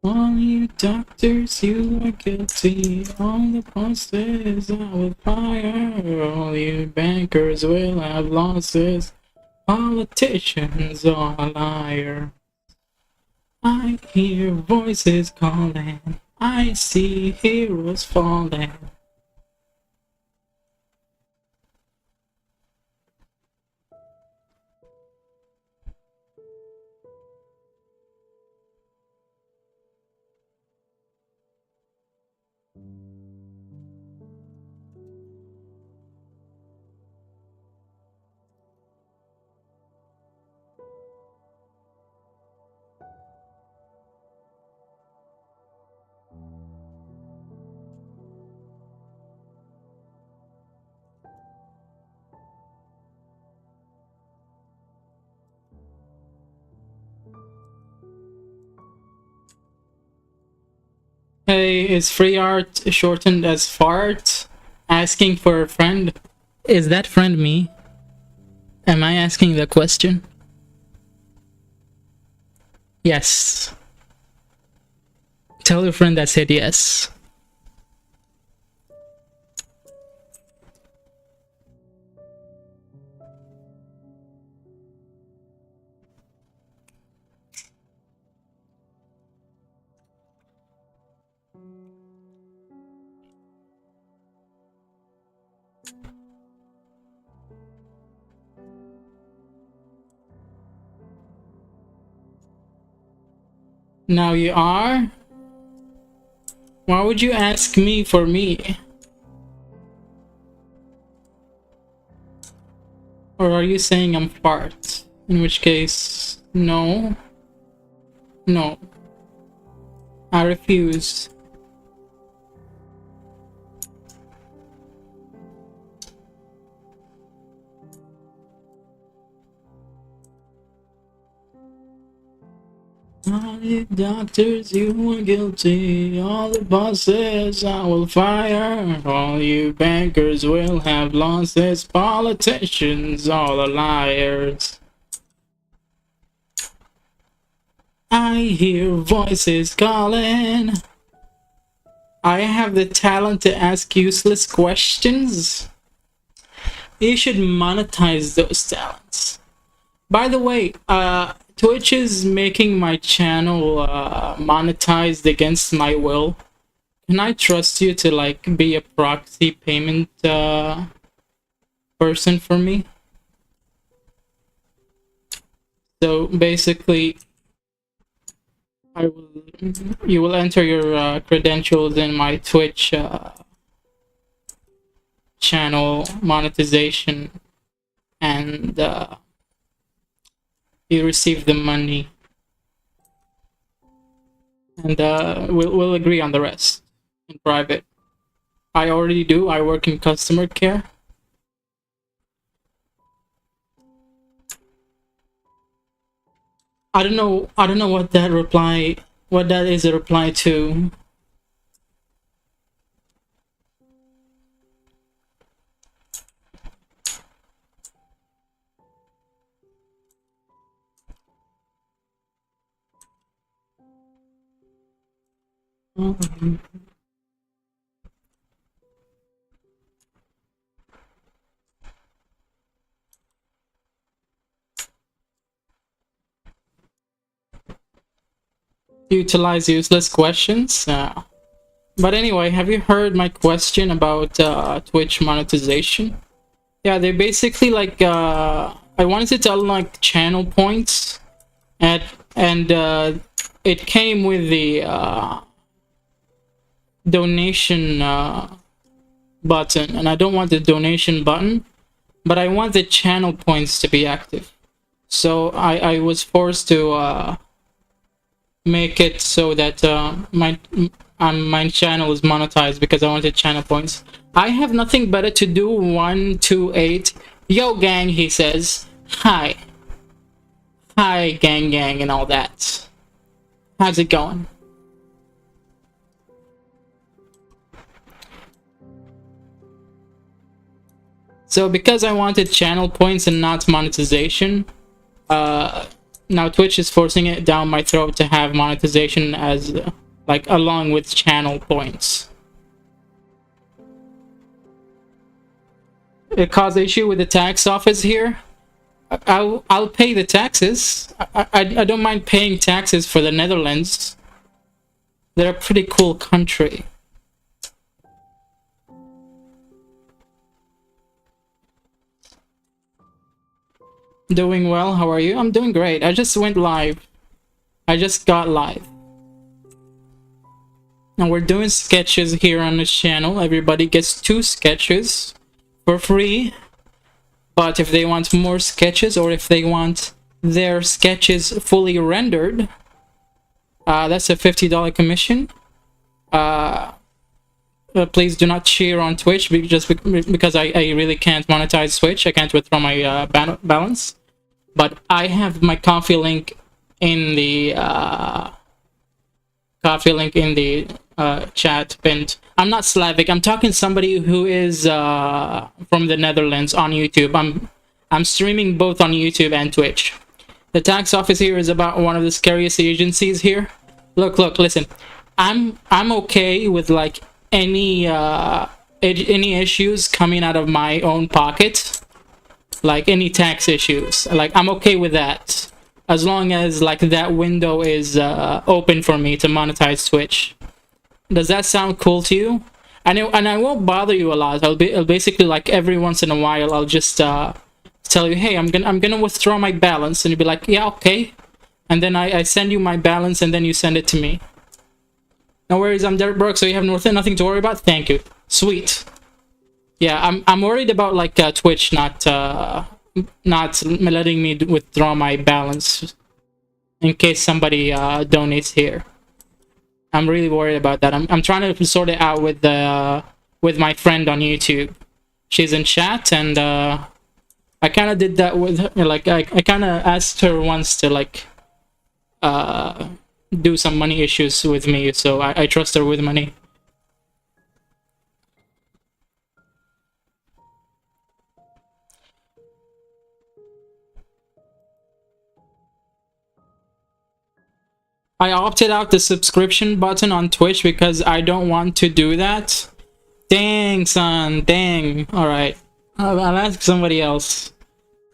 All you doctors, you are guilty. All the bosses, I will fire. All you bankers will have losses. Politicians are a liar. I hear voices calling. I see heroes falling. Hey, is free art shortened as fart? Asking for a friend? Is that friend me? Am I asking the question? Yes. Tell your friend I said yes. Now you are? Why would you ask me for me? Or are you saying I'm fart? In which case, no. No. I refuse. All you doctors, you are guilty. All the bosses, I will fire. All you bankers will have losses. Politicians, all are liars. I hear voices calling. I have the talent to ask useless questions. You should monetize those talents. By the way, Twitch is making my channel monetized against my will. Can I trust you to like be a proxy payment person for me? So basically, you will enter your credentials in my Twitch channel monetization, and you receive the money, and we'll agree on the rest in private. I already do. I work in customer care. I don't know what that is a reply to. Utilize useless questions. But anyway, have you heard my question about Twitch monetization? Yeah, they basically like I wanted to unlock channel points, and it came with the donation button, and I don't want the donation button, but I want the channel points to be active. So I was forced to make it so that my channel is monetized because I wanted channel points. I have nothing better to do. 128. Yo gang, he says. Hi. Hi gang and all that. How's it going? So because I wanted channel points and not monetization, Now Twitch is forcing it down my throat to have monetization as like along with channel points. It caused issue with the tax office here. I'll pay the taxes. I don't mind paying taxes for the Netherlands. They're a pretty cool country. Doing well, how are you? I'm doing great. I just went live. I just got live. Now we're doing sketches here on this channel. Everybody gets 2 sketches for free. But if they want more sketches, or if they want their sketches fully rendered, that's a $50 commission. Please do not cheer on Twitch just because I really can't monetize Twitch. I can't withdraw my balance. But I have my Coffee link in the chat pinned. I'm not Slavic. I'm talking somebody who is from the Netherlands on YouTube. I'm streaming both on YouTube and Twitch. The tax office here is about one of the scariest agencies here. Look, listen. I'm okay with like any issues coming out of my own pocket, like any tax issues. Like I'm okay with that, as long as like that window is open for me to monetize Twitch. Does that sound cool to you? And I won't bother you a lot. I'll basically like every once in a while I'll just tell you, hey, I'm gonna withdraw my balance, and you'll be like, yeah, okay. And then I send you my balance, and then you send it to me. No worries, I'm Derek Burke, so you have nothing to worry about. Thank you. Sweet. Yeah, I'm worried about like Twitch not letting me withdraw my balance in case somebody donates here. I'm really worried about that. I'm trying to sort it out with my friend on YouTube. She's in chat, and I kind of did that with her. Like I kind of asked her once to like do some money issues with me, so I trust her with money. I opted out the subscription button on Twitch because I don't want to do that. Dang, son, dang. Alright, I'll ask somebody else.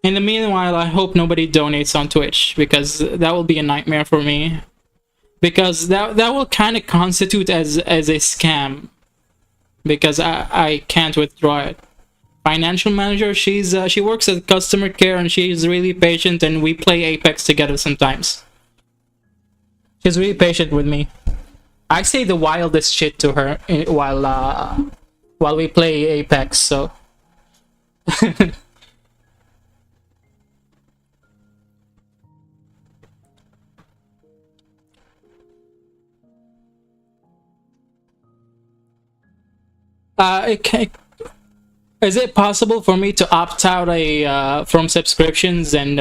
In the meanwhile, I hope nobody donates on Twitch, because that will be a nightmare for me. Because that will kind of constitute as a scam, because I can't withdraw it. Financial manager, she works at customer care, and she's really patient, and we play Apex together sometimes. She's really patient with me. I say the wildest shit to her while we play Apex, so is it possible for me to opt out from subscriptions and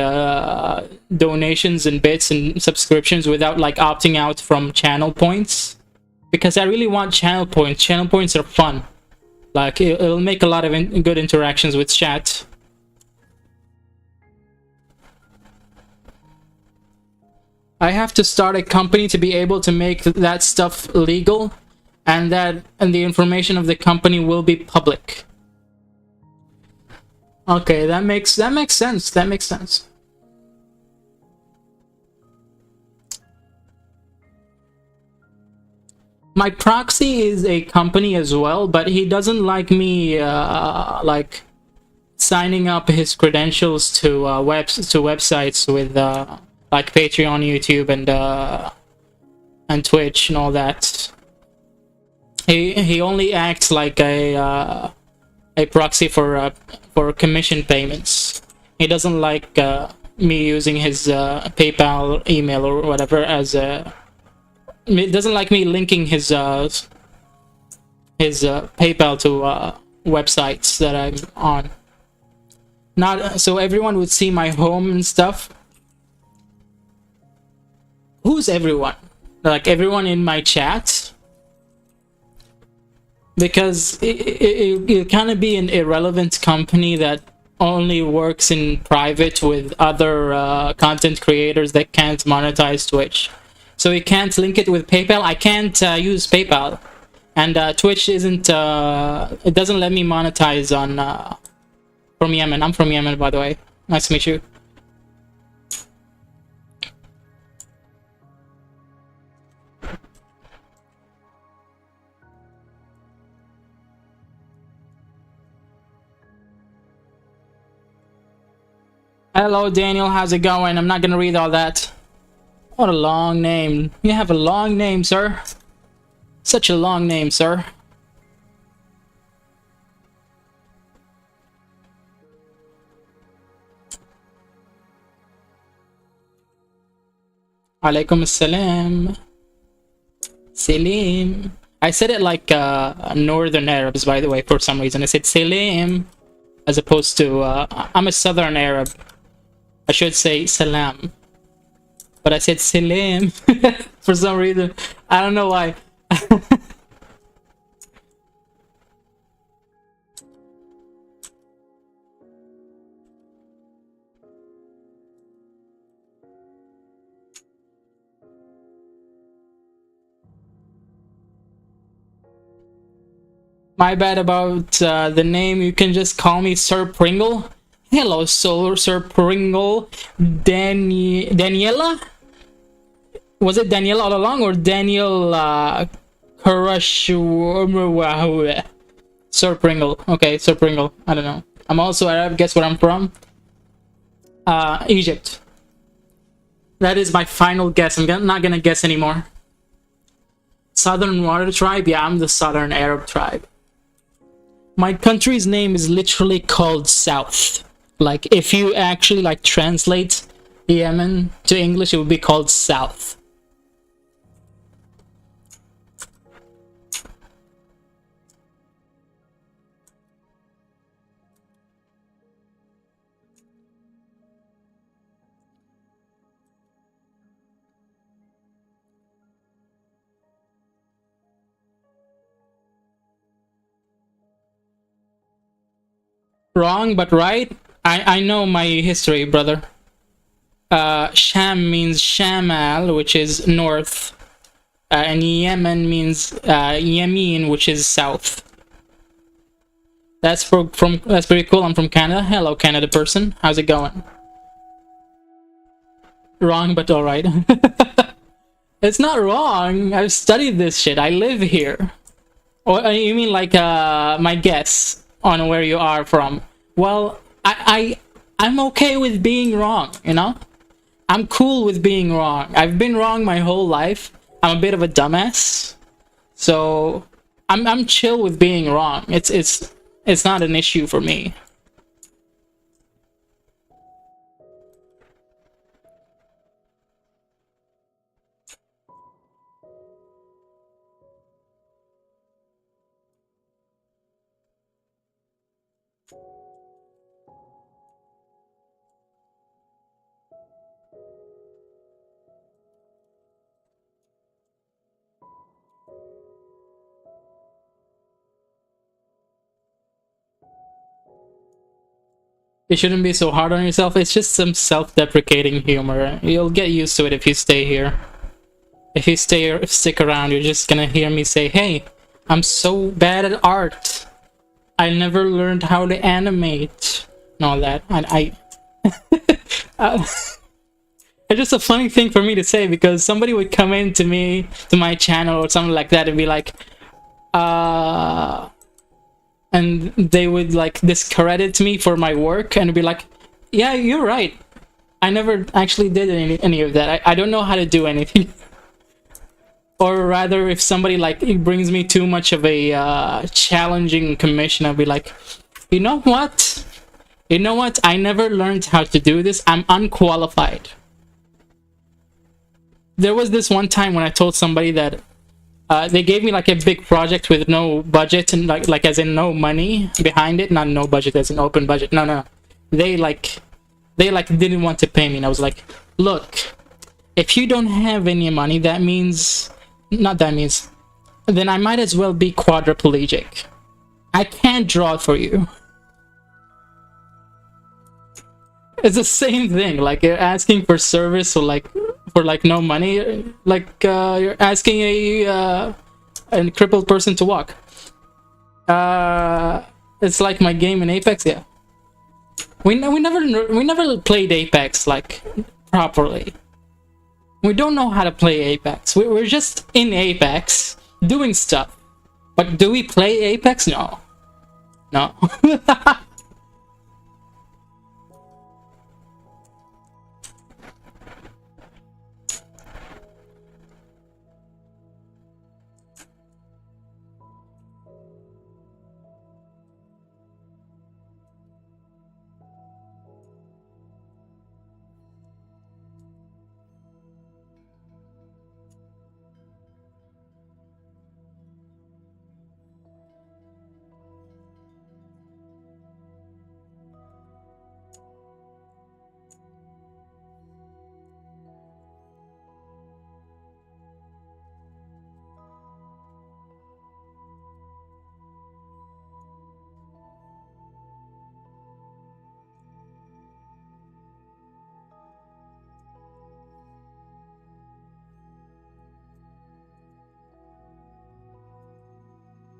donations and bits and subscriptions without like opting out from channel points? Because I really want channel points. Channel points are fun. Like it'll make a lot of good interactions with chat. I have to start a company to be able to make that stuff legal, and the information of the company will be public. Okay, that makes sense. That makes sense. My proxy is a company as well, but he doesn't like me like signing up his credentials to websites with like Patreon, YouTube, and Twitch and all that. He only acts like a proxy for commission payments. He doesn't like me using his PayPal email or whatever as a. It doesn't like me linking his PayPal to websites that I'm on. Not so everyone would see my home and stuff. Who's everyone? Like everyone in my chat? Because it kind of be an irrelevant company that only works in private with other content creators that can't monetize Twitch. So you can't link it with PayPal. I can't use PayPal, and Twitch isn't. It doesn't let me monetize on from Yemen. I'm from Yemen, by the way. Nice to meet you. Hello, Daniel. How's it going? I'm not gonna read all that. What a long name. You have a long name, sir. Such a long name, sir. Alaikum assalam. Salim. I said it like Northern Arabs, by the way, for some reason. I said Salim as opposed to... I'm a Southern Arab. I should say Salam. But I said Salim for some reason. I don't know why. My bad about the name. You can just call me Sir Pringle. Hello, Sir Pringle. Daniela? Was it Daniela all along or Daniel Crush? Sir Pringle. Okay, Sir Pringle. I don't know. I'm also Arab. Guess where I'm from? Egypt. That is my final guess. I'm not gonna guess anymore. Southern Water Tribe? Yeah, I'm the Southern Arab tribe. My country's name is literally called South. Like, if you actually like translate Yemen to English, it would be called South. Wrong, but right? I know my history, brother. Sham means Shamal, which is north. And Yemen means Yemen, which is south. That's that's pretty cool. I'm from Canada. Hello, Canada person. How's it going? Wrong, but alright. It's not wrong. I've studied this shit. I live here. Or you mean like my guess on where you are from? Well, I'm okay with being wrong, you know? I'm cool with being wrong. I've been wrong my whole life. I'm a bit of a dumbass. So I'm chill with being wrong. It's not an issue for me. You shouldn't be so hard on yourself. It's just some self-deprecating humor. You'll get used to it if you stay here. If you stick around, you're just gonna hear me say, hey, I'm so bad at art. I never learned how to animate. And all that. It's just a funny thing for me to say because somebody would come in to me, to my channel or something like that and be like, and they would like discredit me for my work and be like, yeah, you're right. I never actually did any of that. I don't know how to do anything. Or rather, if somebody like it brings me too much of a challenging commission, I'll be like, you know what? You know what? I never learned how to do this. I'm unqualified. There was this one time when I told somebody that they gave me like a big project with no budget and like as in no money behind it. Not no budget as in open budget. No. They didn't want to pay me. And I was like, look, if you don't have any money, then I might as well be quadriplegic. I can't draw for you. It's the same thing. Like you're asking for service or like for like no money. Like you're asking a crippled person to walk. It's like my game in Apex. Yeah, we never played Apex like properly. We don't know how to play Apex. We're just in Apex doing stuff. But do we play Apex? No. No.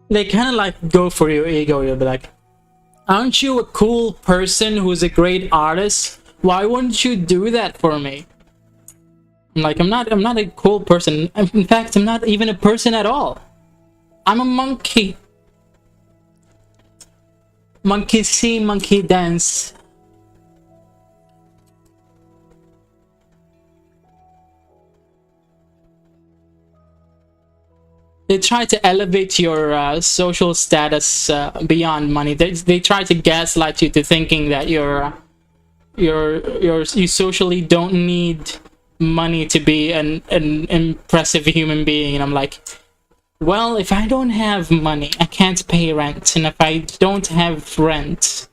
They kind of like go for your ego. You'll be like, aren't you a cool person who's a great artist? Why wouldn't you do that for me? I'm like, I'm not a cool person. In fact, I'm not even a person at all. I'm a monkey. Monkey see, monkey dance. They try to elevate your social status beyond money. They try to gaslight you to thinking that you socially don't need money to be an impressive human being. And I'm like, well, if I don't have money, I can't pay rent. And if I don't have rent,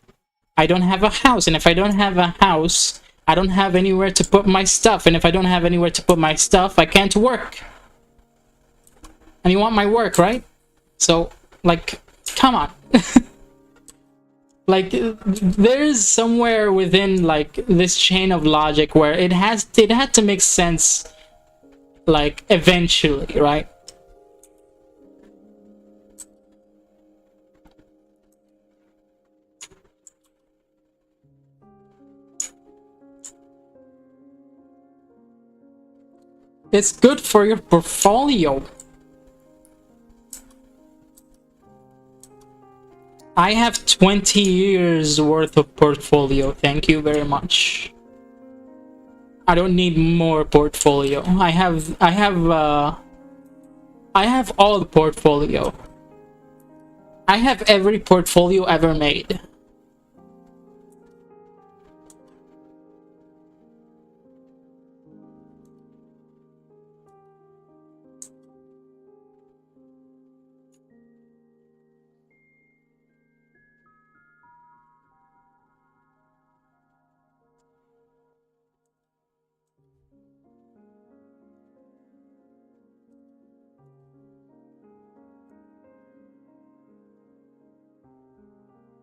I don't have a house. And if I don't have a house, I don't have anywhere to put my stuff. And if I don't have anywhere to put my stuff, I can't work. And you want my work, right? So, like, come on. Like, there's somewhere within, like, this chain of logic where it had to make sense, like, eventually, right? It's good for your portfolio. I have 20 years worth of portfolio. Thank you very much. I don't need more portfolio. I have all the portfolio. I have every portfolio ever made.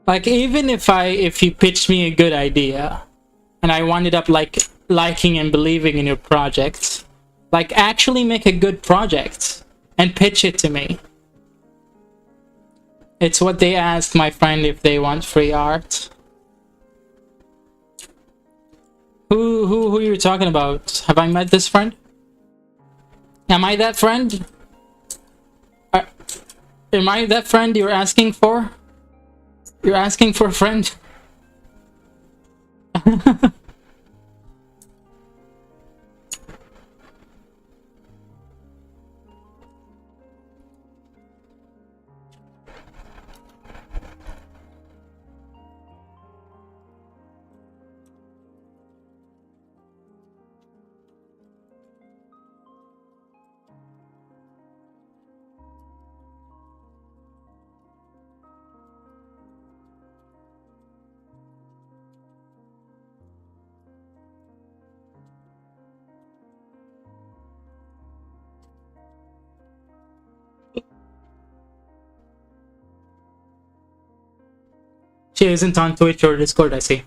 Like, even if you pitch me a good idea and I wound up like liking and believing in your project, like actually make a good project and pitch it to me. It's what they ask my friend if they want free art. Who you're talking about? Have I met this friend? Am I that friend? Am I that friend you're asking for? You're asking for a friend? She isn't on Twitch or Discord, I see.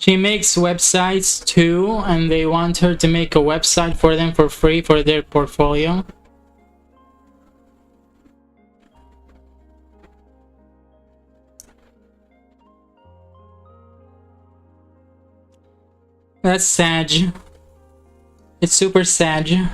She makes websites too, and they want her to make a website for them for free for their portfolio. That's sad. It's super sad.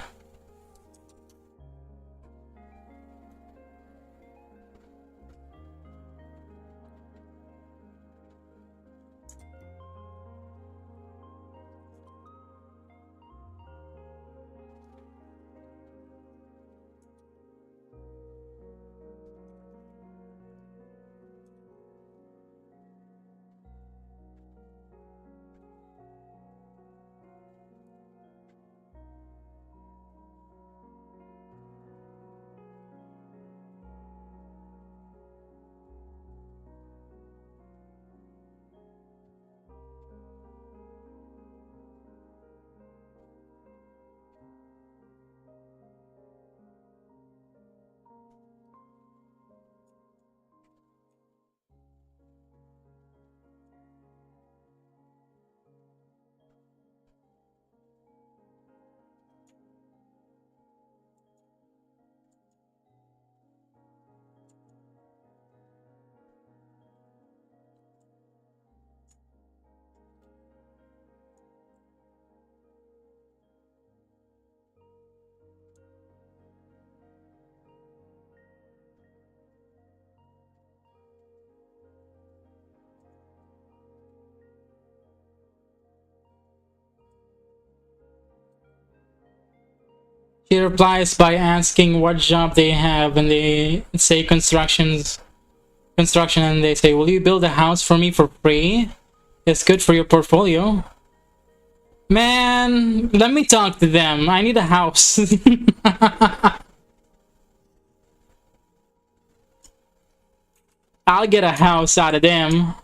She replies by asking what job they have, and they say construction, and they say, will you build a house for me for free? It's good for your portfolio. Man, let me talk to them. I need a house. I'll get a house out of them.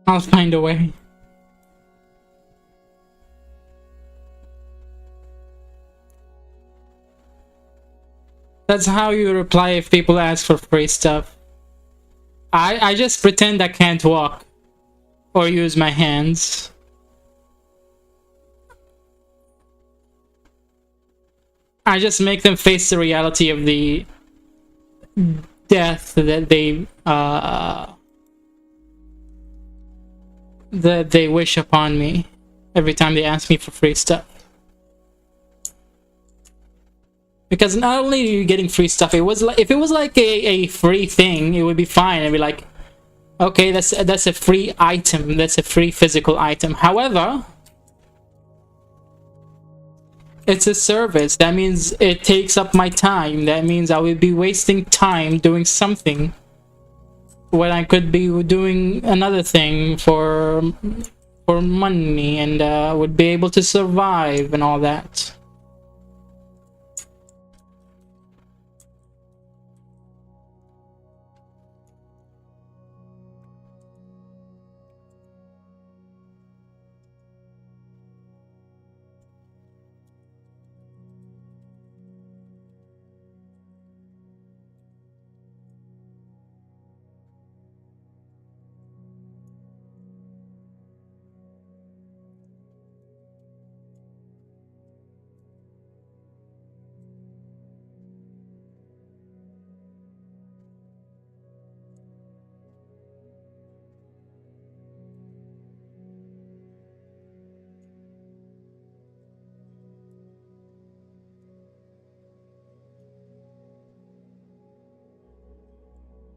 I'll find a way. That's how you reply if people ask for free stuff. I just pretend I can't walk or use my hands. I just make them face the reality of the death that they wish upon me every time they ask me for free stuff. Because not only are you getting free stuff, it was like, if it was like a free thing, it would be fine. It'd be like, okay, that's a free item, that's a free physical item. However, it's a service. That means it takes up my time. That means I will be wasting time doing something when I could be doing another thing for money, and would be able to survive and all that.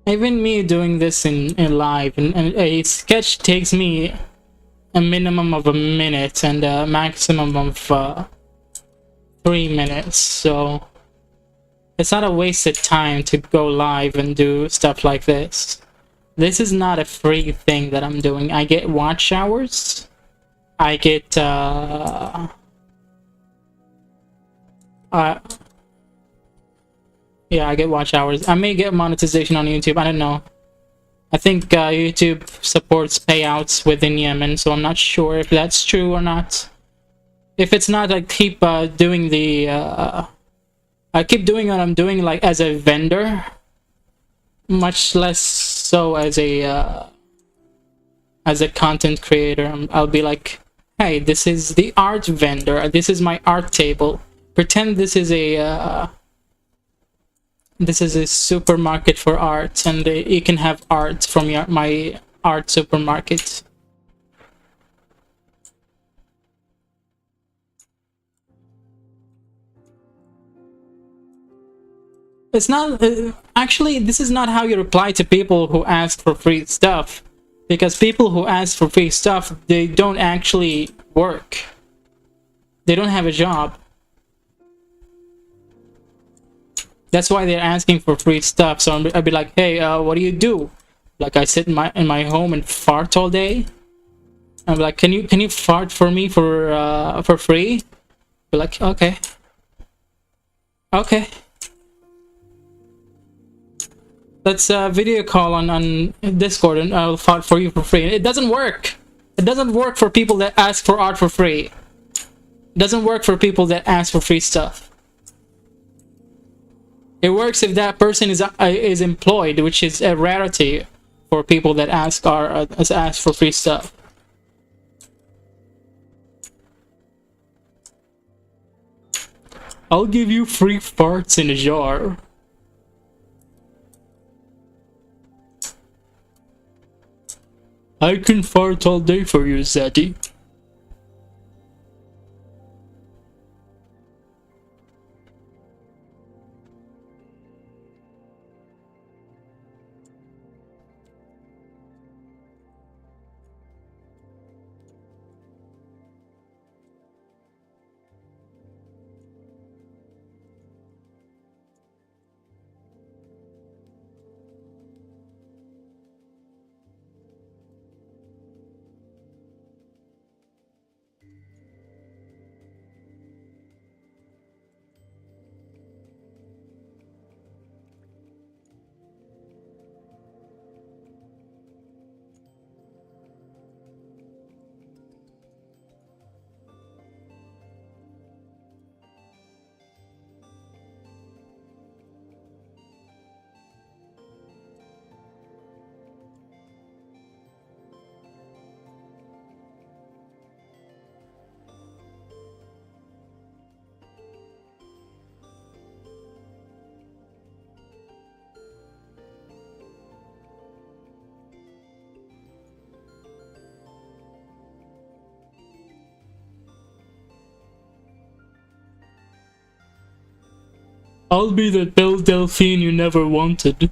Even me doing this in live, and a sketch takes me a minimum of a minute and a maximum of 3 minutes, so it's not a wasted time to go live and do stuff like this. This is not a free thing that I'm doing. I get watch hours. I get yeah, I get watch hours. I may get monetization on YouTube. I don't know. I think YouTube supports payouts within Yemen, so I'm not sure if that's true or not. If it's not, I keep doing the I keep doing what I'm doing, like as a vendor, much less so as a content creator. I'll be like, hey, this is the art vendor. This is my art table. Pretend this is a supermarket for art, and you can have art from my art supermarket. It's not actually, this is not how you reply to people who ask for free stuff, because people who ask for free stuff, they don't actually work. They don't have a job. That's why they're asking for free stuff. So I'd be like, hey, what do you do? Like, I sit in my home and fart all day. I'm like, can you fart for me for free? Be like, okay. Let's video call on Discord, and I'll fart for you for free. It doesn't work. It doesn't work for people that ask for art for free. It doesn't work for people that ask for free stuff. It works if that person is employed, which is a rarity for people that ask for free stuff. I'll give you free farts in a jar. I can fart all day for you, Zaddy. I'll be the Belle Delphine you never wanted.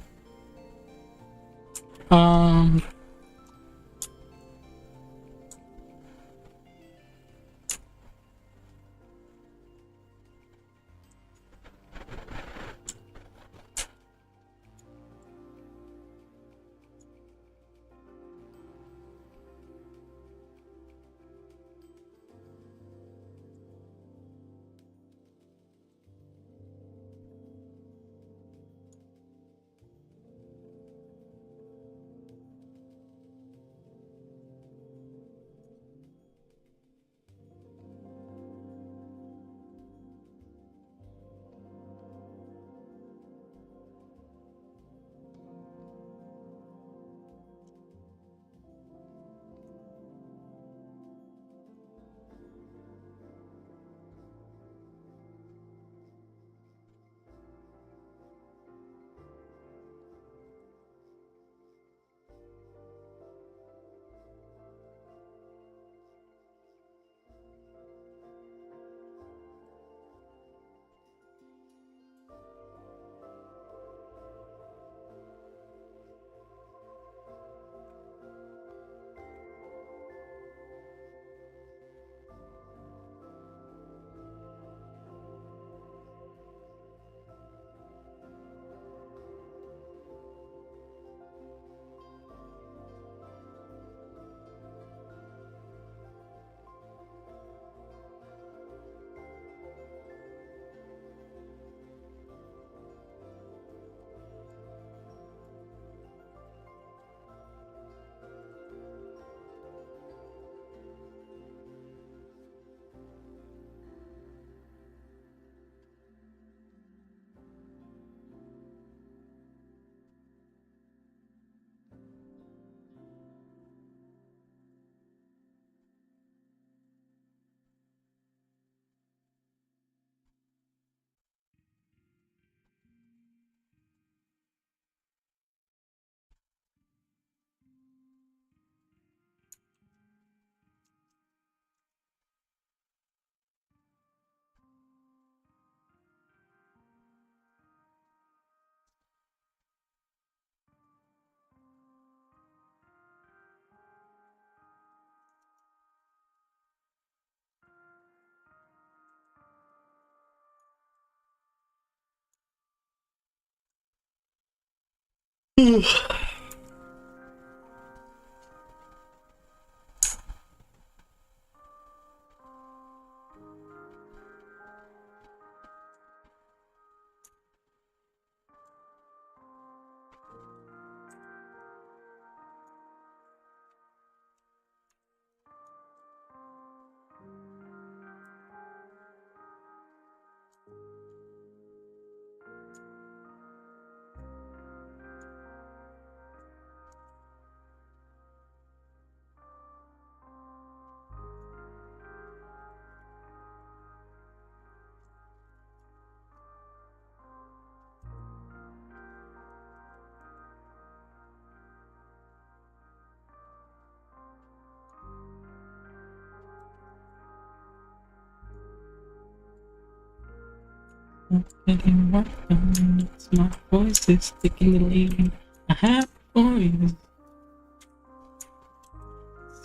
Getting work done. My voice is sticking the lead. I have a voice.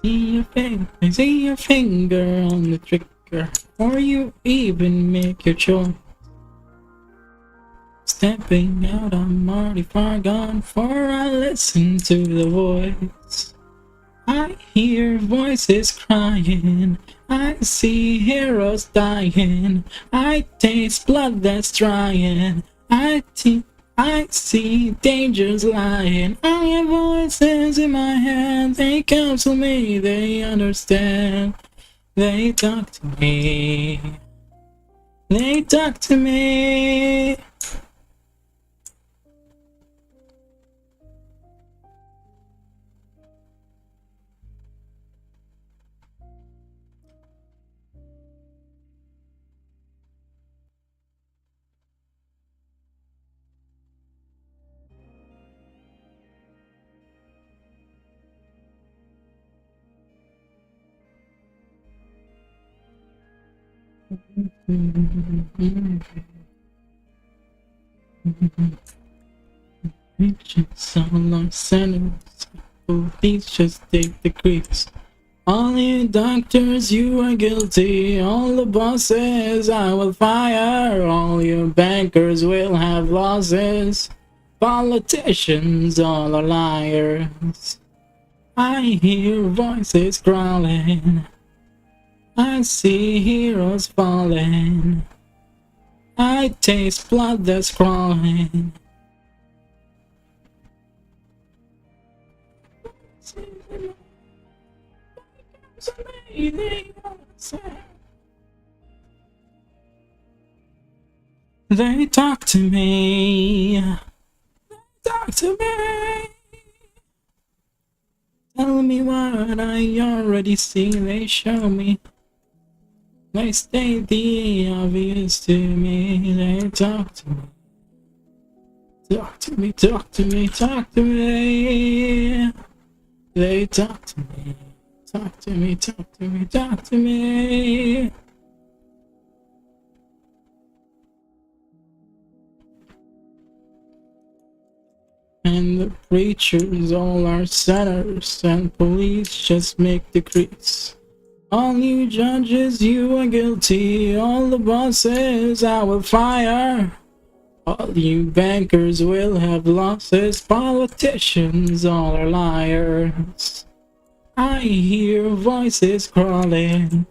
See your finger on the trigger, or you even make your choice. Stepping out, I'm already far gone, for I listen to the voice. I hear voices crying, I see heroes dying, I taste blood that's drying, I see dangers lying. I have voices in my head, they counsel me, they understand. They talk to me, they talk to me. Patience all our centers, please just take the creeps. All you doctors, you are guilty. All the bosses, I will fire. All you bankers will have losses. Politicians, all are liars. I hear voices growling, I see heroes falling, I taste blood that's crawling. They talk to me, talk to me. Tell me what I already see, they show me. They state the obvious to me, they talk to me. Talk to me, talk to me, talk to me. They talk to me. Talk to me, talk to me, talk to me. And the preachers all are sinners, and police just make decrees. All you judges, you are guilty. All the bosses, I will fire. All you bankers will have losses. Politicians, all are liars. I hear voices crawling.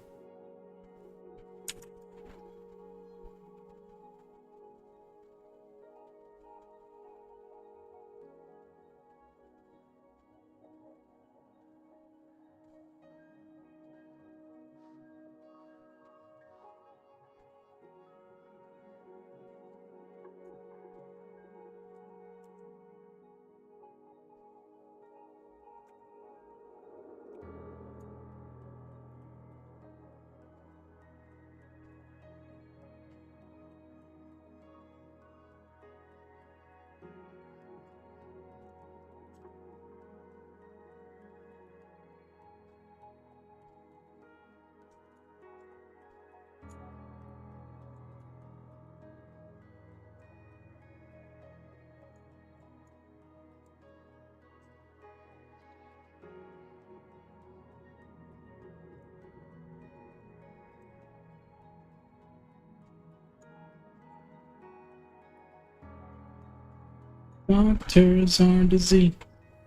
Doctors are disease,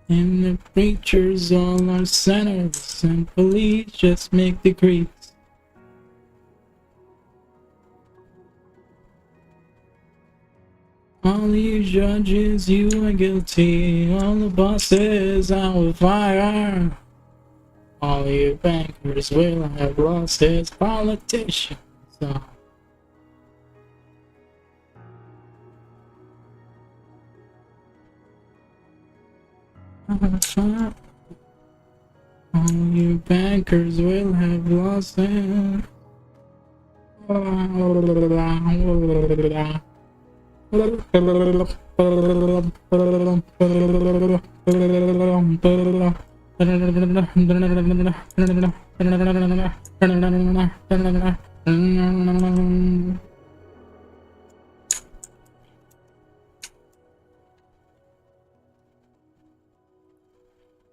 and the preachers all are sinners, and police just make decrees. All you judges, you are guilty. All the bosses, I will fire. All you bankers will have lost as politicians. All you bankers will have lost it.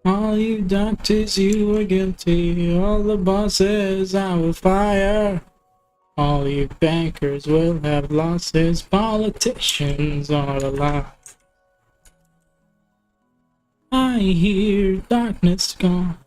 All you doctors, you are guilty. All the bosses, I will fire. All you bankers will have losses. Politicians are alive. I hear darkness gone.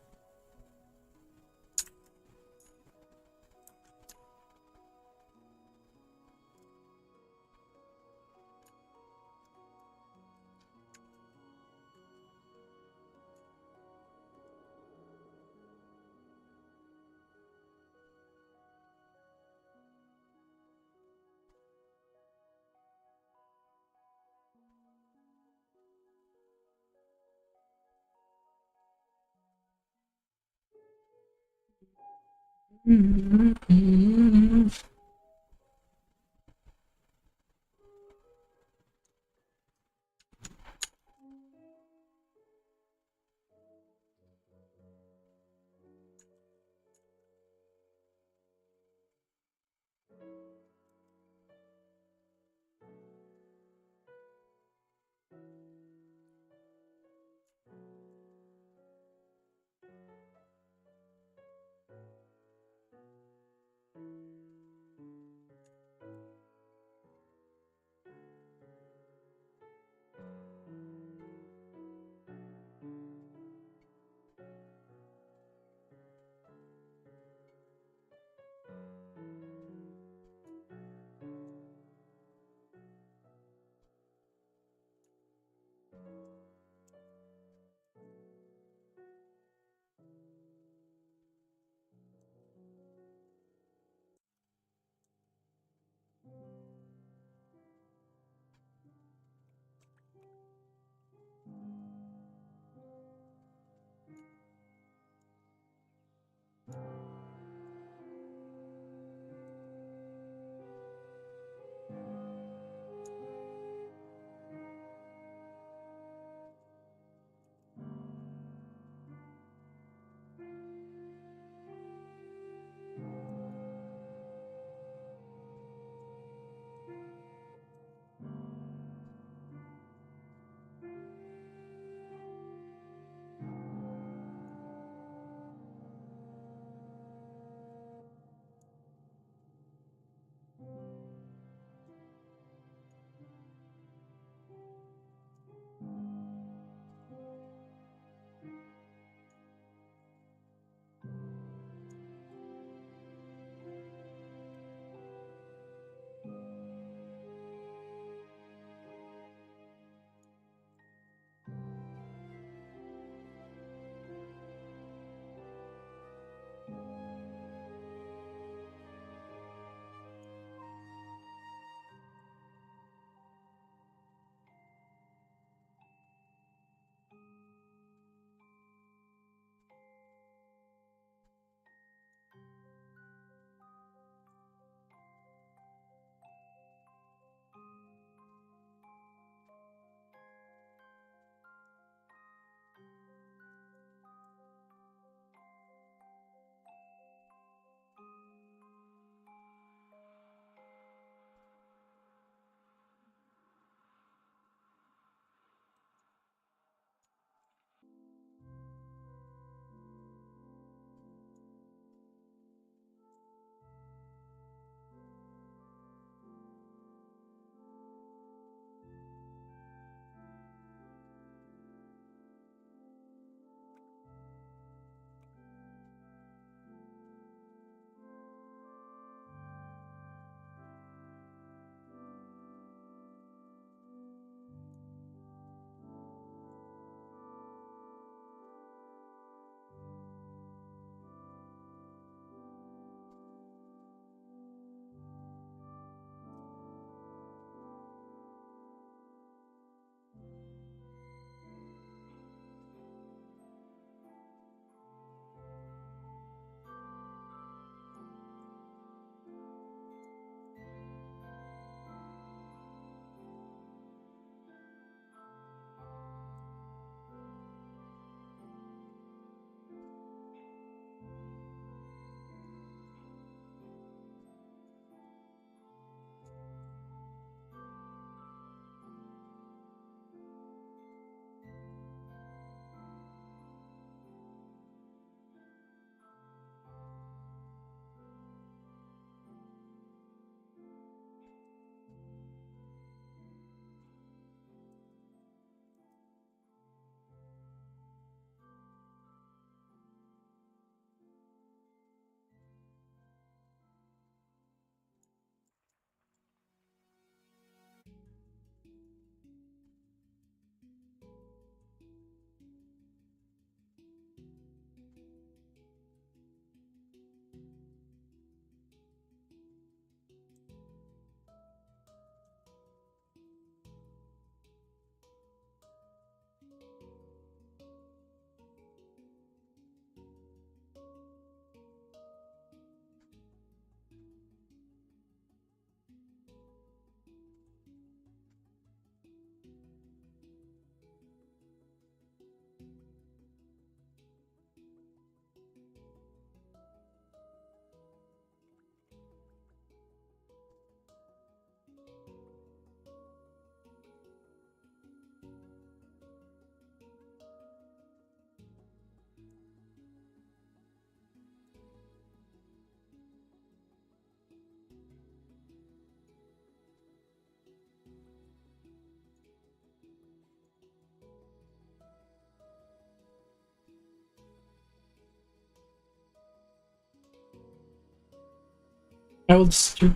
I will just do.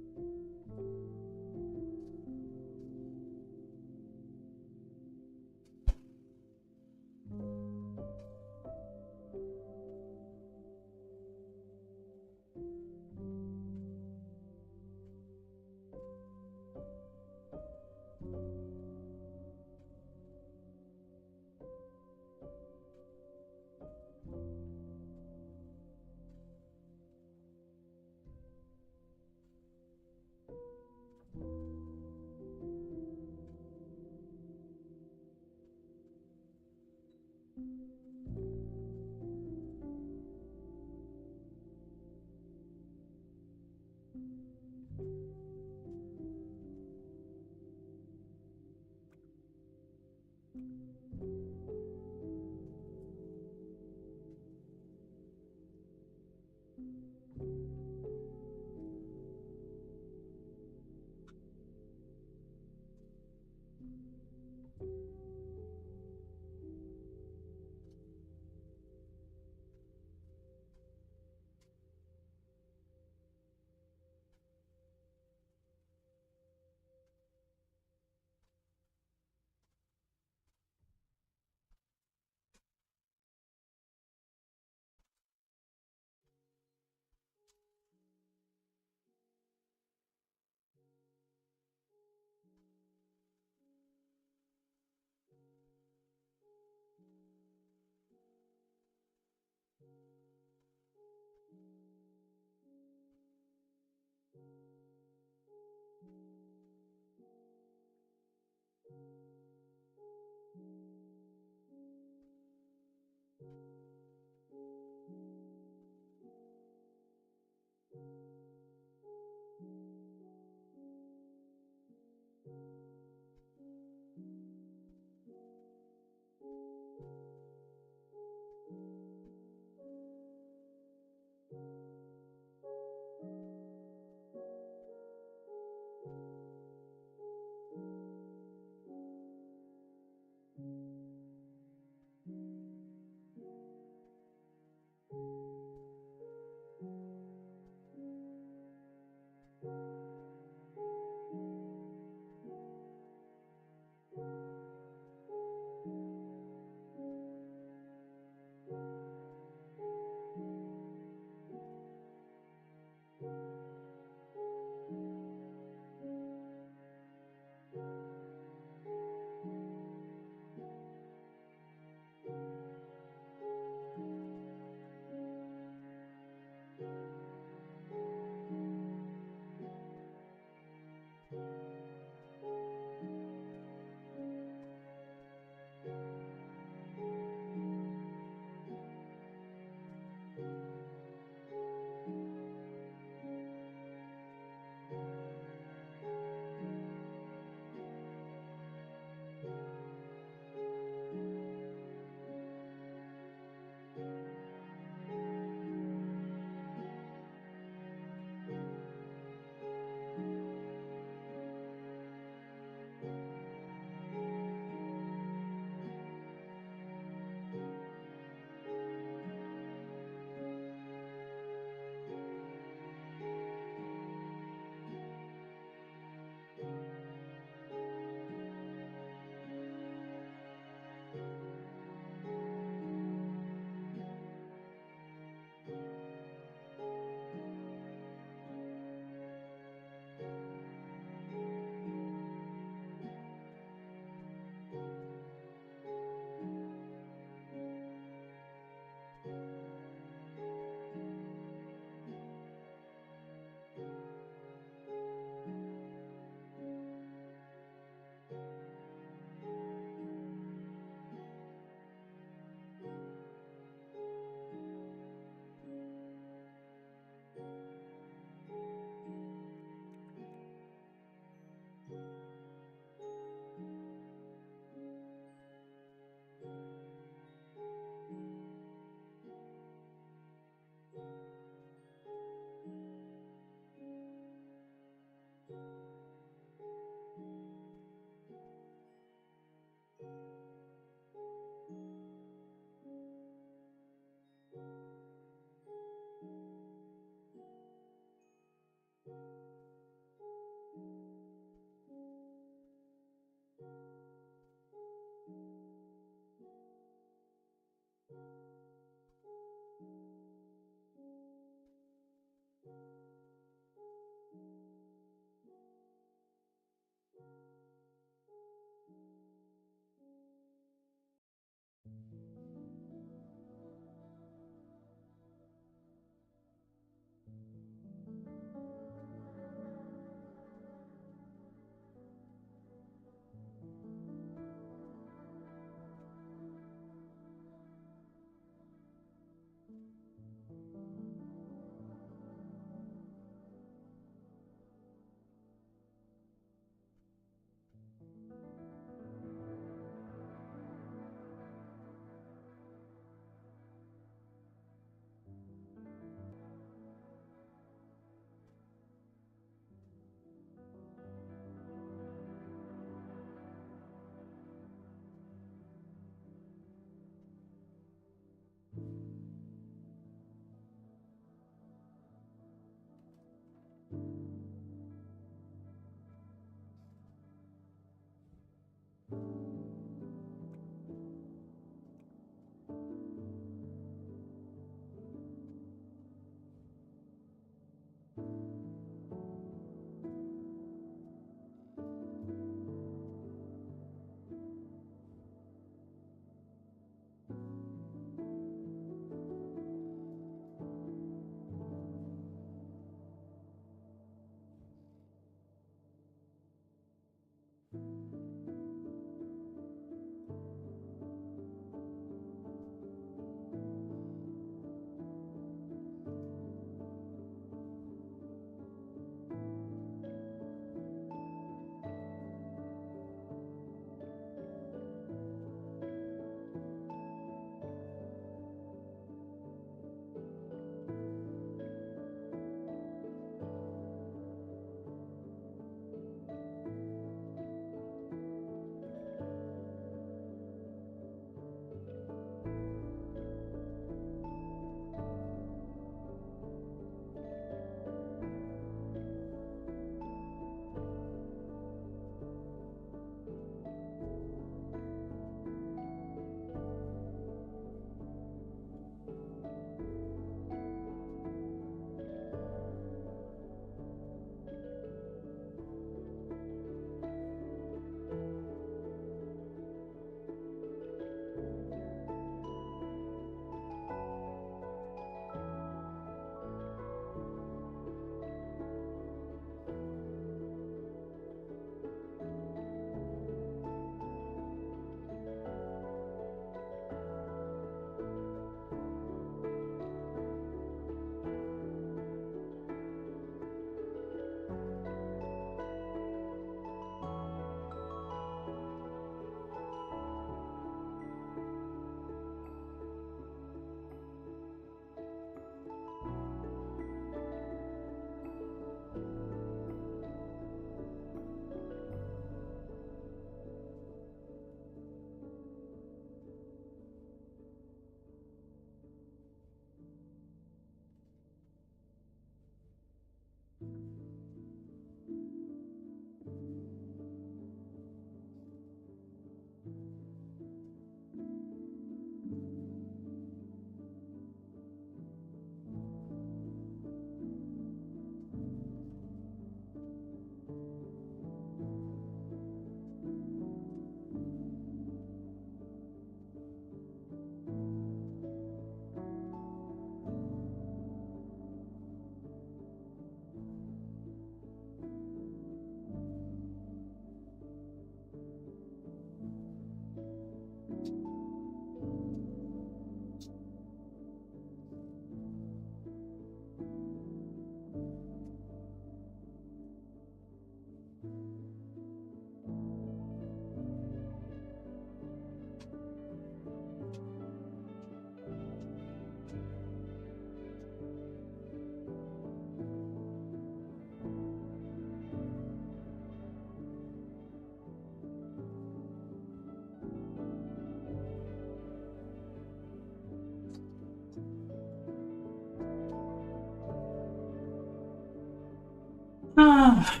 Ah,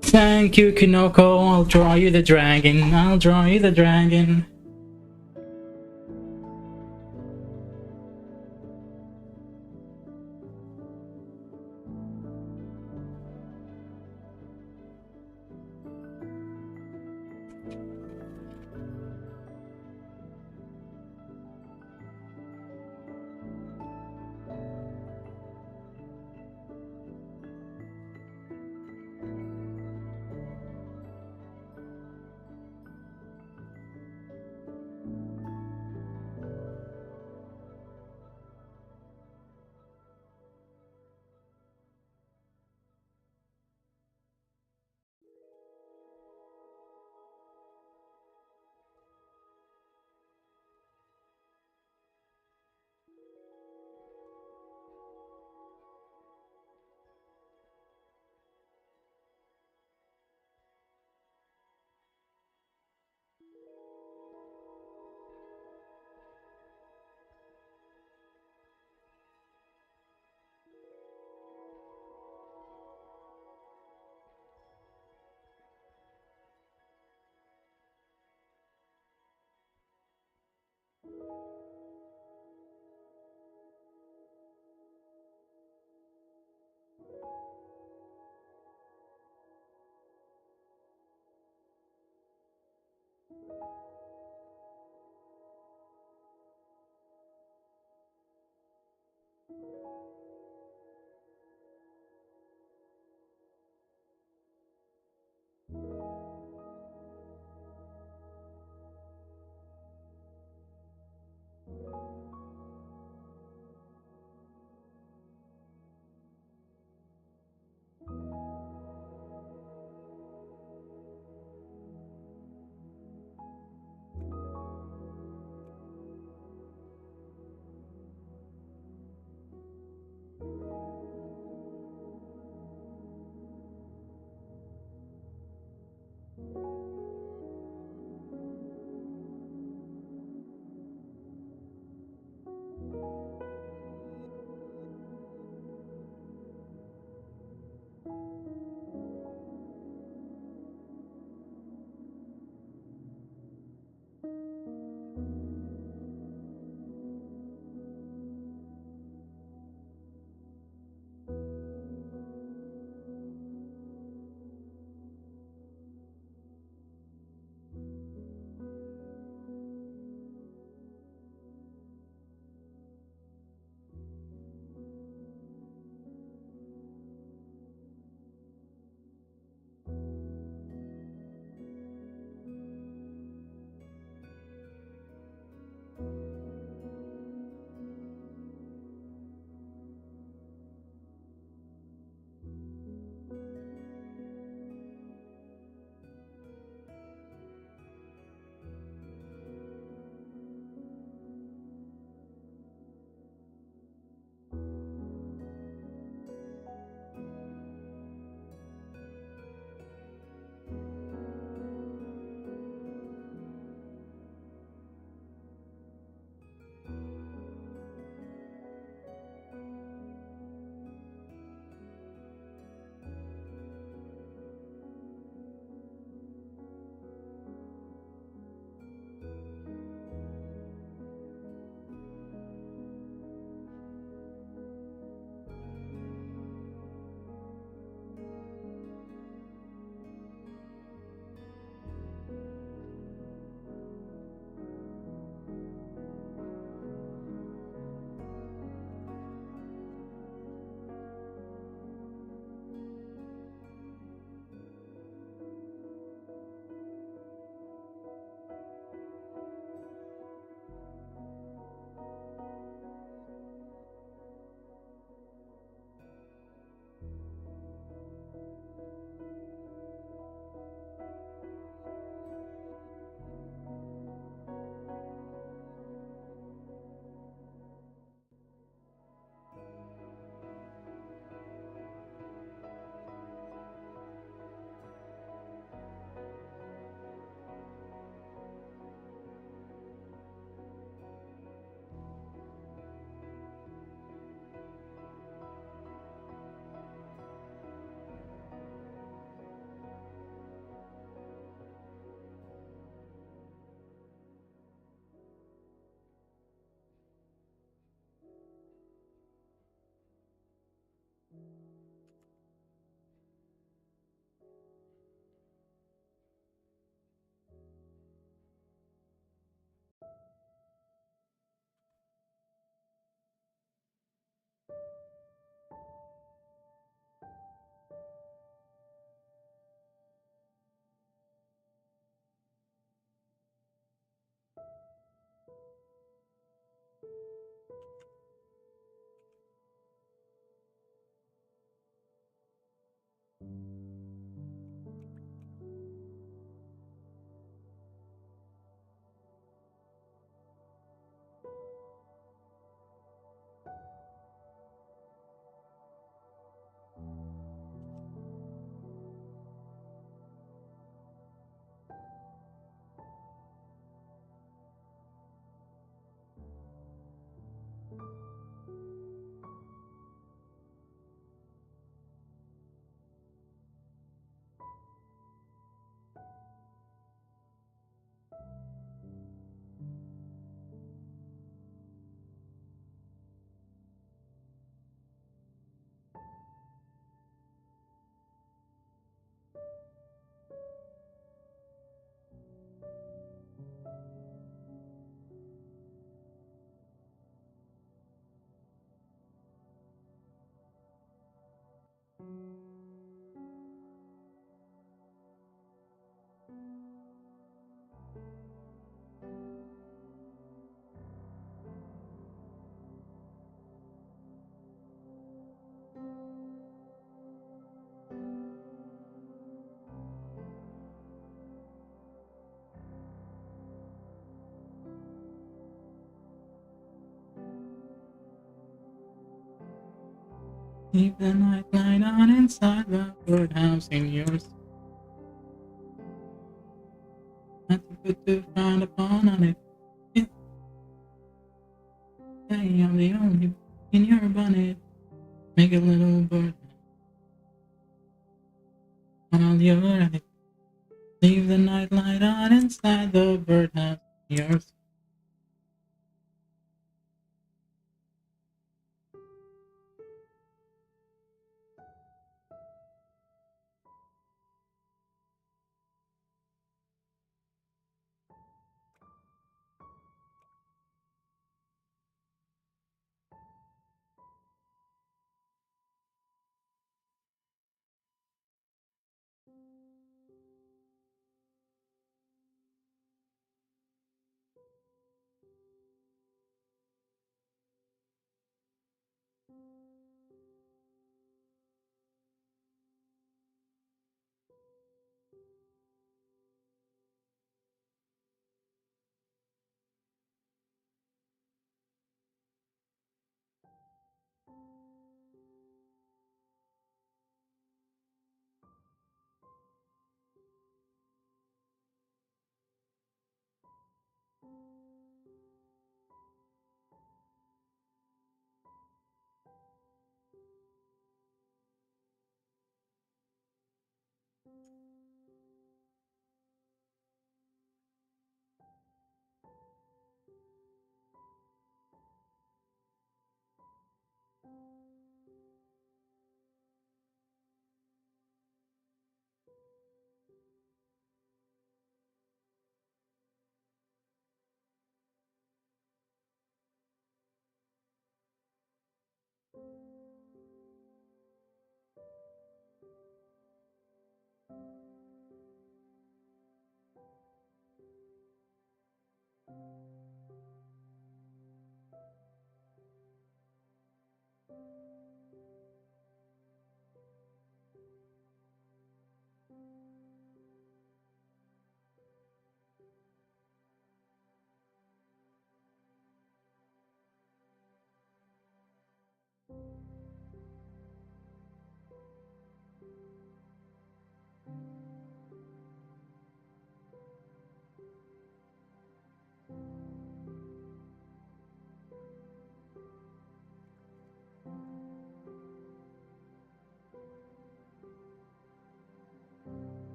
thank you, Kinoko. I'll draw you the dragon. I'll draw you the dragon. Leave the night light on inside the birdhouse in yours. Nothing but to find upon on it. Yeah. Hey, I'm the only in your bonnet. Make a little bird while you're at it. Leave the night light on inside the birdhouse in yours.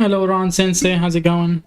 Hello, Ron Sensei. How's it going?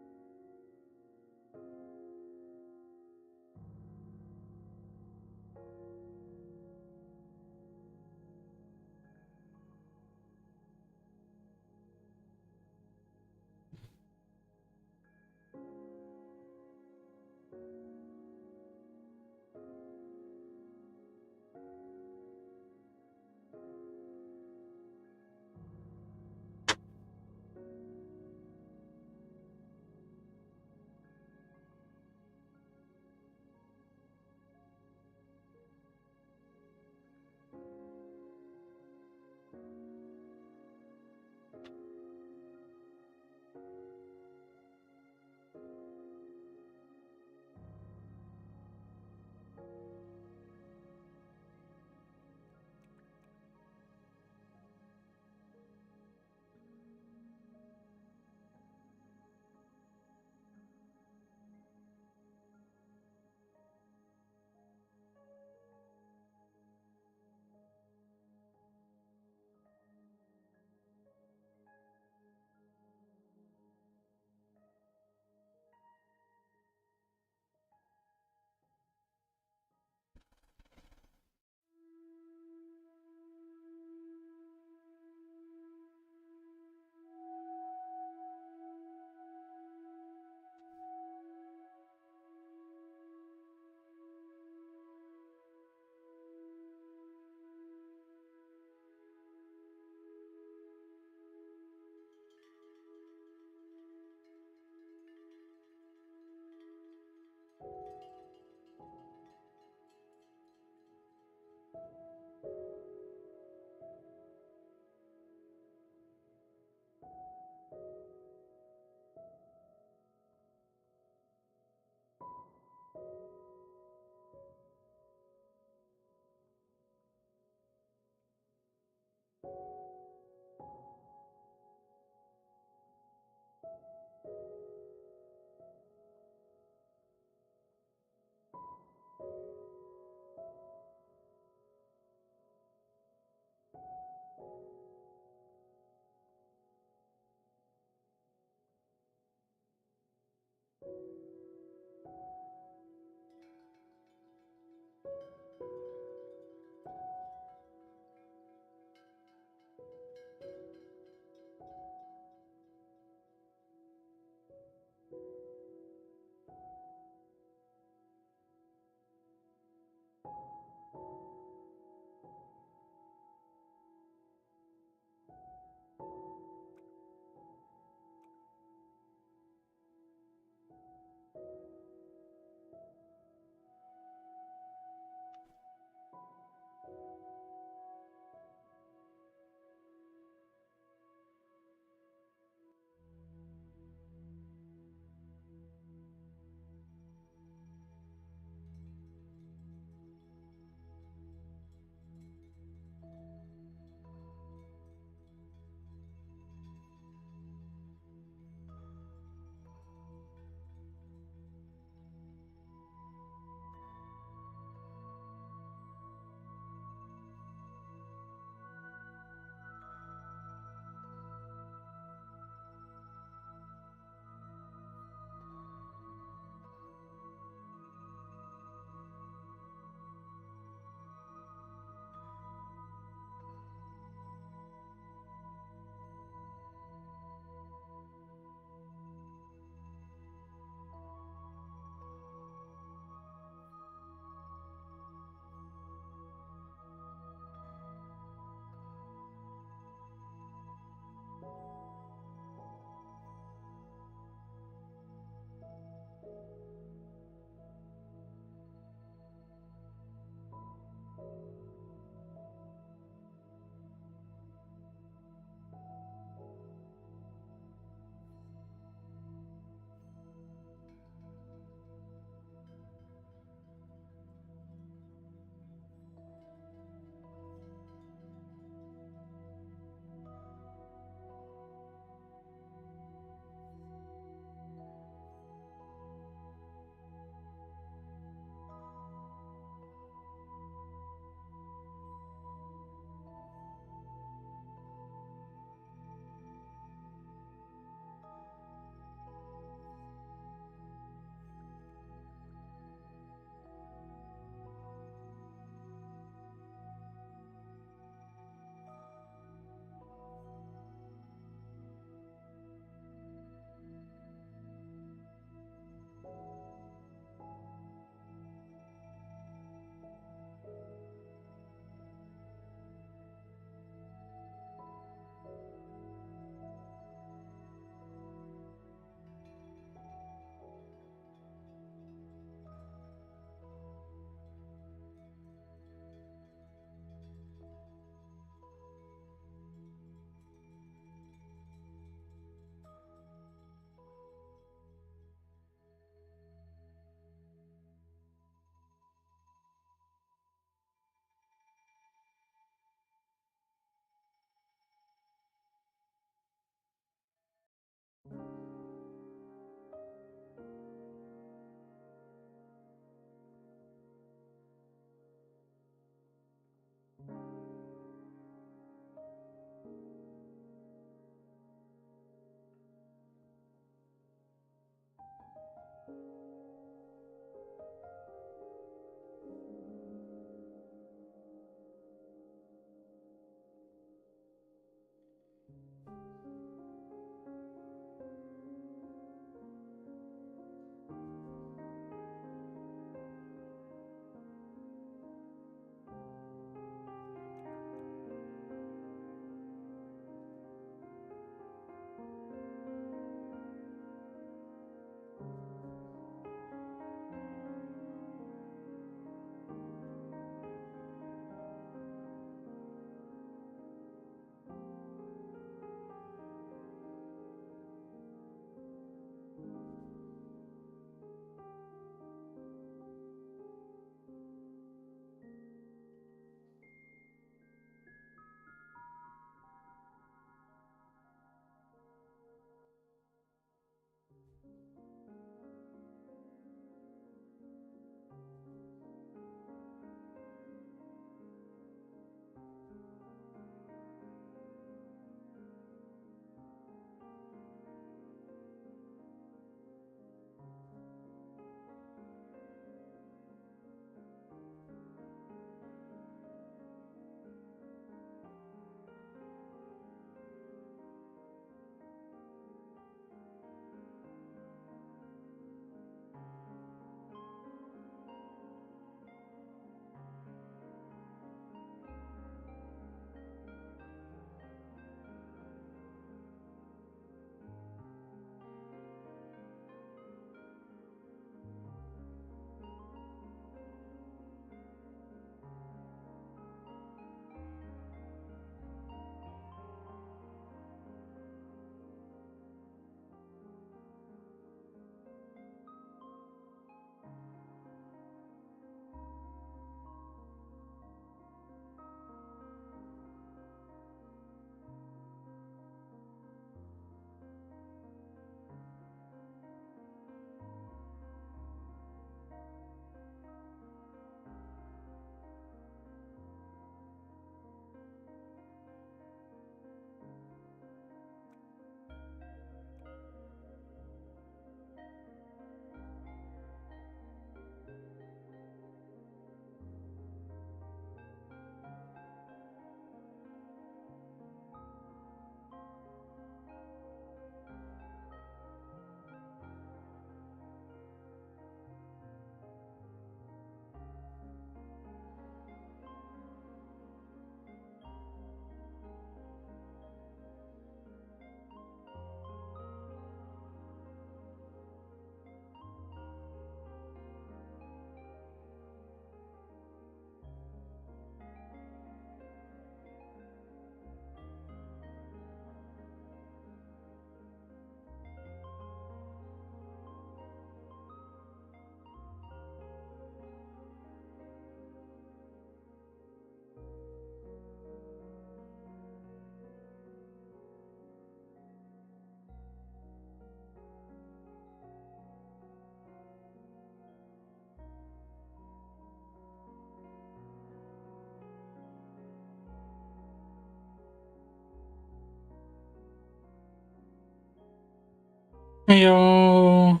Hey yo,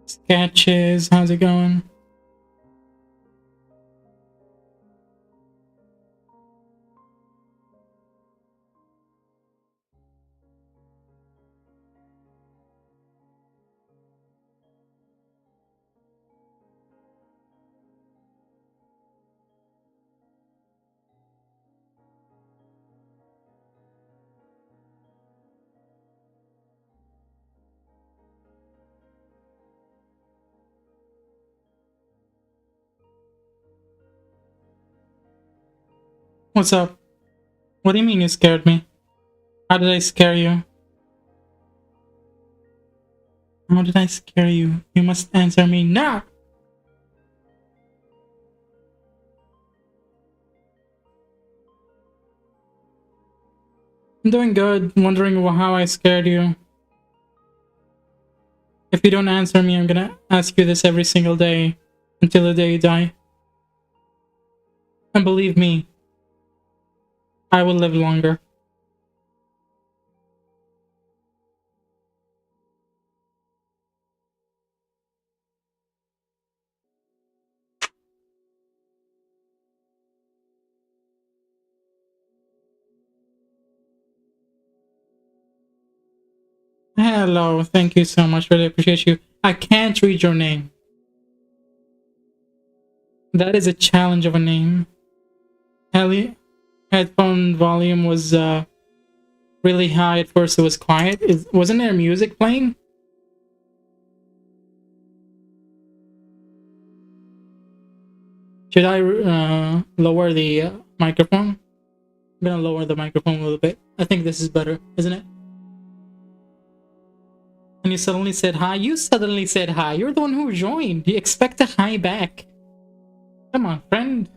sketches, how's it going? What's up? What do you mean you scared me? How did I scare you? How did I scare you? You must answer me now! I'm doing good, wondering how I scared you. If you don't answer me, I'm gonna ask you this every single day until the day you die. And believe me, I will live longer. Hello, thank you so much, really appreciate you. I can't read your name. That is a challenge of a name. Ellie, headphone volume was really high at first, it was quiet. Wasn't there music playing? Should I lower the microphone? I'm gonna lower the microphone a little bit. I think this is better, isn't it? And you suddenly said hi. You suddenly said hi. You're the one who joined. You expect a hi back. Come on, friend.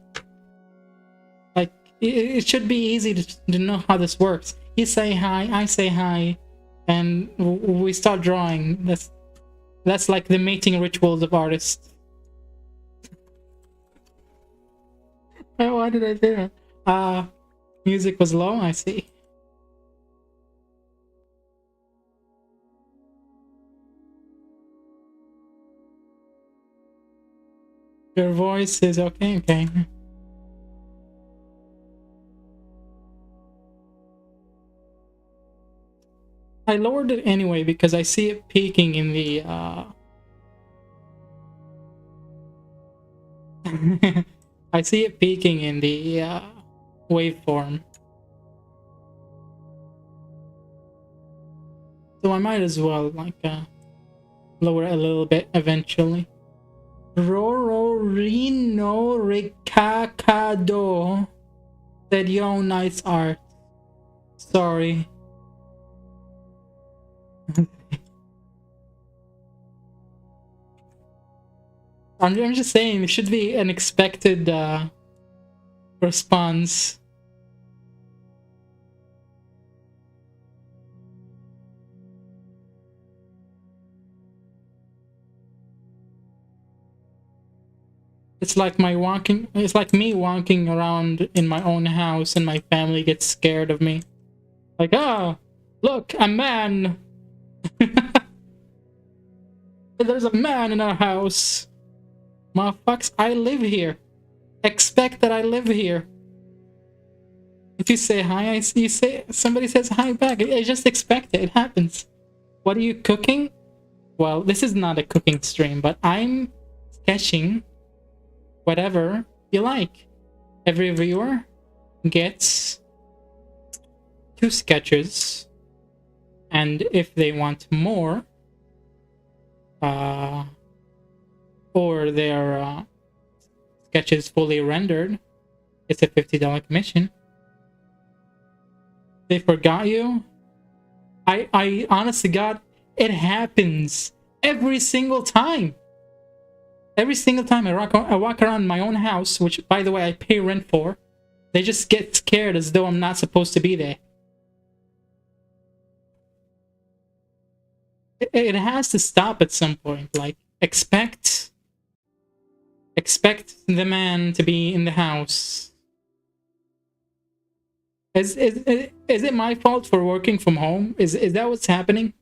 Like, it should be easy to know how this works. You say hi, I say hi, and we start drawing. That's like the mating rituals of artists. Oh, why did I say that? Music was low, I see. Your voice is okay, okay. I lowered it anyway because I see it peaking in the I see it peaking in the waveform. So I might as well like lower it a little bit eventually. Rororino Ricacado said, yo, nice art. Sorry. I'm just saying, it should be an expected response. It's like me walking around in my own house and my family gets scared of me. Like, oh, look, a man. There's a man in our house. Motherfucks, I live here. Expect that I live here. If you say hi, you say somebody says hi back. I just expect it. It happens. What are you cooking? Well, this is not a cooking stream, but I'm sketching whatever you like. Every viewer gets 2 sketches, and if they want more, or their sketches fully rendered, it's a $50 commission. They forgot you? I honest to God, it happens every single time. Every single time I walk around my own house, which, by the way, I pay rent for, they just get scared as though I'm not supposed to be there. It has to stop at some point. Like, expect the man to be in the house. Is it my fault for working from home? Is that what's happening?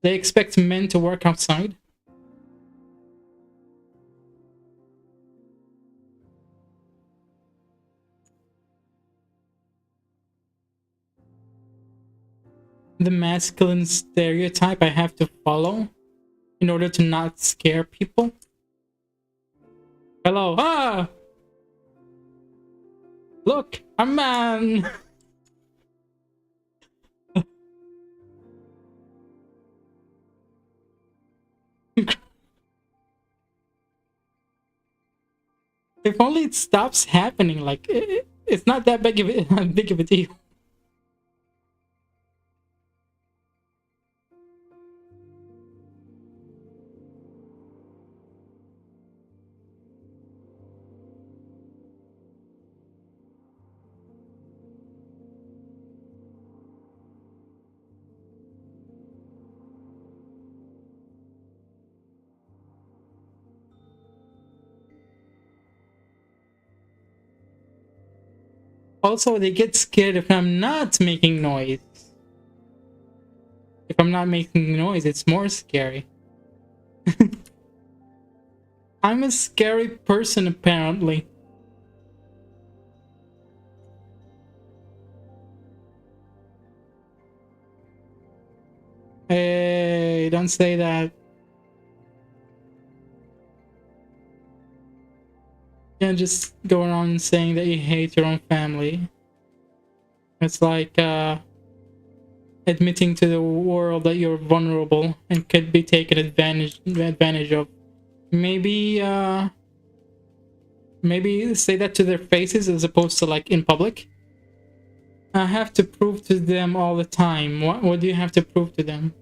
They expect men to work outside. The masculine stereotype I have to follow in order to not scare people. Hello. Ah! Look, a man! If only it stops happening. Like, it's not that big of a deal. Also, they get scared if I'm not making noise. If I'm not making noise, it's more scary. I'm a scary person, apparently. Hey, don't say that. You can't just go around saying that you hate your own family. It's like admitting to the world that you're vulnerable and could be taken advantage of. Maybe maybe say that to their faces as opposed to like in public. I have to prove to them all the time. What do you have to prove to them?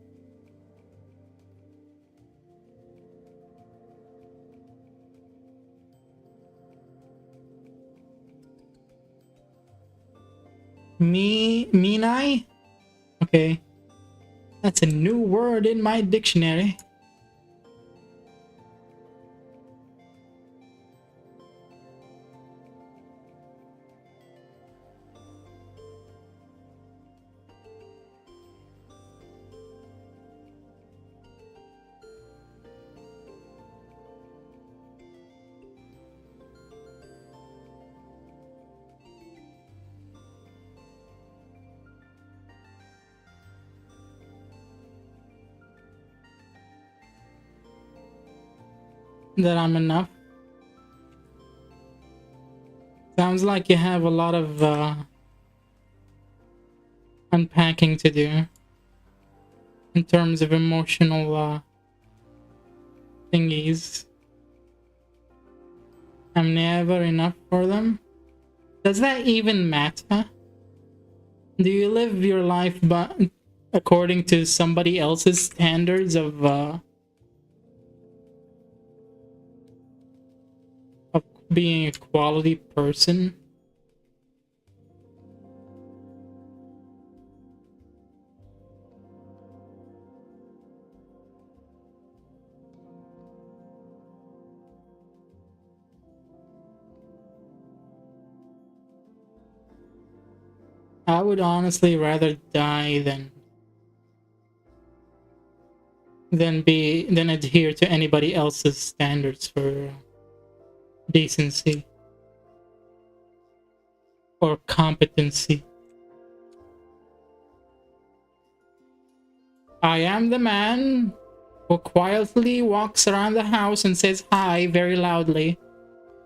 Mean-I? Okay. That's a new word in my dictionary. That I'm enough. Sounds like you have a lot of unpacking to do in terms of emotional thingies. I'm never enough for them. Does that even matter? Do you live your life but according to somebody else's standards of being a quality person? I would honestly rather die than adhere to anybody else's standards for decency or competency. I am the man who quietly walks around the house and says hi very loudly.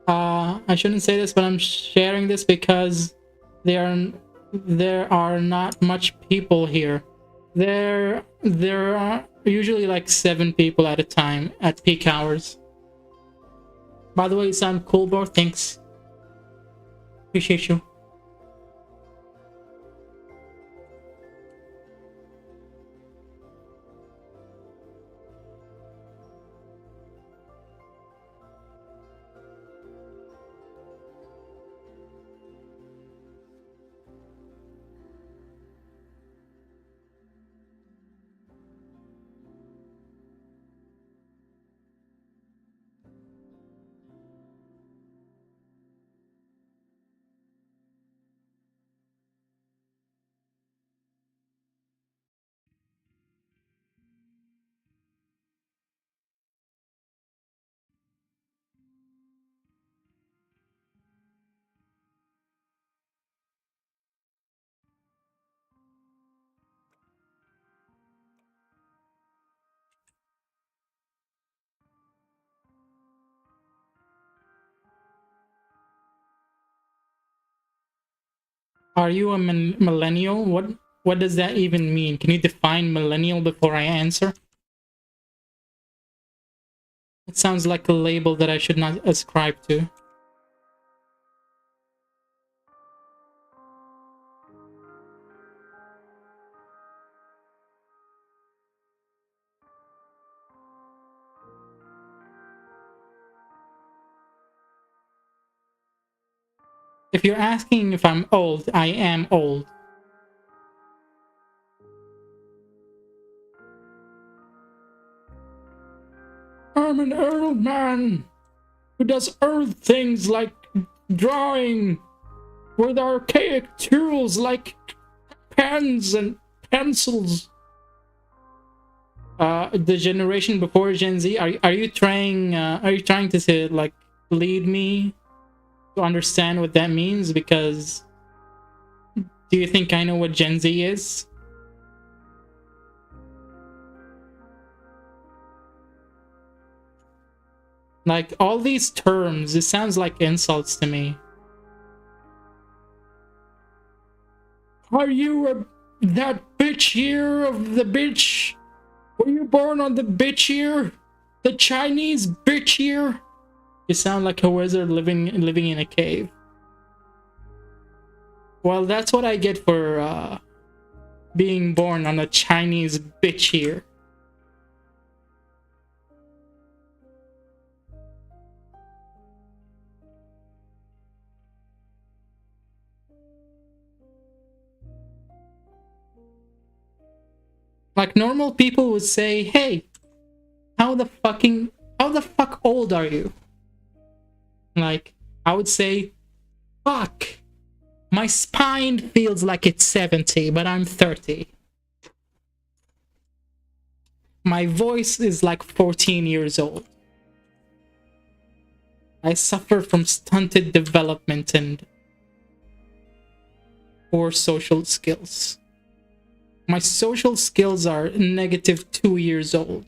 I shouldn't say this, but I'm sharing this because there are not much people here. There are usually like 7 people at a time at peak hours. By the way, you sound cool, bro. Thanks. Appreciate you. Are you a millennial? What does that even mean? Can you define millennial before I answer? It sounds like a label that I should not ascribe to. If you're asking if I'm old, I am old. I'm an old man who does old things like drawing with archaic tools like pens and pencils. The generation before Gen Z, are you trying to say, like, lead me to understand what that means? Because do you think I know what Gen Z is? Like, all these terms, it sounds like insults to me. Are you that bitch year of the bitch? Were you born on the bitch year? The Chinese bitch year? You sound like a wizard living in a cave. Well, that's what I get for being born on a Chinese bitch year. Like, normal people would say, hey, how the fuck old are you? Like, I would say, fuck, my spine feels like it's 70, but I'm 30. My voice is like 14 years old. I suffer from stunted development and poor social skills. My social skills are negative 2 years old.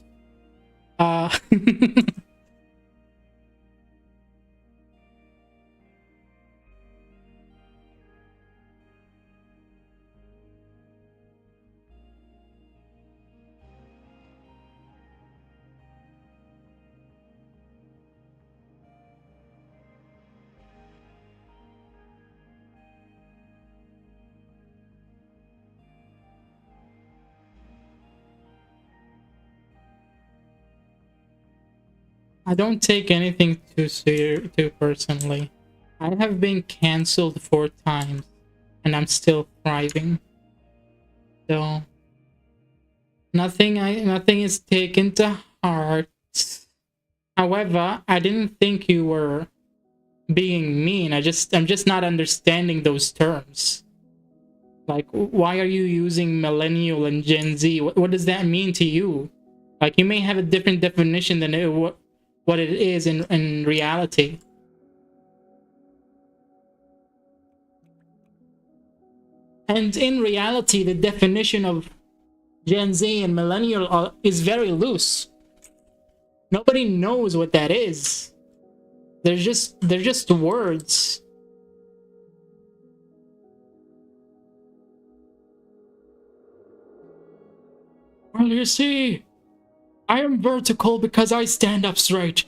I don't take anything too personally. I have been cancelled 4 times, and I'm still thriving. So nothing is taken to heart. However, I didn't think you were being mean. I'm just not understanding those terms. Like, why are you using millennial and Gen Z? What does that mean to you? Like, you may have a different definition than what it is in reality. And in reality, the definition of Gen Z and millennial is very loose. Nobody knows what that is. They're just words. Well, you see, I am vertical because I stand up straight.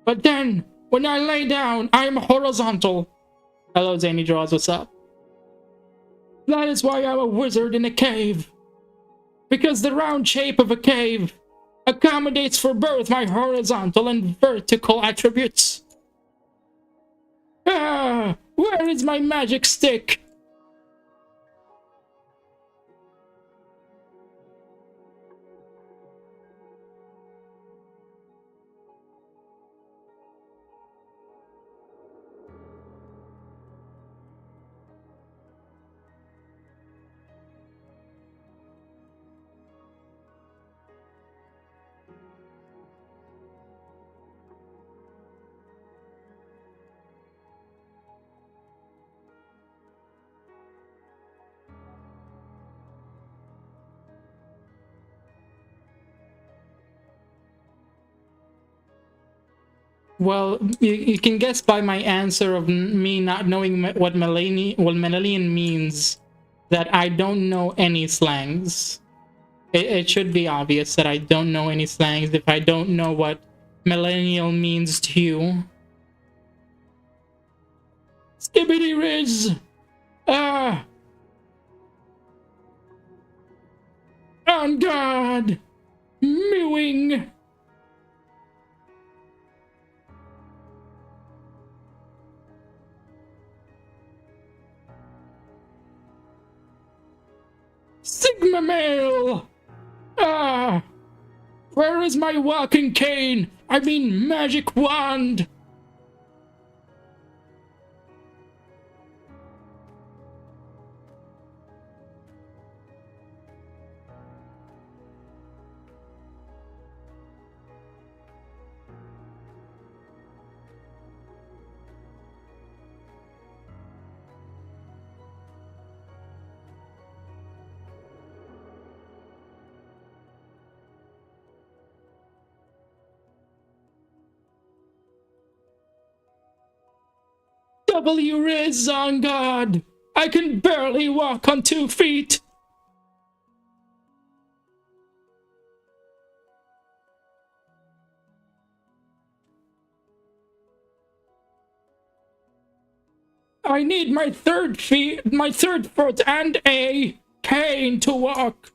But then, when I lay down, I am horizontal. Hello, Zany Draws, what's up? That is why I'm a wizard in a cave. Because the round shape of a cave accommodates for both my horizontal and vertical attributes. Ah, where is my magic stick? Well, you can guess by my answer of me not knowing what Melanian means that I don't know any slangs. It should be obvious that I don't know any slangs if I don't know what millennial means to you. Skibbity Riz! Ah! On guard! Mewing! Sigma male! Ah! Where is my walking cane? I mean magic wand! W Riz on guard! I can barely walk on 2 feet! I need my 3rd foot and a cane to walk.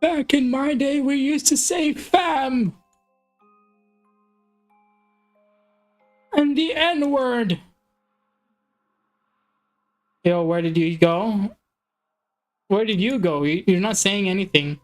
Back in my day, we used to say fam and the N-word. Yo, where did you go? Where did you go? You're not saying anything.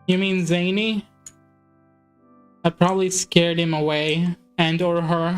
You mean Zany? I probably scared him away, and or her.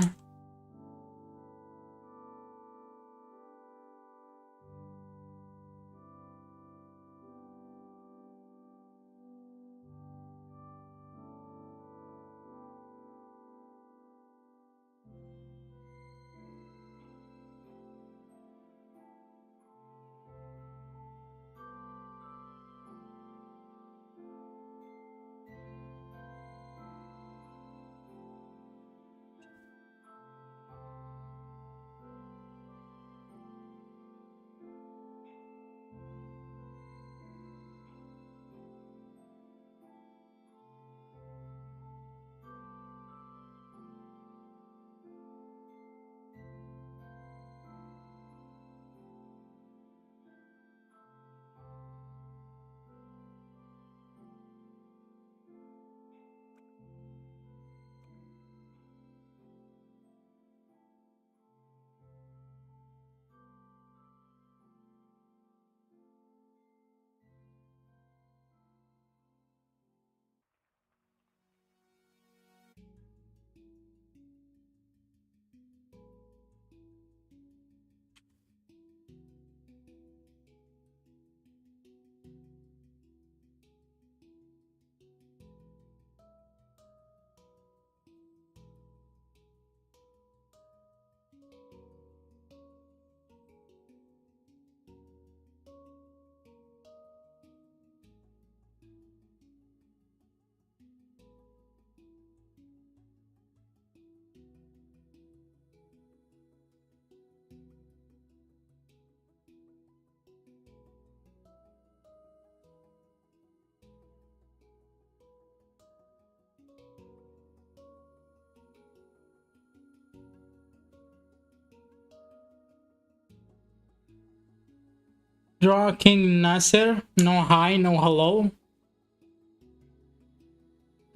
Draw King Nasser. No hi, no hello.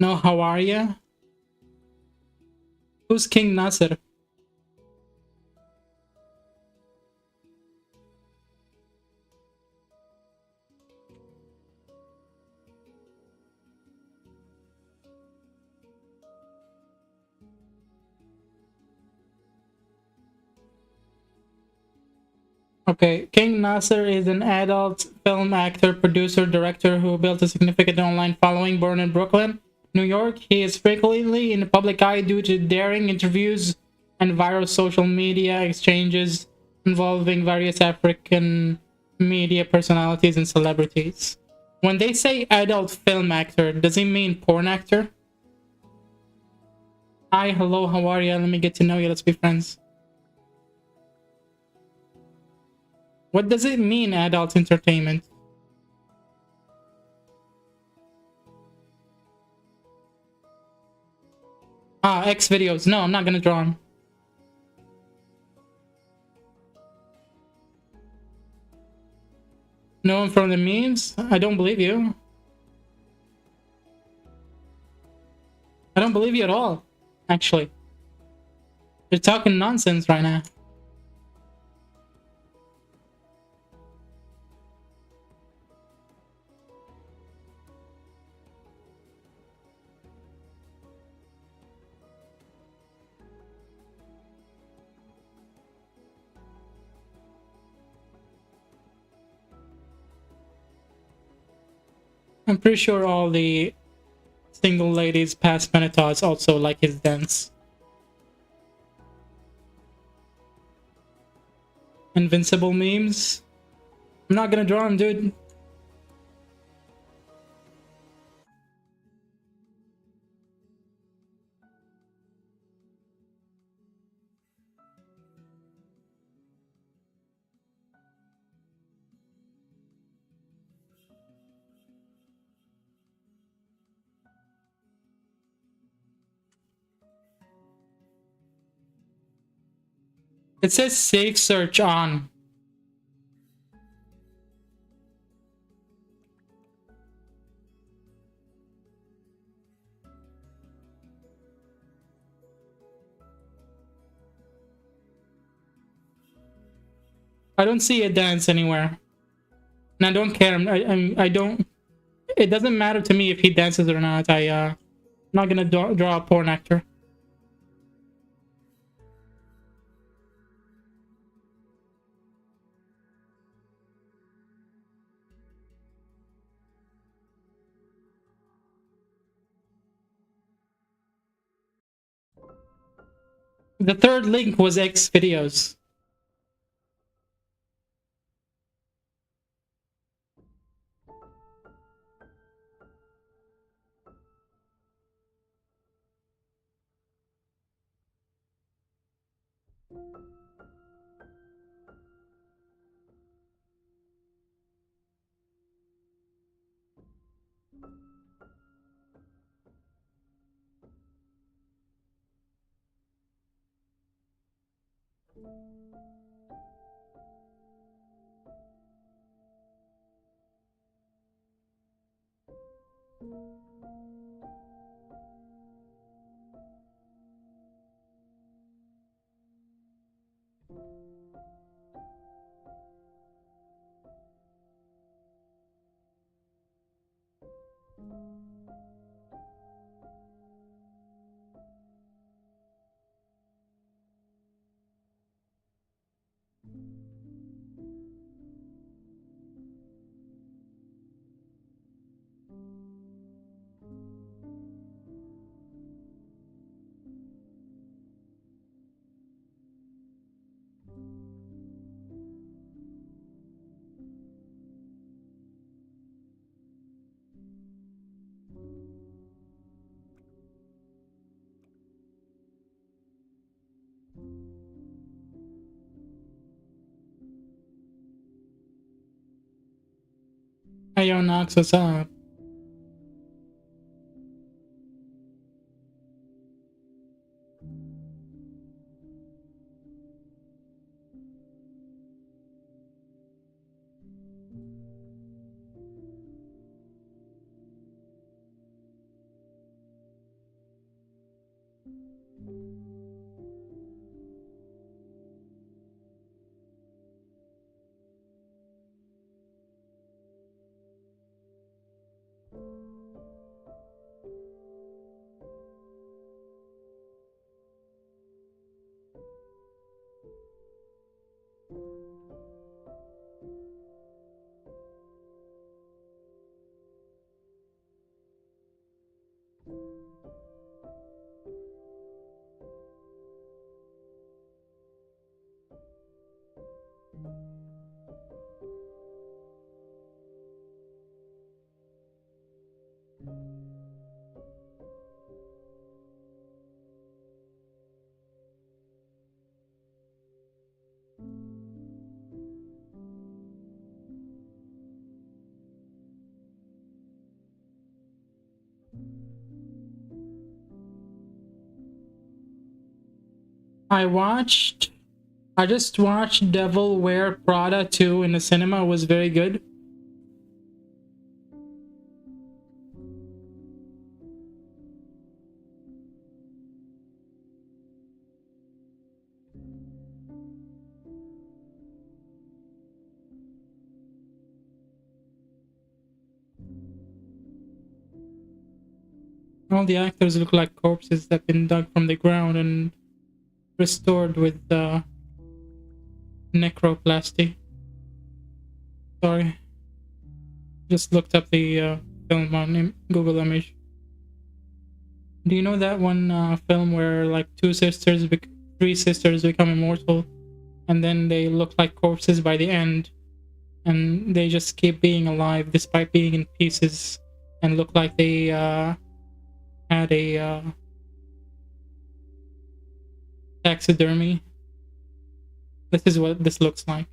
No how are ya? Who's King Nasser? Okay, King Nasser is an adult film actor, producer, director who built a significant online following. Born in Brooklyn, New York, he is frequently in the public eye due to daring interviews and viral social media exchanges involving various African media personalities and celebrities. When they say adult film actor, does it mean porn actor? Hi, hello, how are you? Let me get to know you. Let's be friends. What does it mean, adult entertainment? Ah, X videos. No, I'm not gonna draw them. No one from the memes? I don't believe you. I don't believe you at all, actually. You're talking nonsense right now. I'm pretty sure all the single ladies past menopause also like his dance. Invincible memes? I'm not gonna draw him, dude. It says safe search on. I don't see a dance anywhere. And I don't care. I don't. It doesn't matter to me if he dances or not. I'm not gonna draw a porn actor. The third link was X videos. Hey, yo, Nox, what's up? I just watched Devil Wear Prada 2 in the cinema. It was very good. All the actors look like corpses that have been dug from the ground and restored with necroplasty. Sorry. Just looked up the film on Google Image. Do you know that one film where like three sisters become immortal, and then they look like corpses by the end, and they just keep being alive despite being in pieces, and look like they had a taxidermy? This is what this looks like.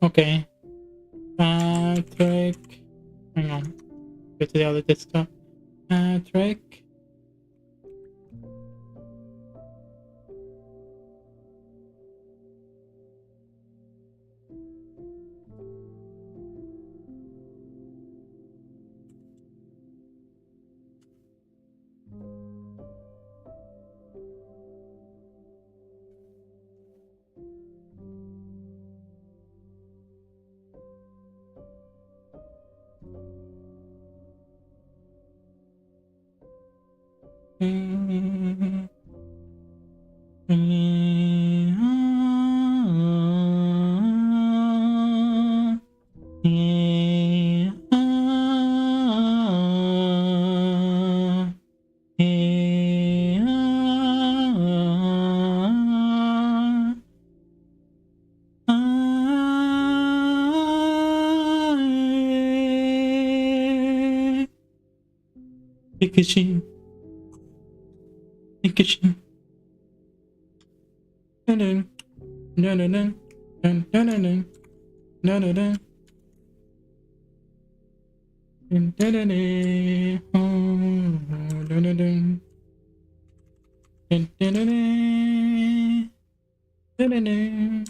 Okay. Patrick. Hang on. Go to the other desktop. Patrick. Pikachu. Pikachu. Dun dun dun dun dun dun dun dun dun dun dun. Dun dun dun dun. Oh, dun dun dun. Dun dun dun dun. Dun dun dun.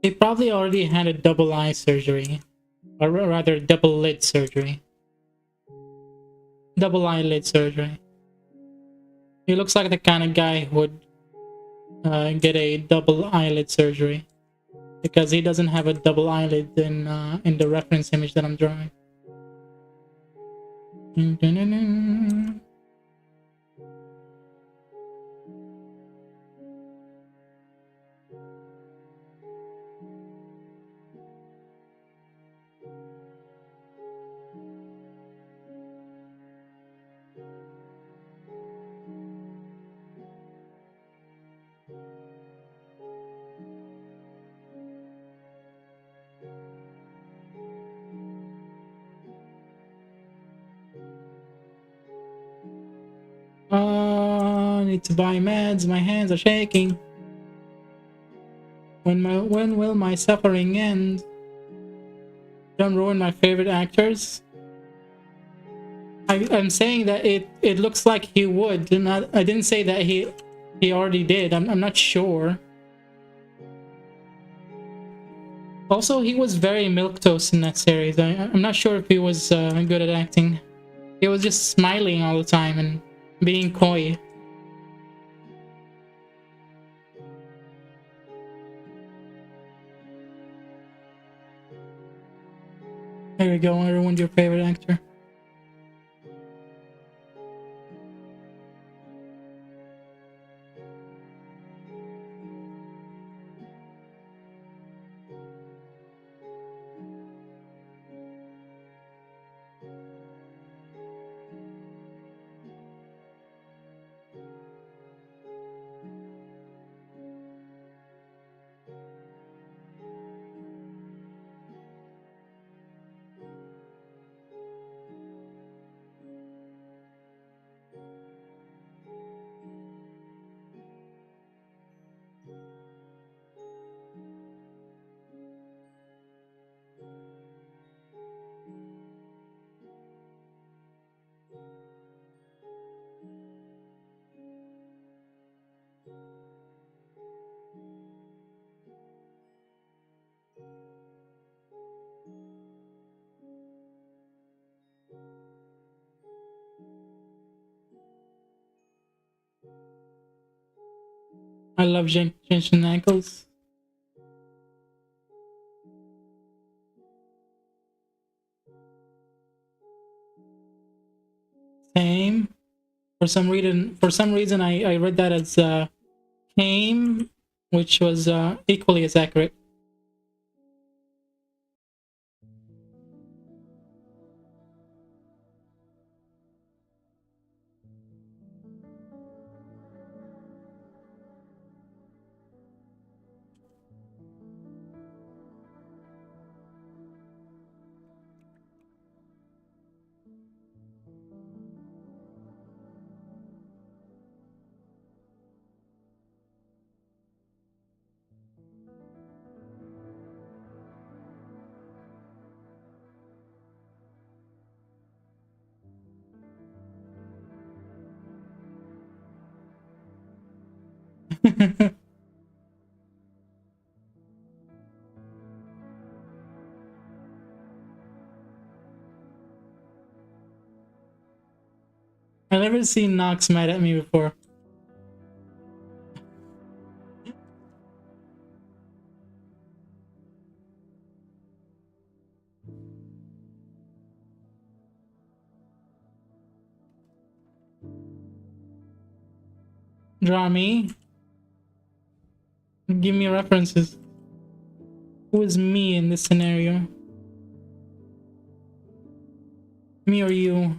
They probably already had a double eye surgery, or rather double lid surgery. Double eyelid surgery. He looks like the kind of guy who would get a double eyelid surgery, because he doesn't have a double eyelid in the reference image that I'm drawing. I need to buy meds. My hands are shaking. When will my suffering end? Don't ruin my favorite actors. I'm saying that it looks like he would. I didn't say that he already did. I'm not sure. Also, he was very milquetoast in that series. I'm not sure if he was good at acting. He was just smiling all the time and being coy. There we go. Everyone's your favorite actor. I love changing ankles. Same. For some reason, I read that as came, which was equally as accurate. I've never seen Nox mad at me before. Draw me. Give me references. Who is me in this scenario? Me or you?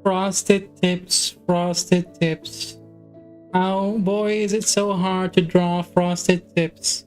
Frosted tips, frosted tips. Oh boy, is it so hard to draw frosted tips.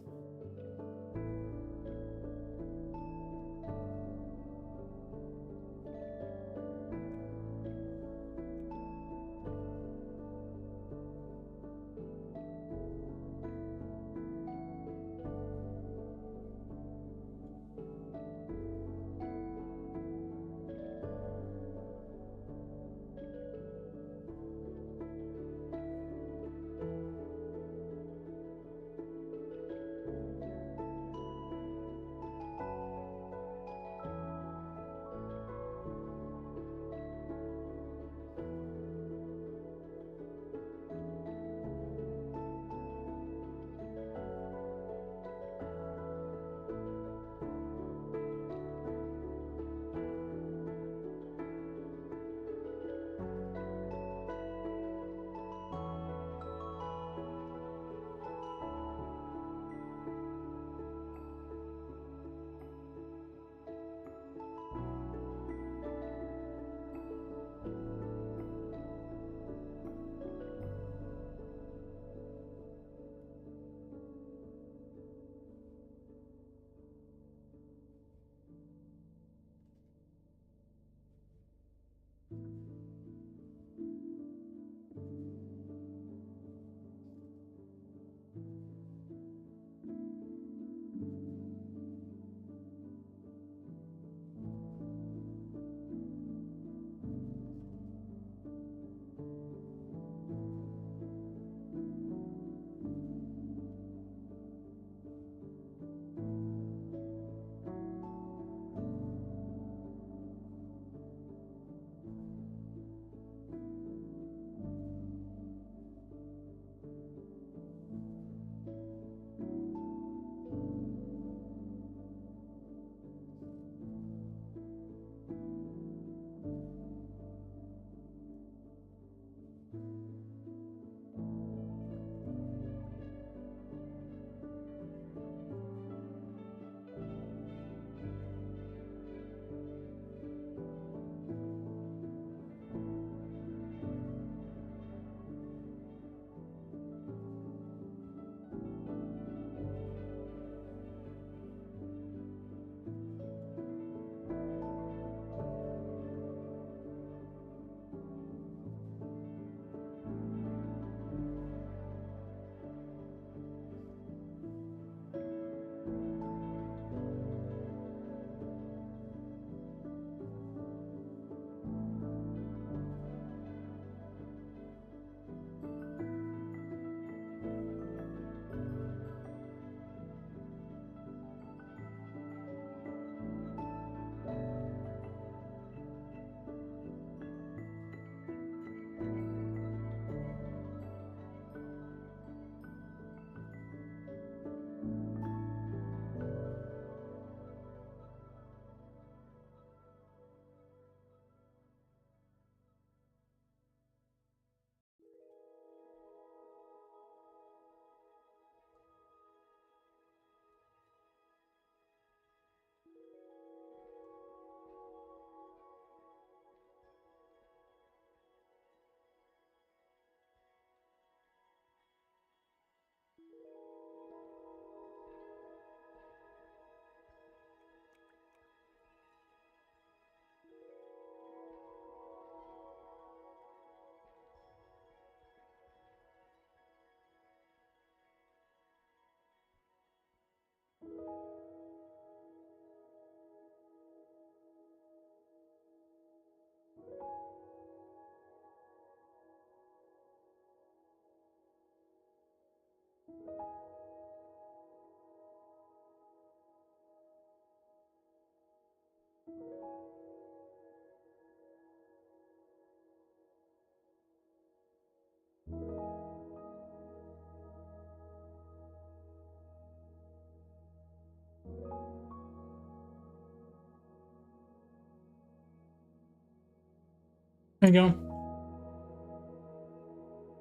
There you go.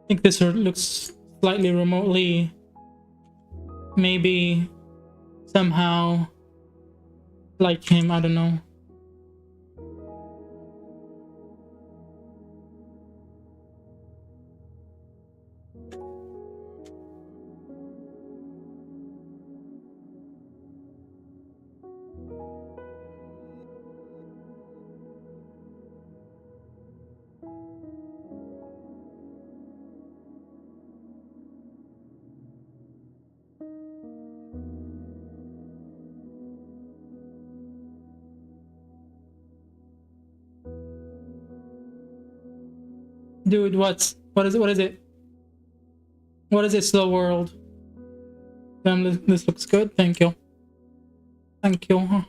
I think this looks slightly remotely, maybe somehow like him, I don't know. Dude, what is it? What is it, slow world? Damn, this looks good. Thank you. Thank you. Huh?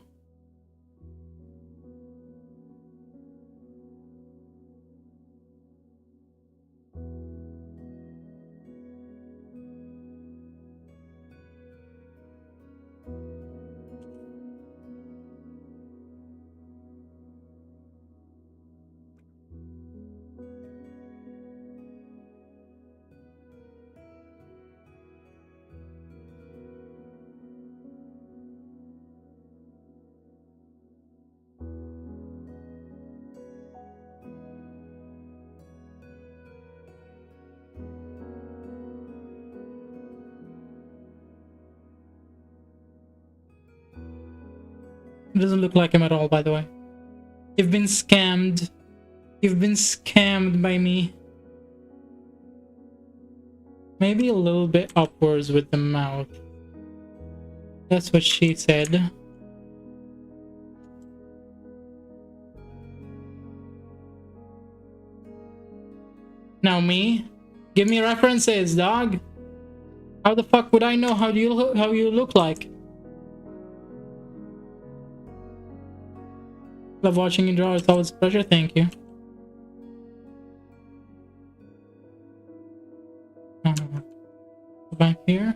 It doesn't look like him at all, by the way. You've been scammed. You've been scammed by me. Maybe a little bit upwards with the mouth. That's what she said. Now me? Give me references, dog. How the fuck would I know how you look like? Love watching you draw. It's always a pleasure. Thank you. Go back here.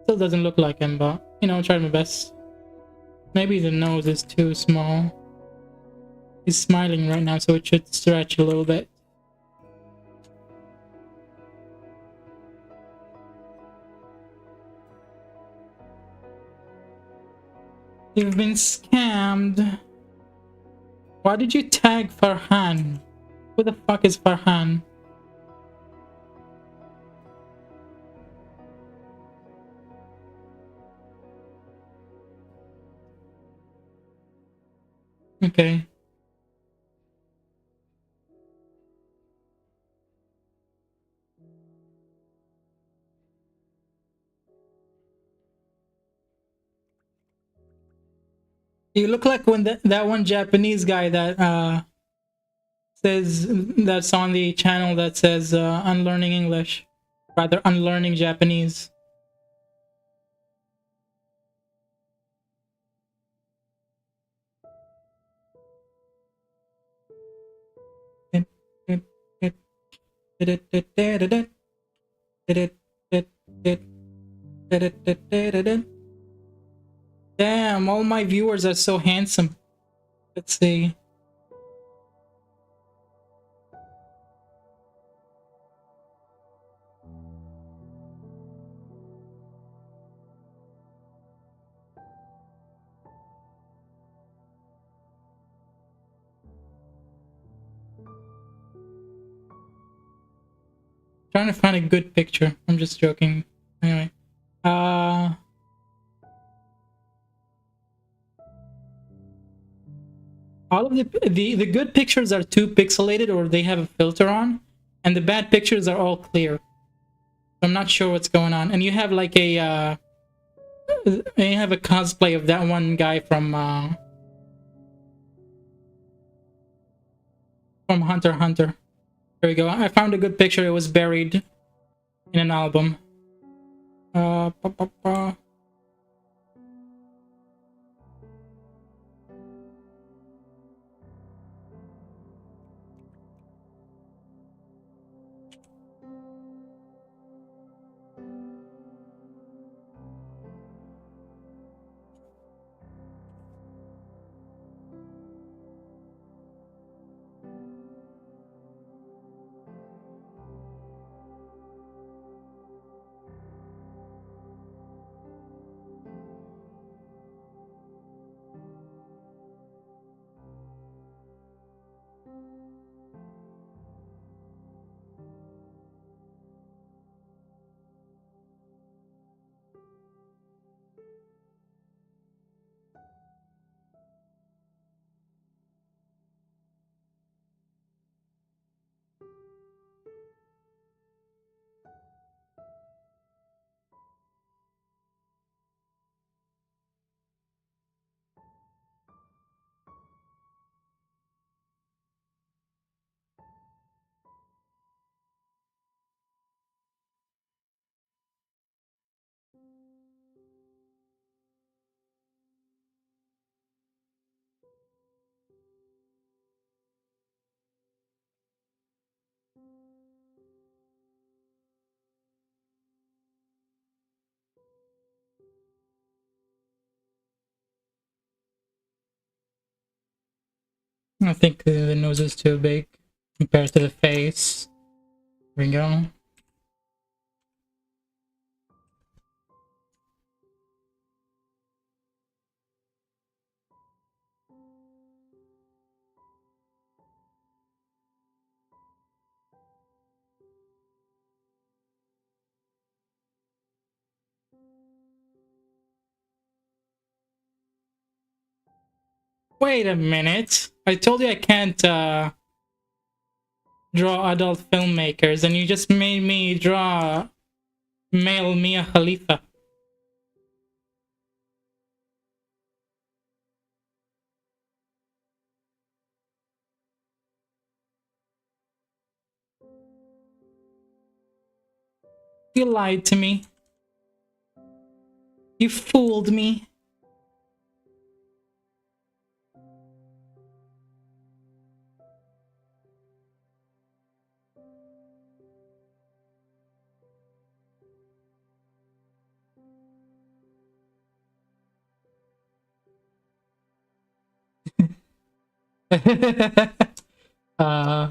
Still doesn't look like him, but you know, I tried my best. Maybe the nose is too small. He's smiling right now, so it should stretch a little bit. You've been scammed. Why did you tag Farhan? Who the fuck is Farhan? Okay. You look like when that one Japanese guy that says, that's on the channel that says unlearning English, rather unlearning Japanese. Damn, all my viewers are so handsome. Let's see. Trying to find a good picture. I'm just joking. Anyway. All of the good pictures are too pixelated, or they have a filter on, and the bad pictures are all clear. I'm not sure what's going on. And you have like a I have a cosplay of that one guy from Hunter x Hunter. There we go. I found a good picture. It was buried in an album. Pa, pa, pa. I think the nose is too big compared to the face. There we go. Wait a minute. I told you I can't draw adult filmmakers, and you just made me draw male Mia Khalifa. You lied to me. You fooled me. uh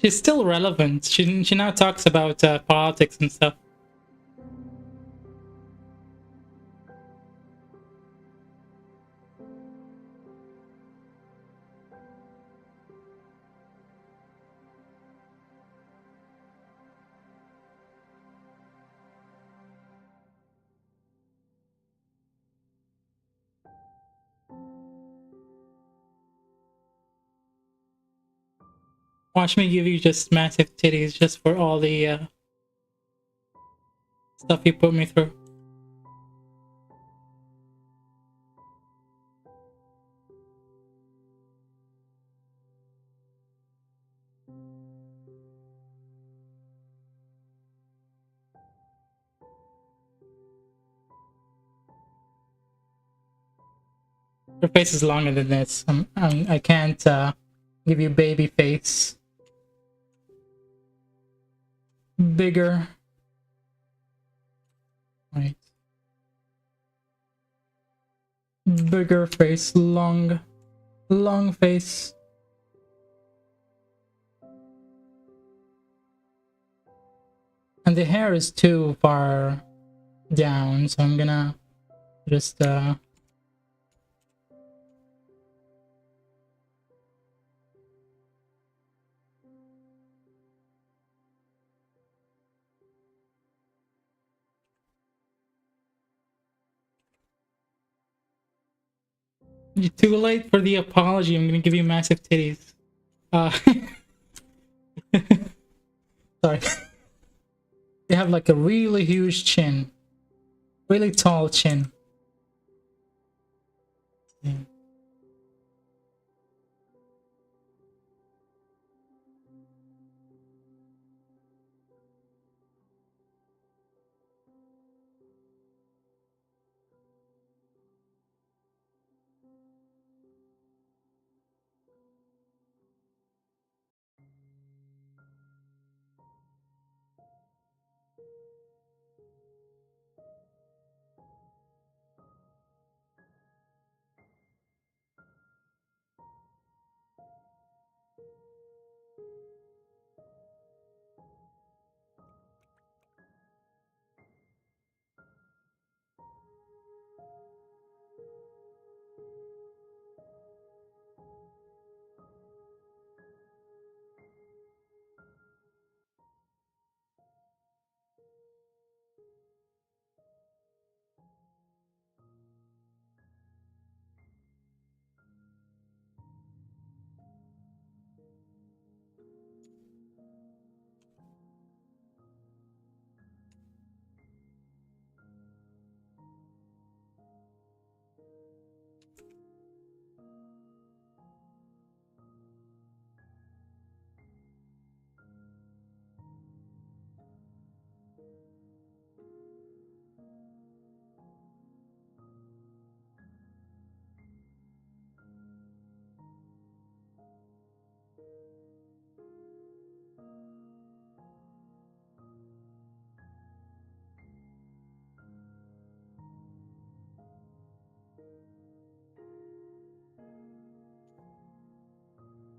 she's still relevant. She now talks about politics and stuff. Watch me give you just massive titties just for all the stuff you put me through. Your face is longer than this. I can't give you baby face. Bigger. Right. Bigger face, long face. And the hair is too far down, so I'm gonna just You're too late for the apology. I'm gonna give you massive titties. Uh, sorry. They have like a really huge chin. Really tall chin. Yeah.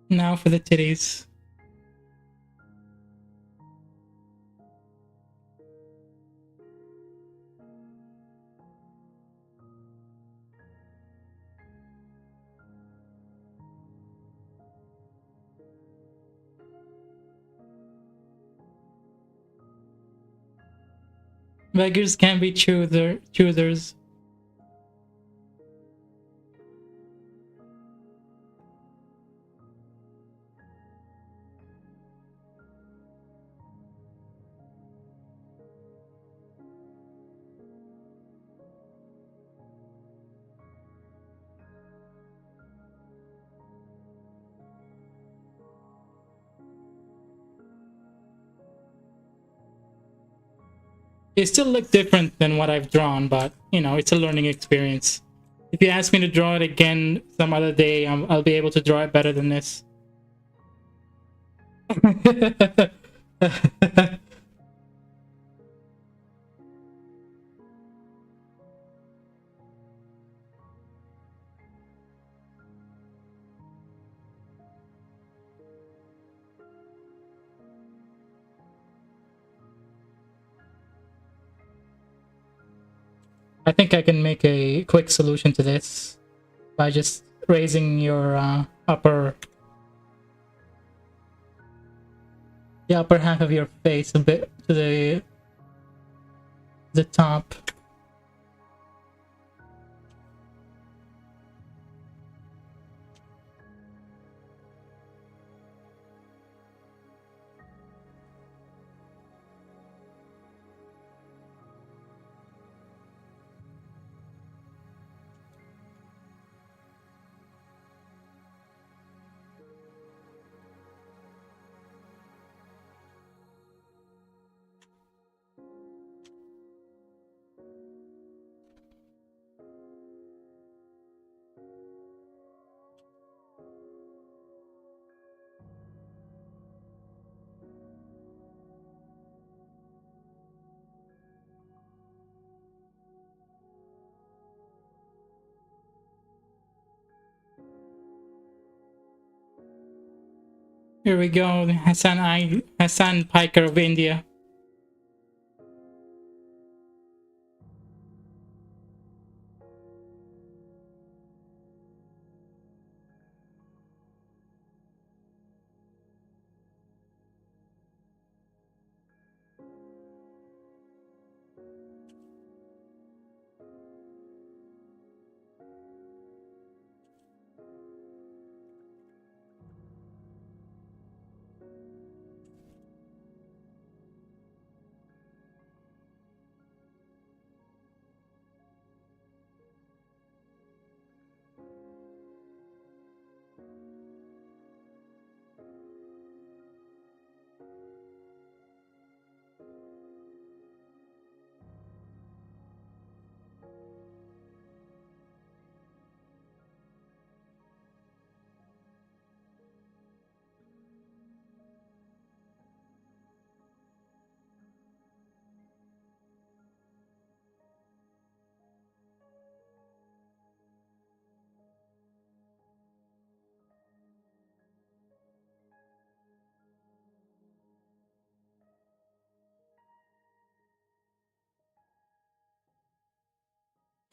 Now for the titties. Beggars can't be choosers. They still look different than what I've drawn, but you know, it's a learning experience. If you ask me to draw it again some other day, I'll be able to draw it better than this. I think I can make a quick solution to this by just raising your the upper half of your face a bit to the top. Here we go, Hassan Piker of India.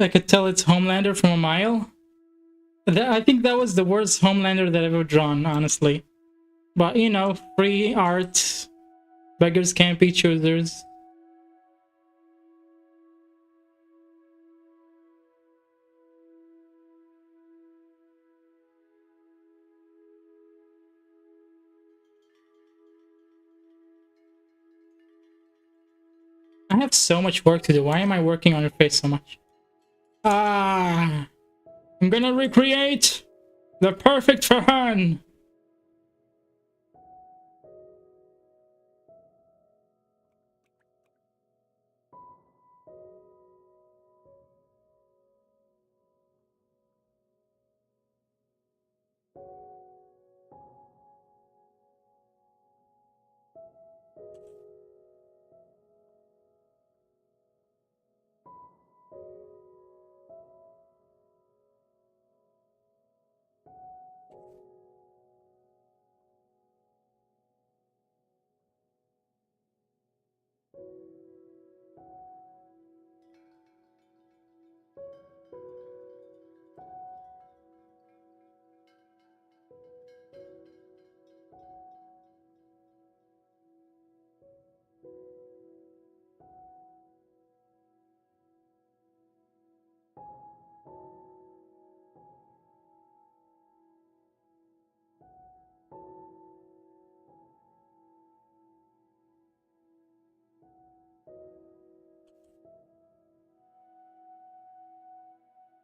I could tell it's Homelander from a mile. I think that was the worst Homelander that I've ever drawn, honestly. But, you know, free art. Beggars can't be choosers. I have so much work to do. Why am I working on your face so much? I'm gonna recreate the perfect Farhan.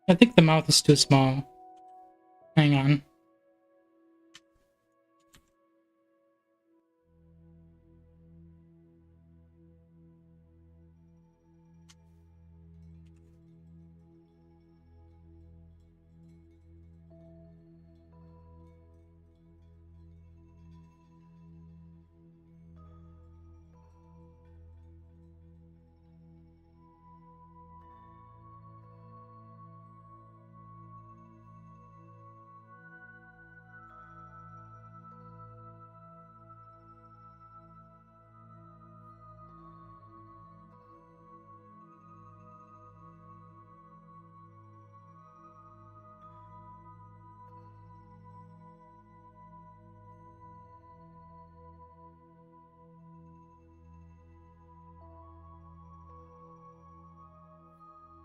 I think the mouth is too small. Hang on.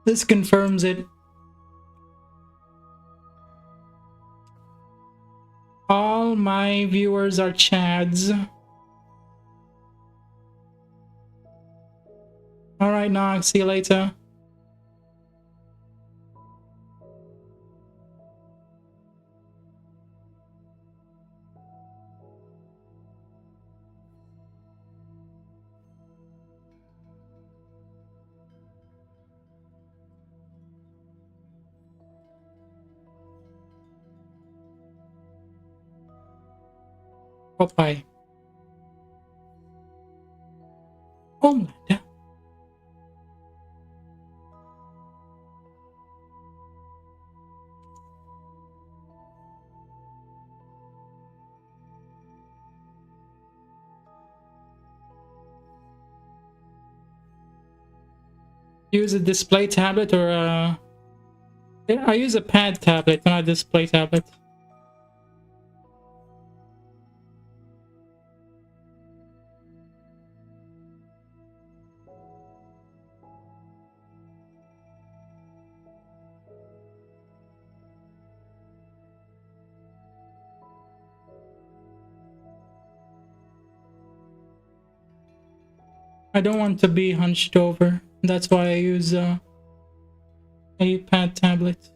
This confirms it. All my viewers are Chads. Alright, Nog, see you later. Bye. Homelander. Use a display tablet or a... I use a pad tablet, not a display tablet. I don't want to be hunched over. That's why I use a pad tablet.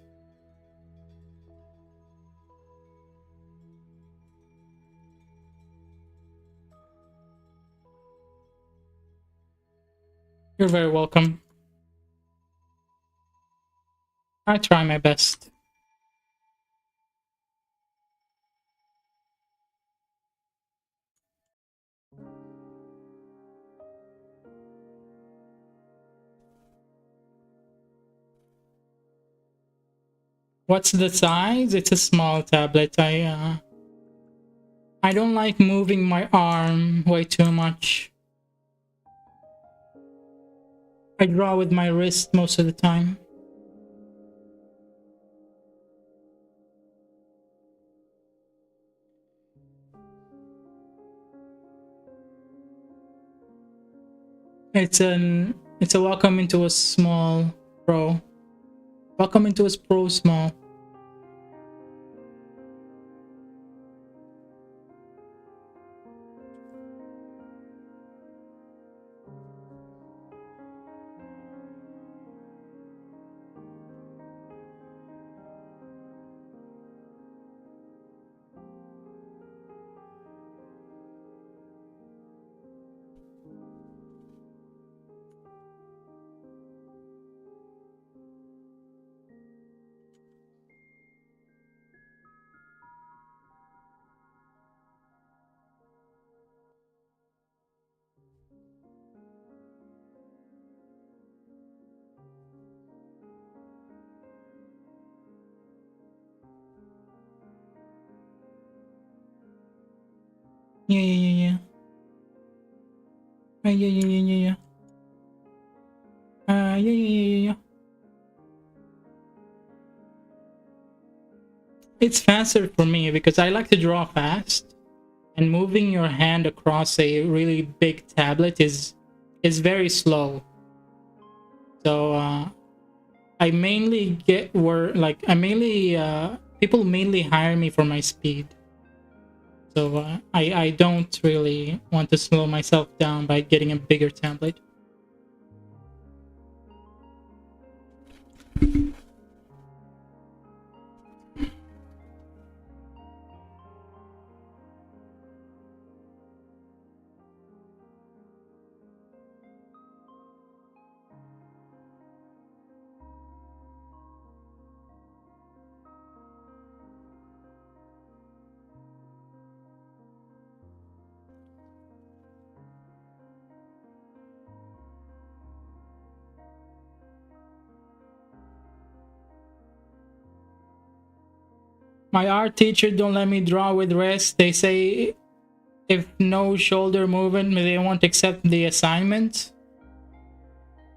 You're very welcome. I try my best. What's the size? It's a small tablet. I don't like moving my arm way too much. I draw with my wrist most of the time. It's a welcome into a small pro. Welcome into a pro small. Yeah. Yeah. Yeah. It's faster for me because I like to draw fast, and moving your hand across a really big tablet is very slow. So I mainly get where like I mainly people mainly hire me for my speed. So I don't really want to slow myself down by getting a bigger tablet. My art teacher don't let me draw with wrist. They say if no shoulder movement, they won't accept the assignment.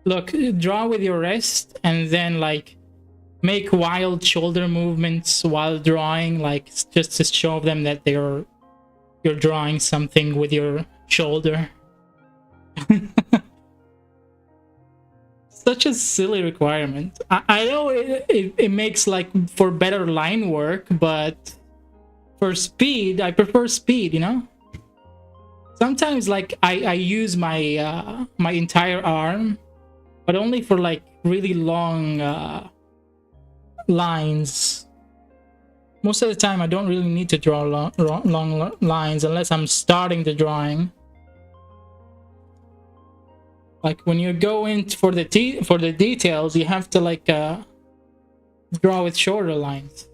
Look, draw with your wrist and then like make wild shoulder movements while drawing, like just to show them that you're drawing something with your shoulder. Such a silly requirement. I know it makes like for better line work, but for speed, I prefer speed, you know? Sometimes like I use my my entire arm, but only for like really long lines. Most of the time I don't really need to draw long lines unless I'm starting the drawing. Like when you go in for the details, you have to like draw with shorter lines.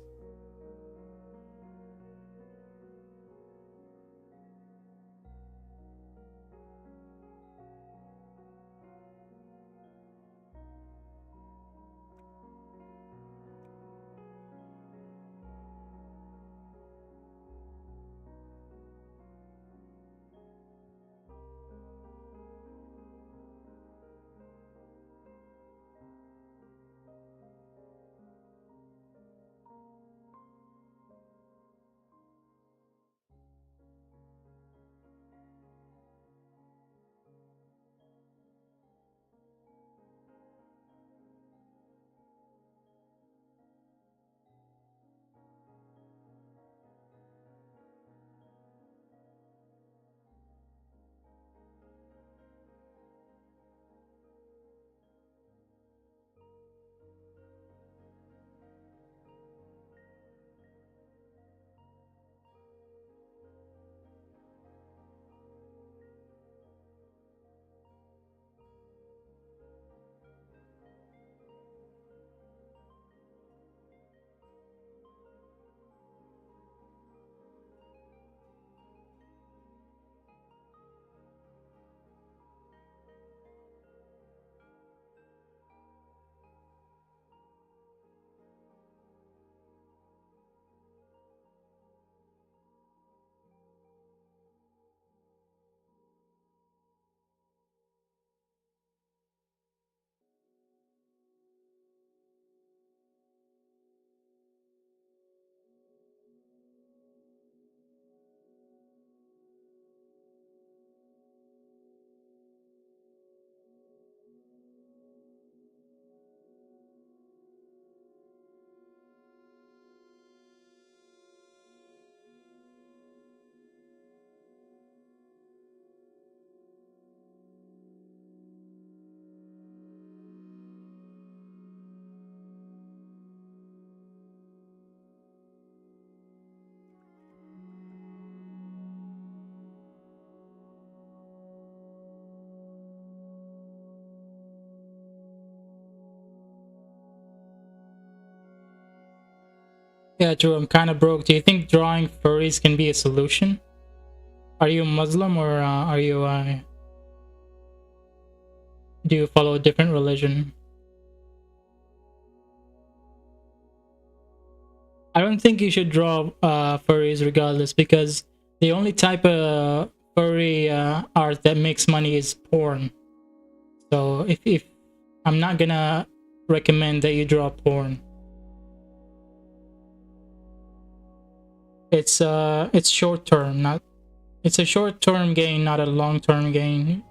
Yeah, true. I'm kind of broke. Do you think drawing furries can be a solution? Are you a Muslim or are you do you follow a different religion? I don't think you should draw furries regardless, because the only type of furry art that makes money is porn. So if I'm not gonna recommend that you draw porn. It's short term, not it's a short term gain, not a long term gain.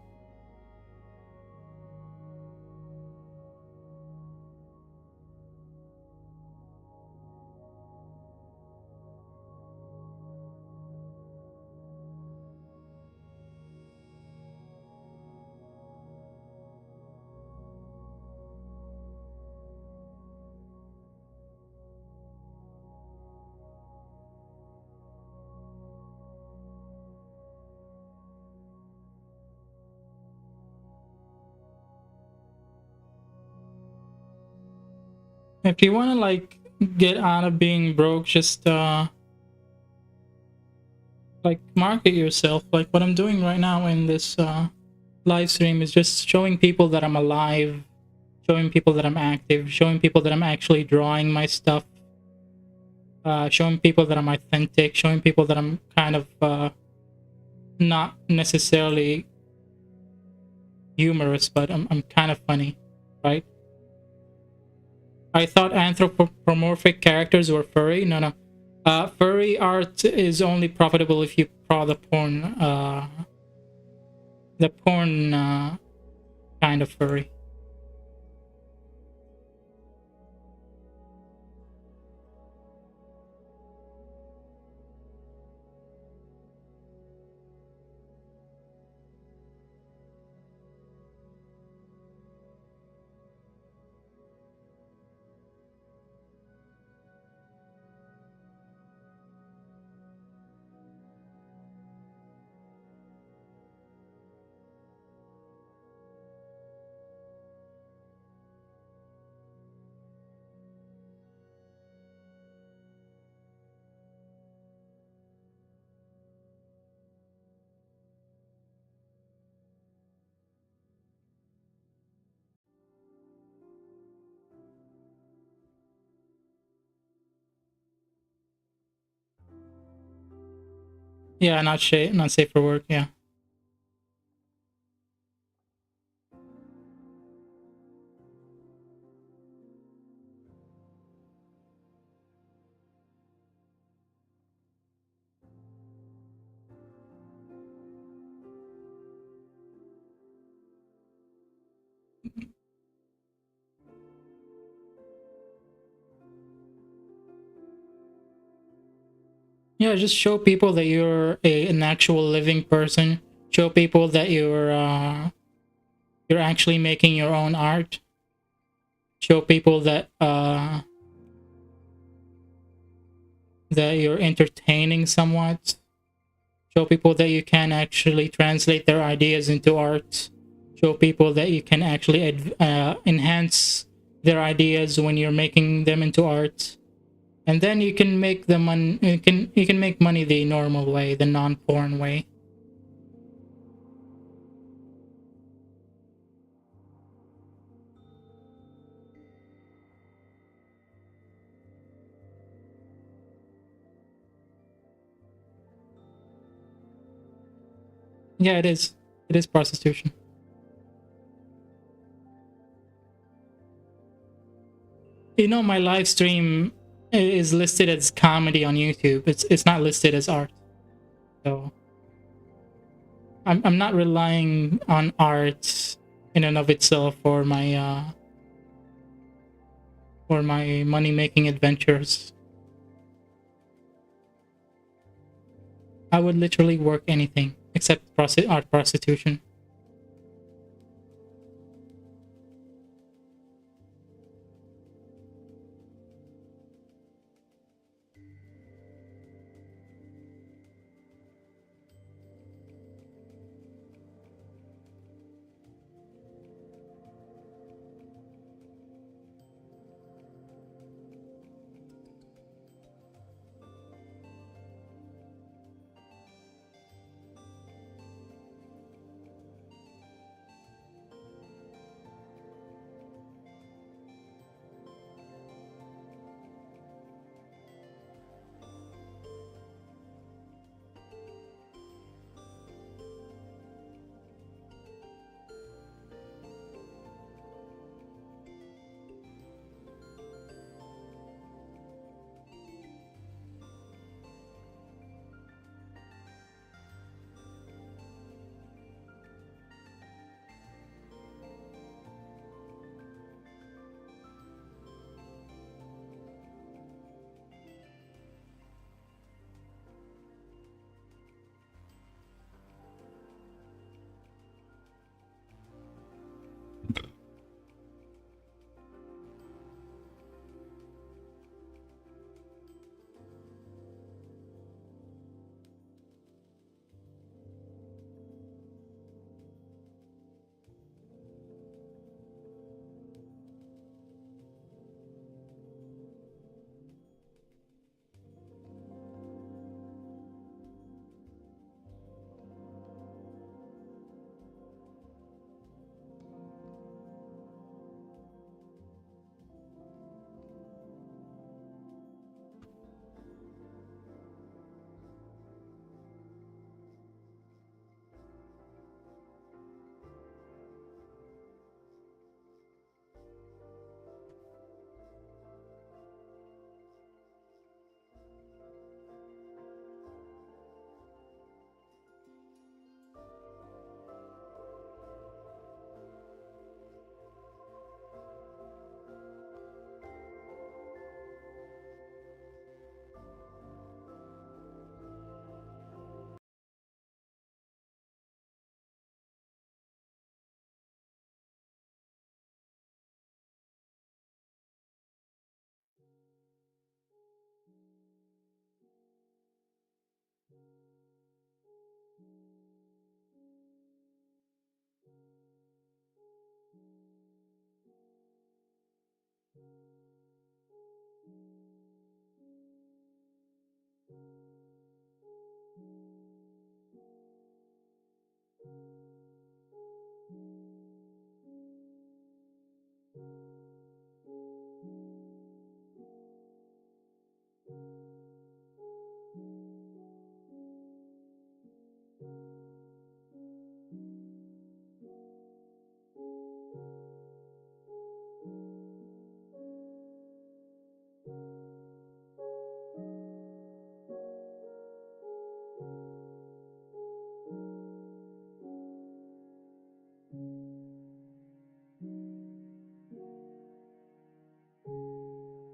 If you want to like get out of being broke, just like market yourself. Like what I'm doing right now in this live stream is just showing people that I'm alive, showing people that I'm active, showing people that I'm actually drawing my stuff, showing people that I'm authentic, showing people that I'm kind of not necessarily humorous, but I'm kind of funny, right? I thought anthropomorphic characters were furry. No, no. Furry art is only profitable if you draw the porn kind of furry. Yeah, not safe for work. Yeah. Yeah, just show people that you're an actual living person. Show people that you're actually making your own art. Show people that you're entertaining somewhat. Show people that you can actually translate their ideas into art. Show people that you can actually enhance their ideas when you're making them into art. And then you can make the money. You can make money the normal way, the non-porn way. Yeah, it is. It is prostitution. You know, my live stream is listed as comedy on YouTube. It's not listed as art. So I'm not relying on art in and of itself for my money making adventures. I would literally work anything except art prostitution.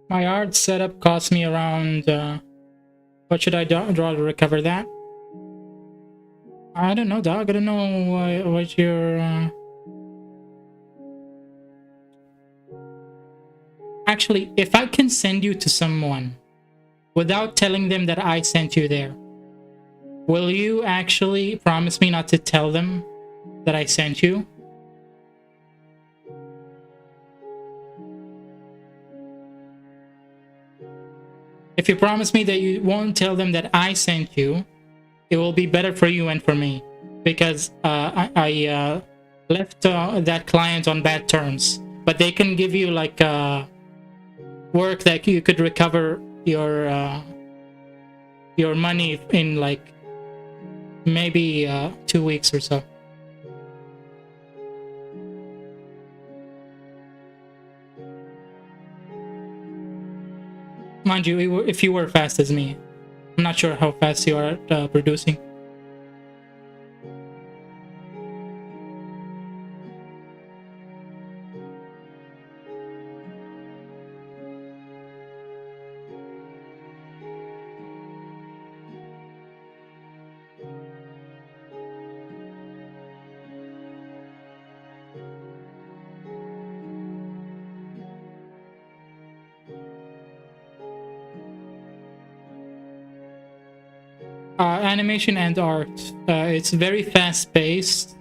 My art setup cost me around, what should I draw to recover that? I don't know, dog. I don't know what your... Actually, if I can send you to someone without telling them that I sent you there, will you actually promise me not to tell them that I sent you? If you promise me that you won't tell them that I sent you, it will be better for you and for me, because I left that client on bad terms. But they can give you like work that you could recover your money in like maybe 2 weeks or so. Mind you, if you were fast as me, I'm not sure how fast you are at producing. Animation and art, it's very fast paced.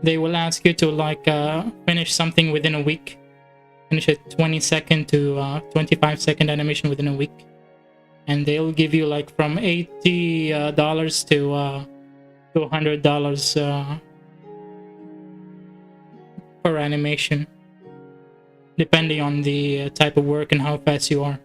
They will ask you to like finish something within a week, finish a 20-second to 25-second animation within a week, and they'll give you like from $80 to $100 per animation, depending on the type of work and how fast you are.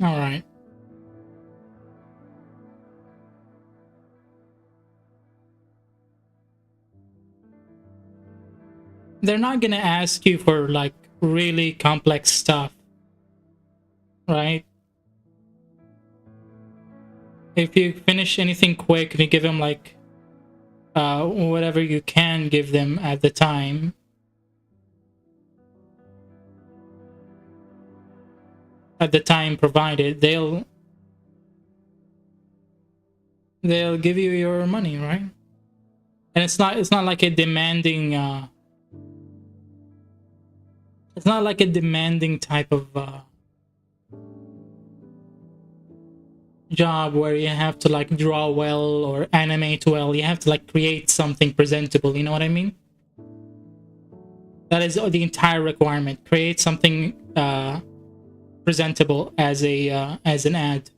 All right. They're not gonna ask you for like really complex stuff, right? If you finish anything quick and you give them like whatever you can give them at the time, provided, they'll give you your money, right? And it's not like a demanding it's not like a demanding type of job where you have to like draw well or animate well. You have to like create something presentable, you know what I mean? That is the entire requirement. Create something presentable as an ad,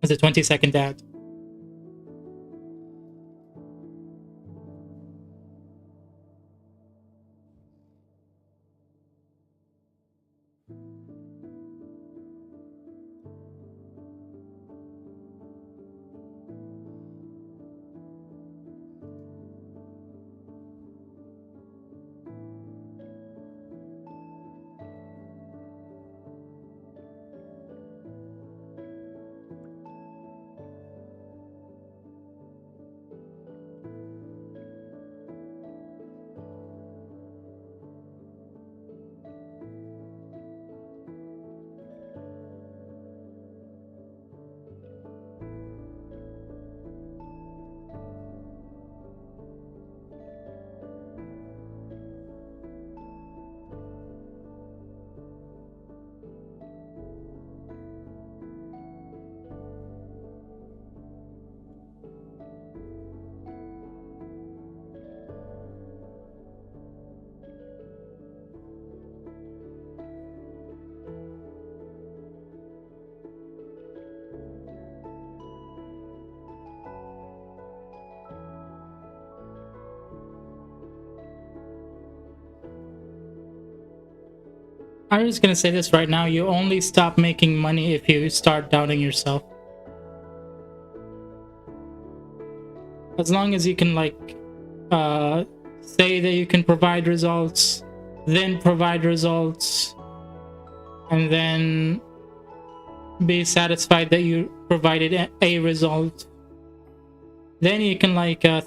as a 20-second ad. I'm just gonna say this right now. You only stop making money if you start doubting yourself. As long as you can say that you can provide results, then provide results, and then be satisfied that you provided a result, then you can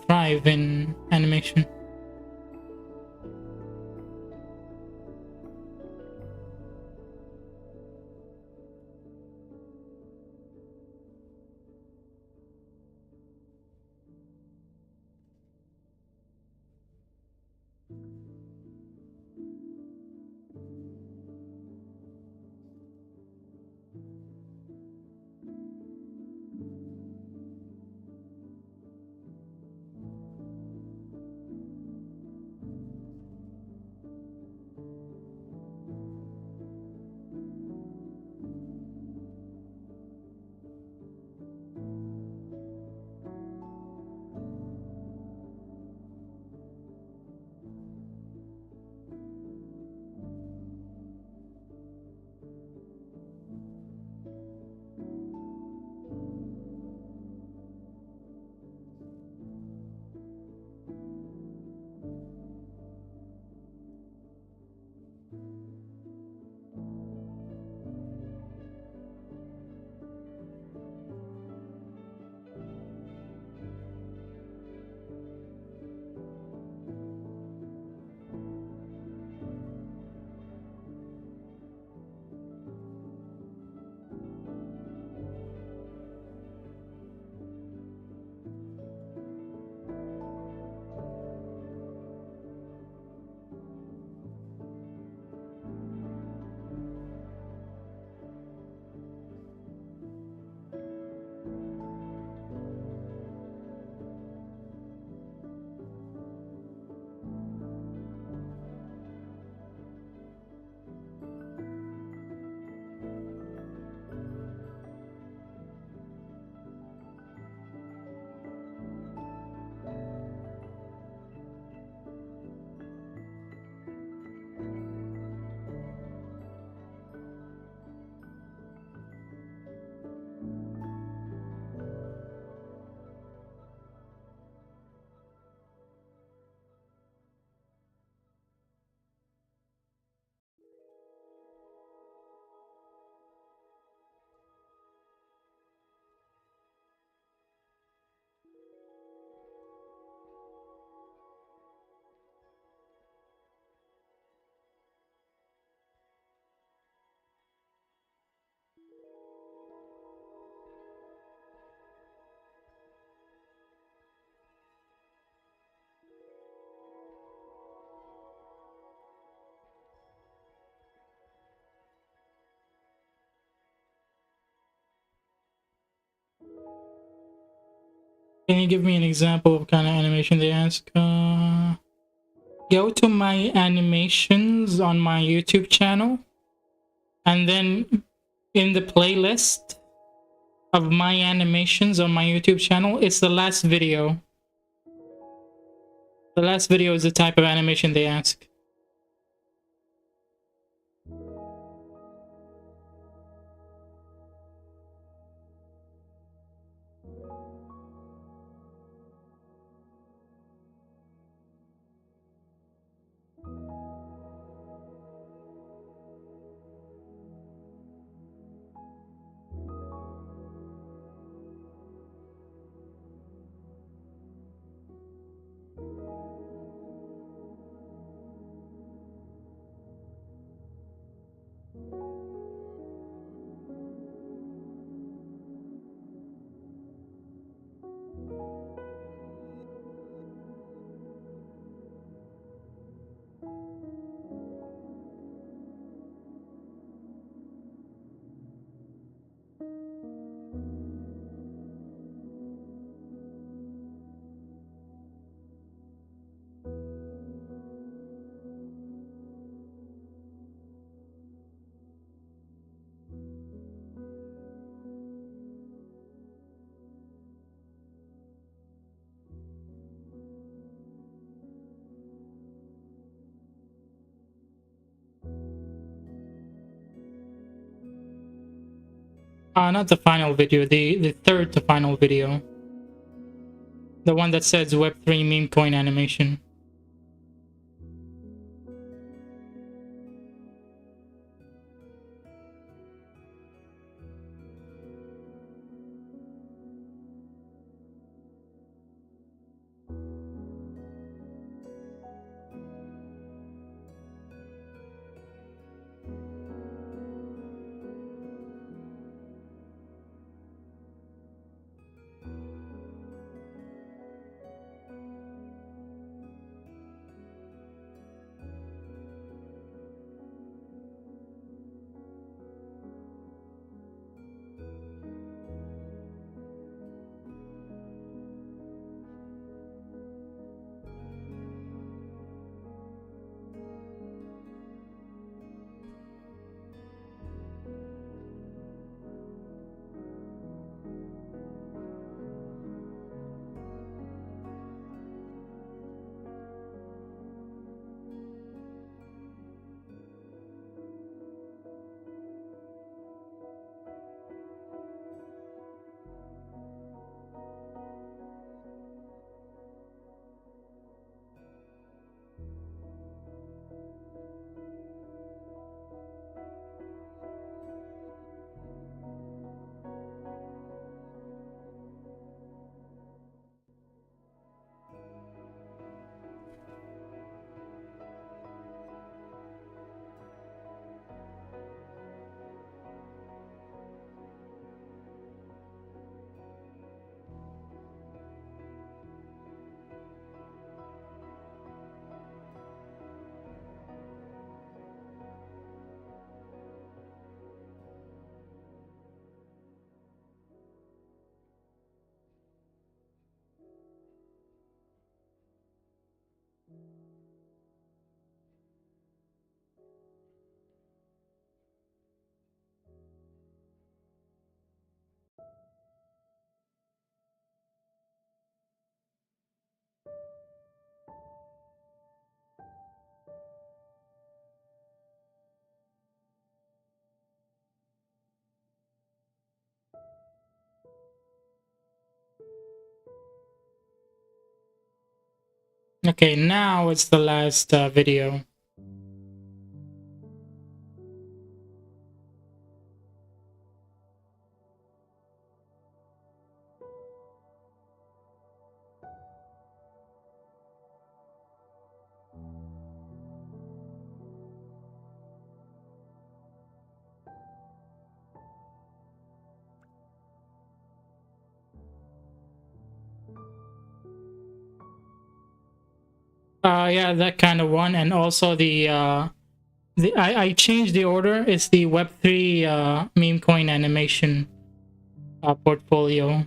thrive in animation. Can you give me an example of kind of animation they ask? Go to my animations on my YouTube channel, and then in the playlist of my animations on my YouTube channel, it's the last video. The last video is the type of animation they ask. Not the final video, the third to final video. The one that says Web3 meme coin animation. Okay, now it's the last video. Yeah, that kind of one, and also I changed the order. It's the Web3 meme coin animation portfolio.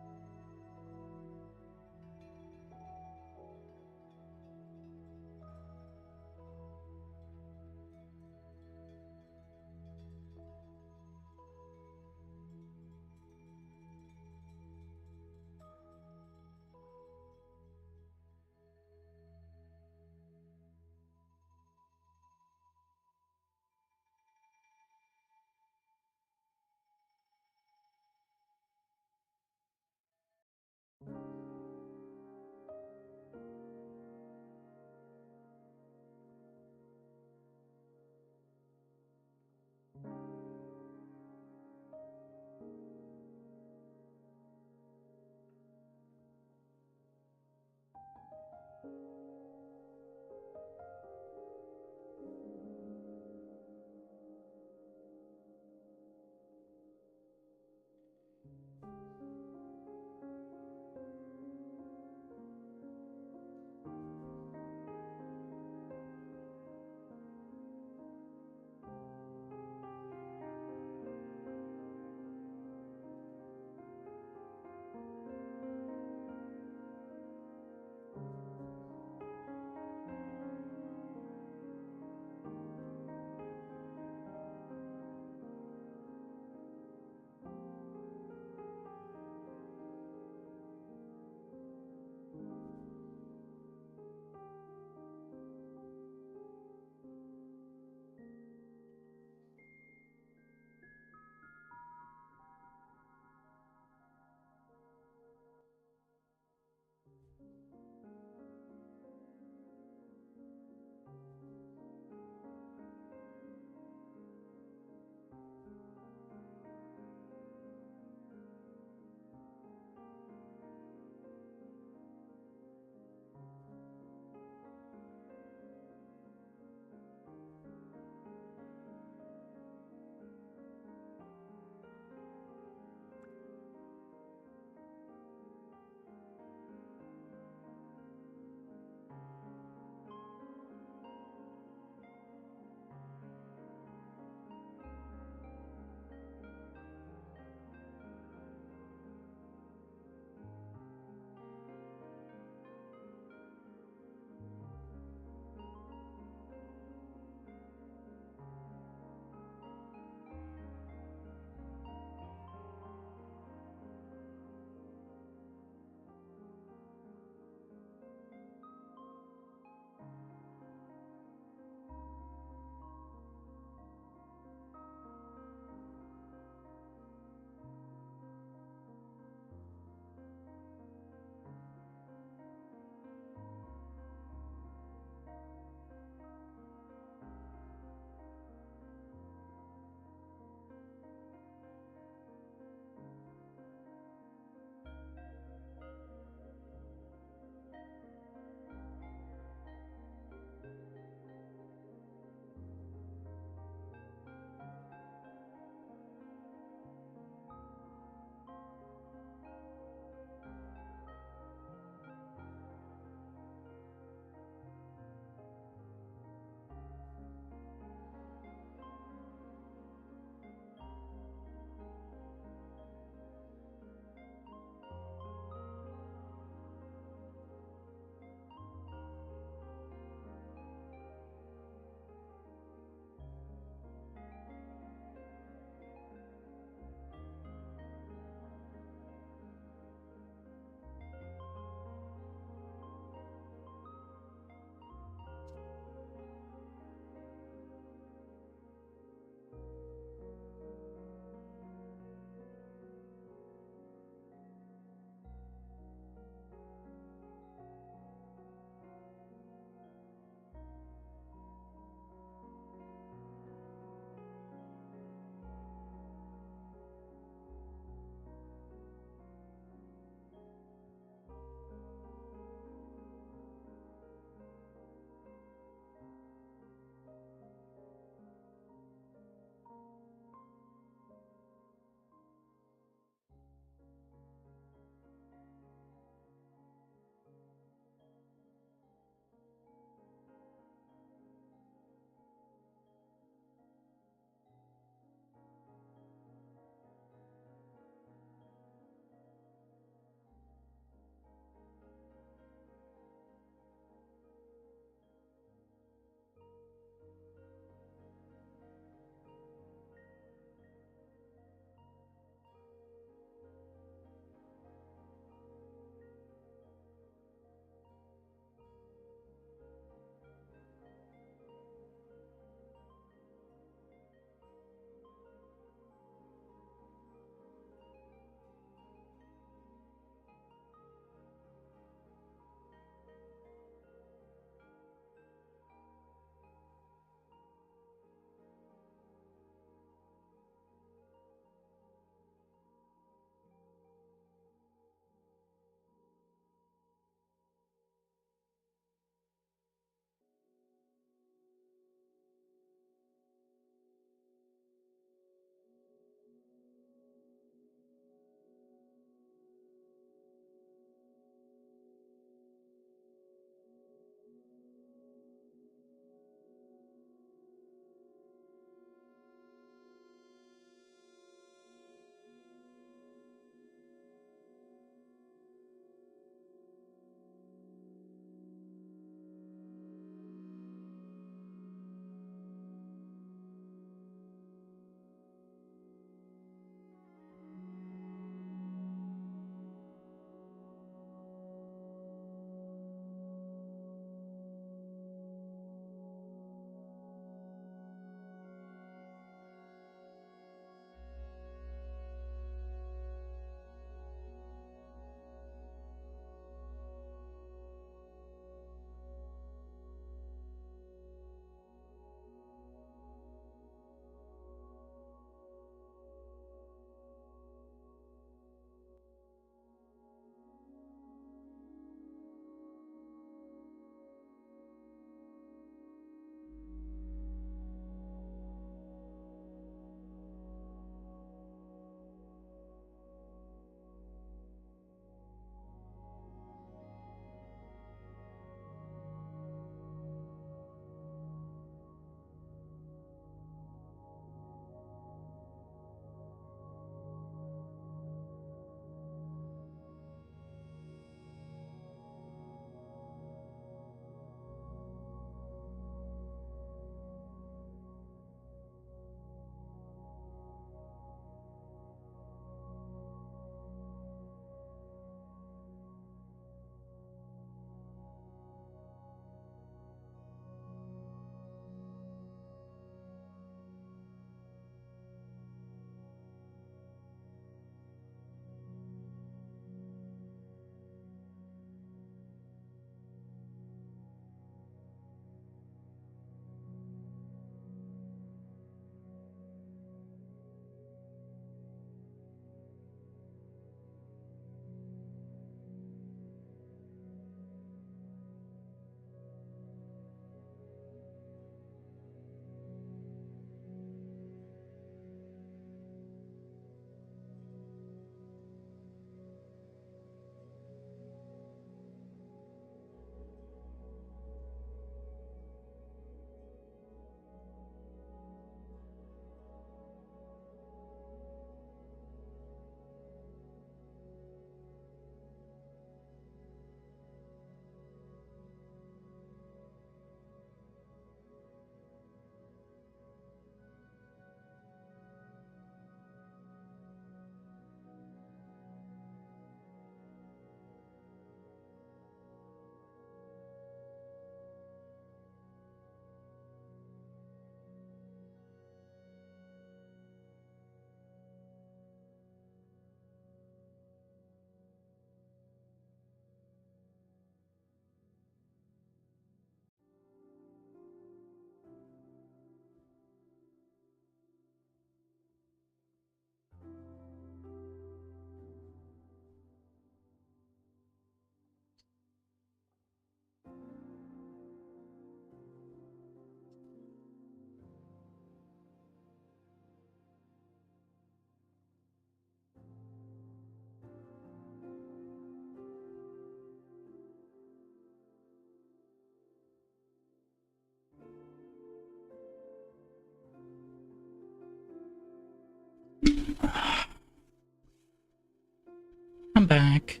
I'm back.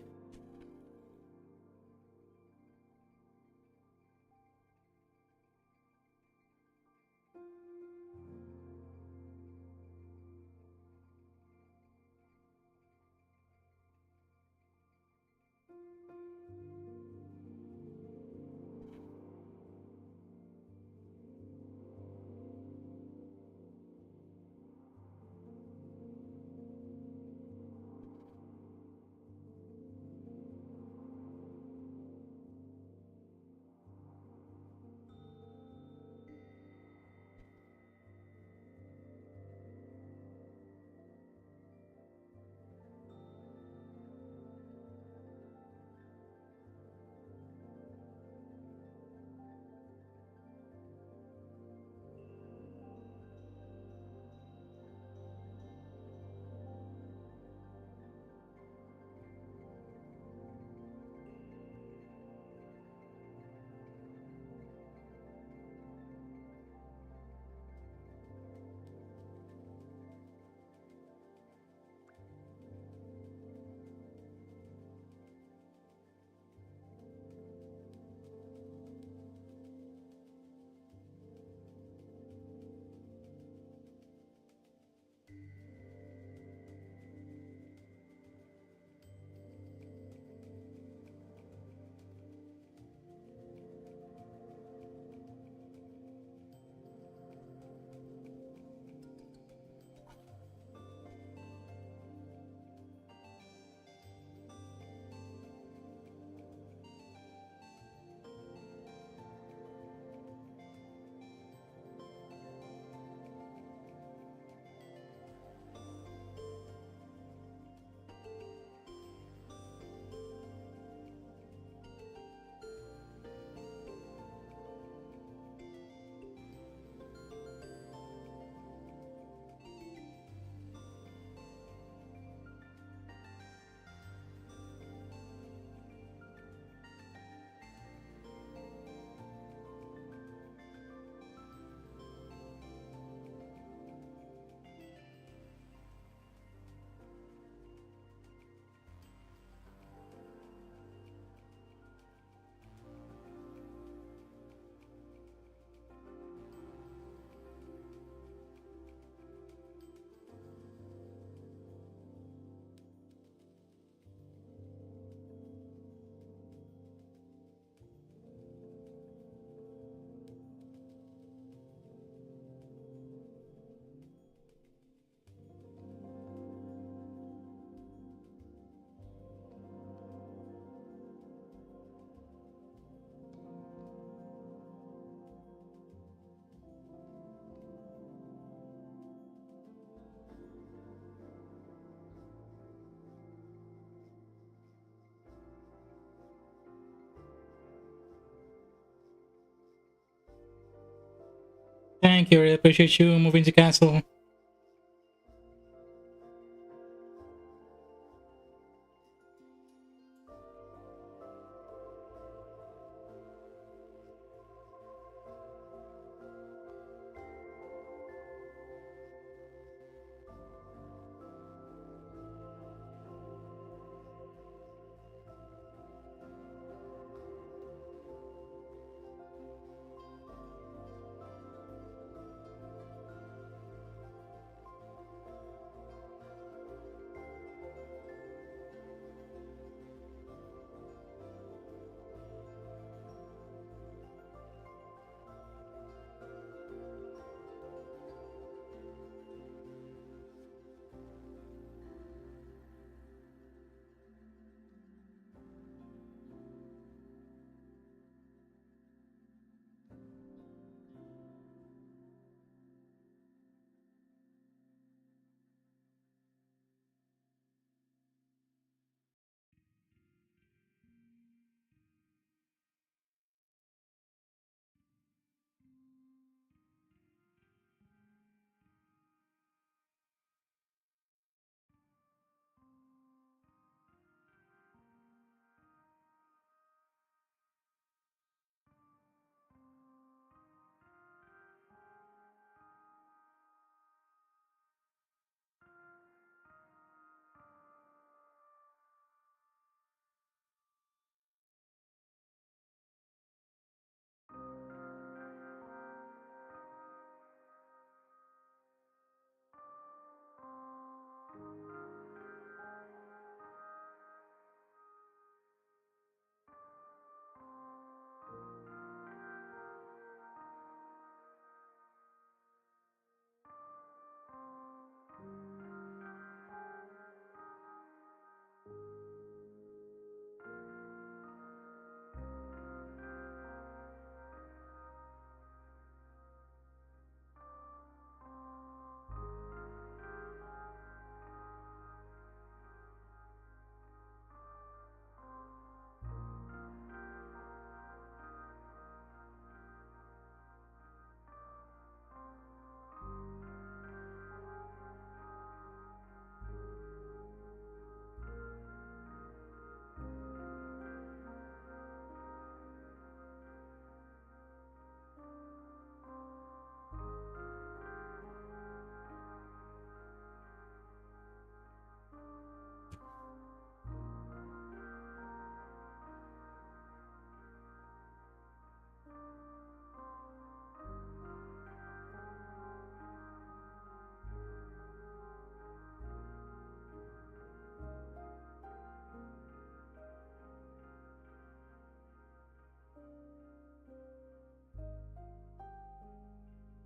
Thank you, I really appreciate you moving to castle.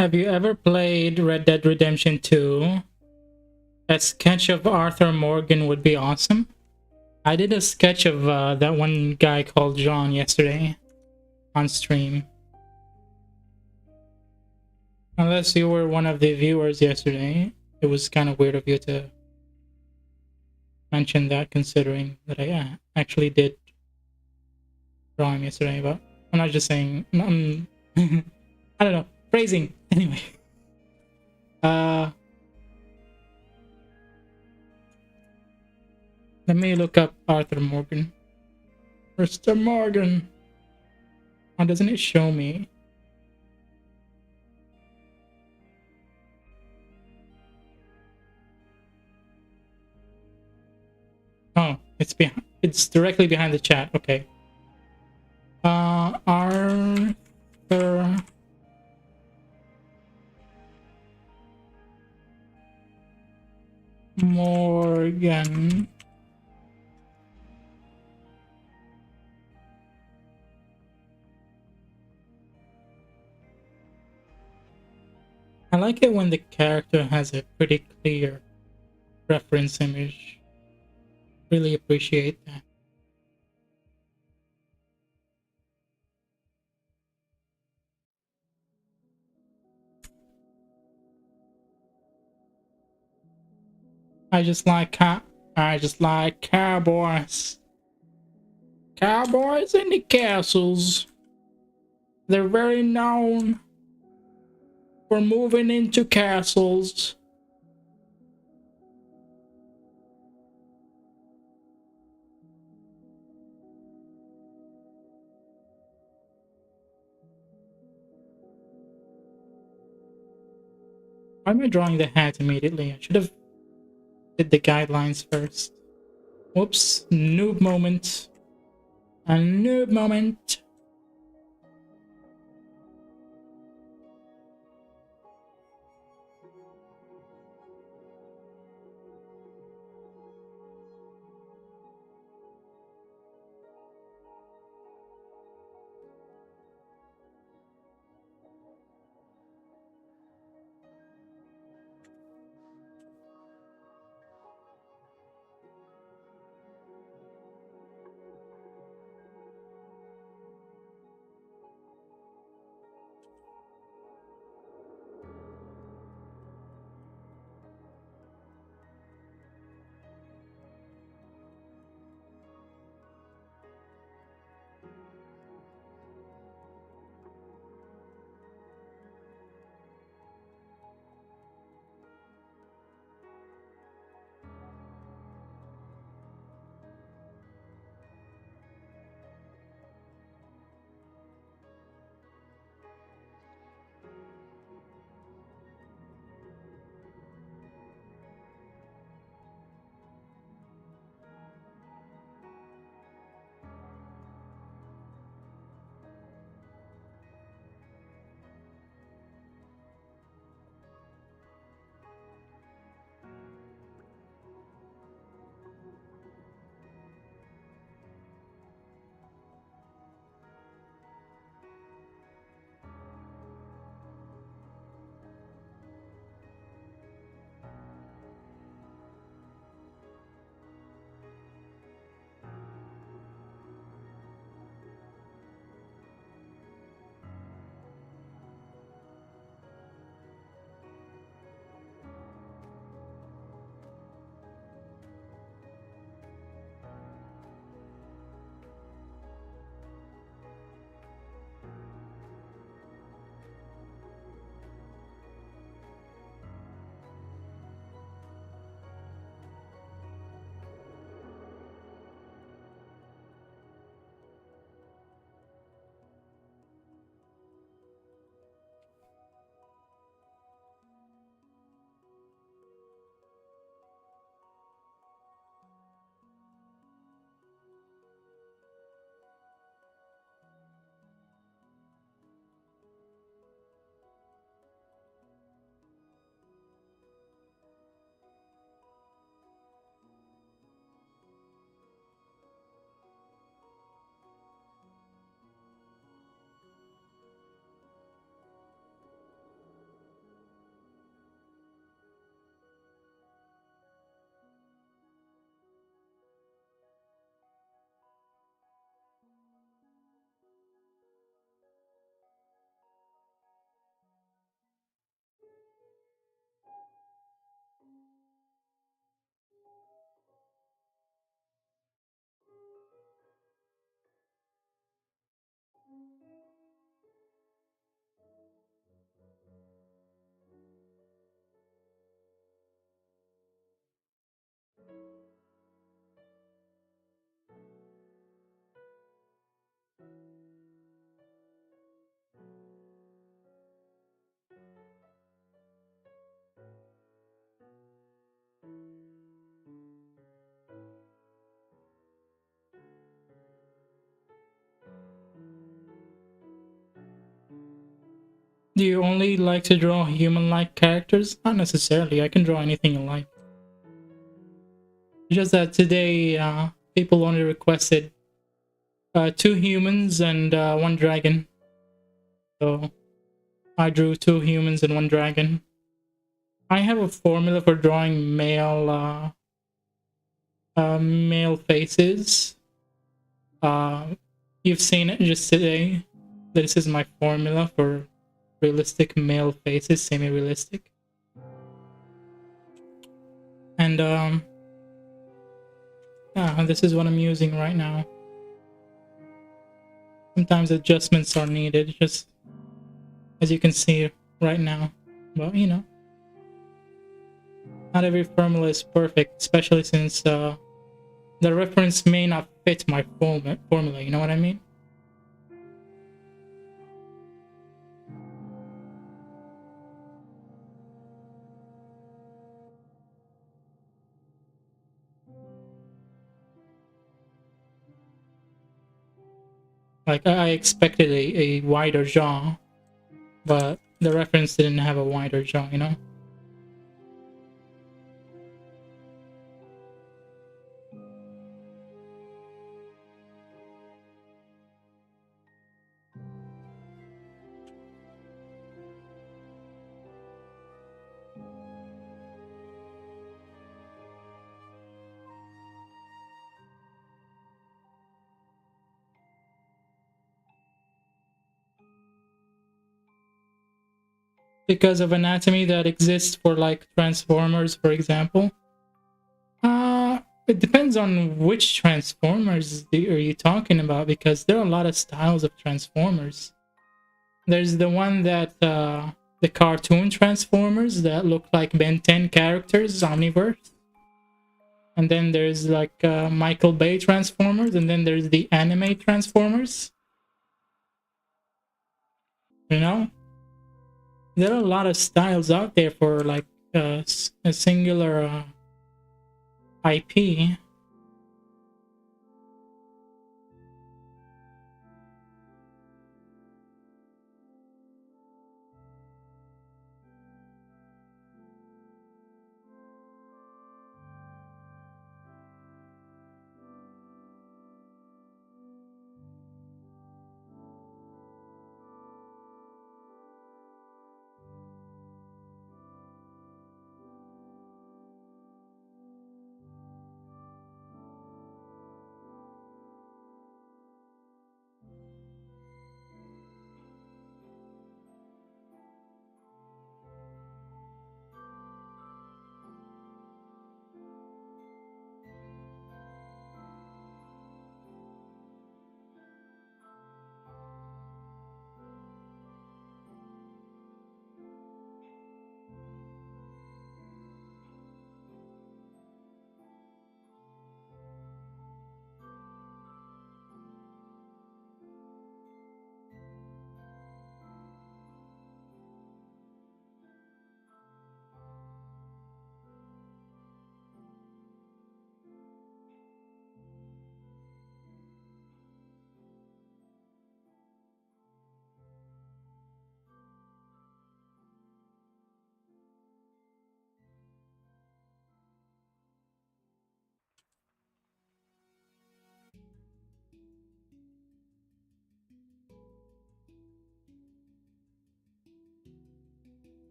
Have you ever played Red Dead Redemption 2? A sketch of Arthur Morgan would be awesome. I did a sketch of that one guy called John yesterday on stream. Unless you were one of the viewers yesterday, it was kind of weird of you to mention that, considering that I actually did draw him yesterday. But I'm not just saying. I don't know, phrasing. Anyway, let me look up Arthur Morgan. Mr. Morgan. Why doesn't it show me? Oh, it's directly behind the chat. Okay. Arthur Morgan. I like it when the character has a pretty clear reference image. Really appreciate that. I just like cowboys. Cowboys in the castles. They're very known for moving into castles. Why am I drawing the hat immediately? I should have did the guidelines first. Whoops, noob moment. A noob moment. Do you only like to draw human-like characters? Not necessarily. I can draw anything you like. Just that today, people only requested 2 humans and 1 dragon. So I drew 2 humans and 1 dragon. I have a formula for drawing male faces. You've seen it just today. This is my formula for realistic male faces, semi-realistic. And yeah, this is what I'm using right now. Sometimes adjustments are needed, just as you can see right now. But you know, not every formula is perfect, especially since the reference may not fit my formula, you know what I mean? Like, I expected a wider jaw, but the reference didn't have a wider jaw, you know? Because of anatomy that exists for like Transformers, for example. It depends on which Transformers are you talking about, because there are a lot of styles of Transformers. There's the one that the cartoon Transformers that look like Ben 10 characters, Omniverse. And then there's like Michael Bay Transformers, and then there's the anime Transformers. You know? There are a lot of styles out there for like a singular IP.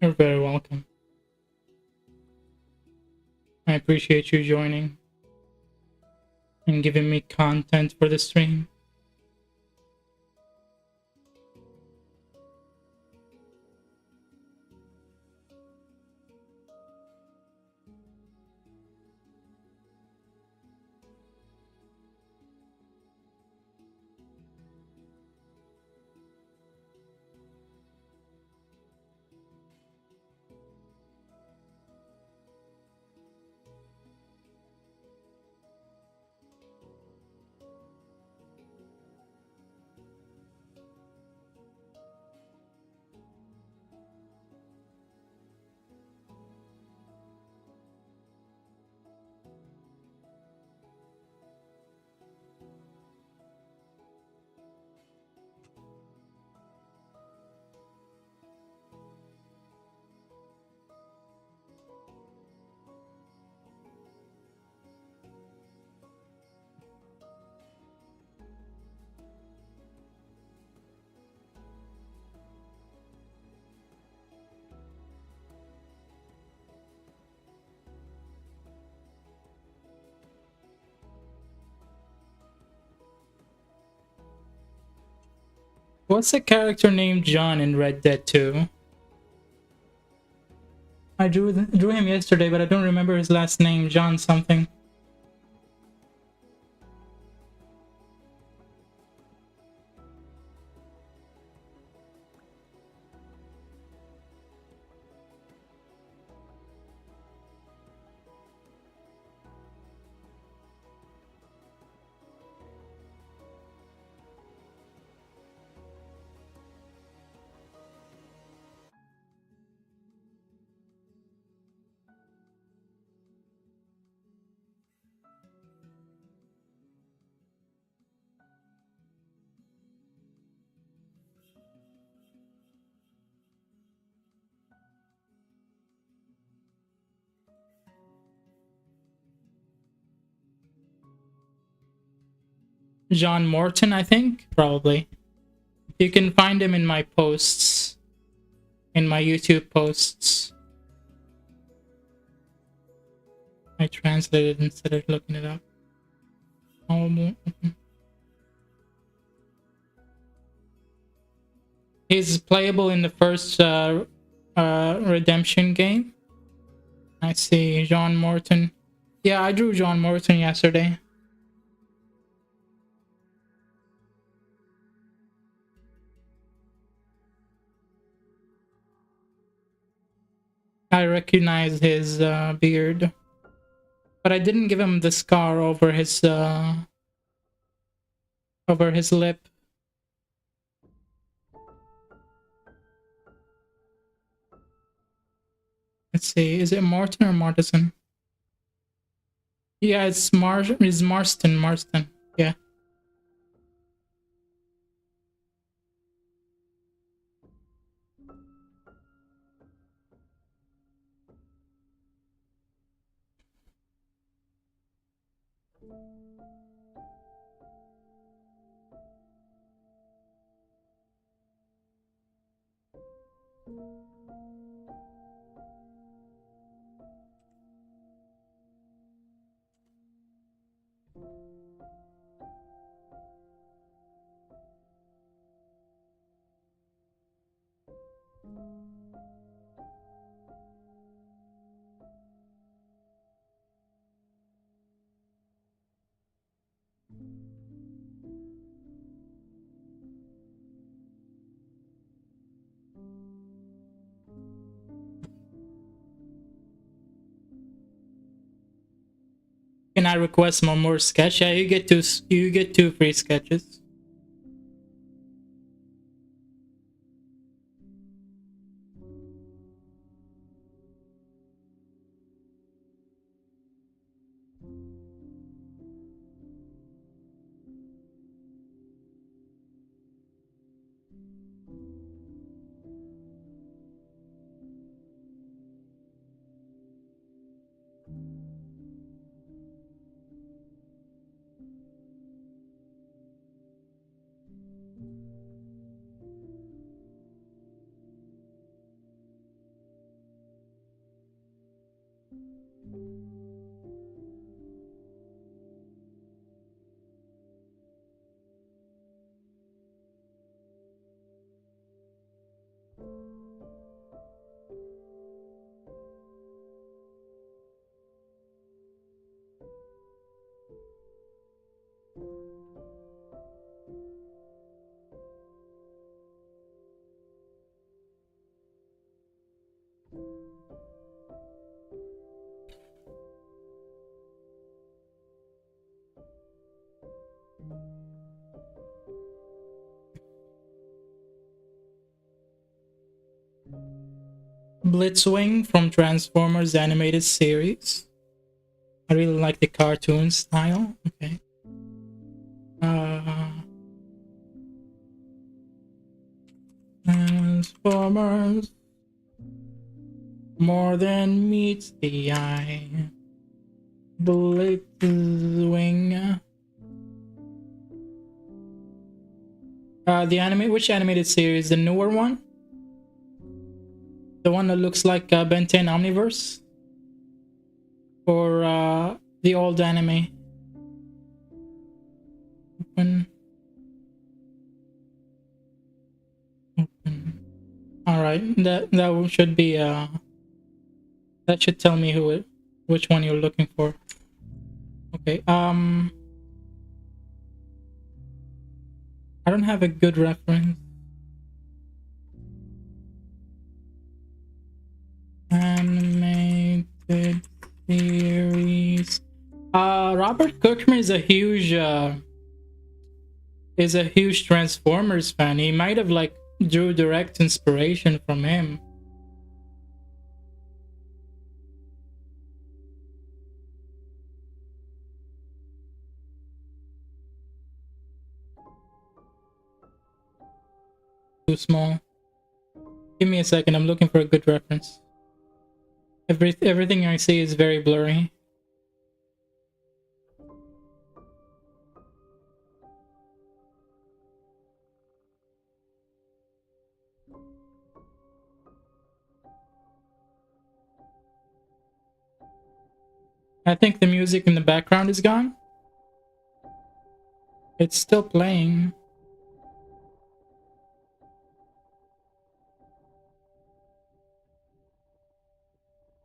You're very welcome. I appreciate you joining. and giving me content for the stream. What's the character named John in Red Dead 2? I drew him yesterday, but I don't remember his last name. John something. John Morton, I think? Probably. You can find him in my posts. In my YouTube posts. I translated instead of looking it up. He's playable in the first Redemption game. I see John Morton. Yeah, I drew John Morton yesterday. I recognize his beard, but I didn't give him the scar over his lip. Let's see, is it Martin or Martison? Yeah, it's Marston. Yeah. Can I request one more sketch? Yeah, you get two free sketches. Blitzwing from Transformers animated series. I really like the cartoon style. Okay. Transformers. More than meets the eye. Blitzwing. Which animated series? The newer one? The one that looks like Ben 10 Omniverse? Or the old anime? Open. Alright, that should be that should tell me which one you're looking for. Okay, I don't have a good reference. Animated series. Robert Kirkman is a huge Transformers fan. He might have like drew direct inspiration from him. Too small. Give me a second. I'm looking for a good reference. Everything I see is very blurry. I think the music in the background is gone. It's still playing.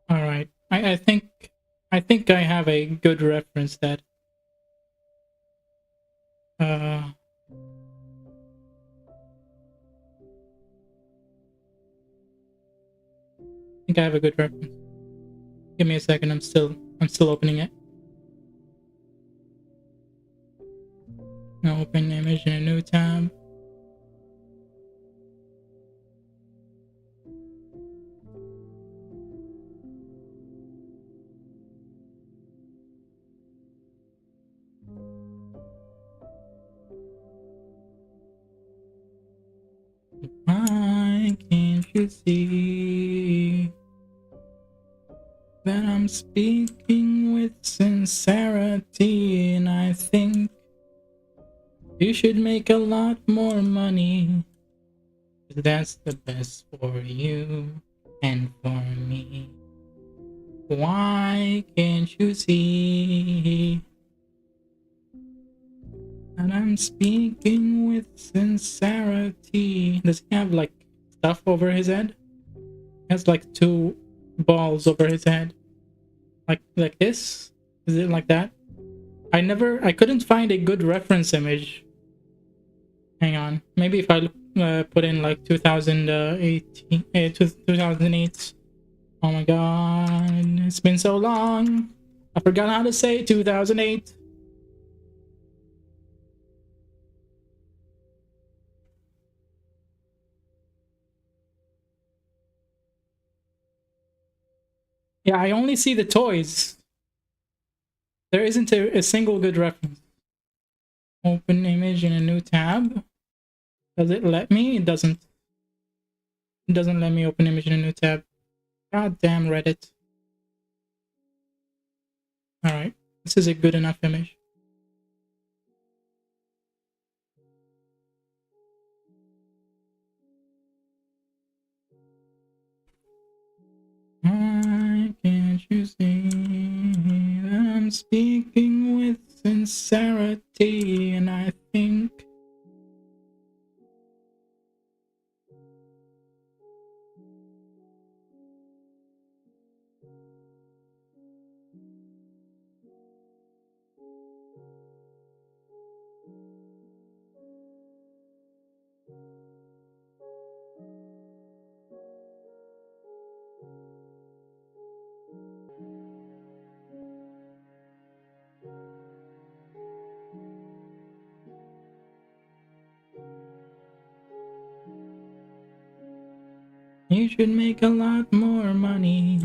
All right. I think I have a good reference that I think I have a good reference. Give me a second. I'm still opening it. Now open image in a new tab. Why can't you see that I'm speaking with sincerity, and I think you should make a lot more money. That's the best for you and for me. Why can't you see that I'm speaking with sincerity? Does he have like stuff over his head? He has like two balls over his head. Like this? Is it like that? I couldn't find a good reference image. Hang on. Maybe if I put in like 2018, 2008. Oh my god, it's been so long. I forgot how to say 2008. Yeah, I only see the toys. There isn't a single good reference. Open image in a new tab. Does it let me? It doesn't. It doesn't let me open image in a new tab. God damn Reddit. Alright, this is a good enough image. Why can't you see that I'm speaking with sincerity, and I think You should make a lot more money.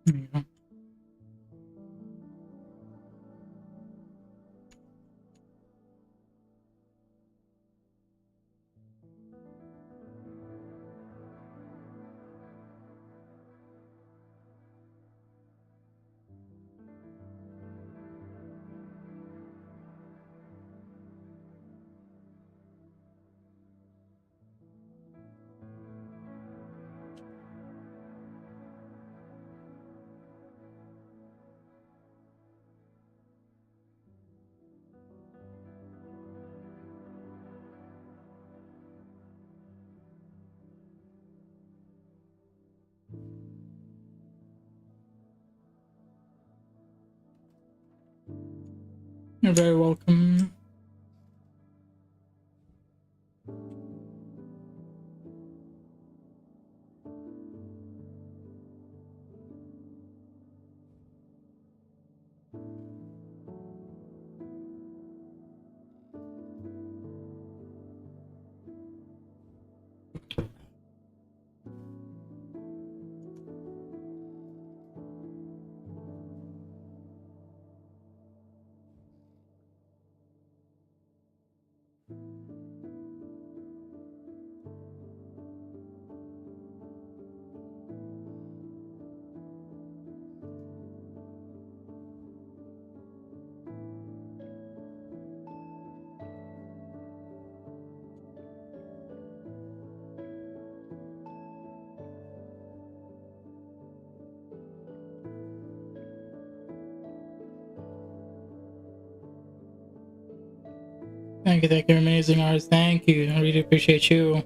Mhm. You're very welcome. Thank you, amazing artist. Thank you. I really appreciate you.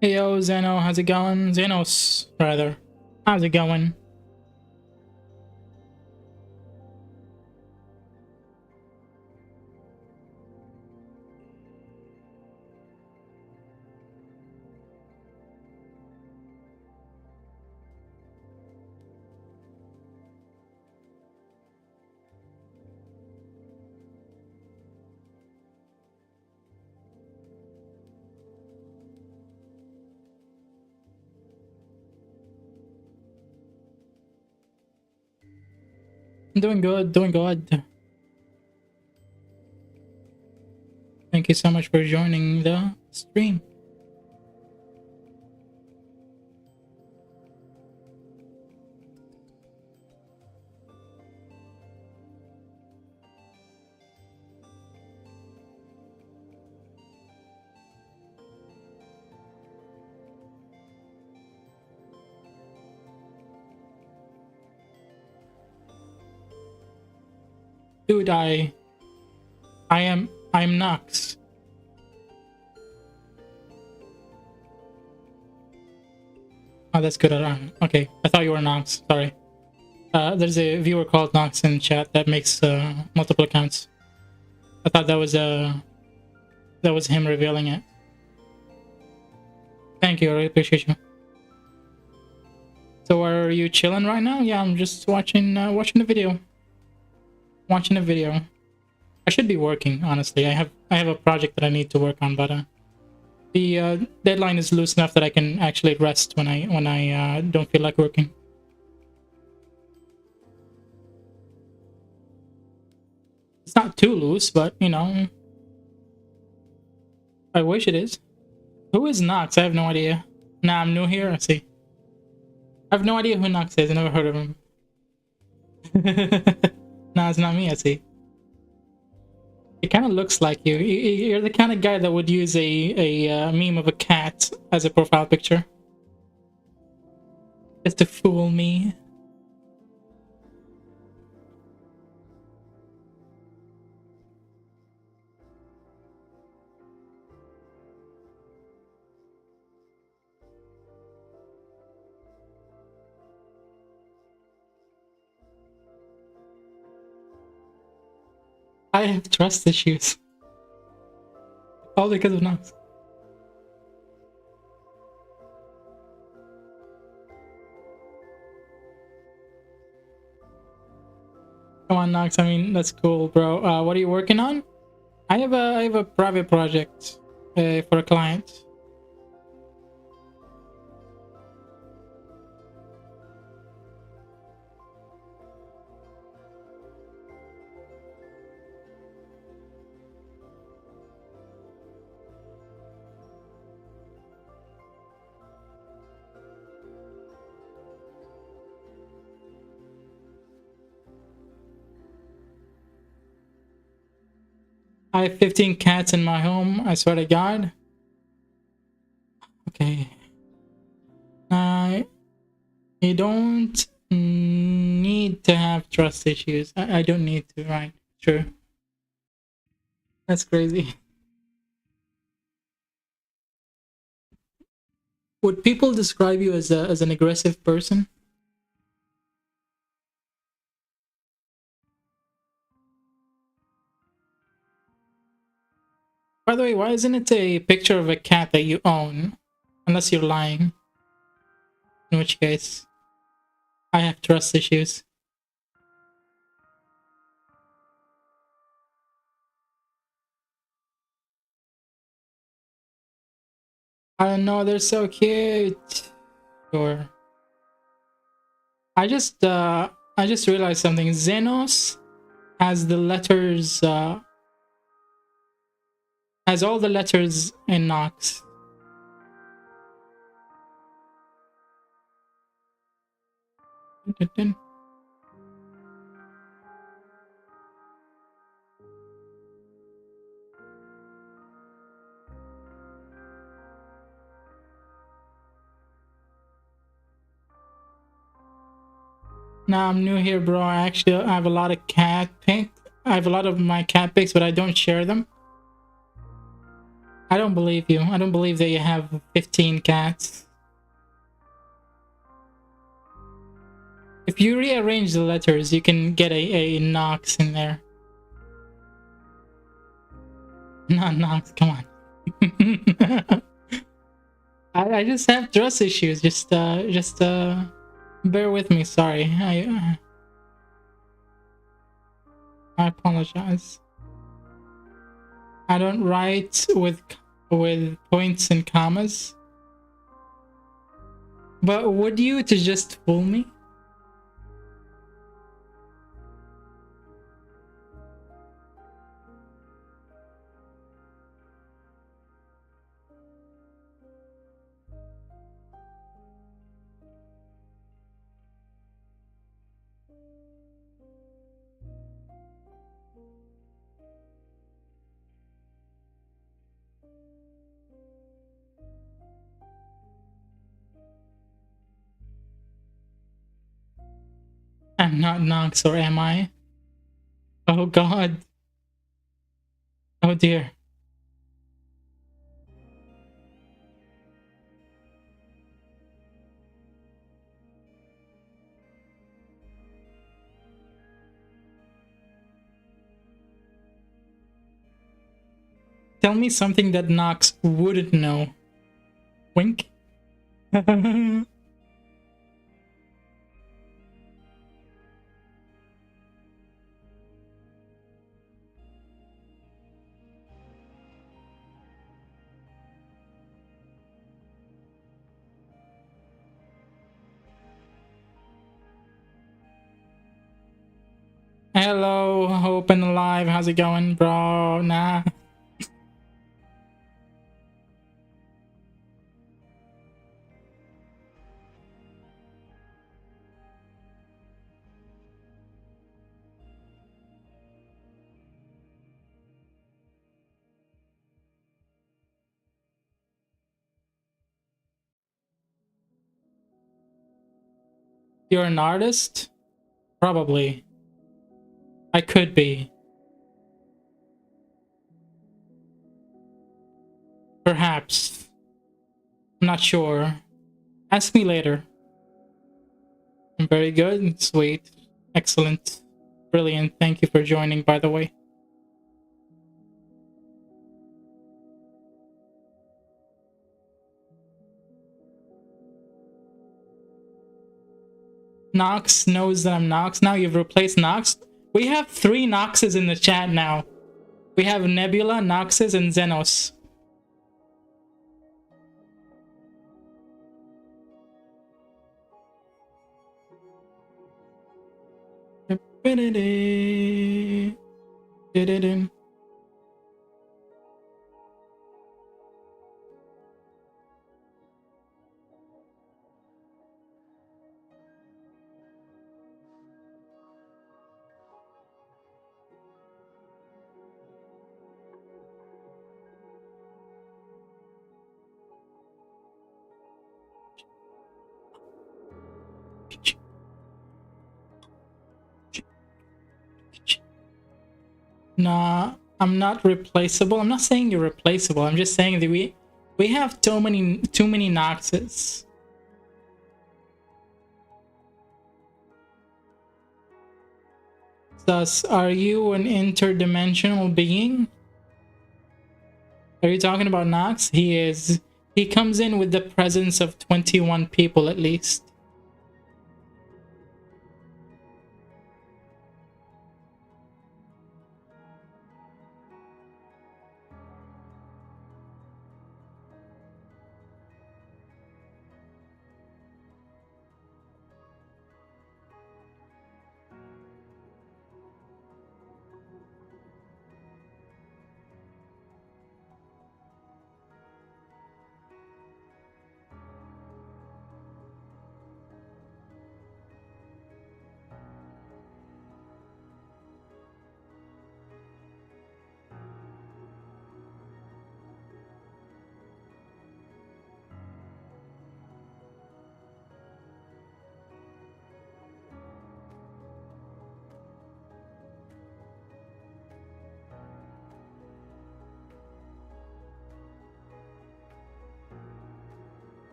Hey yo, Zeno, how's it going? Zenos, rather. How's it going? Doing good, doing good. Thank you so much for joining the stream. Dude, I'm Nox. Oh, that's good. Okay, I thought you were Nox. Sorry. There's a viewer called Nox in chat that makes multiple accounts. I thought that was him revealing it. Thank you, I really appreciate you. So are you chilling right now? Yeah, I'm just watching the video. Watching the video. I should be working, honestly. I have a project that I need to work on, but the deadline is loose enough that I can actually rest when I don't feel like working. It's not too loose, but you know, I wish it is. Who is Nox? I have no idea. Nah, I'm new here. I see. I have no idea who Nox is. I never heard of him. Nah, it's not me. I see. It kind of looks like you. You're the kind of guy that would use a meme of a cat as a profile picture. Just to fool me. I have trust issues. All because of Nox. Come on, Nox. I mean, that's cool, bro. What are you working on? I have a private project for a client. I have 15 cats in my home. I swear to God. Okay. You don't need to have trust issues. I don't need to, right? True. That's crazy. Would people describe you as an aggressive person? By the way, why isn't it a picture of a cat that you own? Unless you're lying. In which case, I have trust issues. I don't know, they're so cute. Sure. I just realized something. Xenos has the letters has all the letters in Nox. Nah, I'm new here, bro. I have a lot of cat pics. I have a lot of my cat pics, but I don't share them. I don't believe you. I don't believe that you have 15 cats. If you rearrange the letters, you can get a Knox in there. Not Knox, come on. I just have trust issues. Just bear with me. Sorry. I apologize. I don't write with points and commas. But would you to just fool me? I'm not Knox, or am I? Oh god. Oh dear. Tell me something that Knox wouldn't know. Wink. Hello, Hope and Alive. How's it going, bro? Nah. You're an artist? Probably. I could be. Perhaps. I'm not sure. Ask me later. I'm very good. Sweet. Excellent. Brilliant. Thank you for joining, by the way. Nox knows that I'm Nox. Now you've replaced Nox. We have 3 Noxes in the chat now. We have Nebula, Noxes, and Xenos. Nah, I'm not replaceable. I'm not saying you're replaceable. I'm just saying that we have too many Noxes. Thus, are you an interdimensional being? Are you talking about Nox? He is. He comes in with the presence of 21 people at least.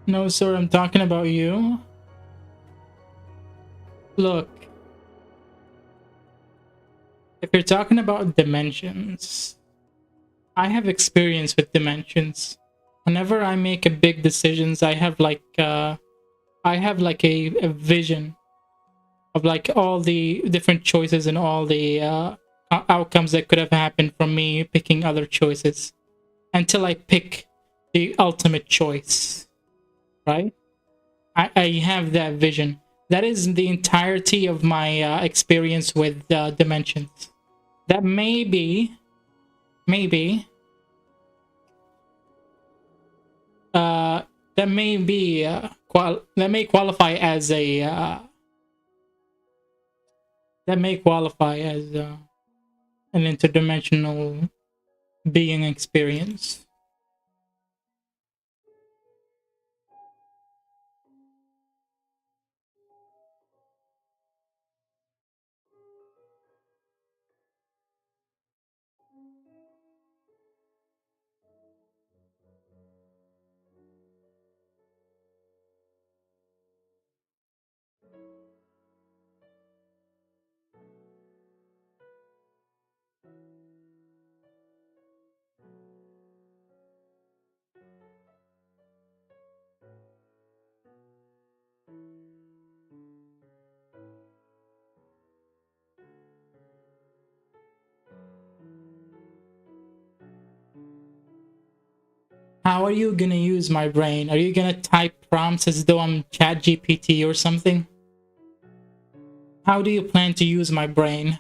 No, sir, I'm talking about you. Look, if you're talking about dimensions, I have experience with dimensions. Whenever I make a big decisions, I have like a vision of like all the different choices and all the outcomes that could have happened from me picking other choices until I pick the ultimate choice, right? I have that vision. That is the entirety of my experience with dimensions. That maybe, uh, that may be, that may qualify as a, that may qualify as an interdimensional being experience. How are you gonna use my brain? Are you gonna type prompts as though I'm ChatGPT or something? How do you plan to use my brain?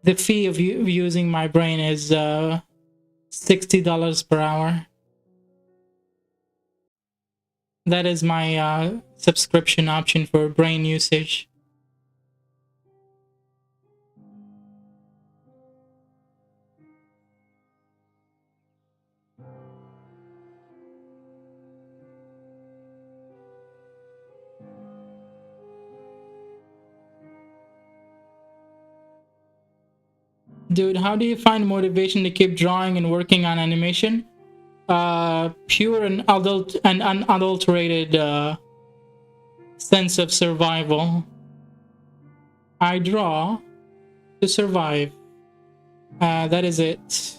The fee of using my brain is $60 per hour. That is my subscription option for brain usage. Dude, how do you find motivation to keep drawing and working on animation? Pure and unadulterated sense of survival. I draw to survive. That is it.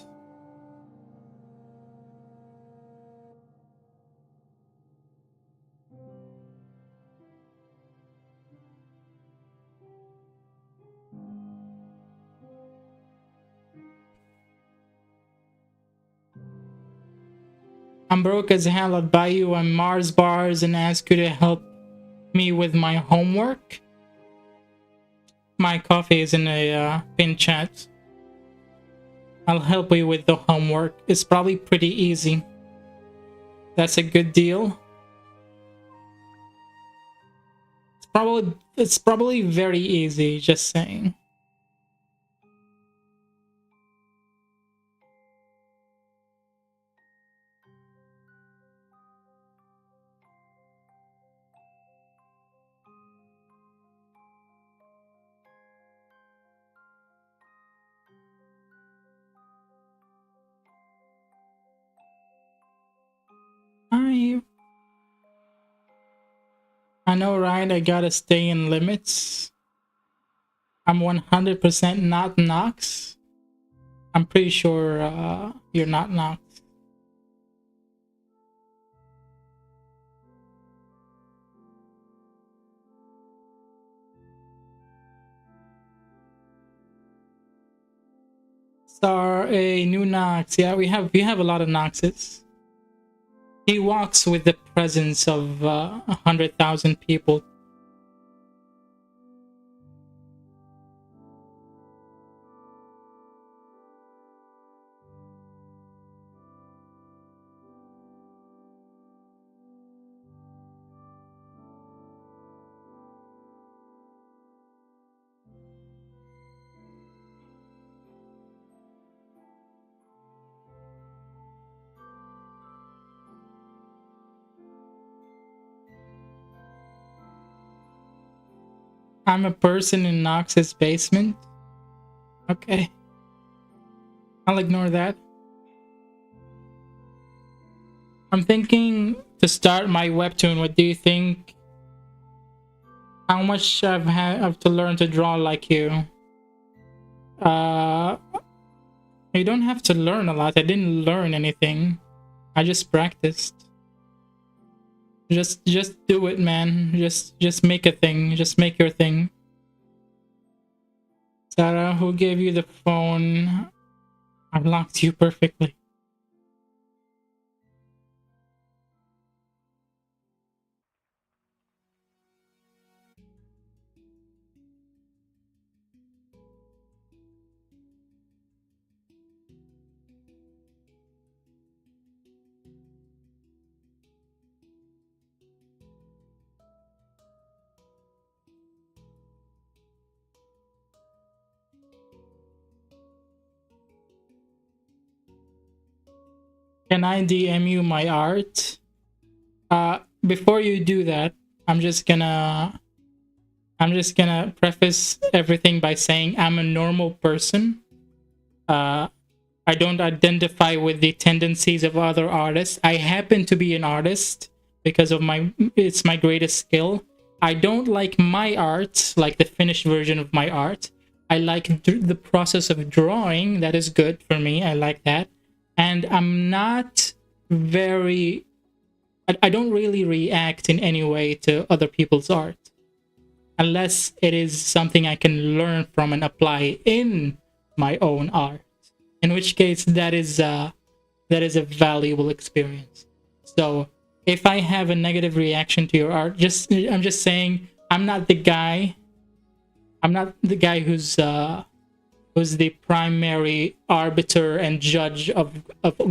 I'm broke as hell. I'd buy you a Mars bars and ask you to help me with my homework. My coffee is in a pin chat. I'll help you with the homework. It's probably pretty easy. That's a good deal. It's probably very easy, just saying. I I know, right? I gotta stay in limits. I'm 100% not Nox. I'm pretty sure you're not Nox. Star a new Nox. Yeah, we have a lot of Noxes. He walks with the presence of 100,000 people. I'm a person in Nox's basement. Okay, I'll ignore that. I'm thinking to start my webtoon. What do you think? How much have to learn to draw like you? Uh, you don't have to learn a lot. I didn't learn anything. I just practiced. Just do it, man. Just make a thing. Just make your thing. Sarah, who gave you the phone? I locked you perfectly. Can I DM you my art? Before you do that, I'm just gonna preface everything by saying I'm a normal person. Uh, I don't identify with the tendencies of other artists. I happen to be an artist because of it's my greatest skill. I don't like my art, like the finished version of my art. I like the process of drawing. That is good for me. I like that. And I'm not very, I don't really react in any way to other people's art unless it is something I can learn from and apply in my own art. In which case, that is a valuable experience. So if I have a negative reaction to your art, I'm just saying I'm not the guy. I'm not the guy who's the primary arbiter and judge of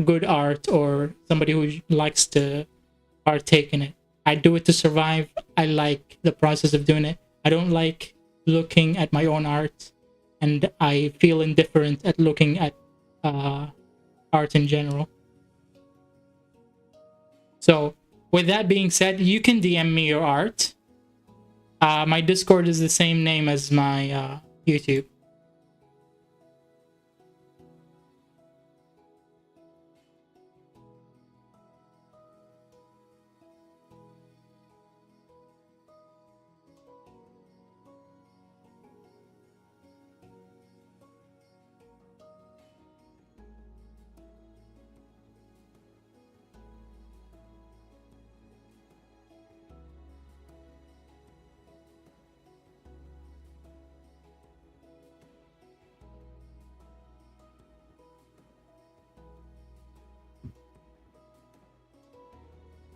good art or somebody who likes to partake in it. I do it to survive. I like the process of doing it. I don't like looking at my own art, and I feel indifferent at looking at art in general. So, with that being said, you can DM me your art. My Discord is the same name as my YouTube.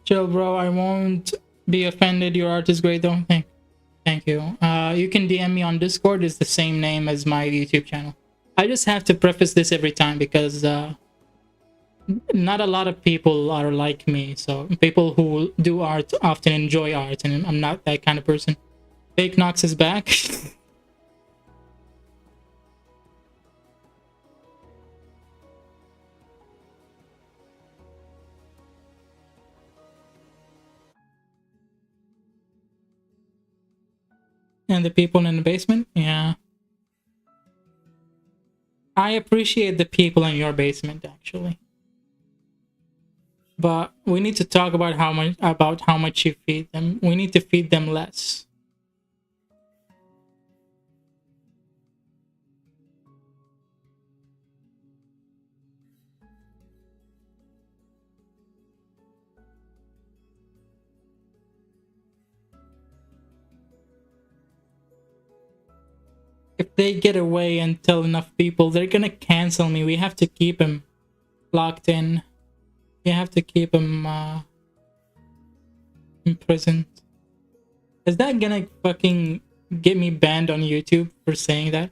Chill, bro. I won't be offended. Your art is great, though. Thank you. You can DM me on Discord. It's the same name as my YouTube channel. I just have to preface this every time because not a lot of people are like me. So people who do art often enjoy art, and I'm not that kind of person. Fake Knox is back. And the people in the basement, yeah. I appreciate the people in your basement, actually. But we need to talk about how much you feed them. We need to feed them less. If they get away and tell enough people, they're gonna cancel me. We have to keep them locked in. We have to keep them imprisoned. Is that gonna fucking get me banned on YouTube for saying that?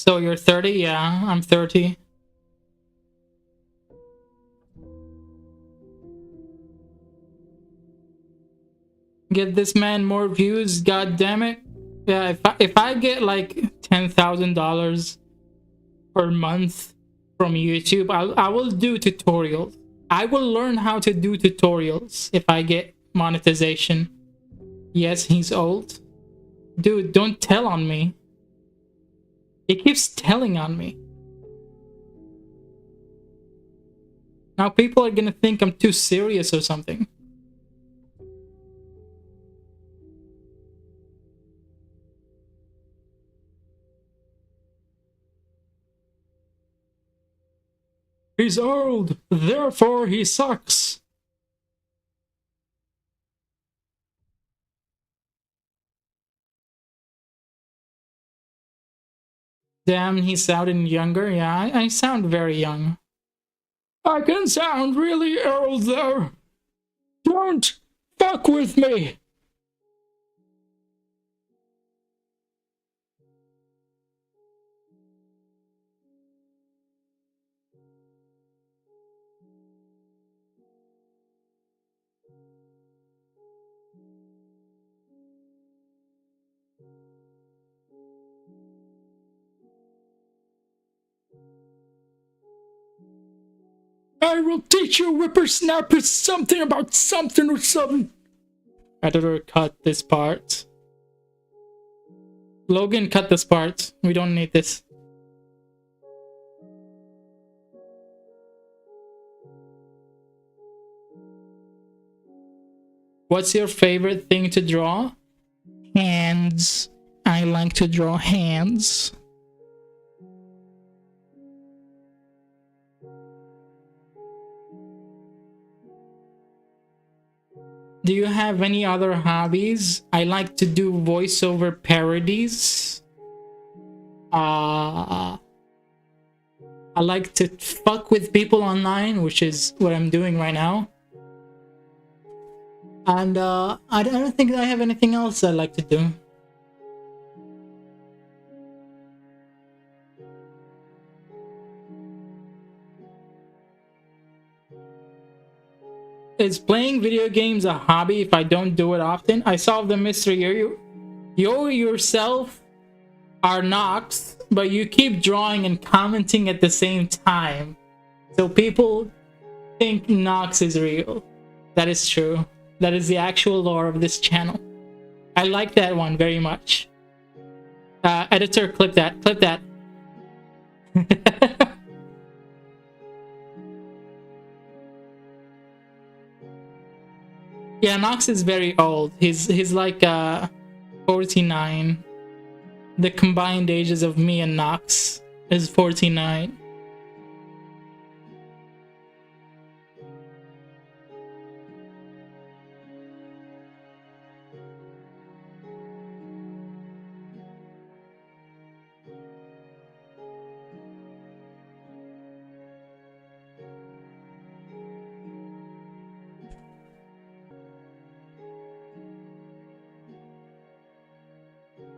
So you're 30? Yeah, I'm 30. Get this man more views, god damn it. Yeah, if I get like $10,000 per month from YouTube, I will do tutorials. I will learn how to do tutorials if I get monetization. Yes, he's old. Dude, don't tell on me. He keeps telling on me. Now people are gonna think I'm too serious or something. He's old, therefore he sucks. Damn, he sounded younger. Yeah, I sound very young. I can sound really old though. Don't fuck with me. I will teach you whippersnappers something about something or something. Editor, cut this part. Logan, cut this part. We don't need this. What's your favorite thing to draw? Hands. I like to draw hands. Do you have any other hobbies? I like to do voiceover parodies. I like to fuck with people online, which is what I'm doing right now. And I don't think I have anything else I like to do. Is playing video games a hobby if I don't do it often? I solved the mystery. You yourself are Nox, but you keep drawing and commenting at the same time. So people think Nox is real. That is true. That is the actual lore of this channel. I like that one very much. Editor, clip that. Clip that. Yeah, Nox is very old. He's like 49. The combined ages of me and Nox is 49.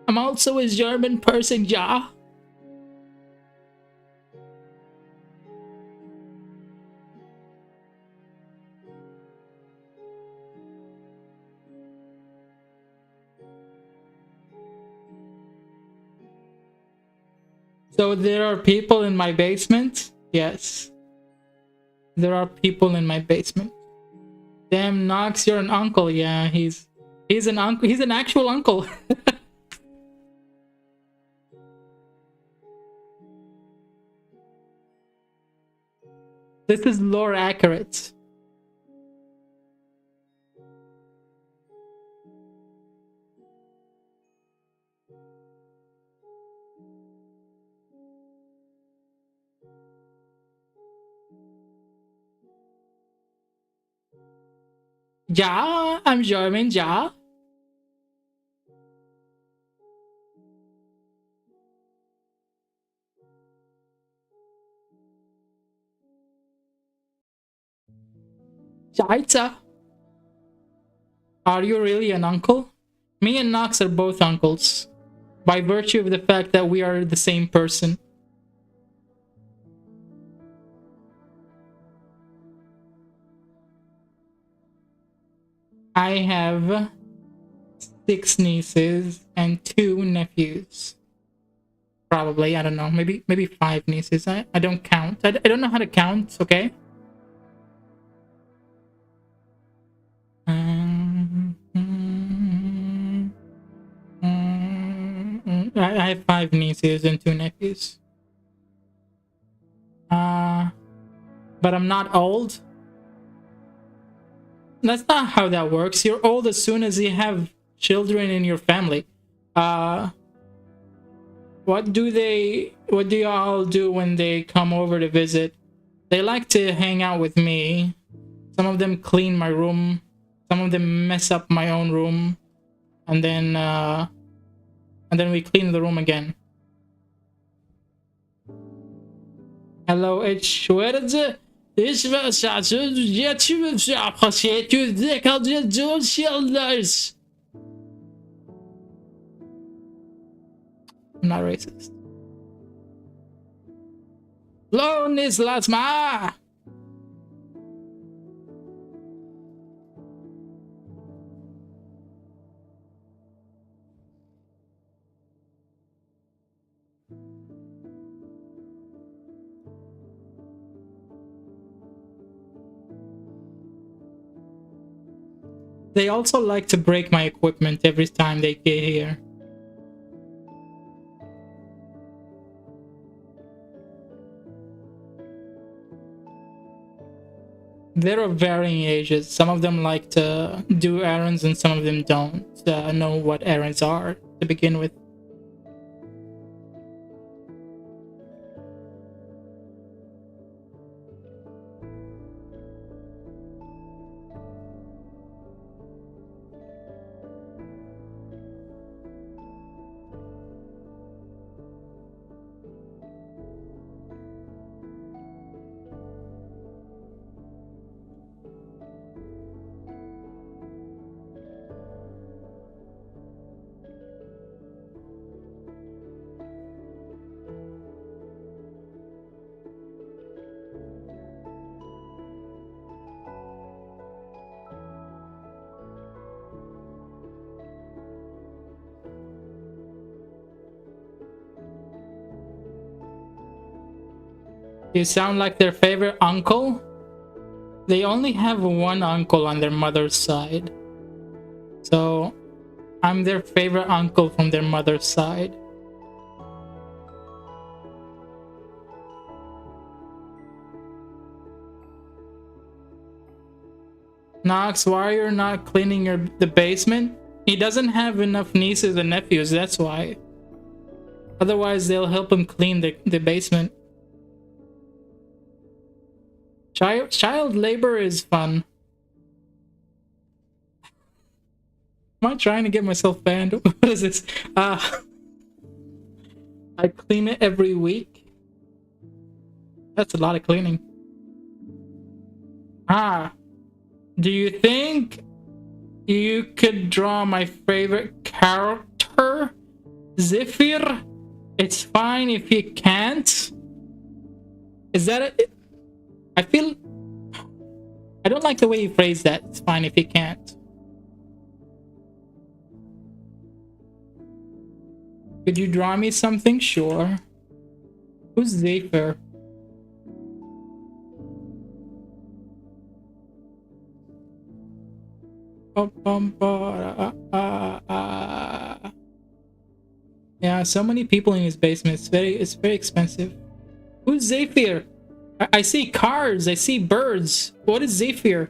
I'm also a German person, ja. So there are people in my basement? Yes. There are people in my basement. Damn, Nox, you're an uncle. Yeah, he's an uncle. He's an actual uncle. This is lore accurate. Ja, I'm German, ja. Jaita. Are you really an uncle? Me and Nox are both uncles. by virtue of the fact that we are the same person. I have 6 nieces and 2 nephews. Probably, I don't know, maybe 5 nieces. I don't count. I don't know how to count, okay? I have 5 nieces and 2 nephews. But I'm not old. That's not how that works. You're old as soon as you have children in your family. What do y'all do when they come over to visit? They like to hang out with me. Some of them clean my room. Some of them mess up my own room. And then we clean the room again. Hello, it's Schwerze. Ich will sagen, jetzt passiert I'm not racist. Lone is Lasma. They also like to break my equipment every time they get here. There are varying ages. Some of them like to do errands and some of them don't know what errands are to begin with. You sound like their favorite uncle? They only have one uncle on their mother's side. So, I'm their favorite uncle from their mother's side. Nox, why are you not cleaning the basement? He doesn't have enough nieces and nephews, that's why. Otherwise, they'll help him clean the basement. Child labor is fun. Am I trying to get myself banned? What is this? I clean it every week. That's a lot of cleaning. Do you think you could draw my favorite character, Zephyr? It's fine if you can't. Is that it? I don't like the way you phrase that. It's fine if you can't. Could you draw me something? Sure. Who's Zephyr? Yeah, so many people in his basement. It's very expensive. Who's Zephyr? I see cars. I see birds. What is Zephyr?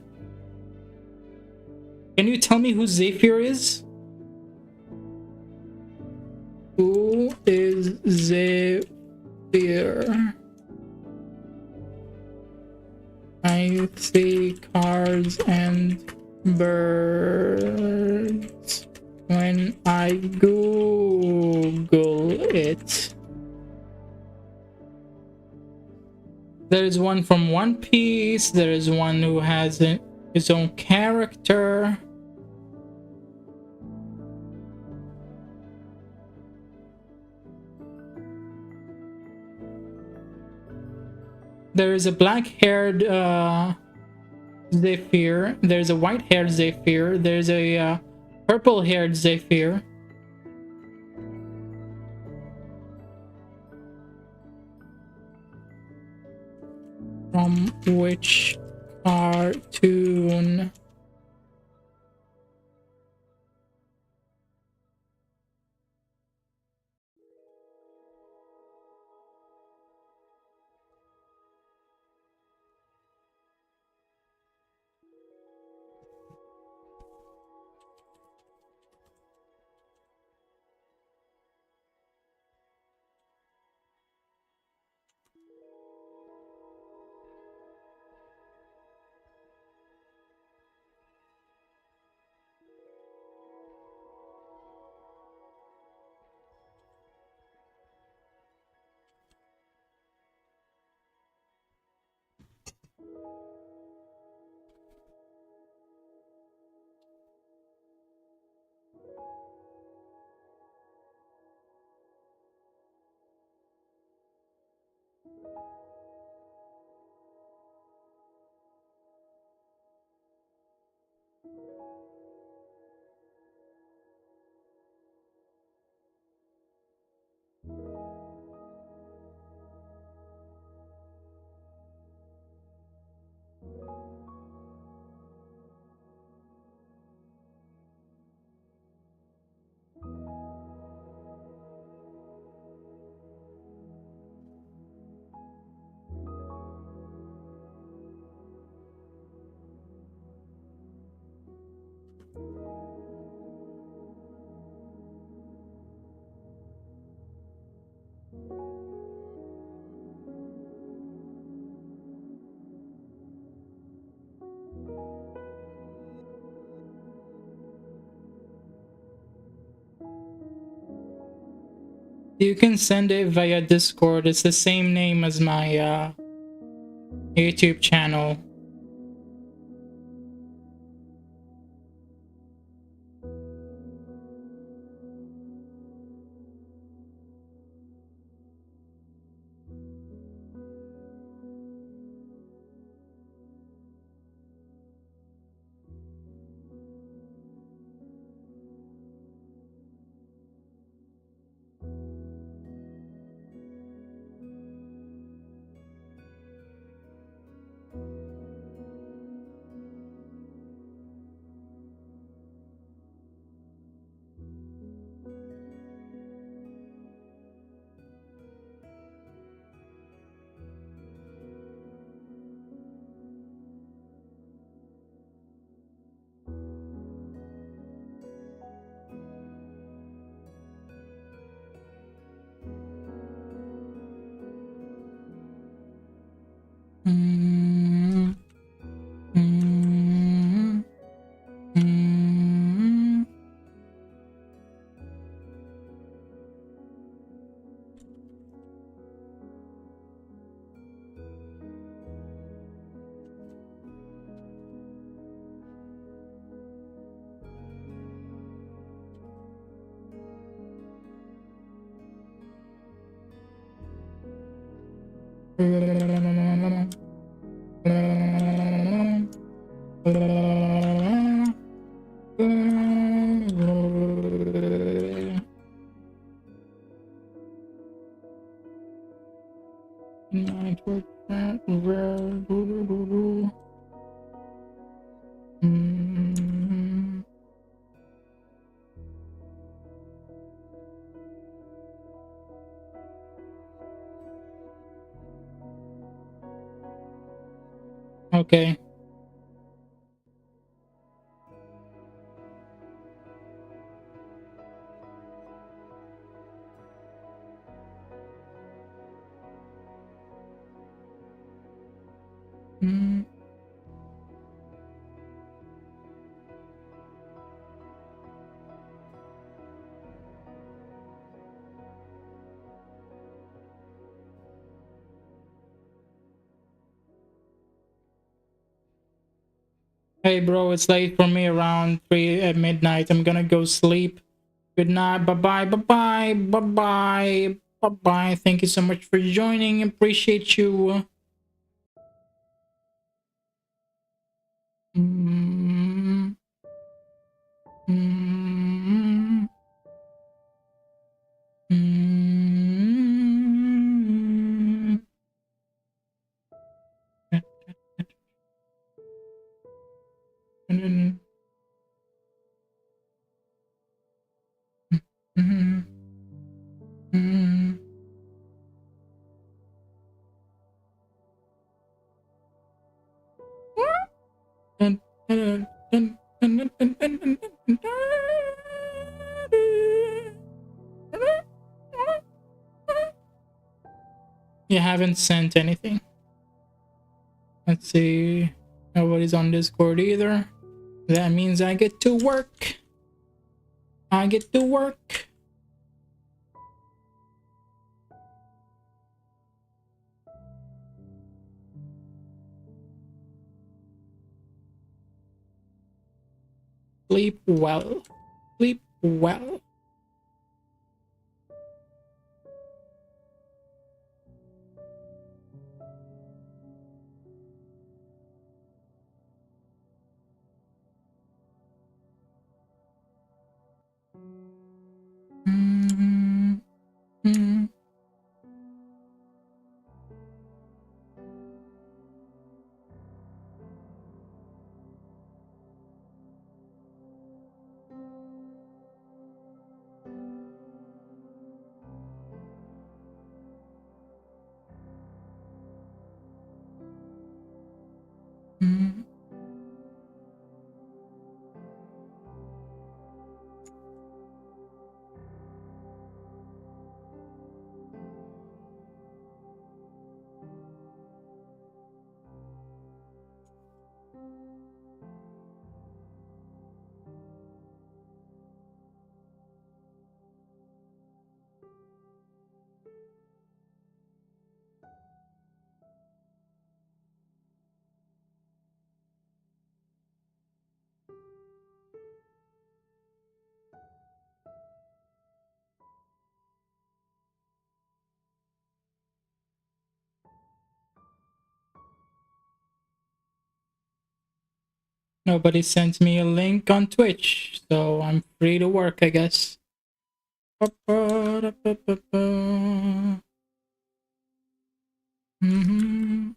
Can you tell me who Zephyr is? Who is Zephyr? I see cars and birds when I Google it. There is one from One Piece. There is one who has his own character. There is a black-haired Zephyr. There's a white-haired Zephyr. There's a purple-haired Zephyr. From which cartoon? You can send it via Discord. It's the same name as my YouTube channel. Okay. Hey bro, it's late for me, around 3 at midnight. I'm gonna go sleep. Good night. Bye-bye. Bye-bye. Bye-bye. Bye-bye. Thank you so much for joining. Appreciate you. Mm, mm, mm. You haven't sent anything. Let's see. Nobody's on Discord either. That means I get to work. I get to work. Sleep well. Sleep well. Mm, mm, mm. Nobody sent me a link on Twitch, so I'm free to work, I guess. Mhm.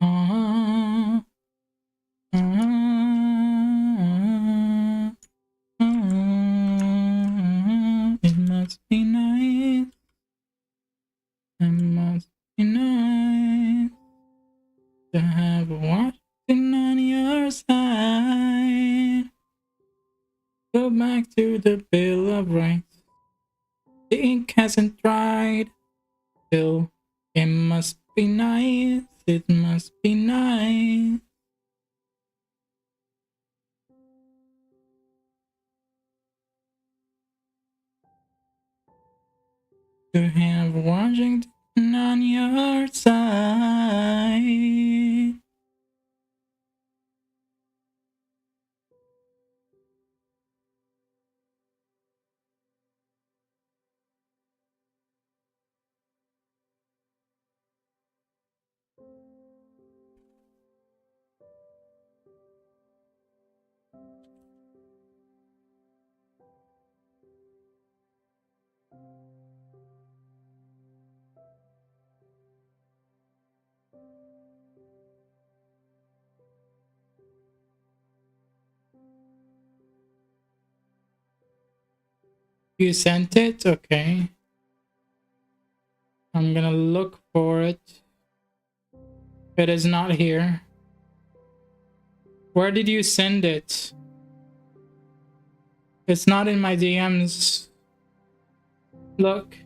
Ah, ah, ah. It must be nice. It must be nice to have Washington on your side. Go back to the Bill of Rights. The ink hasn't dried. Still, it must be nice. It must be nice to have Washington on your side. You sent it? Okay. I'm gonna look for it. It is not here. Where did you send it? It's not in my DMs. Look,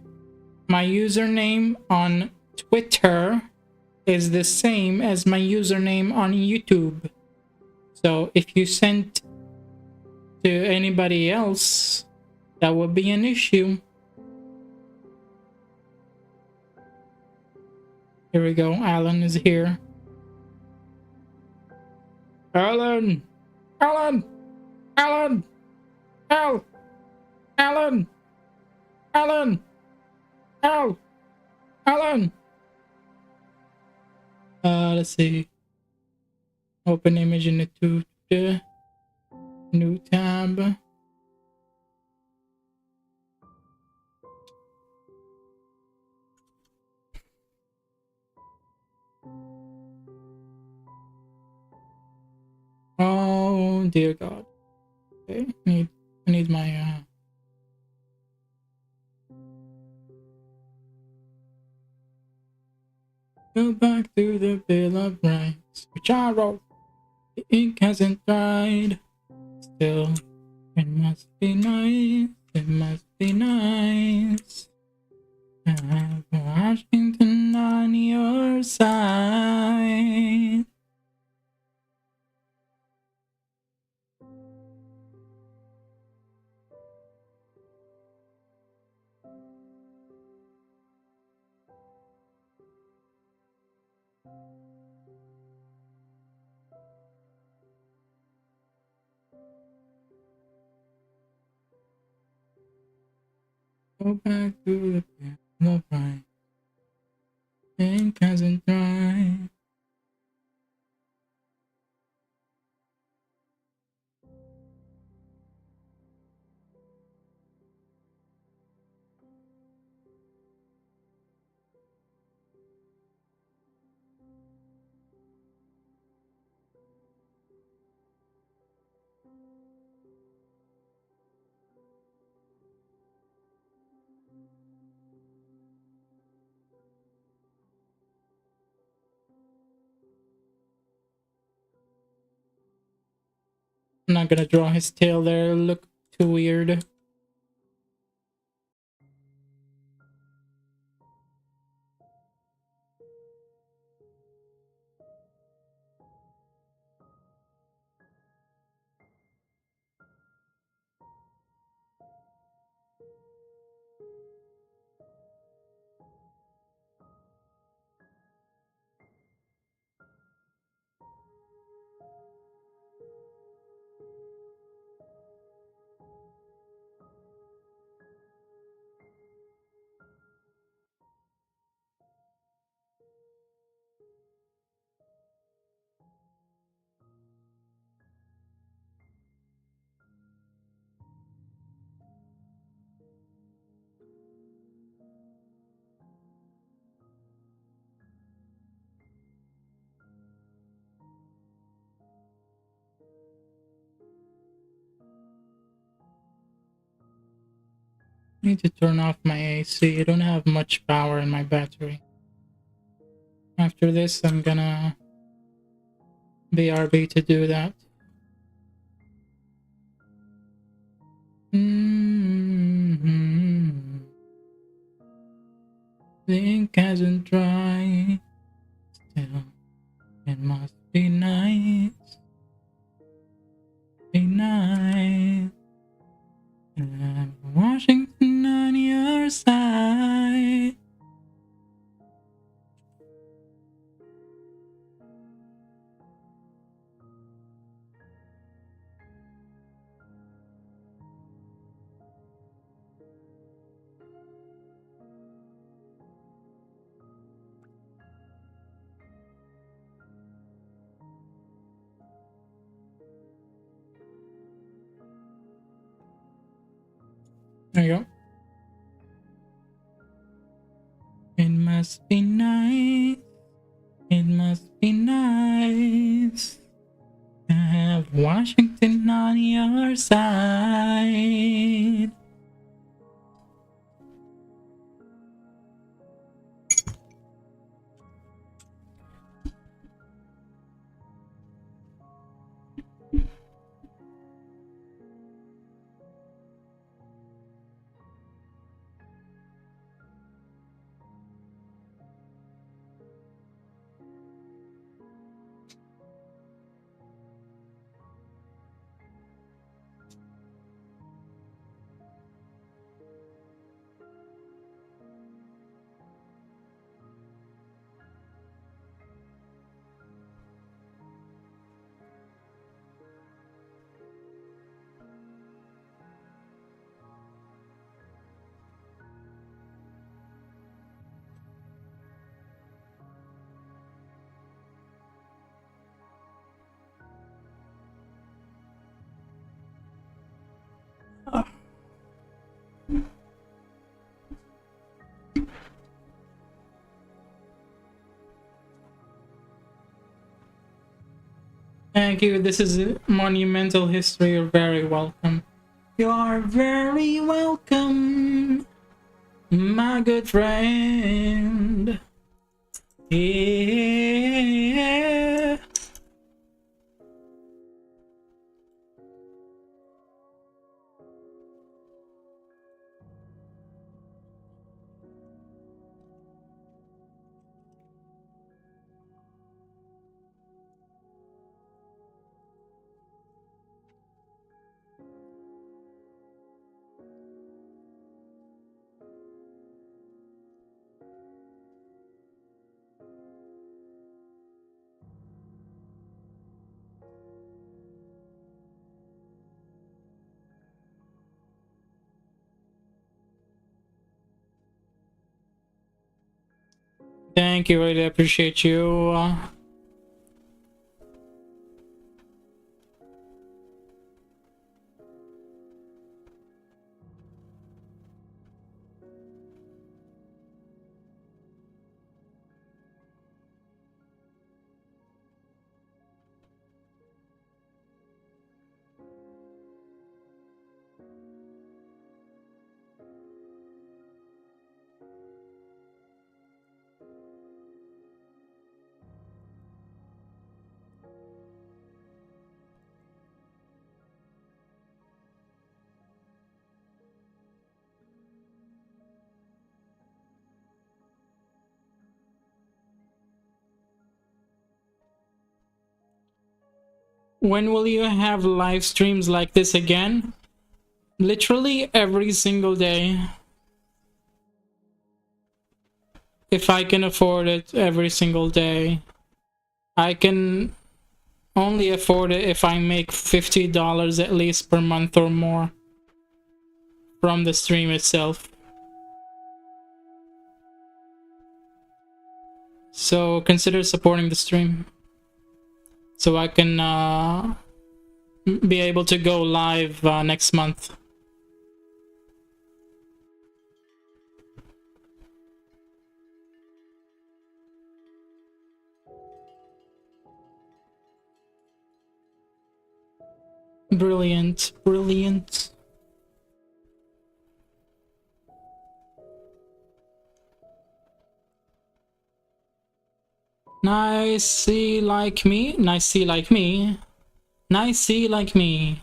my username on Twitter is the same as my username on YouTube. So if you sent to anybody else, that would be an issue. Here we go. Alan is here. Alan! Alan! Alan! Al! Alan! Alan! Al! Alan! Let's see. Open image in the new tab. Oh dear God. Okay, I need my go back to the Bill of Rights, which I wrote. The ink hasn't dried. Still, it must be nice. It must be nice to have Washington on your side. Go back to the Bill of Rights. Ink hasn't dried. I'm not gonna draw his tail there. It'll look too weird. I need to turn off my AC. I don't have much power in my battery. After this, I'm gonna BRB to do that. The ink hasn't dried. Still, it must be nice. Be nice. And Washington on your side. There you go. It must be nice. It must be nice to have Washington on your side. Thank you. This is monumental history. You're very welcome. You are very welcome, my good friend. Yeah. Thank you. Really appreciate you. When will you have live streams like this again? Literally every single day. If I can afford it, every single day. I can only afford it if I make $50 at least per month or more from the stream itself. So consider supporting the stream so I can be able to go live next month. Brilliant, brilliant. Nicey like me, nicey like me, nicey like me,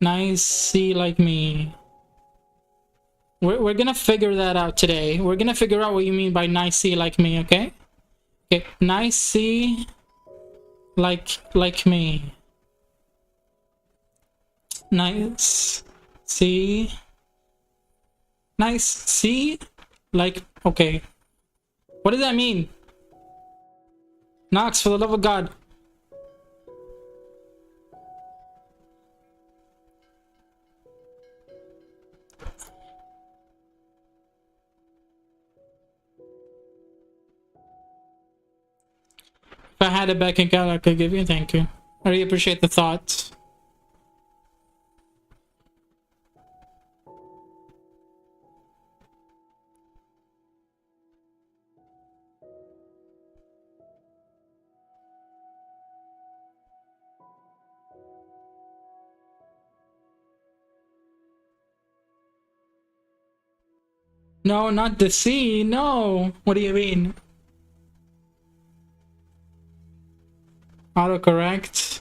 nicey like me. We're gonna figure that out today. We're gonna figure out what you mean by nicey like me, okay? Okay, nicey like me. Nice. See? Nice. See? Like, okay. What does that mean? Nox, for the love of God. If I had a bank account, I could give you. Thank you. I really appreciate the thought. No, not the C. No. What do you mean? Autocorrect.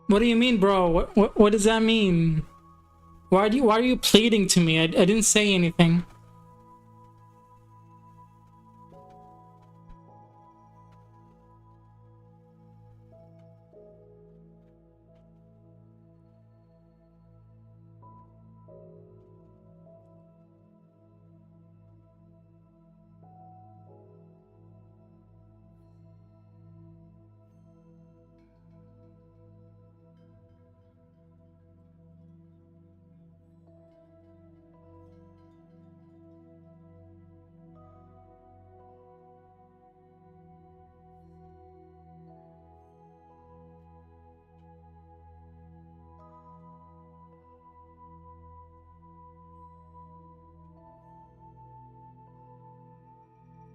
What do you mean, bro? What does that mean? Why are you pleading to me? I didn't say anything.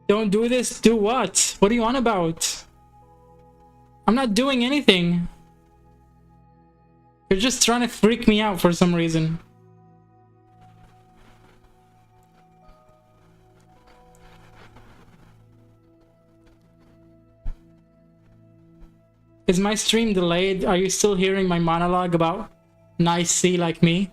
Don't do this. Do what? What are you on about? I'm not doing anything. You're just trying to freak me out for some reason. Is my stream delayed? Are you still hearing my monologue about nice C like me?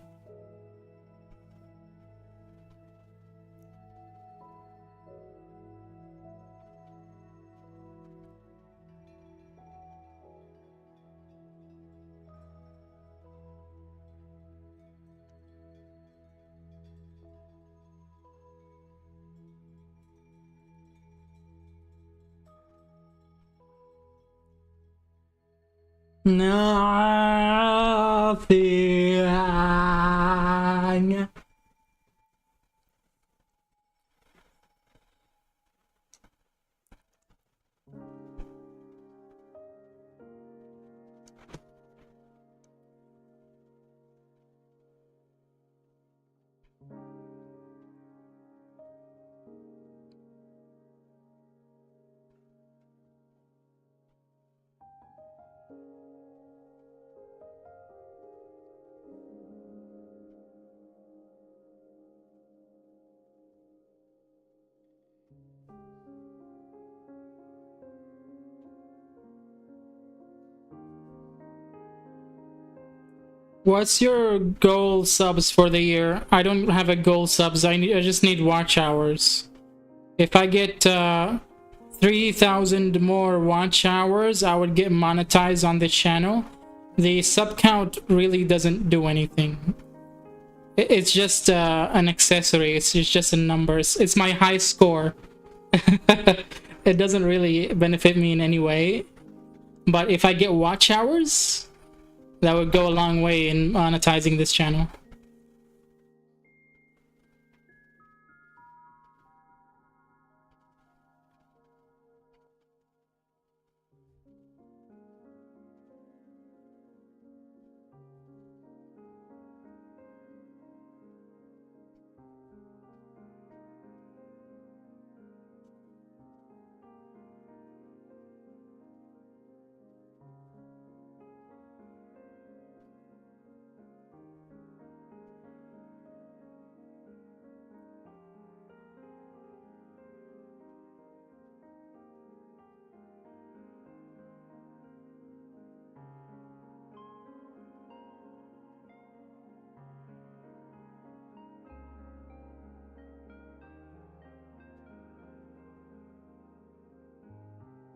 Nothing. What's your goal subs for the year? I don't have a goal subs. I just need watch hours. If I get 3,000 more watch hours, I would get monetized on the channel. The sub count really doesn't do anything. It's just an accessory. It's just a number. It's my high score. It doesn't really benefit me in any way. But if I get watch hours, that would go a long way in monetizing this channel.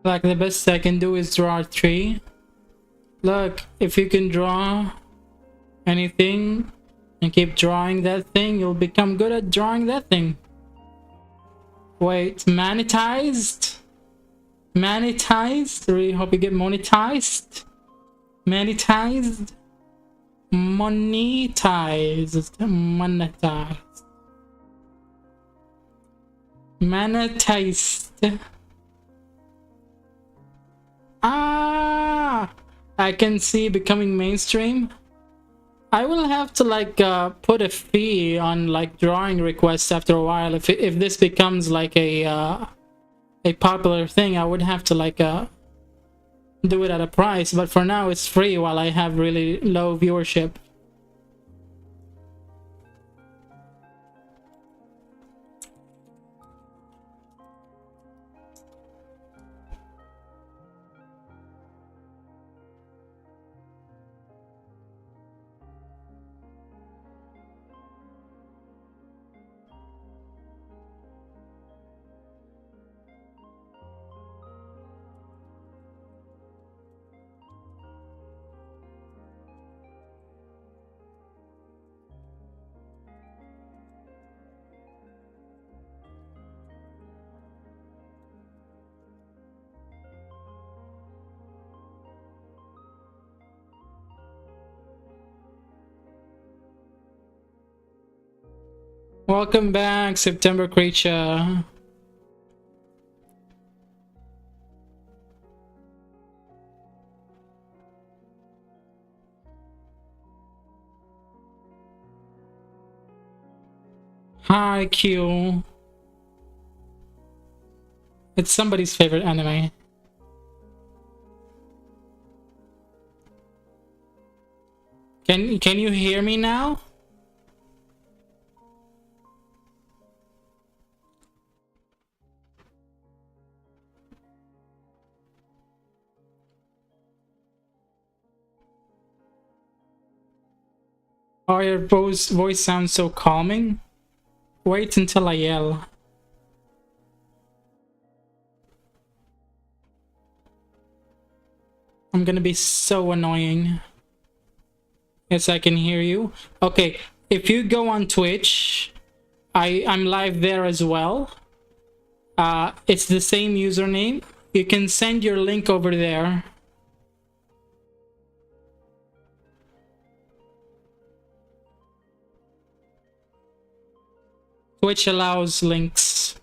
Like, the best I can do is draw a tree. Look, if you can draw anything and keep drawing that thing, you'll become good at drawing that thing. Wait, monetized? Monetized? Really hope you get monetized. Monetized? Monetized. Monetized. Monetized. Ah! I can see becoming mainstream. I will have to like put a fee on like drawing requests after a while. If this becomes like a popular thing, I would have to like do it at a price. But for now, it's free while I have really low viewership. Welcome back, September Creature. Hi, Q. It's somebody's favorite anime. Can you hear me now? Oh, your voice sounds so calming. Wait until I yell. I'm gonna be so annoying. Yes, I can hear you. Okay, if you go on Twitch, I'm live there as well. It's the same username. You can send your link over there. Twitch allows links.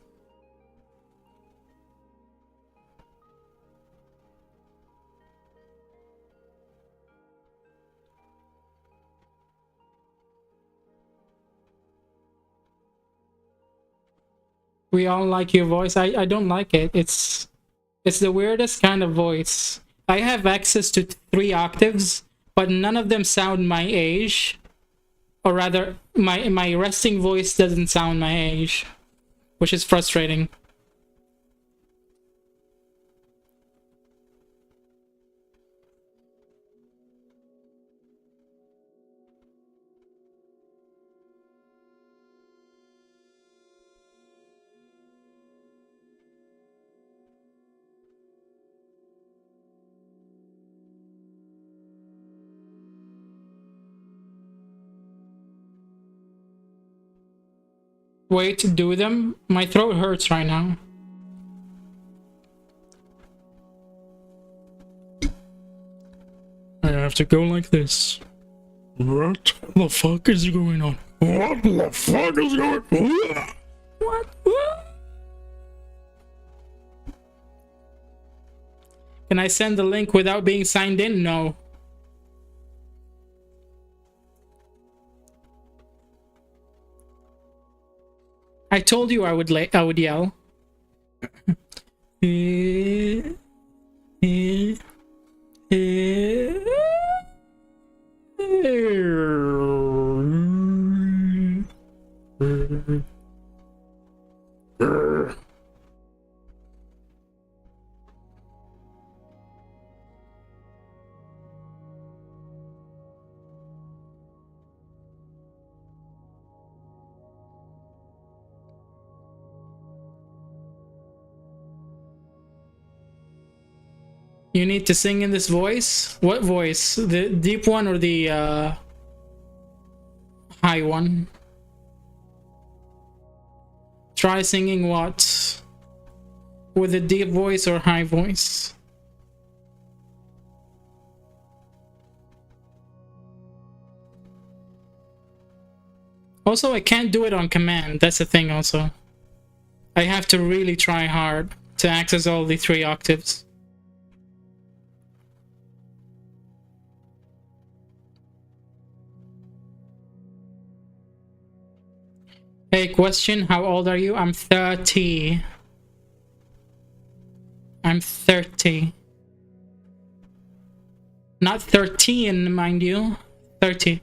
We all like your voice. I don't like it. It's the weirdest kind of voice. I have access to 3 octaves, but none of them sound my age. Or rather, my resting voice doesn't sound my age, which is frustrating. Wait to do them? My throat hurts right now. I have to go like this. What the fuck is going on? What the fuck is going on? What? Can I send the link without being signed in? No. I told you I would yell. You need to sing in this voice? What voice? The deep one or the high one? Try singing what? With a deep voice or high voice? Also, I can't do it on command. That's the thing also. I have to really try hard to access all the 3 octaves. Hey, question, how old are you? I'm 30. I'm 30. Not 13, mind you. 30.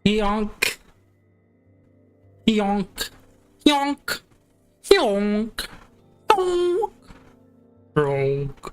Yonk. Yonk. Yonk. Yonk. Yonk. Yonk.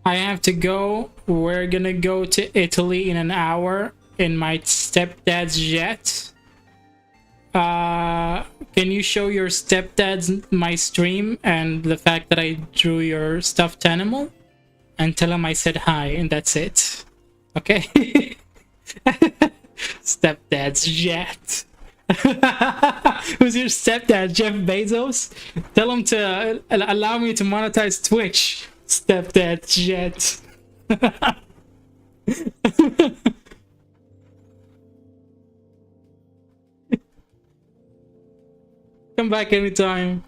I have to go. We're gonna go to Italy in an hour in my stepdad's jet. Can you show your stepdad's my stream and the fact that I drew your stuffed animal? And tell him I said hi, and that's it. Okay? Stepdad's jet. Who's your stepdad? Jeff Bezos? Tell him to allow me to monetize Twitch. Stepdad jet. Come back anytime.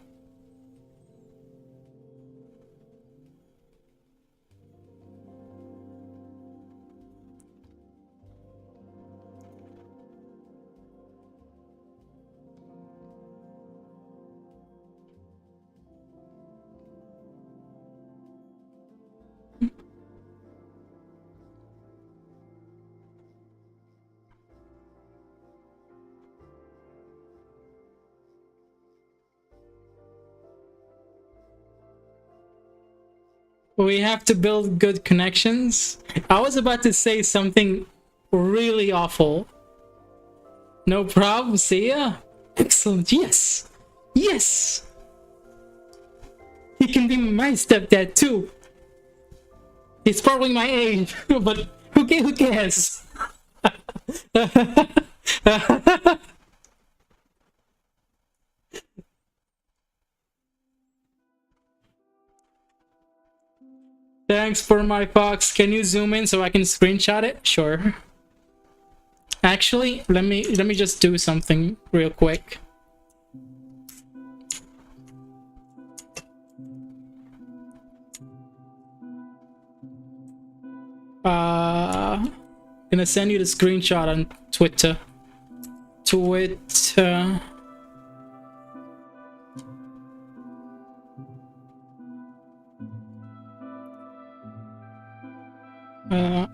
We have to build good connections. I was about to say something really awful. No problem, see ya. Excellent, yes. Yes! He can be my stepdad too. He's probably my age, but who cares? Thanks for my fox. Can you zoom in so I can screenshot it? Sure. Actually, let me just do something real quick. Gonna send you the screenshot on Twitter.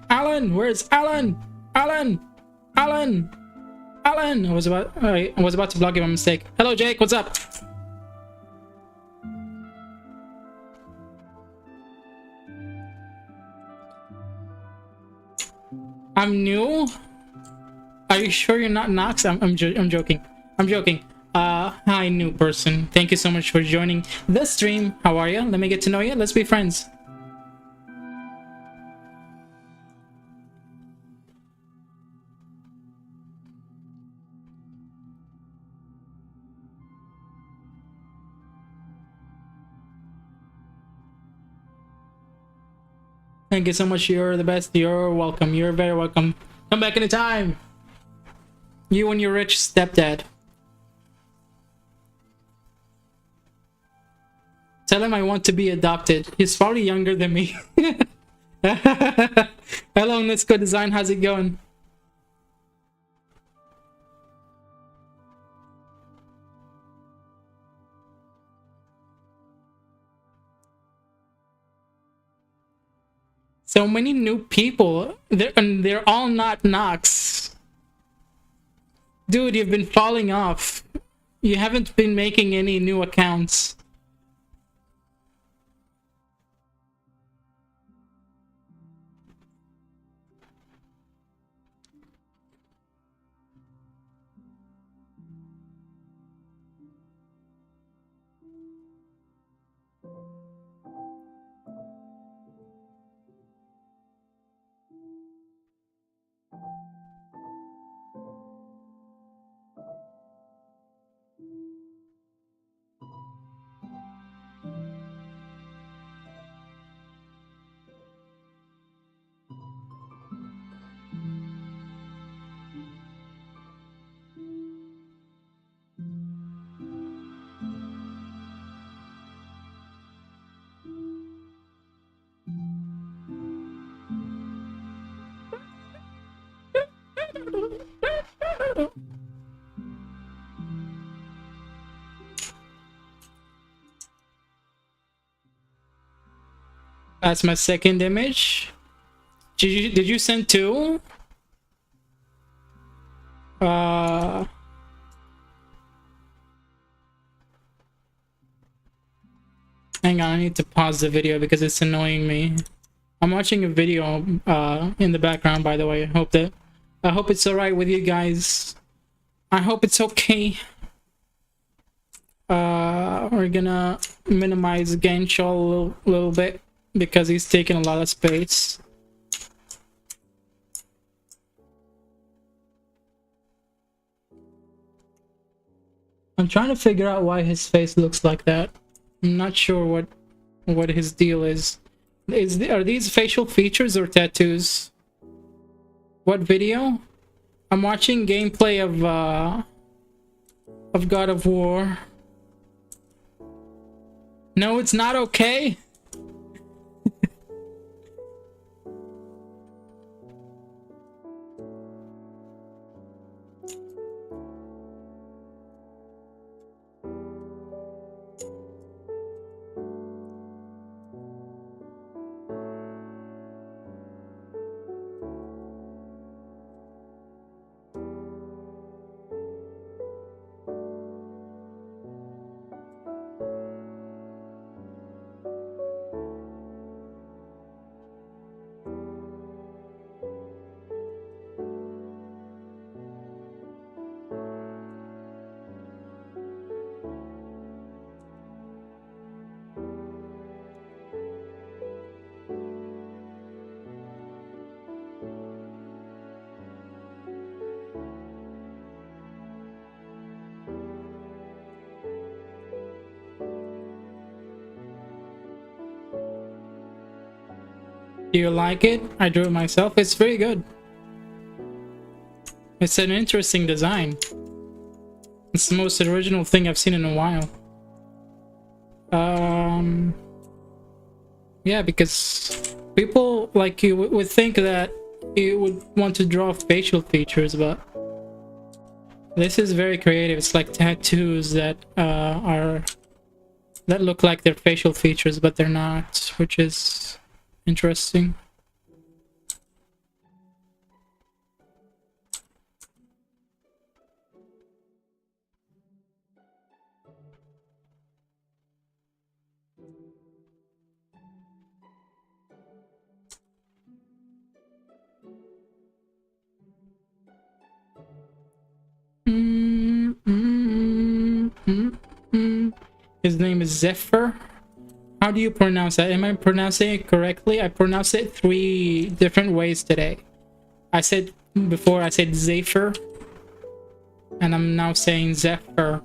Alan, where's Alan? Alan! Alan! Alan! I was about to block him by mistake. Hello, Jake. What's up? I'm new. Are you sure you're not Nox? I'm joking. I'm joking. Hi, new person. Thank you so much for joining the stream. How are you? Let me get to know you. Let's be friends. Thank you so much. You're the best. You're welcome. You're very welcome. Come back anytime. You and your rich stepdad. Tell him I want to be adopted. He's probably younger than me. Hello, Nisco Design. How's it going? So many new people, and they're all not Nox. Dude, you've been falling off. You haven't been making any new accounts. That's my second image. Did you send two? Hang on, I need to pause the video because it's annoying me. I'm watching a video in the background, by the way. I hope it's alright with you guys. I hope it's okay. We're gonna minimize Gainshall a little bit because he's taking a lot of space. I'm trying to figure out why his face looks like that. I'm not sure what his deal is. Are these facial features or tattoos? What video? I'm watching gameplay of God of War. No, it's not okay. Do you like it? I drew it myself. It's very good. It's an interesting design. It's the most original thing I've seen in a while. Yeah, because people like you would think that you would want to draw facial features, but this is very creative. It's like tattoos that that look like they're facial features, but they're not, which is interesting. His name is Zephyr. How do you pronounce that? Am I pronouncing it correctly? I pronounced it 3 different ways today. I said before, I said Zephyr, and I'm now saying Zephyr.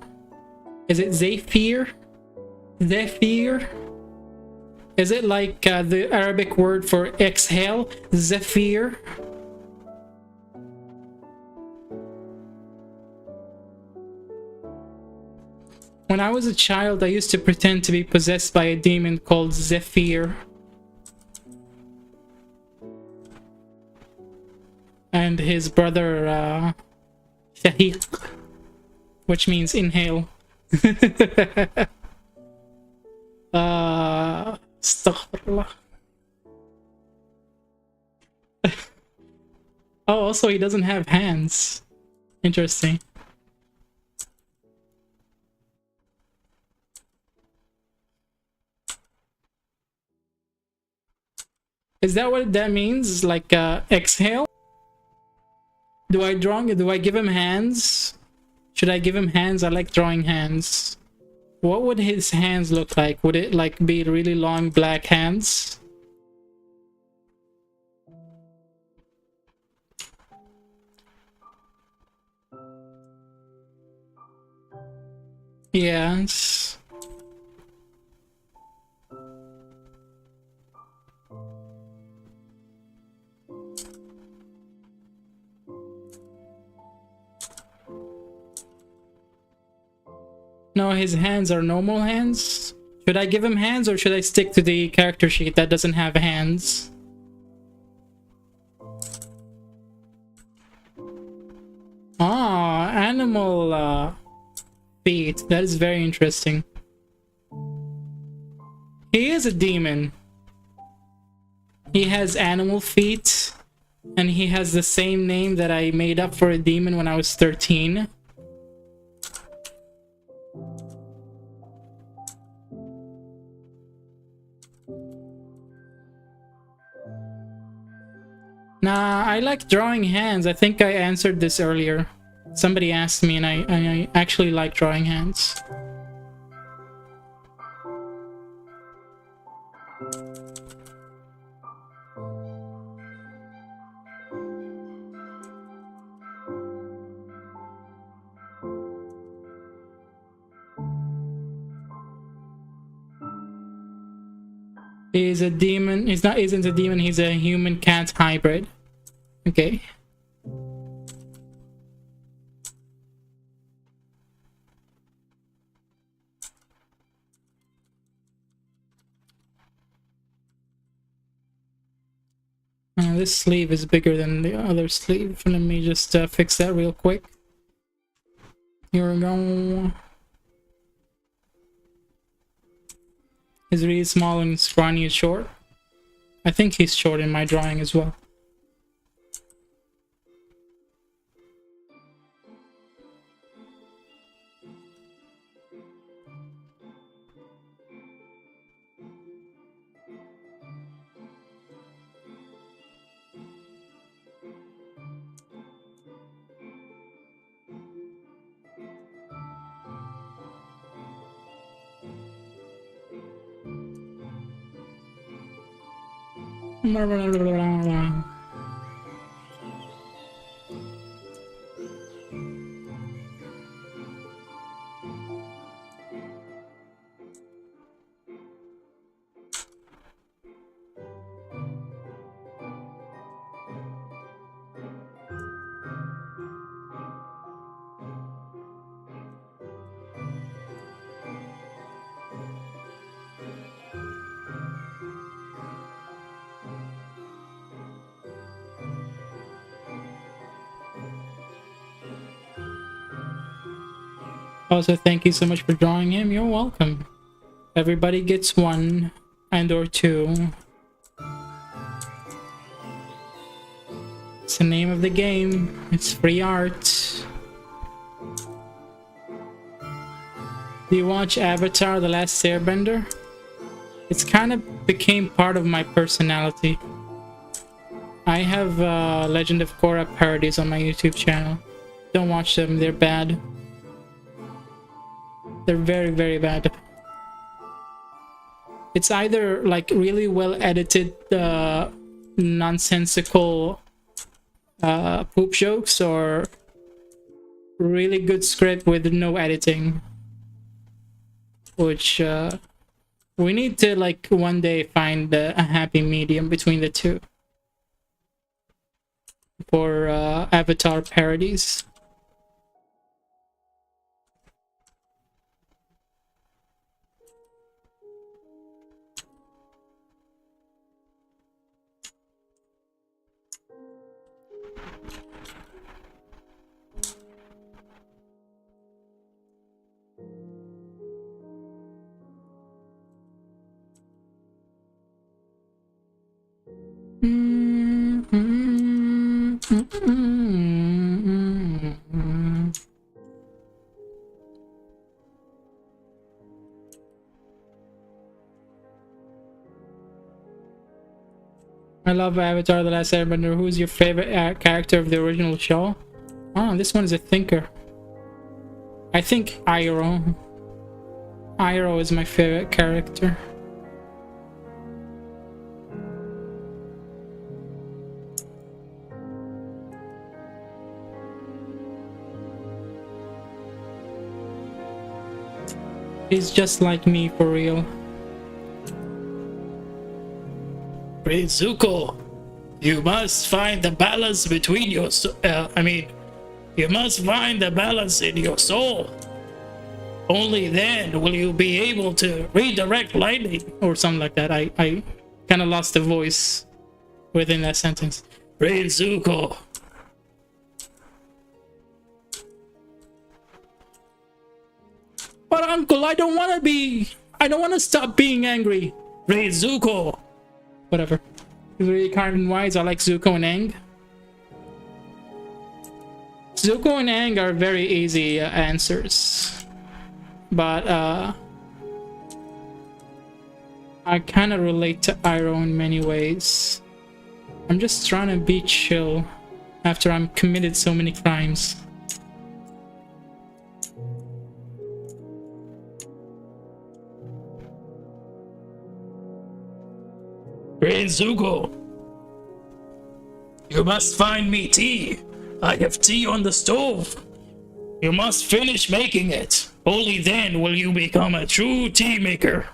Is it Zephyr? Zephyr? Is it like the Arabic word for exhale? Zephyr? When I was a child, I used to pretend to be possessed by a demon called Zephyr. And his brother, Shahiq, which means inhale. Astaghfirullah. Oh, also he doesn't have hands. Interesting. Is that what that means? Like exhale? Do I give him hands? Should I give him hands? I like drawing hands. What would his hands look like? Would it like be really long black hands? Yes. No, his hands are normal hands. Should I give him hands or should I stick to the character sheet that doesn't have hands? Ah, animal feet. That is very interesting. He is a demon. He has animal feet, and he has the same name that I made up for a demon when I was 13. Nah, I like drawing hands. I think I answered this earlier. Somebody asked me, and I actually like drawing hands. He's a demon. Isn't a demon, he's a human cat hybrid. Okay. This sleeve is bigger than the other sleeve. Let me just fix that real quick. Here we go. He's really small and scrawny and short. I think he's short in my drawing as well. Also, thank you so much for drawing him. You're welcome. Everybody gets one and or two. It's the name of the game. It's free art. Do you watch Avatar: The Last Airbender? It's kind of became part of my personality. I have Legend of Korra parodies on my YouTube channel. Don't watch them, they're bad. They're very, very bad. It's either like really well edited nonsensical poop jokes or really good script with no editing, which we need to like one day find a happy medium between the two for Avatar parodies. I love Avatar: The Last Airbender. Who's your favorite character of the original show? Oh, this one is a thinker. I think Iroh. Iroh is my favorite character. He's just like me for real. Prince Zuko, you must find the balance between your you must find the balance in your soul. Only then will you be able to redirect lightning, or something like that. I kind of lost the voice within that sentence. Prince Zuko. But uncle, I don't want to stop being angry. Prince Zuko. Whatever. He's really kind and wise. I like Zuko and Aang. Zuko and Aang are very easy answers. But I kind of relate to Iroh in many ways. I'm just trying to be chill after I'm committed so many crimes. Prince Zuko, you must find me tea. I have tea on the stove. You must finish making it. Only then will you become a true tea maker.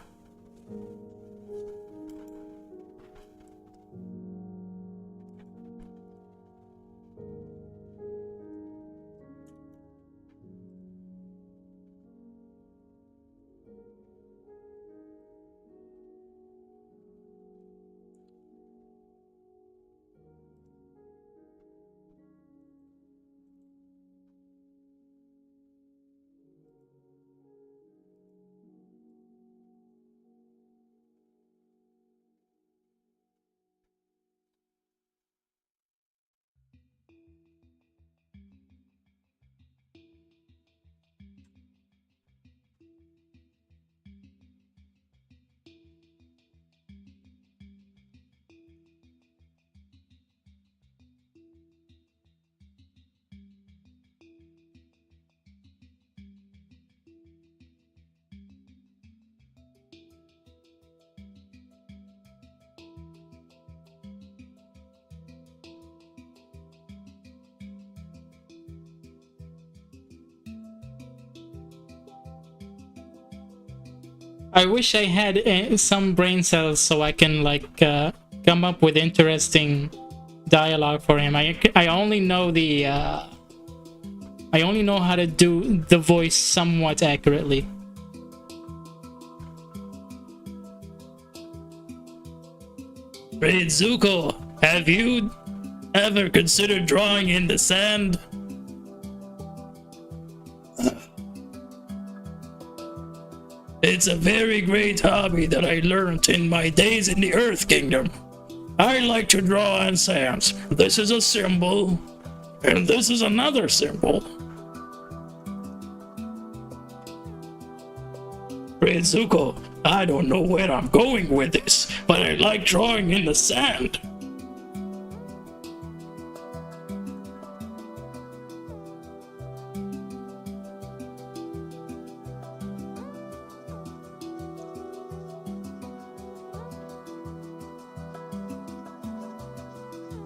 I wish I had some brain cells so I can like come up with interesting dialogue for him. I only know the I only know how to do the voice somewhat accurately. Prince Zuko, have you ever considered drawing in the sand? It's a very great hobby that I learned in my days in the Earth Kingdom. I like to draw on sands. This is a symbol, and this is another symbol. Prince Zuko, I don't know where I'm going with this, but I like drawing in the sand.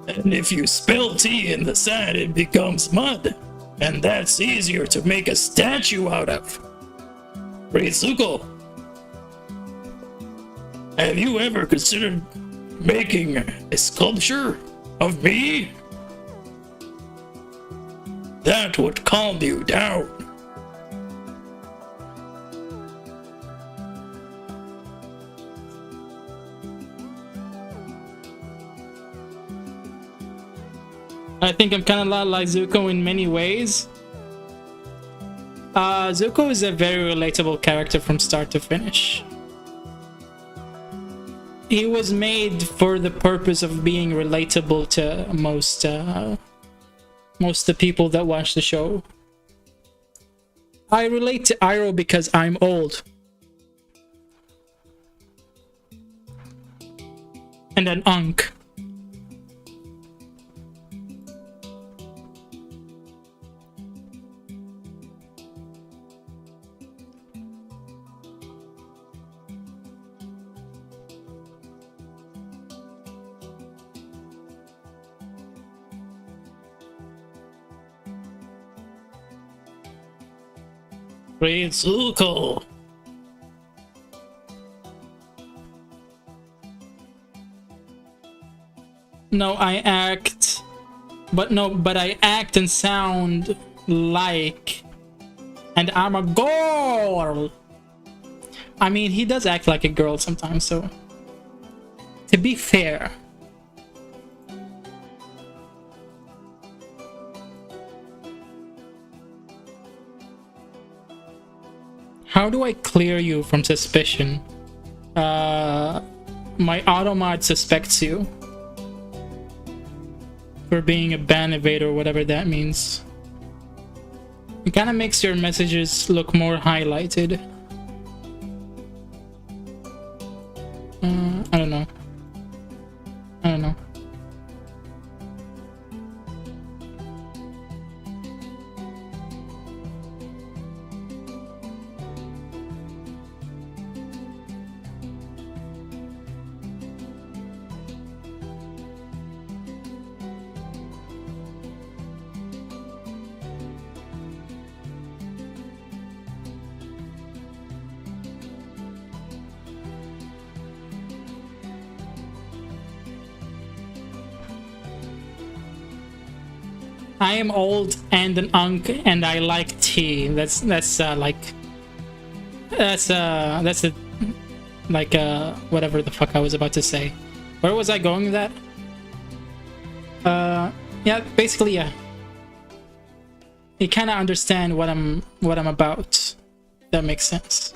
And if you spill tea in the sand, it becomes mud. And that's easier to make a statue out of. Prince Zuko, have you ever considered making a sculpture of me? That would calm you down. I think I'm kind of a lot like Zuko in many ways. Zuko is a very relatable character from start to finish. He was made for the purpose of being relatable to most of the people that watch the show. I relate to Iroh because I'm old. And an Ankh. Rizuko. No, I act, but I act and sound like, and I'm a girl. I mean, he does act like a girl sometimes, so to be fair. How do I clear you from suspicion? My automod suspects you for being a ban evader, or whatever that means. It kind of makes your messages look more highlighted. I don't know. I don't know. I am old and an unk, and I like tea. That's whatever the fuck I was about to say. Where was I going with that? Yeah, basically, yeah. You kind of understand what I'm about. That makes sense.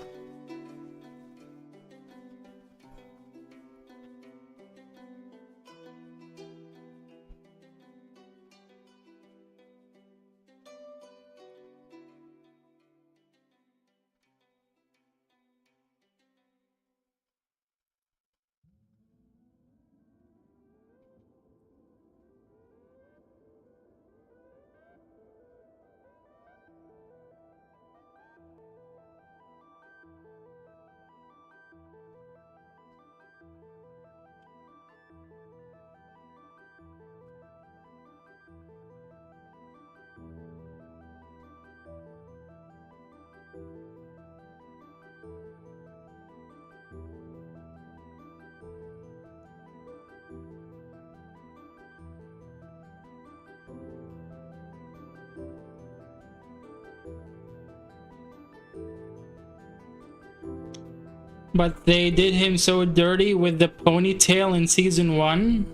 But they did him so dirty with the ponytail in season 1.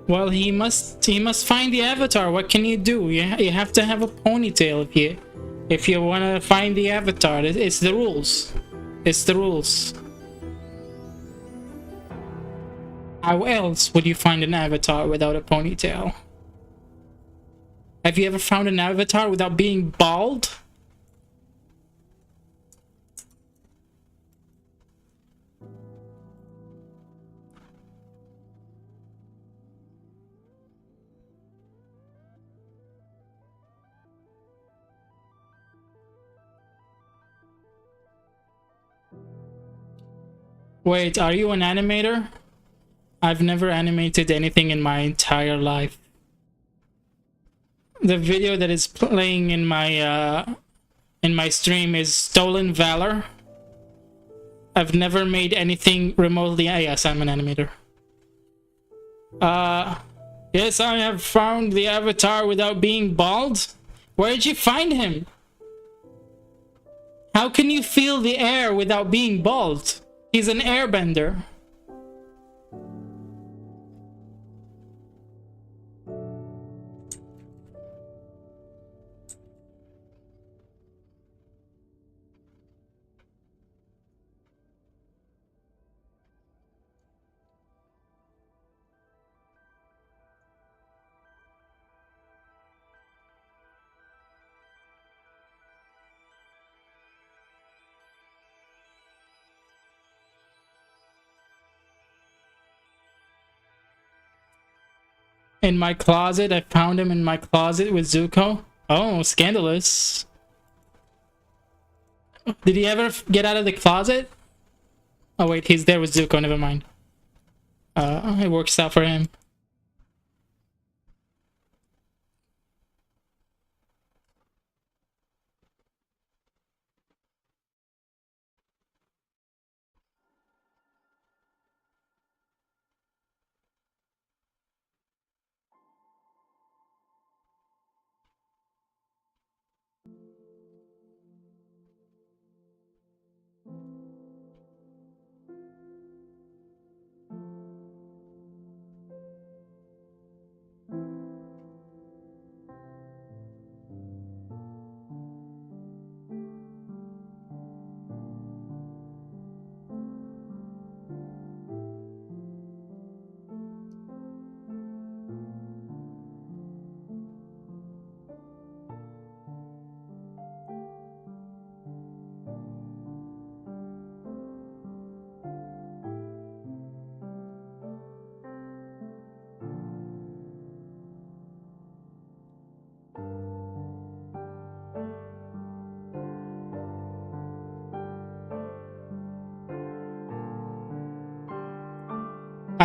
Well, he must find the avatar. What can you do? You have to have a ponytail if you want to find the avatar. It's the rules. It's the rules. How else would you find an avatar without a ponytail? Have you ever found an avatar without being bald? Wait, are you an animator? I've never animated anything in my entire life. The video that is playing in my stream is Stolen Valor. I've never made anything remotely. Yes, I'm an animator. Yes, I have found the avatar without being bald. Where did you find him? How can you feel the air without being bald? He's an airbender. In my closet, I found him in my closet with Zuko. Oh, scandalous. Did he ever get out of the closet? Oh wait, he's there with Zuko, never mind. It works out for him.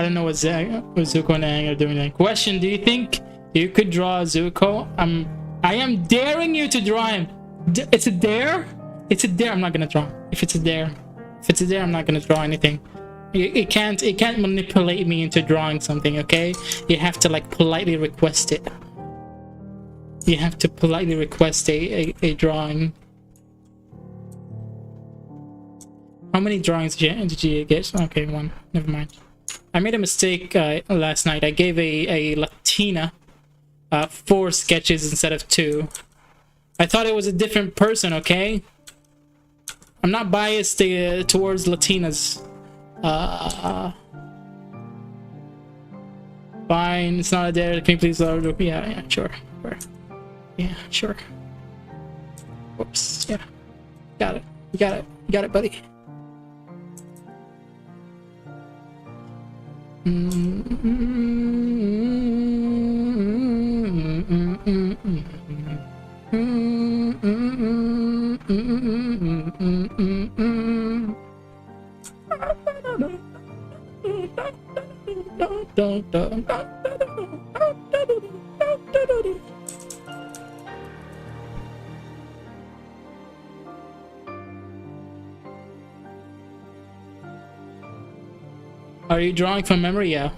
I don't know what Zuko and Aang are doing. Question: do you think you could draw Zuko? I am daring you to draw him. It's a dare. It's a dare. I'm not gonna draw. If it's a dare, I'm not gonna draw anything. It can't manipulate me into drawing something. Okay, you have to like politely request it. You have to politely request a drawing. How many drawings did you get? Okay, one. Never mind. I made a mistake last night. I gave a Latina 4 sketches instead of 2. I thought it was a different person, okay? I'm not biased towards Latinas. Fine, it's not a dare. Can you please lower? Yeah, sure. Yeah, sure. Of course, yeah. Got it. You got it, buddy. Are you drawing from memory? Yeah.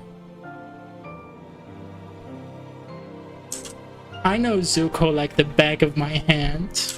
I know Zuko like the back of my hand.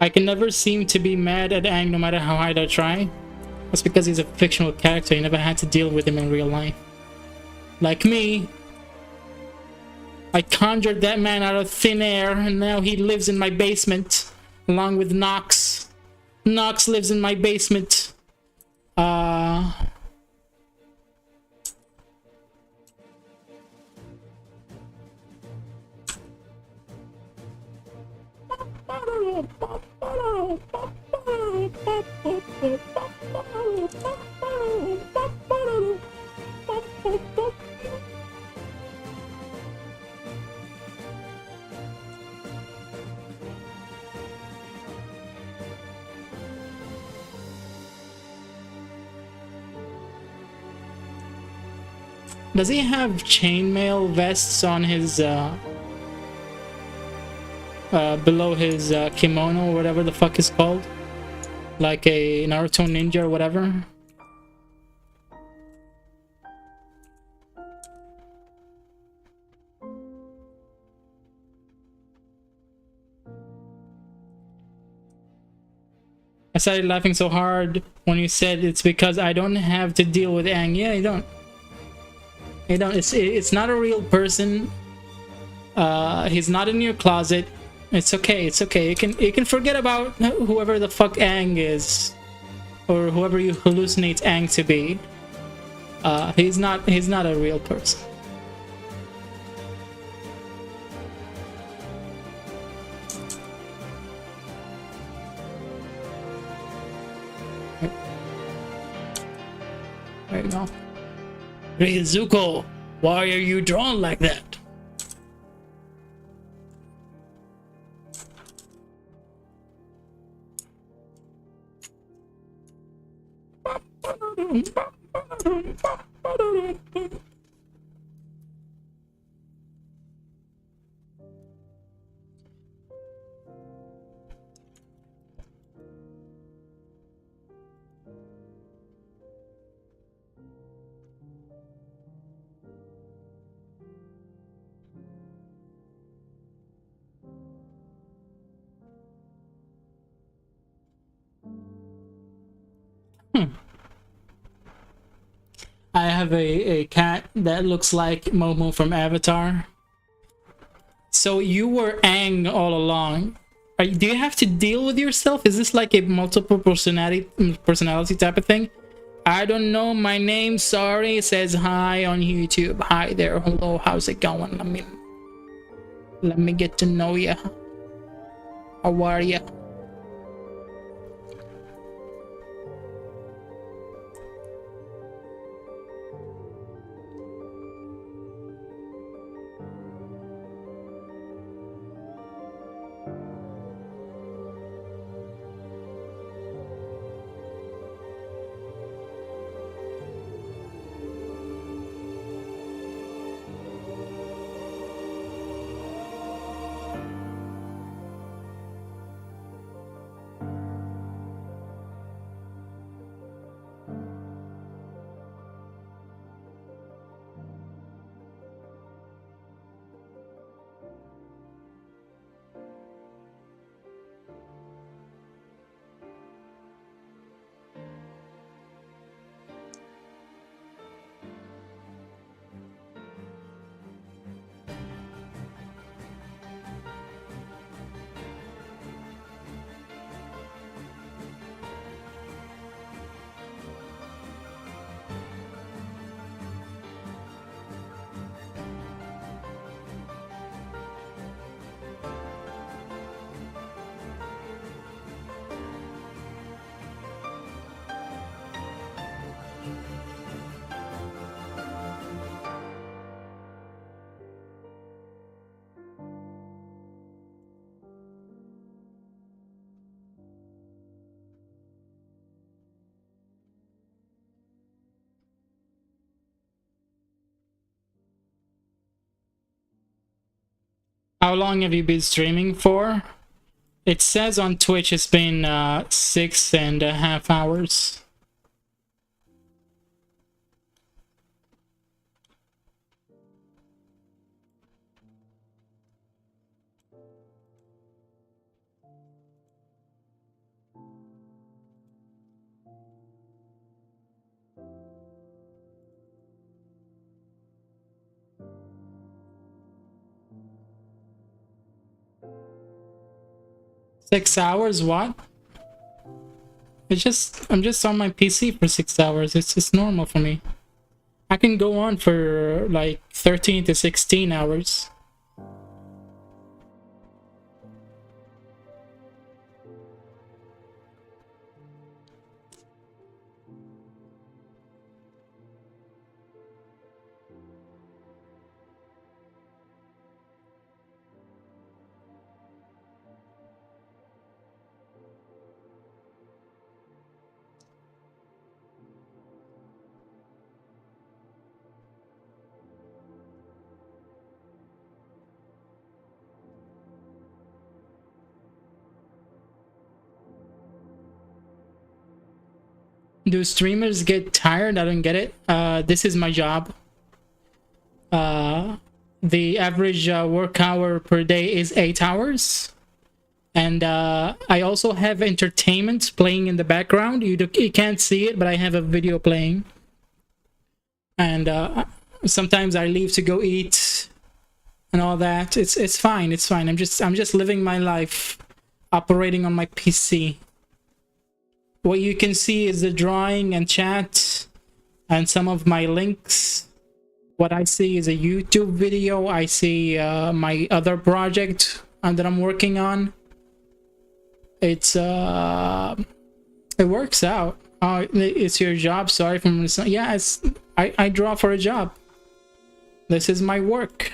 I can never seem to be mad at Aang no matter how hard I try. That's because he's a fictional character. You never had to deal with him in real life. Like me, I conjured that man out of thin air, and now he lives in my basement, along with Nox. Nox lives in my basement. Does he have chainmail vests on his below his kimono or whatever the fuck is called? Like a Naruto ninja or whatever? I started laughing so hard when you said it's because I don't have to deal with Aang. Yeah, you don't. You don't. It's not a real person. He's not in your closet. It's okay. It's okay. You can forget about whoever the fuck Aang is, or whoever you hallucinate Aang to be. He's not a real person. There you go. Hey Zuko, why are you drawn like that? I have a cat that looks like Momo from Avatar. So you were Aang all along. Do you have to deal with yourself? Is this like a multiple personality type of thing? I don't know my name, sorry. It says hi on YouTube. Hi there, hello, how's it going? Let me get to know ya. How are ya? How long have you been streaming for? It says on Twitch it's been 6.5 hours. $6 what? I'm just on my PC for 6 hours. It's just normal for me. I can go on for like 13 to 16 hours. Do streamers get tired? I don't get it. This is my job. The average work hour per day is 8 hours. And I also have entertainment playing in the background. You can't see it, but I have a video playing. And sometimes I leave to go eat and all that. It's fine. It's fine. I'm just living my life, operating on my PC. What you can see is the drawing and chat and some of my links. What I see is a YouTube video. I see my other project that I'm working on. It works out. It's your job. Sorry for yeah. I draw for a job. This is my work.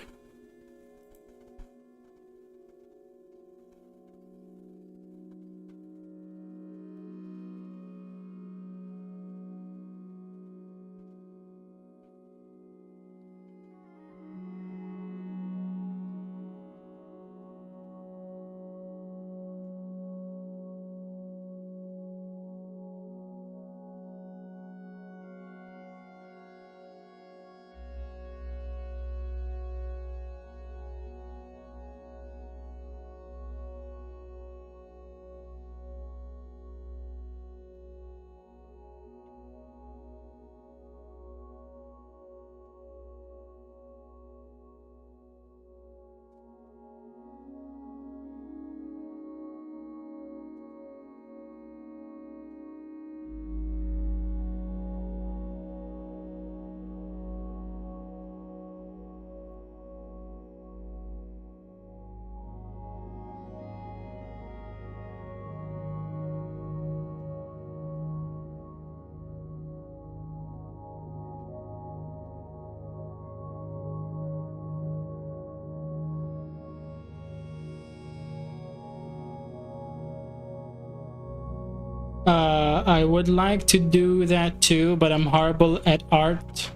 I would like to do that too, but I'm horrible at art.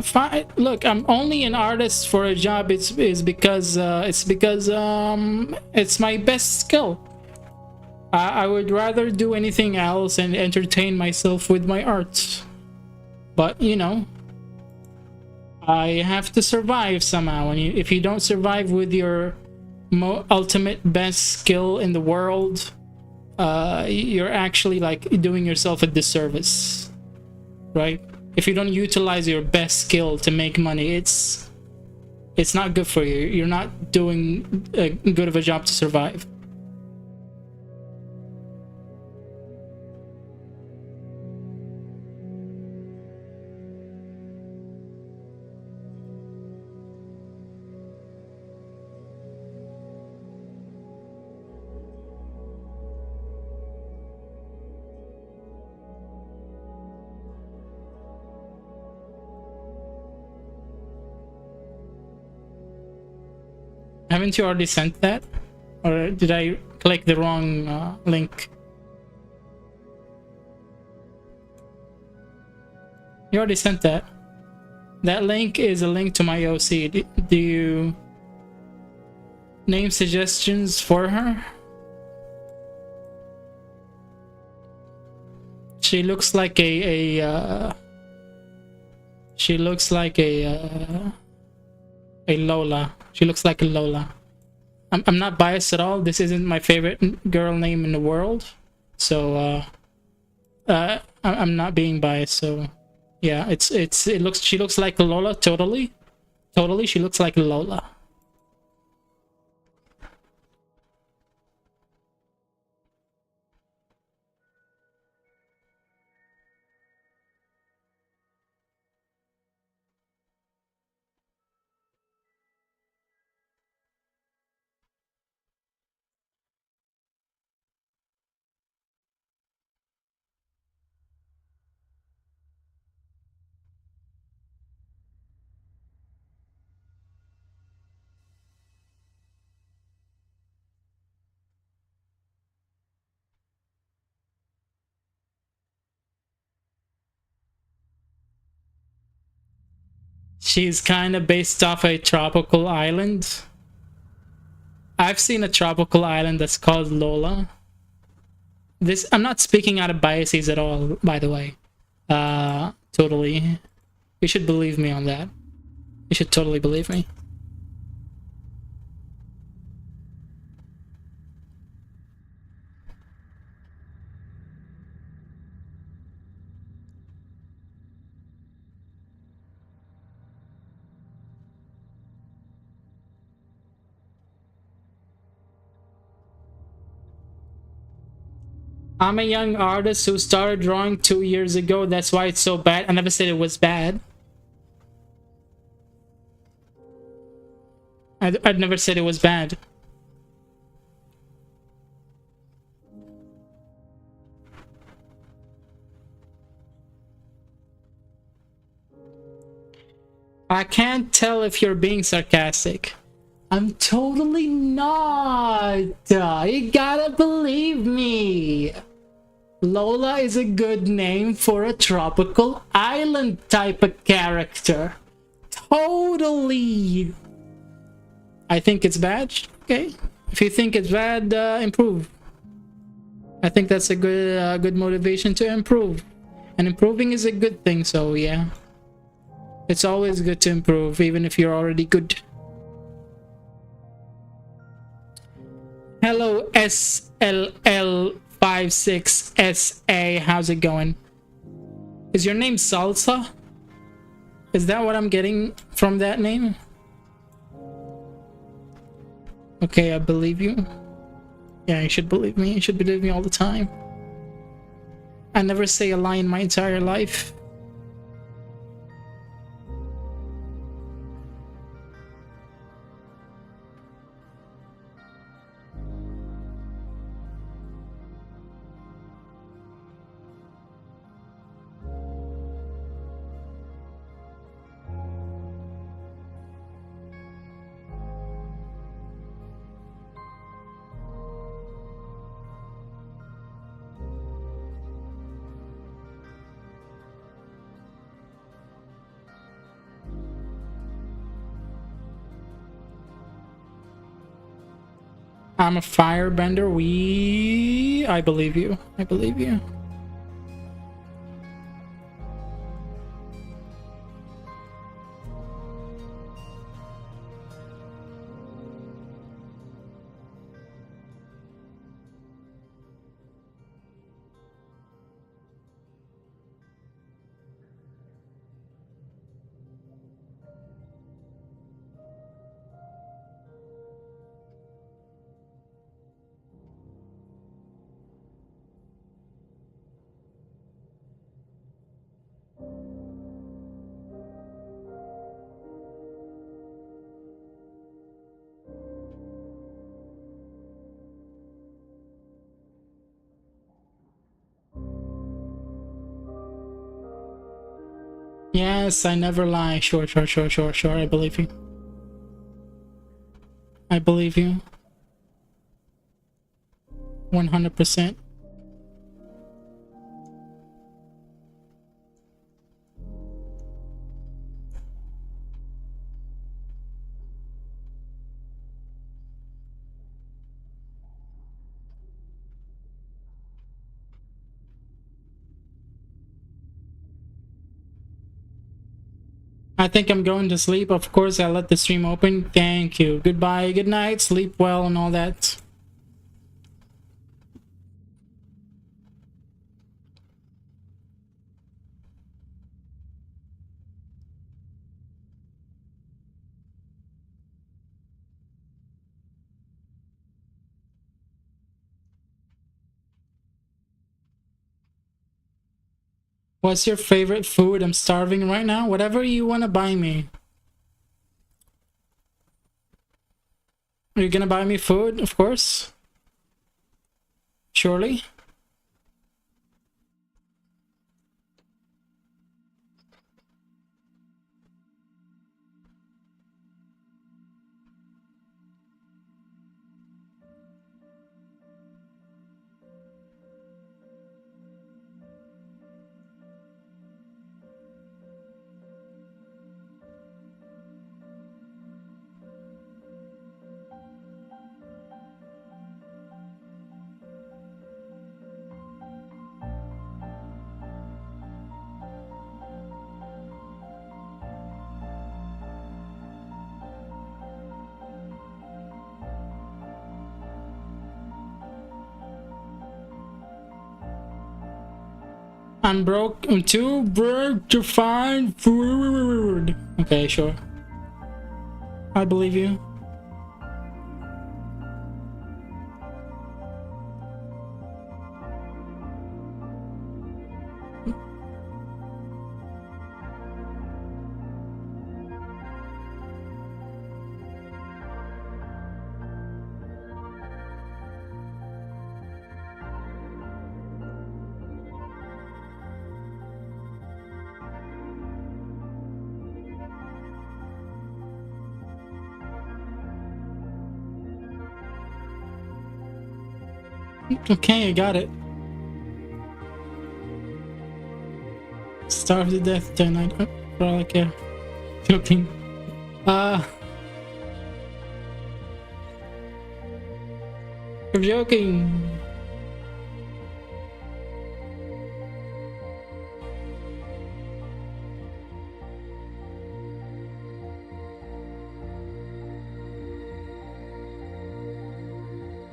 Fine. Look, I'm only an artist for a job. It's because it's my best skill. I would rather do anything else and entertain myself with my art. But you know, I have to survive somehow, and if you don't survive with your ultimate best skill in the world, you're actually like doing yourself a disservice, right? If you don't utilize your best skill to make money, it's not good for you. You're not doing a good of a job to survive. Haven't you already sent that? Or did I click the wrong link? You already sent that. That link is a link to my OC. Do you name suggestions for her? She looks like she looks like a Lola. She looks like a Lola. I'm not biased at all. This isn't my favorite girl name in the world, so I'm not being biased. So yeah, she looks like a Lola. Totally she looks like a Lola. She's kind of based off a tropical island. I've seen a tropical island that's called Lola. This, I'm not speaking out of biases at all, by the way. Totally. You should believe me on that. You should totally believe me. I'm a young artist who started drawing 2 years ago. That's why it's so bad. I never said it was bad. I'd never said it was bad. I can't tell if you're being sarcastic. I'm totally not. You gotta believe me. Lola is a good name for a tropical island type of character. Totally. I think it's bad. Okay. If you think it's bad, improve. I think that's a good motivation to improve. And improving is a good thing, so yeah. It's always good to improve, even if you're already good. Hello, SLL56SA. How's it going? Is your name Salsa? Is that what I'm getting from that name? Okay, I believe you. Yeah, you should believe me. You should believe me all the time. I never say a lie in my entire life. I'm a firebender. I believe you. I believe you. Yes, I never lie. Sure, sure, sure, sure, sure. I believe you. I believe you. 100%. I think I'm going to sleep. Of course, I let the stream open. Thank you. Goodbye, good night, sleep well, and all that. What's your favorite food? I'm starving right now. Whatever you want to buy me. Are you gonna buy me food? Of course. Surely. I'm too broke to find food. Okay, sure. I believe you. Okay, I got it. Starve to death tonight. Oh, for all I care. Joking. I'm joking.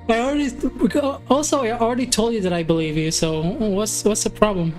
I already told you that I believe you, so what's the problem?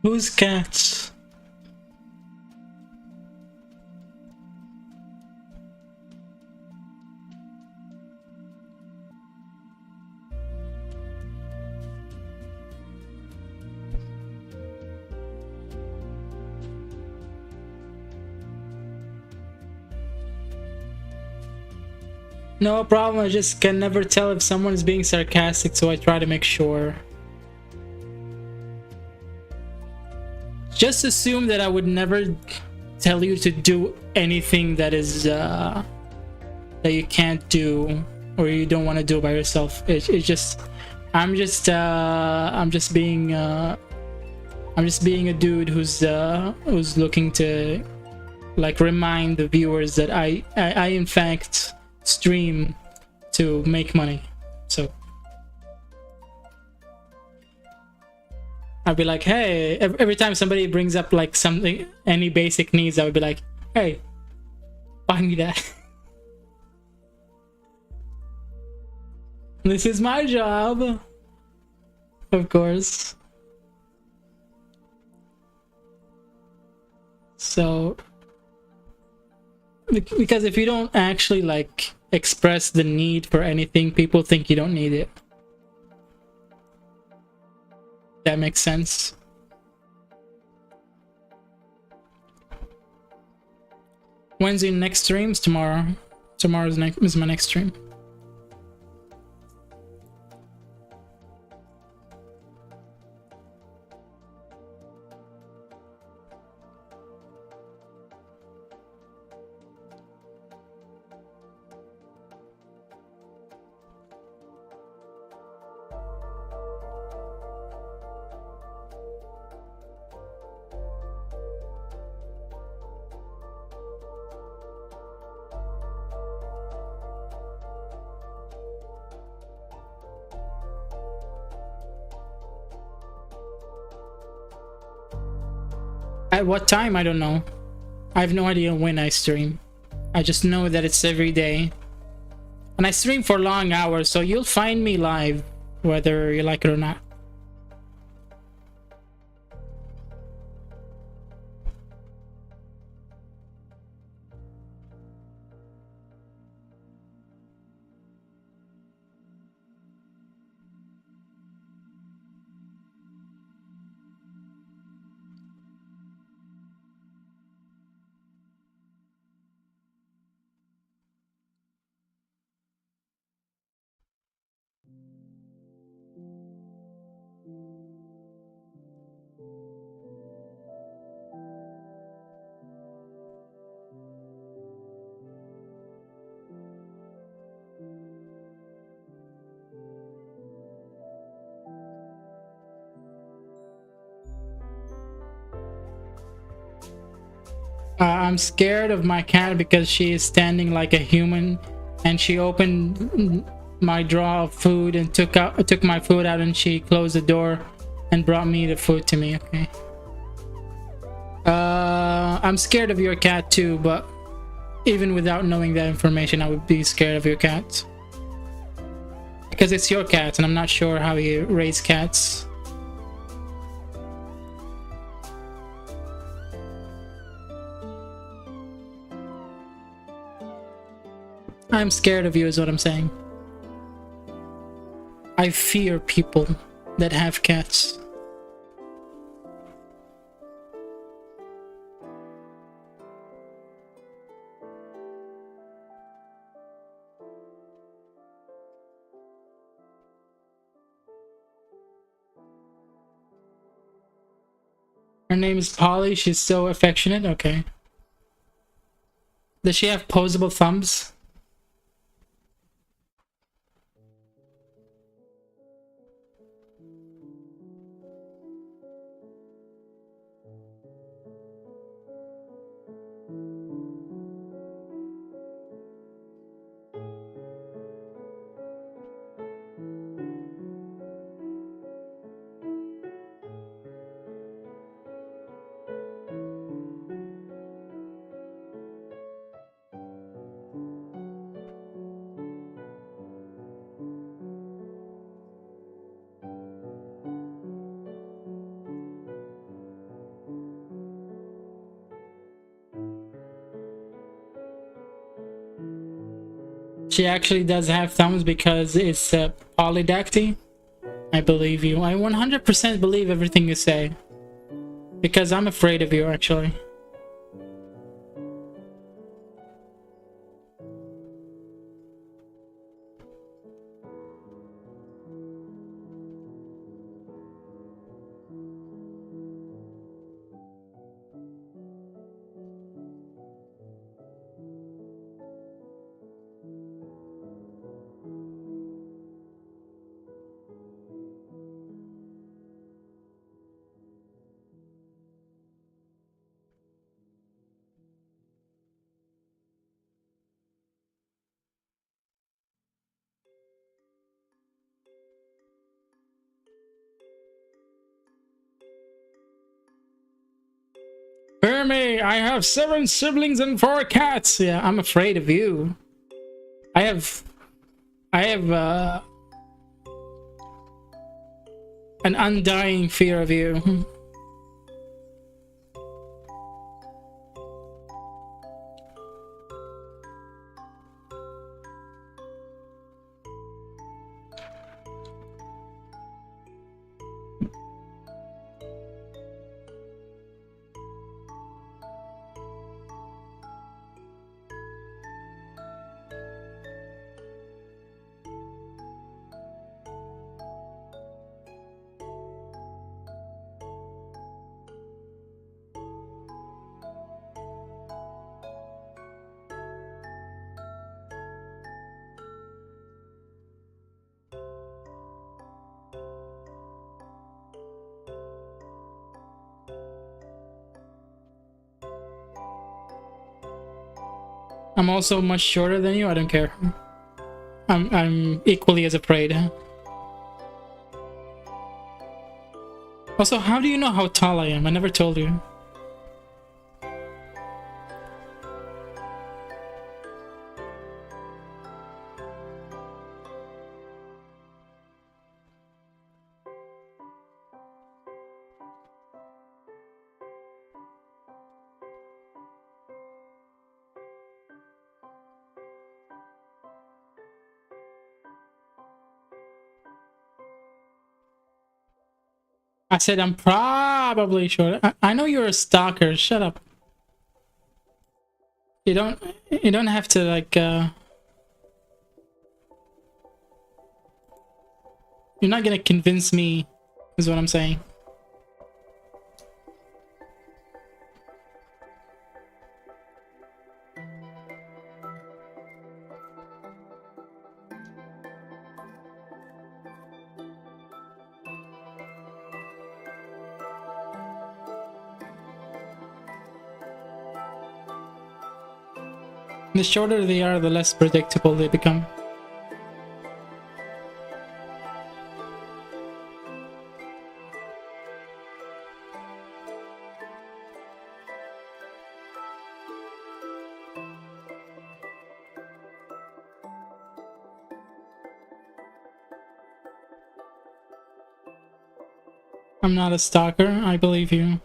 Who's cats? No problem, I just can never tell if someone is being sarcastic, so I try to make sure. Just assume that I would never tell you to do anything that is that you can't do or you don't want to do by yourself. It's just I'm just being a dude who's looking to like remind the viewers that I in fact stream to make money. So I'd be like, hey, every time somebody brings up like something, any basic needs, I would be like, hey, buy me that. This is my job, of course. So, because if you don't actually like express the need for anything, people think you don't need it. That makes sense. When's your next streams? Tomorrow. Tomorrow's is my next stream. At what time? I don't know. I have no idea when I stream. I just know that it's every day. And I stream for long hours, so you'll find me live, whether you like it or not. I'm scared of my cat because she is standing like a human, and she opened my drawer of food and took my food out, and she closed the door and brought me the food to me. Okay. I'm scared of your cat too, but even without knowing that information, I would be scared of your cat because it's your cat, and I'm not sure how you raise cats. I'm scared of you is what I'm saying. I fear people that have cats. Her name is Polly. She's so affectionate. Okay. Does she have posable thumbs? She actually does have thumbs because it's polydacty. I believe you. I 100% believe everything you say. Because I'm afraid of you, actually. me! I have 7 siblings and 4 cats! Yeah, I'm afraid of you. I have an undying fear of you. I'm also much shorter than you. I don't care. I'm equally as afraid. Also, how do you know how tall I am? I never told you. I said I'm probably short. I know you're a stalker. Shut up. You don't have to like you're not gonna convince me, is what I'm saying. The shorter they are, the less predictable they become. I'm not a stalker, I believe you.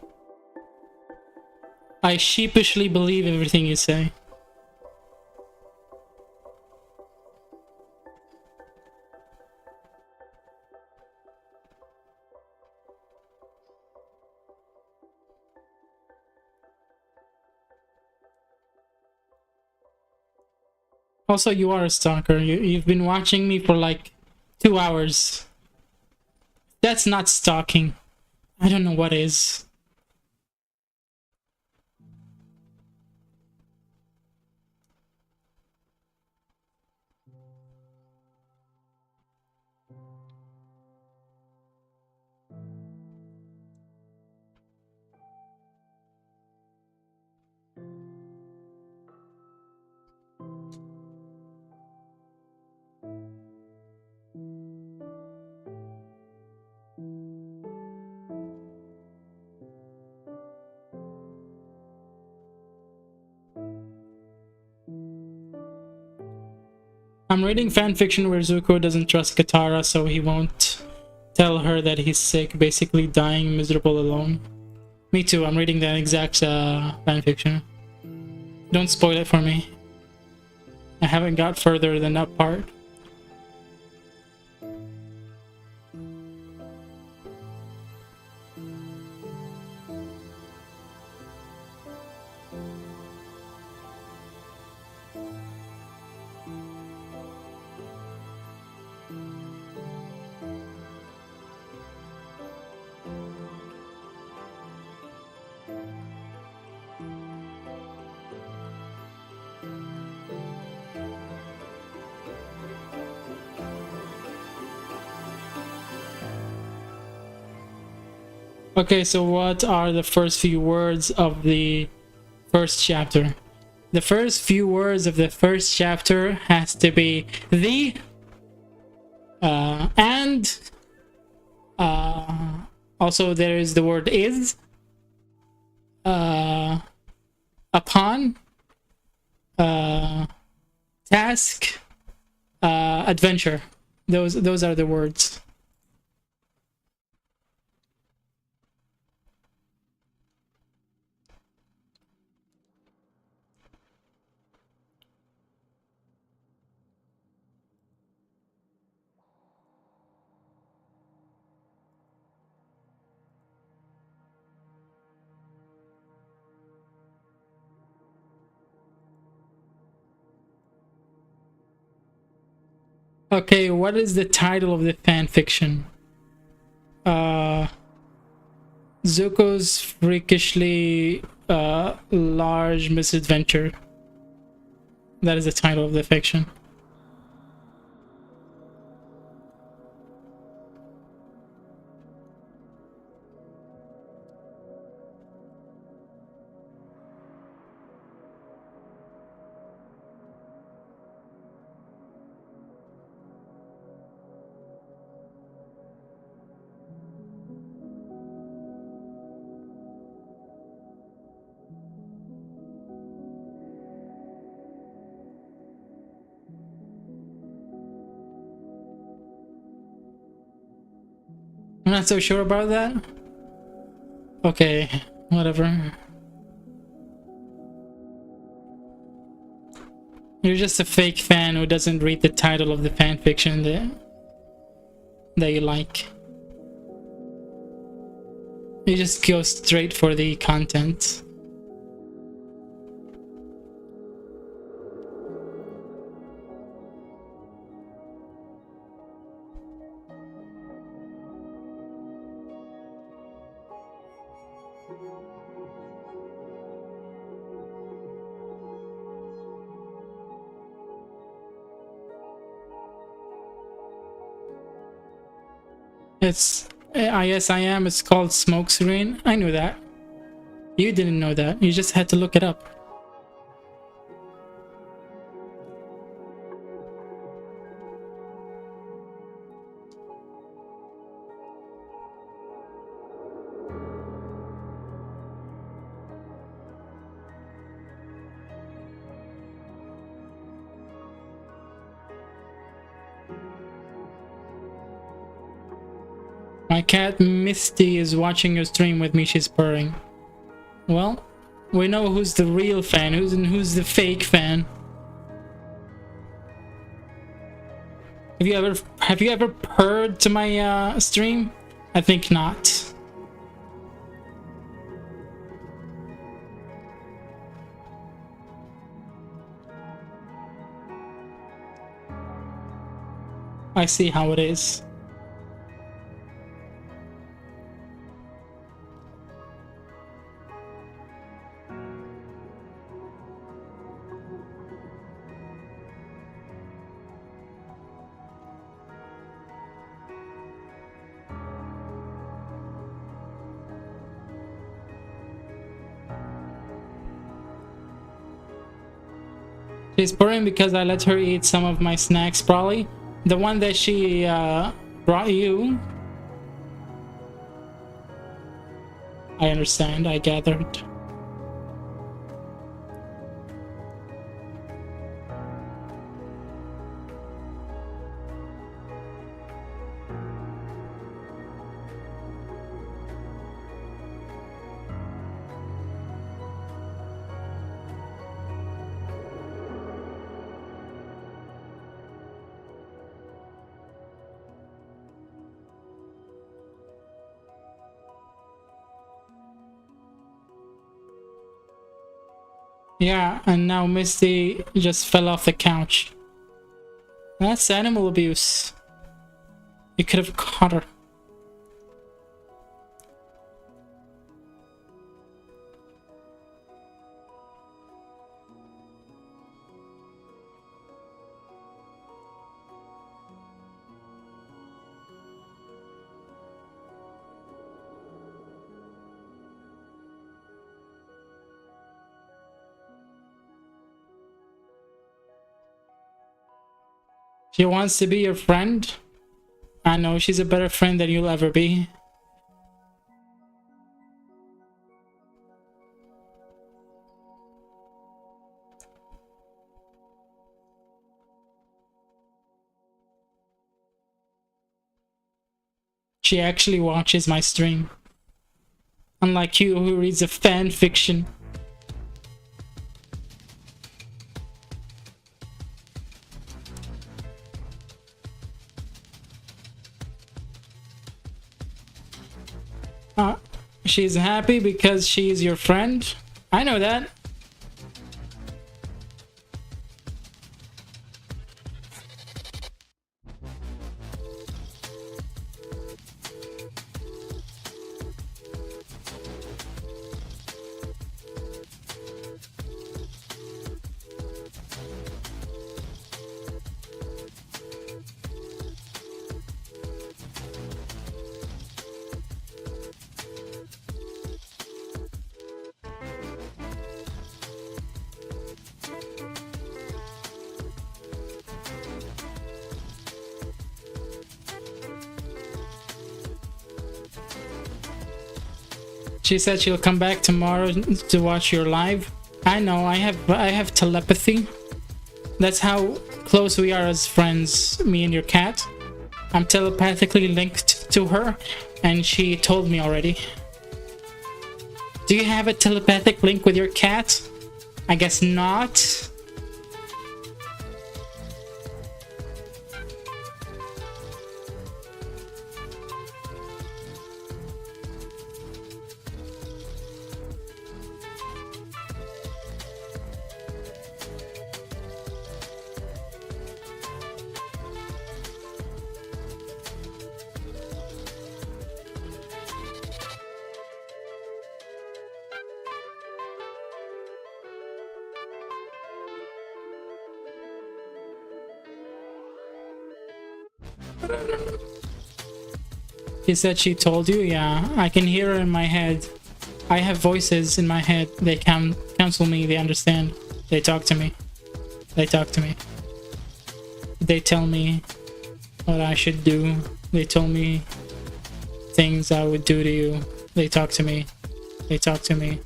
I sheepishly believe everything you say. Also, you are a stalker. You've been watching me for like 2 hours. That's not stalking. I don't know what is. I'm reading fanfiction where Zuko doesn't trust Katara, so he won't tell her that he's sick, basically dying miserable alone. Me too, I'm reading that exact fanfiction. Don't spoil it for me. I haven't got further than that part. Okay, so what are the first few words of the first chapter? The first few words of the first chapter has to be the, and, also there is the word is, con, task, adventure. Those are the words. Okay, what is the title of the fan fiction? Zuko's freakishly large misadventure. That is the title of the fiction. I'm not so sure about that. Okay, whatever. You're just a fake fan who doesn't read the title of the fan fiction that you like. You just go straight for the content. It's yes, I am. It's called smoke screen. I knew that. You didn't know that. You just had to look it up. My cat Misty is watching your stream with me. She's purring. Well, we know who's the real fan, who's the fake fan. Have you ever purred to my stream? I think not. I see how it is. She's purring because I let her eat some of my snacks, probably. The one that she brought you. I understand, I gathered. Yeah, and now Misty just fell off the couch. That's animal abuse. You could have caught her. She wants to be your friend? I know, she's a better friend than you'll ever be. She actually watches my stream. Unlike you, who reads a fan fiction. She's happy because she's your friend. I know that. She said she'll come back tomorrow to watch your live. I know, I have telepathy. That's how close we are as friends, me and your cat. I'm telepathically linked to her, and she told me already. Do you have a telepathic link with your cat? I guess not. She said she told you? Yeah, I can hear her in my head. I have voices in my head. They counsel me, they understand. They talk to me. They talk to me. They tell me what I should do. They told me things I would do to you. They talk to me. They talk to me.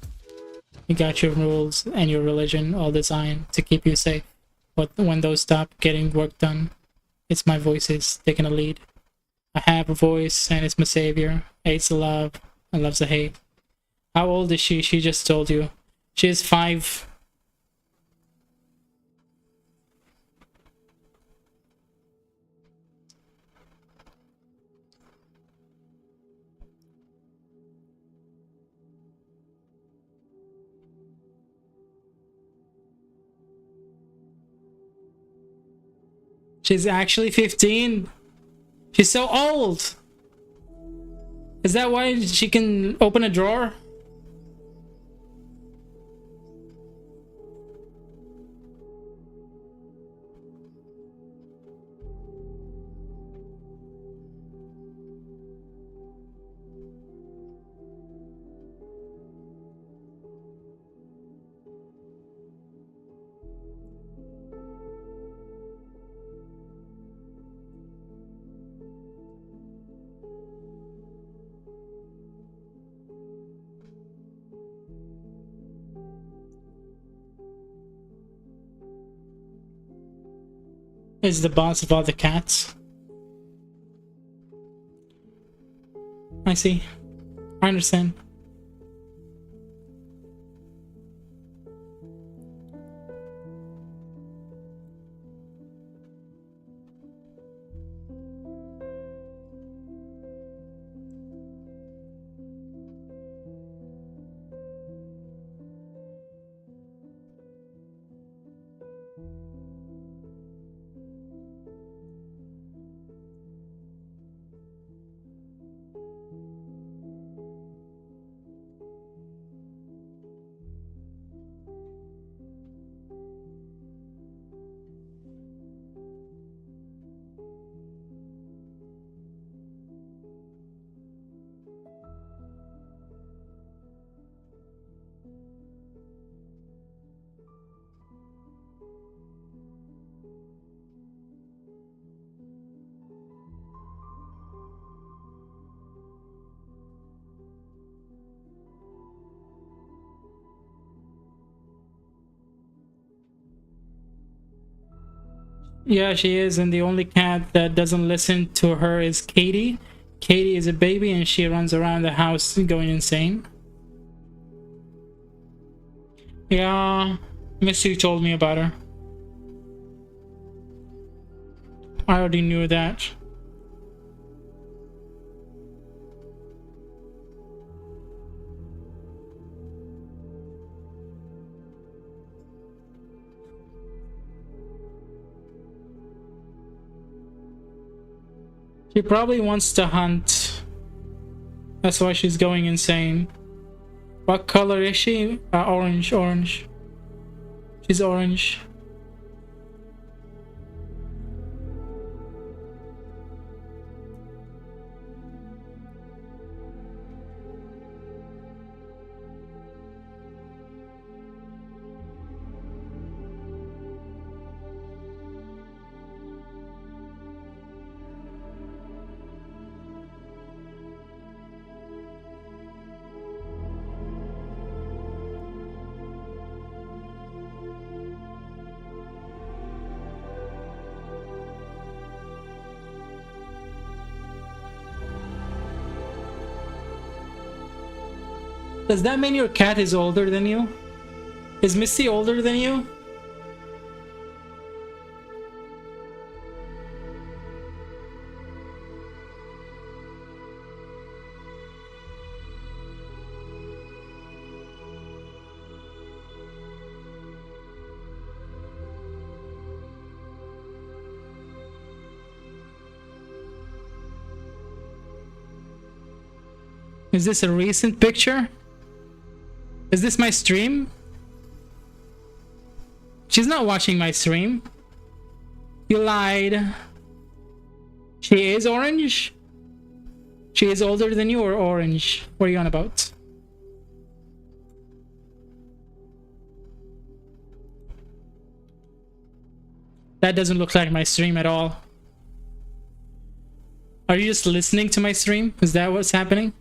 You got your rules and your religion all designed to keep you safe. But when those stop getting work done, it's my voices taking a lead. I have a voice and it's my savior. Hates the love and loves the hate. How old is she? She just told you. She is 5. She's actually 15. She's so old. Is that why she can open a drawer? Is the boss of all the cats. I see. I understand. Yeah, she is, and the only cat that doesn't listen to her is Katie. Katie is a baby and she runs around the house going insane. Yeah, Missy told me about her. I already knew that. She probably wants to hunt. That's why she's going insane. What color is she? Orange, orange. She's orange. Does that mean your cat is older than you? Is Misty older than you? Is this a recent picture? Is this my stream? She's not watching my stream. You lied. She is orange? She is older than you or orange? What are you on about? That doesn't look like my stream at all. Are you just listening to my stream? Is that what's happening?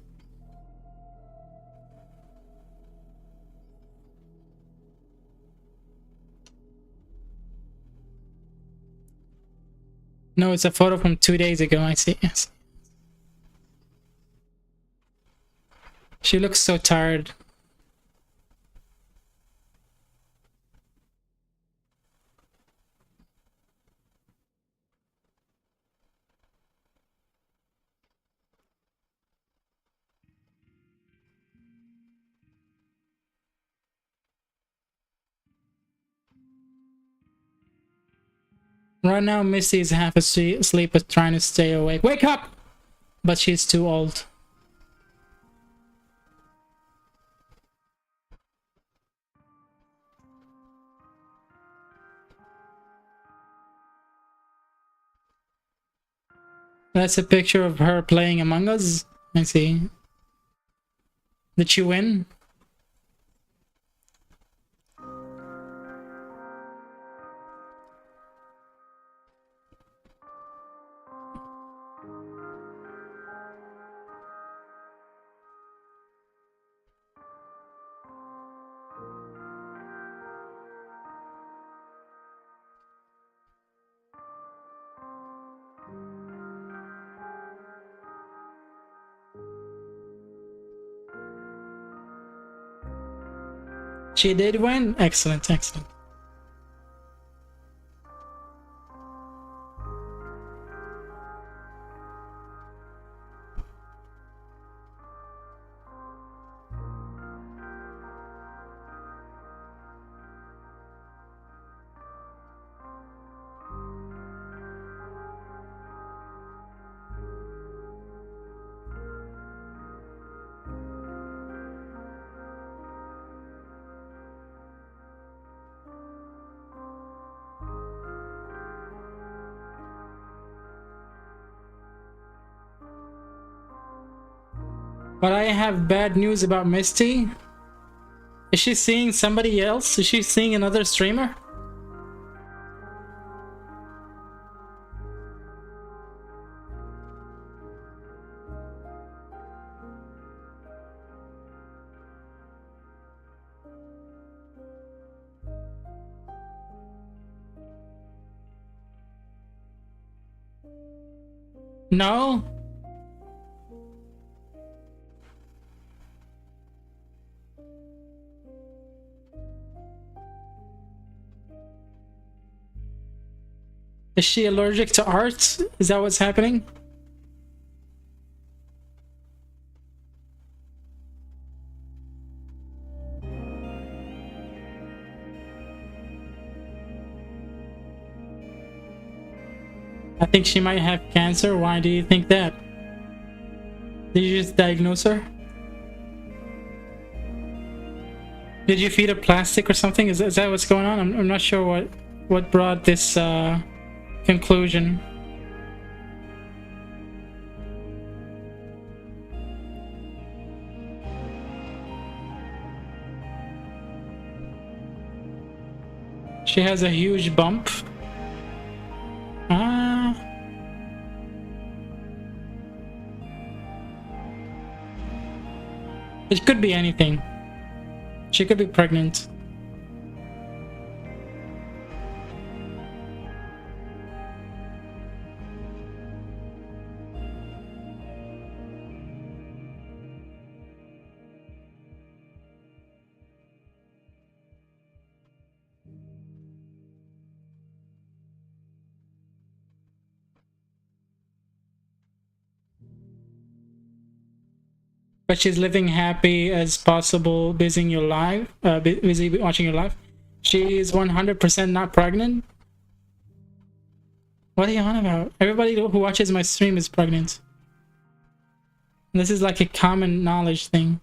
No, it's a photo from 2 days ago. I see. Yes. She looks so tired. Right now, Missy is half asleep but trying to stay awake. Wake up! But she's too old. That's a picture of her playing Among Us. I see. Did she win? She did win? Excellent, excellent. But I have bad news about Misty. Is she seeing somebody else? Is she seeing another streamer? No? Is she allergic to art? Is that what's happening? I think she might have cancer. Why do you think that? Did you just diagnose her? Did you feed her plastic or something? Is that what's going on? I'm not sure what brought this conclusion. She has a huge bump. It could be anything. She could be pregnant. But she's living happy as possible, busy your life, busy watching your life. She is 100% not pregnant. What are you on about? Everybody who watches my stream is pregnant. This is like a common knowledge thing.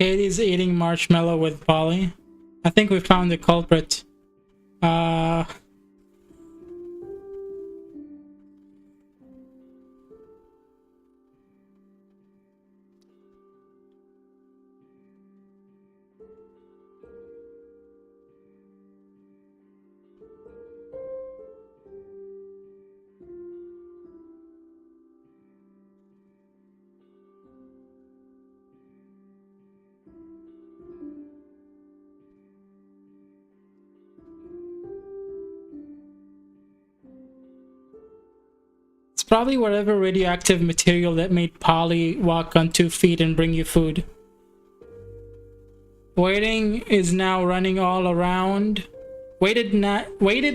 Katie's eating marshmallow with Polly. I think we found the culprit. It's probably whatever radioactive material that made Polly walk on 2 feet and bring you food. Waiting is now running all around. Waited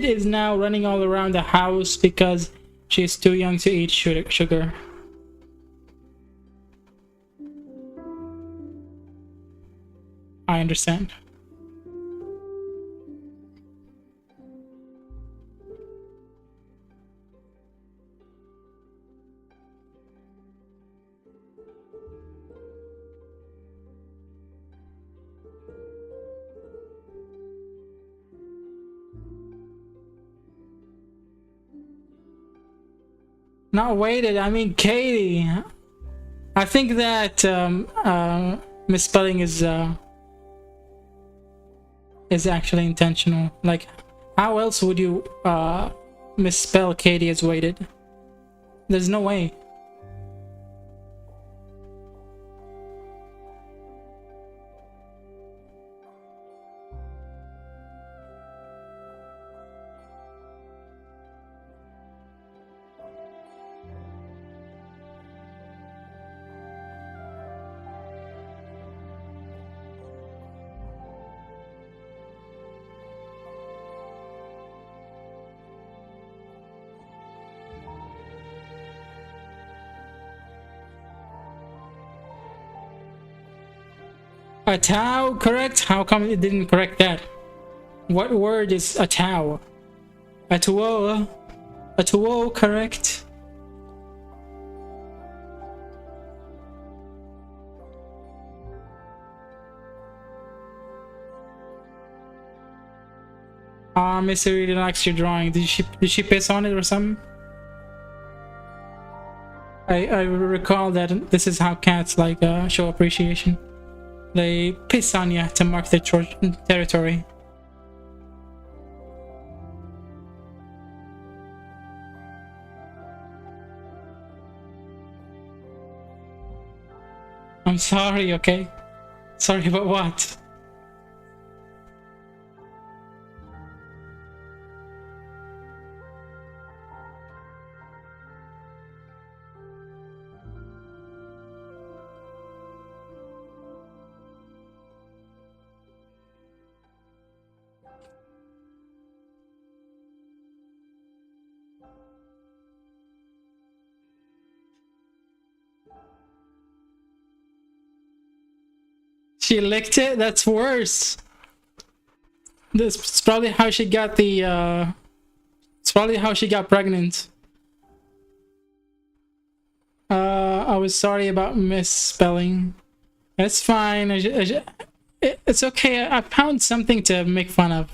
is now running all around the house because she's too young to eat sugar. I understand. Not waited, I mean Katie. I think that misspelling is actually intentional. Like, how else would you misspell Katie as waited? There's no way. A tau, correct? How come it didn't correct that? What word is a tau? A tuo? A tuo, correct? Missy really likes your drawing. Did she piss on it or something? I recall that this is how cats like show appreciation. They piss on you to mark their territory. I'm sorry, okay? Sorry about what? She licked it? That's worse. This is probably how she got the, it's probably how she got pregnant. I was sorry about misspelling. That's fine. It's okay. I found something to make fun of.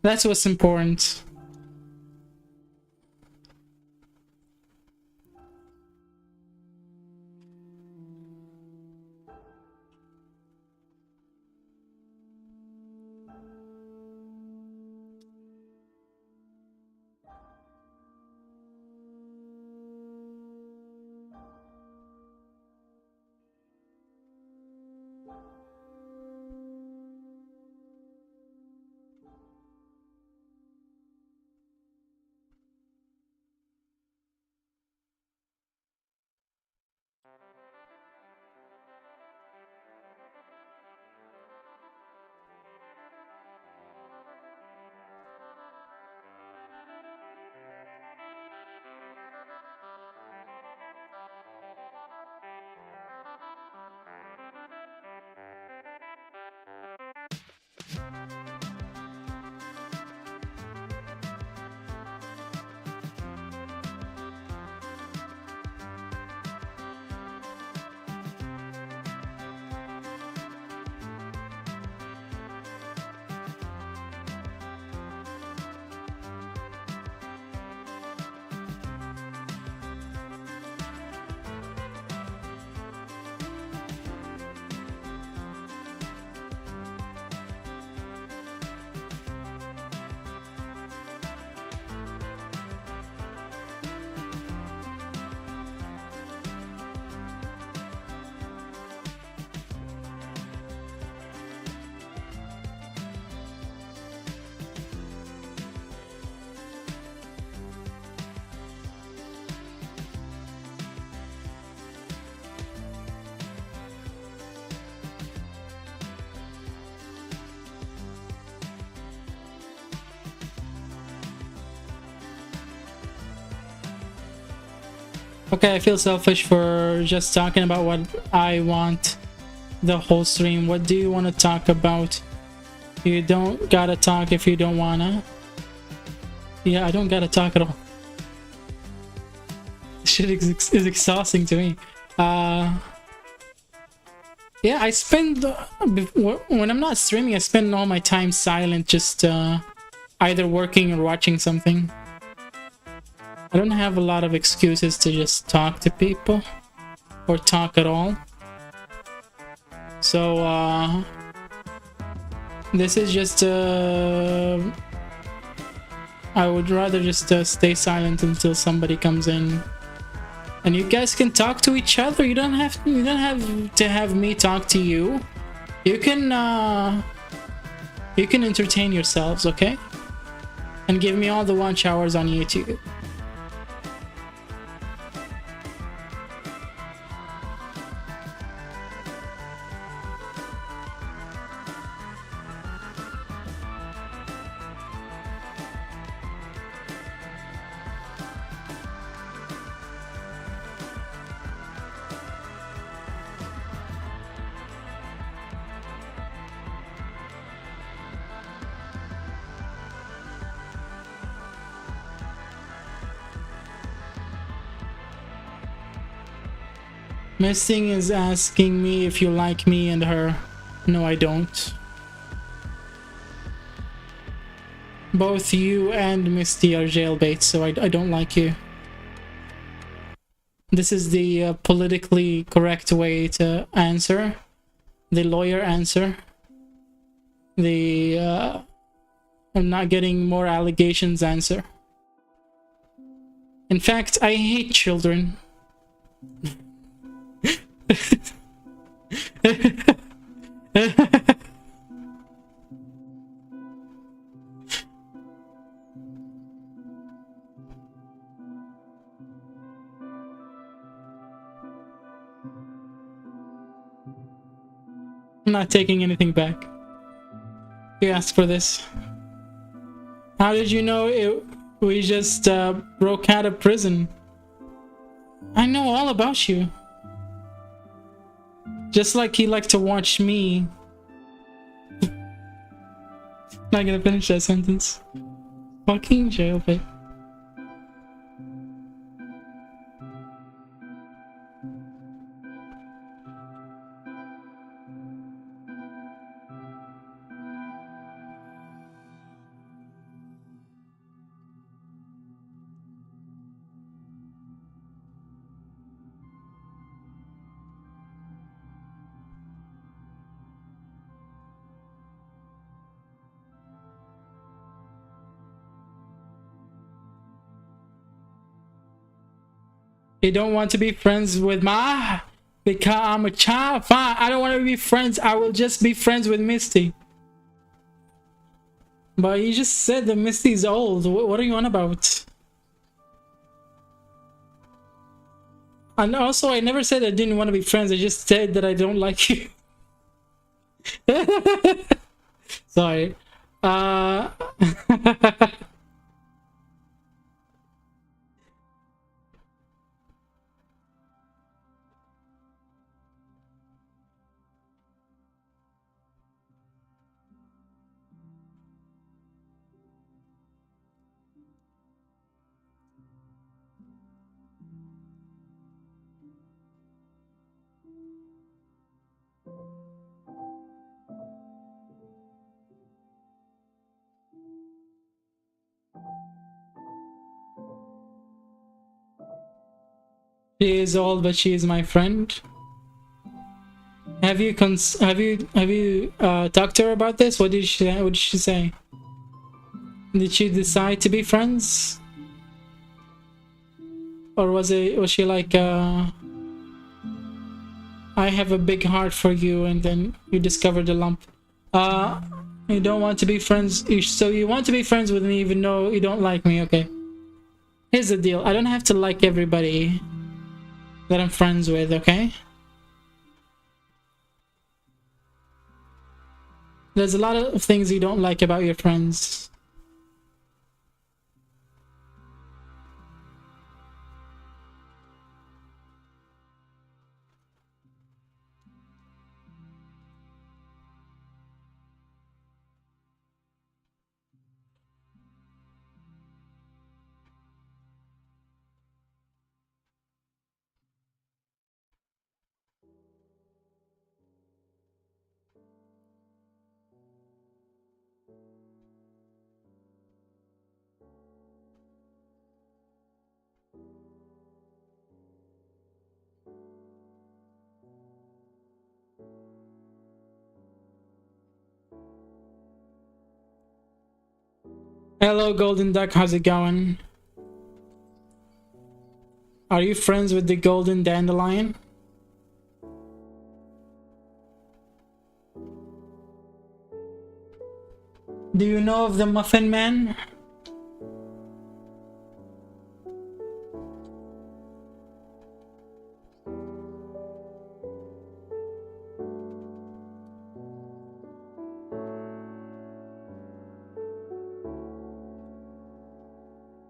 That's what's important. Okay, I feel selfish for just talking about what I want the whole stream. What do you want to talk about? You don't gotta talk if you don't wanna. Yeah, I don't gotta talk at all. This shit is exhausting to me. Yeah, I spend when I'm not streaming, I spend all my time silent, just either working or watching something. I don't have a lot of excuses to just talk to people or talk at all. So this is just I would rather just stay silent until somebody comes in, and you guys can talk to each other. You don't have to have me talk to you. You can entertain yourselves, okay? And give me all the watch hours on YouTube. Missing is asking me if you like me and her. No, I don't. Both you and Misty are jailbait, so I don't like you. This is the politically correct way to answer. The lawyer answer. The I'm not getting more allegations answer. In fact, I hate children. I'm not taking anything back. You asked for this. How did you know we just broke out of prison? I know all about you. Just like you like to watch me. Not gonna finish that sentence. Fucking jailbait. You don't want to be friends with my... Because I'm a child? Fine, I don't want to be friends. I will just be friends with Misty. But you just said that Misty's old. What are you on about? And also, I never said I didn't want to be friends. I just said that I don't like you. Sorry. She is old, but she is my friend. Have you talked to her about this? What did she say? Did she decide to be friends? Or was she like I have a big heart for you, and then you discovered the lump? You don't want to be friends, so you want to be friends with me even though you don't like me. Okay, here's the deal. I don't have to like everybody that I'm friends with, okay? There's a lot of things you don't like about your friends. Hello, Golden Duck. How's it going? Are you friends with the Golden Dandelion? Do you know of the Muffin Man?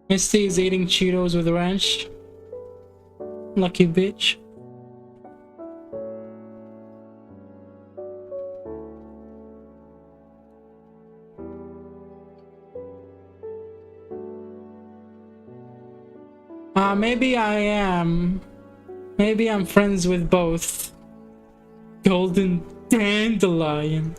Misty is eating Cheetos with ranch. Lucky bitch. Maybe I am. Maybe I'm friends with both. Golden Dandelion.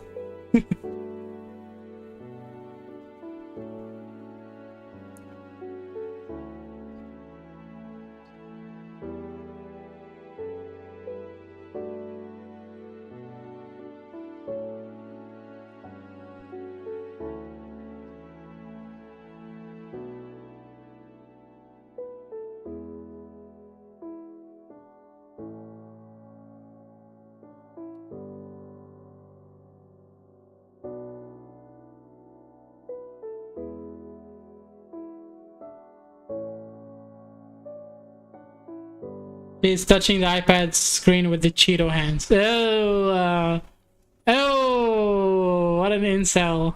He's touching the iPad screen with the Cheeto hands. Oh, what an incel.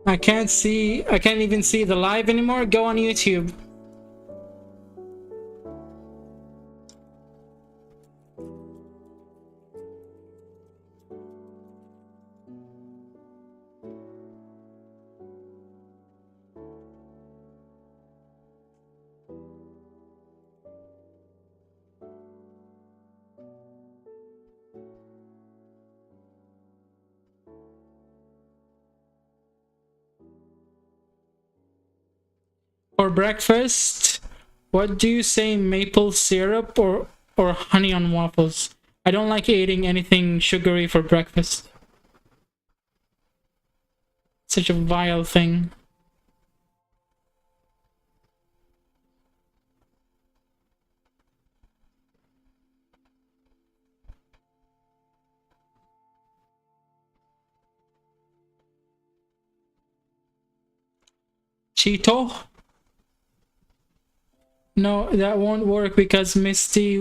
I can't even see the live anymore. Go on YouTube. For breakfast, what do you say, maple syrup or honey on waffles? I don't like eating anything sugary for breakfast. Such a vile thing. Cheeto? No, that won't work because Misty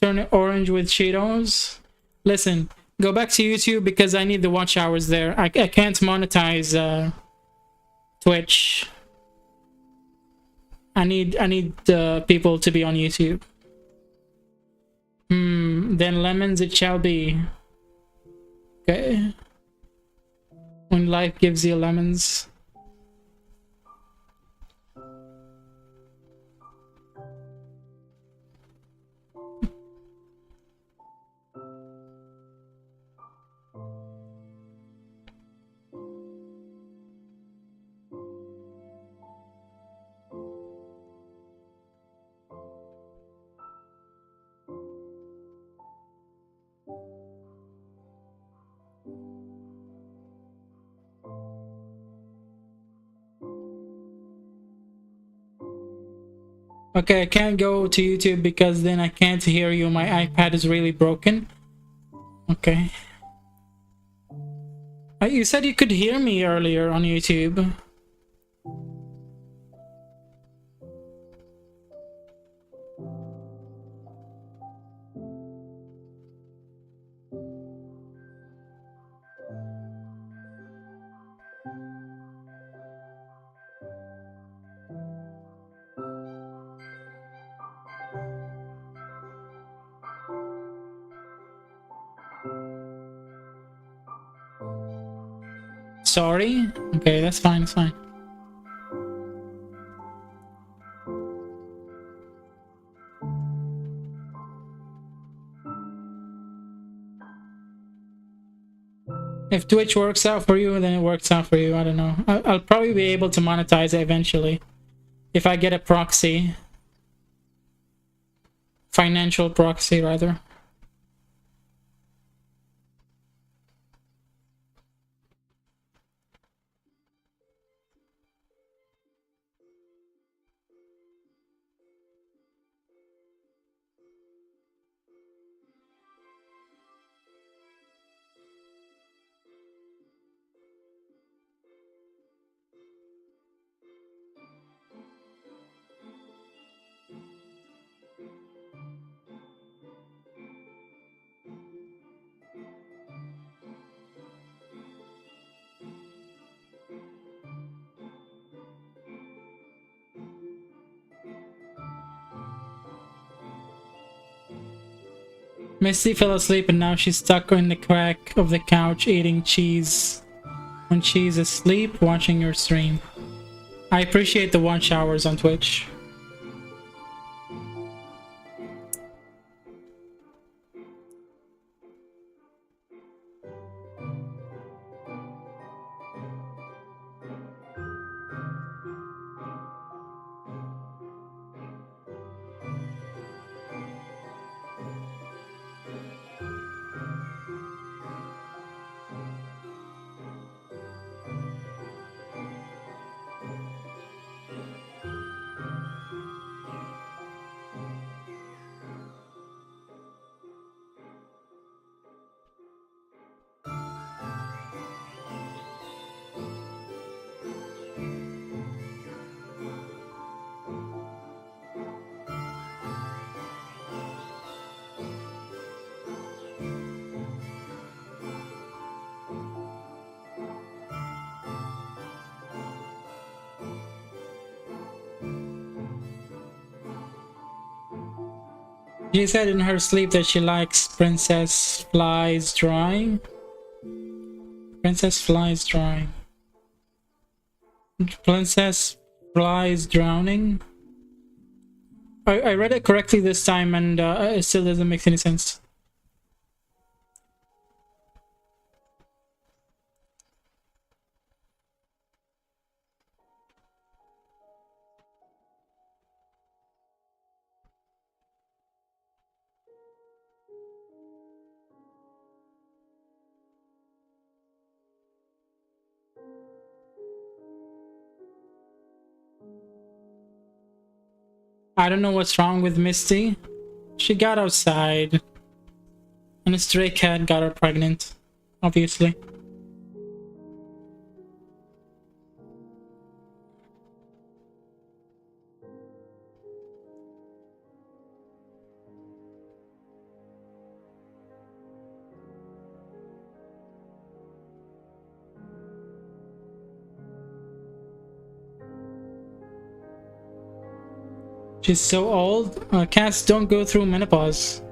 turned it orange with Cheetos. Listen, go back to YouTube because I need the watch hours there. I can't monetize Twitch. I need people to be on YouTube. Then lemons it shall be. Okay. When life gives you lemons. Okay, I can't go to YouTube because then I can't hear you. My iPad is really broken. Okay. You said you could hear me earlier on YouTube. Sorry? Okay, that's fine, it's fine. If Twitch works out for you, then it works out for you. I don't know. I'll probably be able to monetize it eventually. If I get a proxy. Financial proxy, rather. Misty fell asleep and now she's stuck in the crack of the couch eating cheese. When she's asleep, watching your stream. I appreciate the watch hours on Twitch. She said in her sleep that she likes Princess Flies drawing. Princess Flies drawing. Princess Flies drowning. I read it correctly this time, and it still doesn't make any sense. I don't know what's wrong with Misty. She got outside, and a stray cat got her pregnant, obviously. She's so old. Cats don't go through menopause.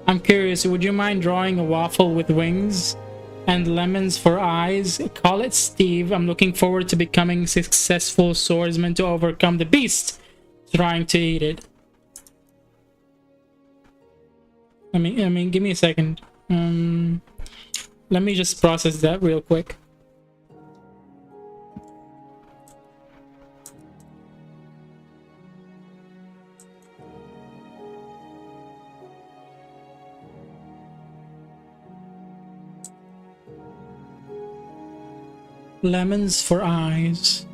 I'm curious, would you mind drawing a waffle with wings and lemons for eyes? Call it Steve. I'm looking forward to becoming a successful swordsman to overcome the beast trying to eat it. I mean, give me a second. Let me just process that real quick. Lemons for eyes.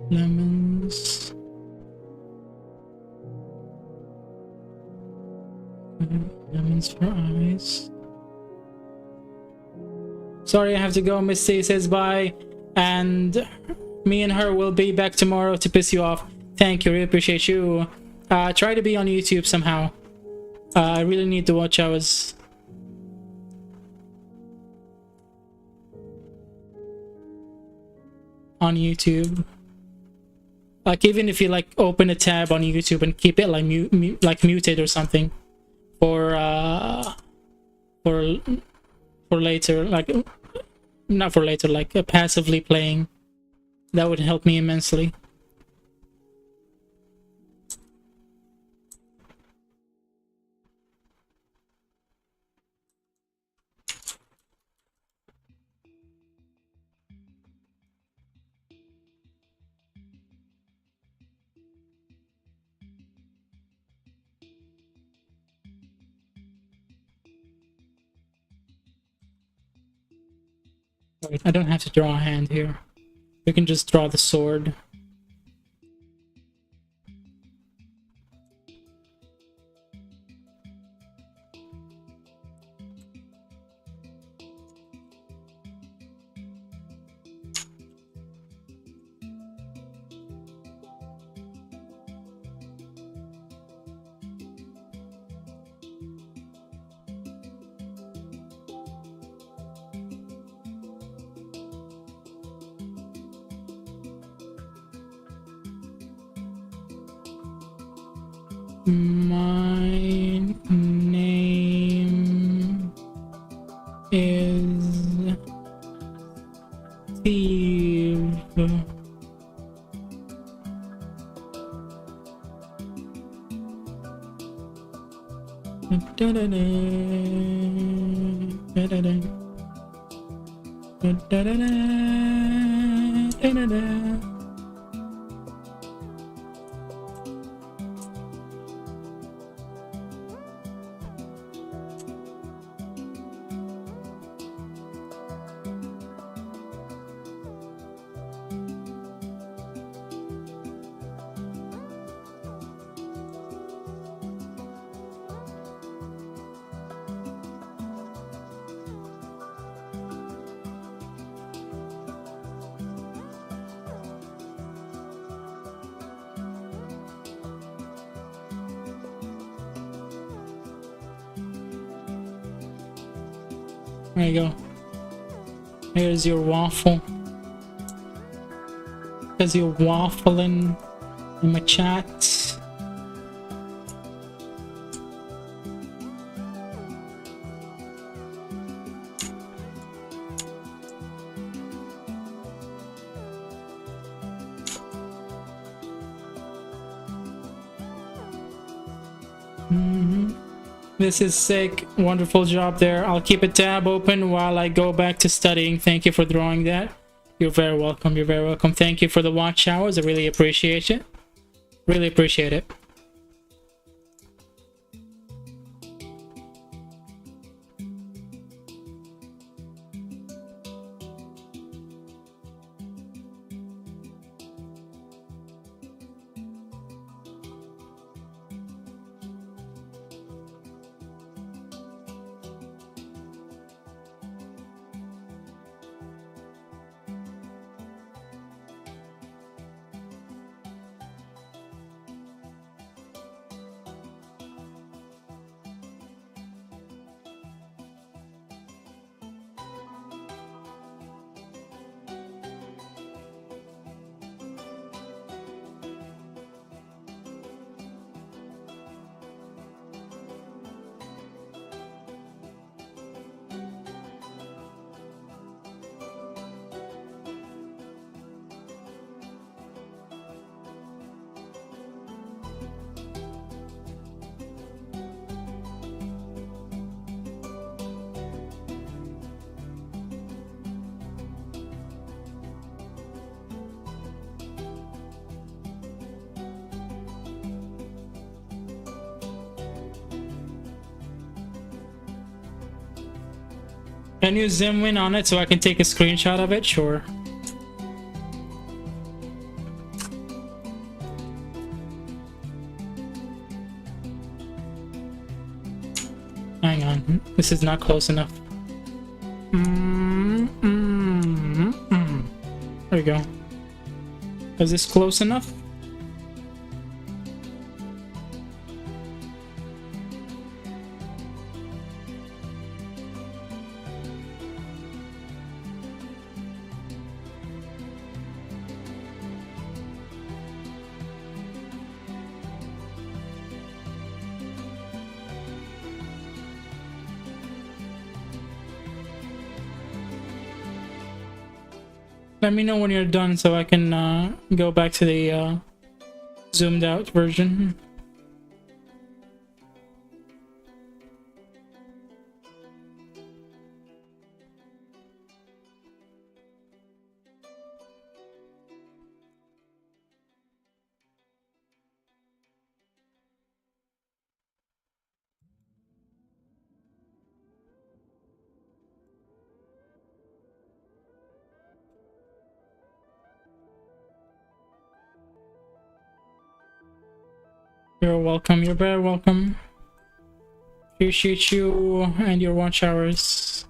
Lemons. Lemons for eyes. Sorry, I have to go. Misty says bye. And me and her will be back tomorrow to piss you off. Thank you. Really appreciate you. Try to be on YouTube somehow. I really need to watch hours. On YouTube. Like, even if you like open a tab on YouTube and keep it like muted or something for later, like not for later, like passively playing, that would help me immensely. Wait, I don't have to draw a hand here. We can just draw the sword. My name is Steve. There you go. Here's your waffle. Because you're waffling in my chat. This is sick. Wonderful job there. I'll keep a tab open while I go back to studying. Thank you for drawing that. You're very welcome. You're very welcome. Thank you for the watch hours. I really appreciate it. Really appreciate it. Can you zoom in on it so I can take a screenshot of it? Sure. Hang on, this is not close enough. There we go. Is this close enough? Let me know when you're done so I can go back to the zoomed out version. You're welcome. You're very welcome. Appreciate you and your watch hours.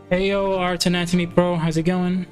Hey yo, Art Anatomy Pro, how's it going?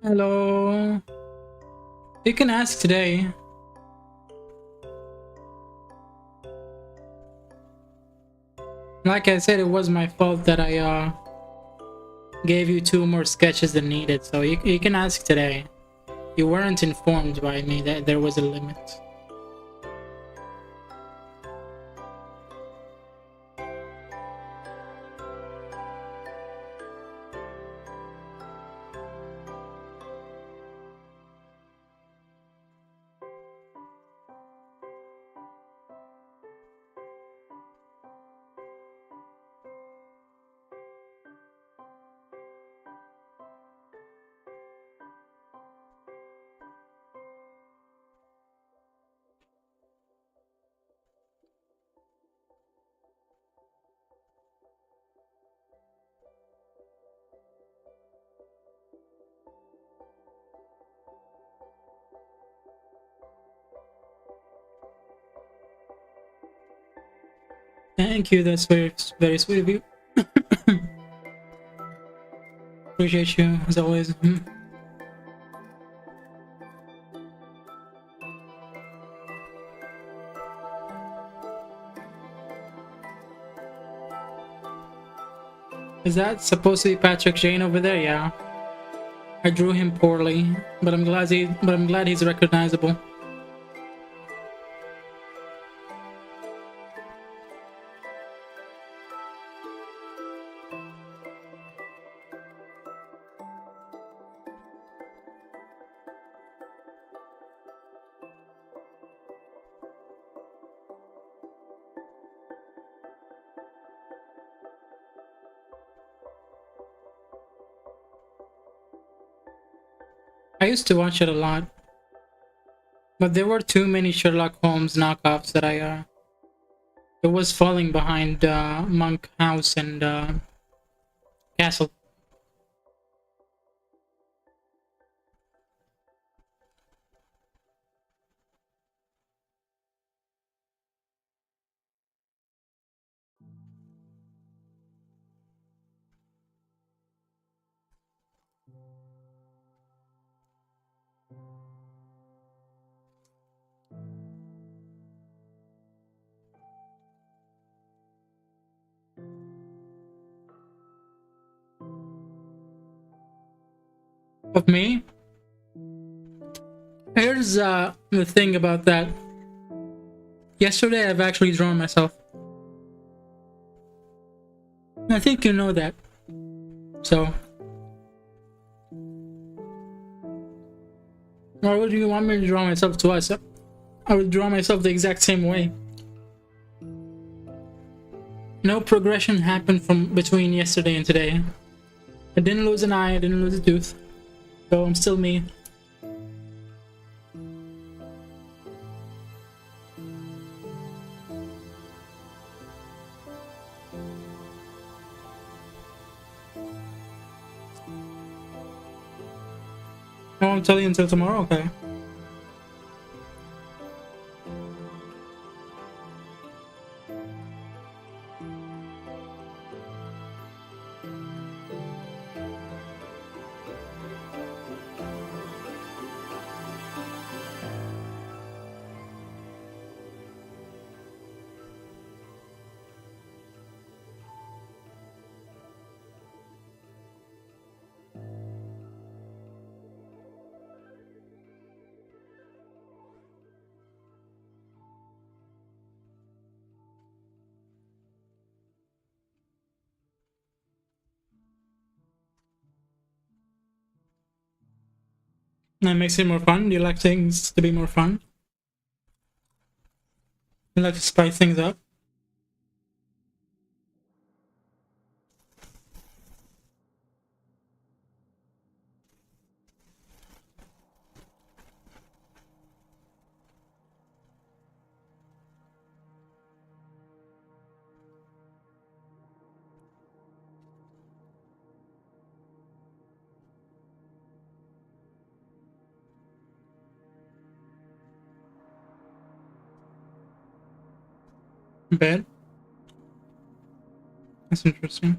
Hello. You can ask today. Like I said, it was my fault that I gave you 2 more sketches than needed, so you can ask today. You weren't informed by me that there was a limit. Thank you, that's very, very sweet of you. Appreciate you, as always. Is that supposed to be Patrick Jane over there? Yeah. I drew him poorly, but I'm glad he's recognizable. I used to watch it a lot, but there were too many Sherlock Holmes knockoffs that it was falling behind Monk House and Castle. Of me? Here's the thing about that. Yesterday I've actually drawn myself. I think you know that. So, why would you want me to draw myself twice? I would draw myself the exact same way. No progression happened from between yesterday and today. I didn't lose an eye, I didn't lose a tooth. So I'm still me. I won't tell you until tomorrow, okay? That makes it more fun. Do you like things to be more fun? You like to spice things up? Bad. That's interesting.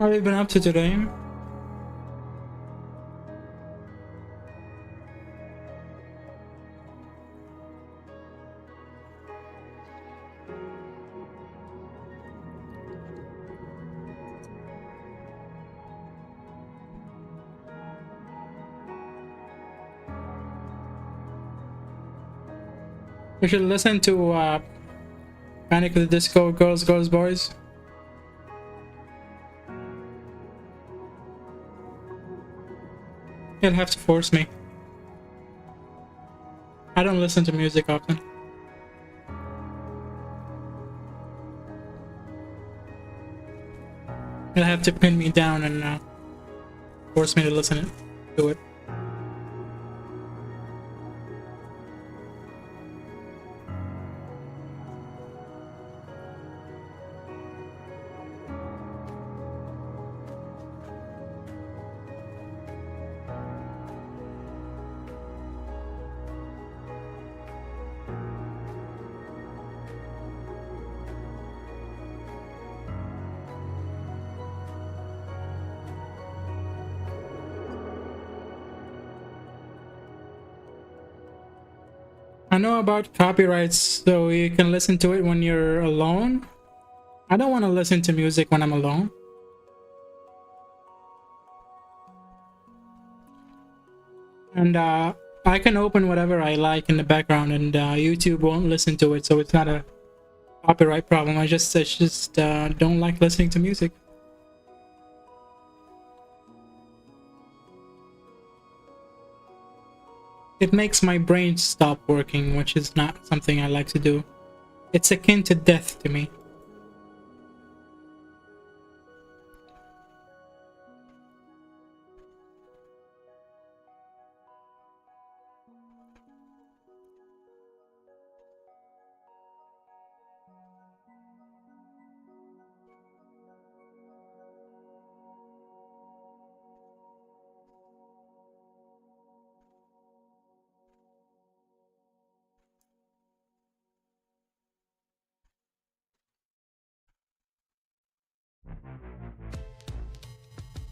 What have you been up to today? We should listen to Panic at the Disco, Girls, Girls, Boys. You'll have to force me. I don't listen to music often. You'll have to pin me down and force me to listen to it. I know about copyrights, so you can listen to it when you're alone. I don't want to listen to music when I'm alone. And I can open whatever I like in the background, and YouTube won't listen to it, so it's not a copyright problem. I just don't like listening to music. It makes my brain stop working, which is not something I like to do. It's akin to death to me.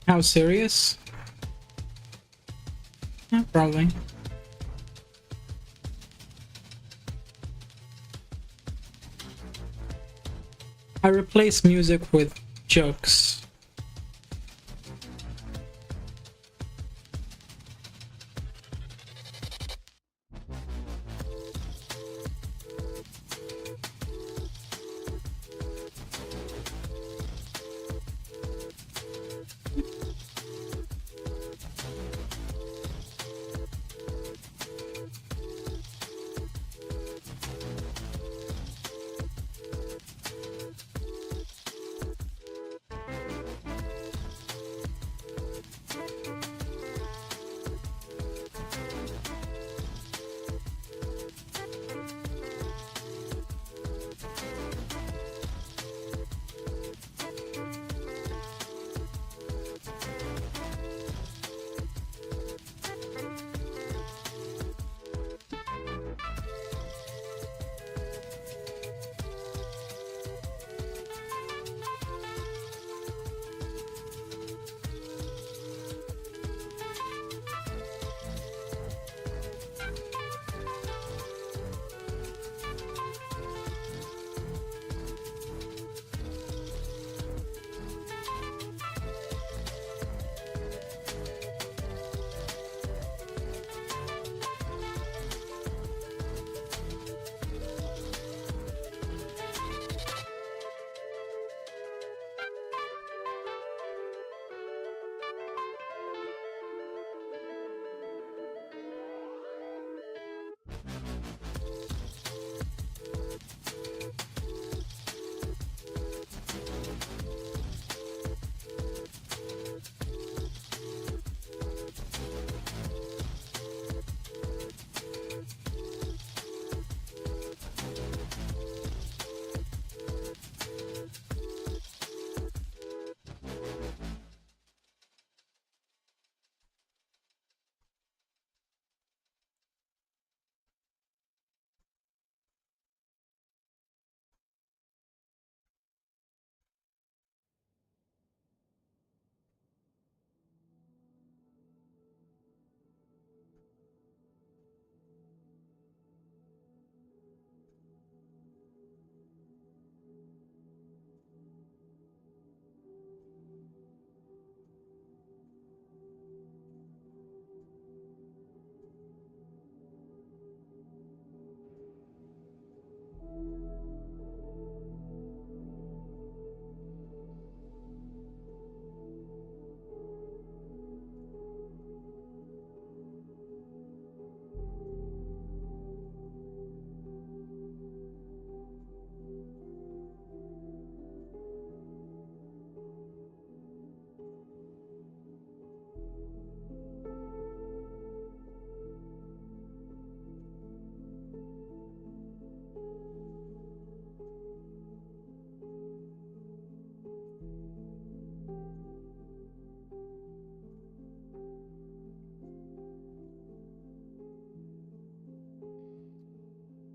How serious? Yeah, probably. I replace music with jokes.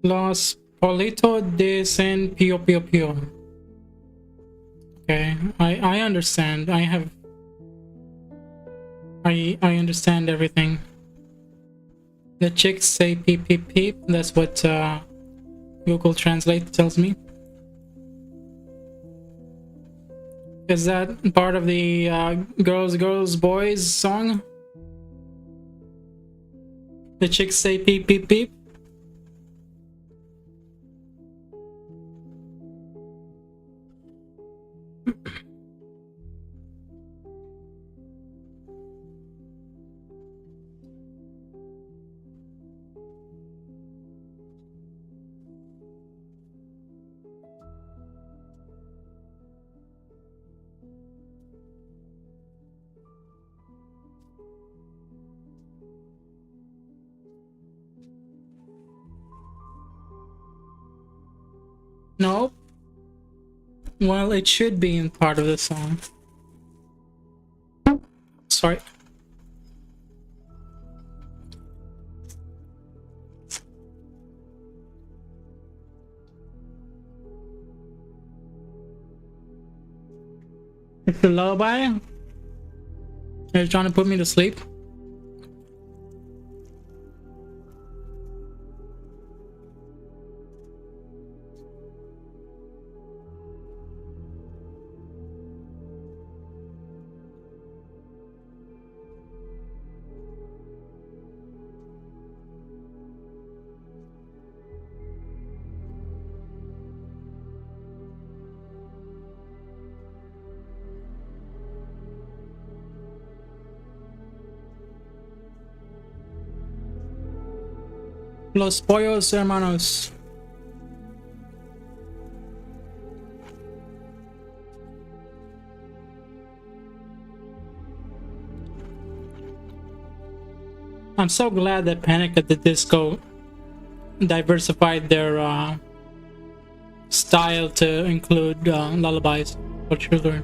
Los Polito dicen Pio Pio Pio. Okay, I understand. I understand everything. The chicks say peep peep peep. That's what Google Translate tells me. Is that part of the girls girls boys song? The chicks say peep peep peep. Nope. Well, it should be in part of the song. Sorry. It's a lullaby. Are you trying to put me to sleep? Los pollos hermanos. I'm so glad that Panic at the Disco diversified their style to include lullabies for children.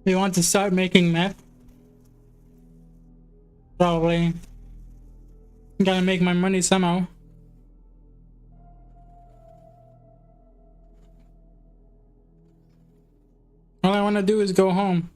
You want to start making meth? Probably. Gotta make my money somehow. All I want to do is go home.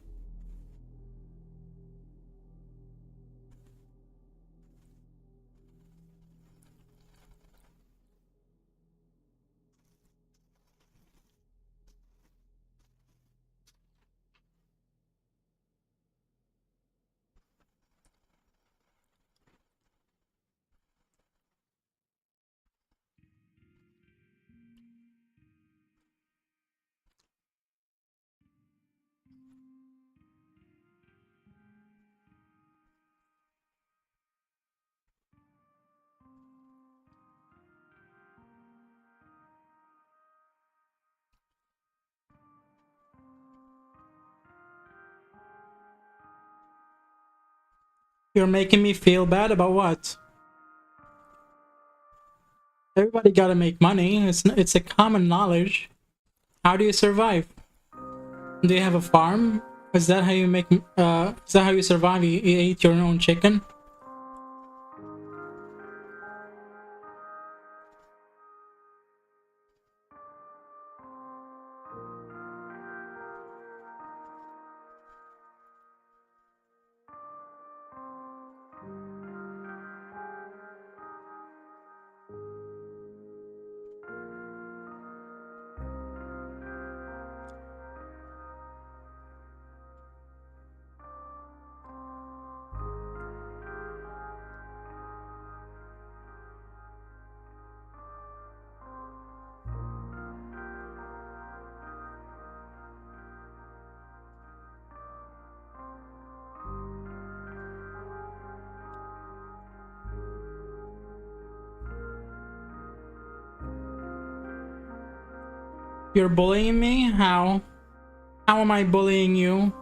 You're making me feel bad about what? Everybody gotta make money. It's a common knowledge. How do you survive? Do you have a farm? Is that how you make? Is that how you survive? You eat your own chicken? You're bullying me? How? How am I bullying you?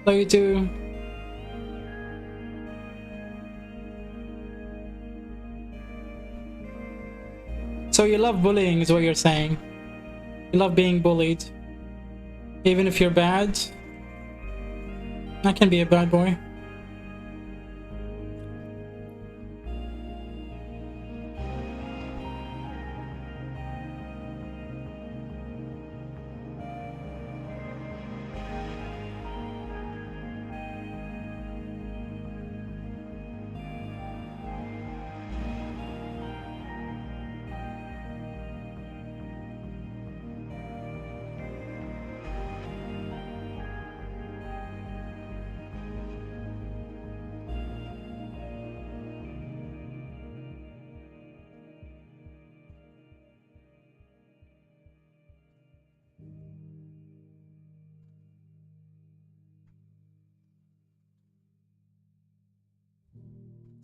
Love you too. So you love bullying is what you're saying. You love being bullied. Even if you're bad. I can be a bad boy.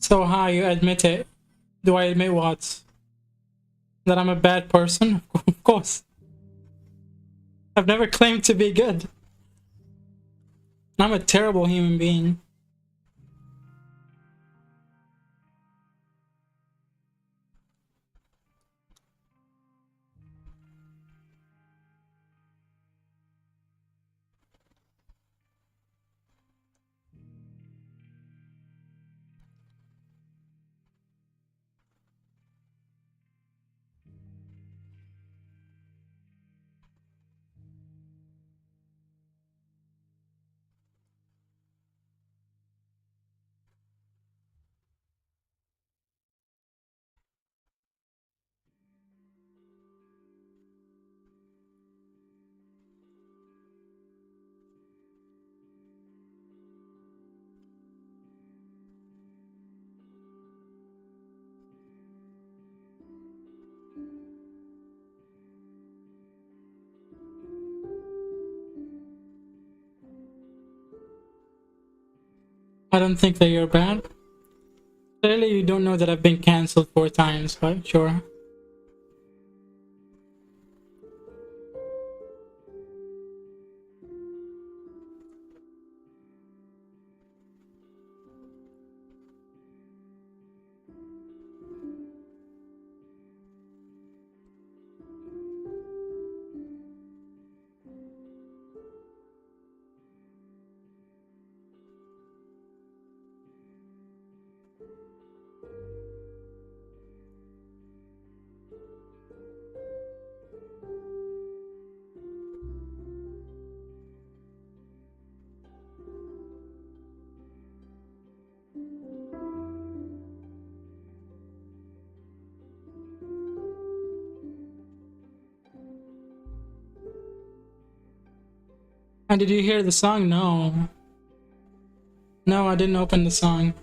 So how you admit it? Do I admit what? That I'm a bad person? Of course. I've never claimed to be good. I'm a terrible human being. I don't think that you're bad. Clearly you don't know that I've been cancelled 4 times, but sure. And did you hear the song? No. No, I didn't open the song.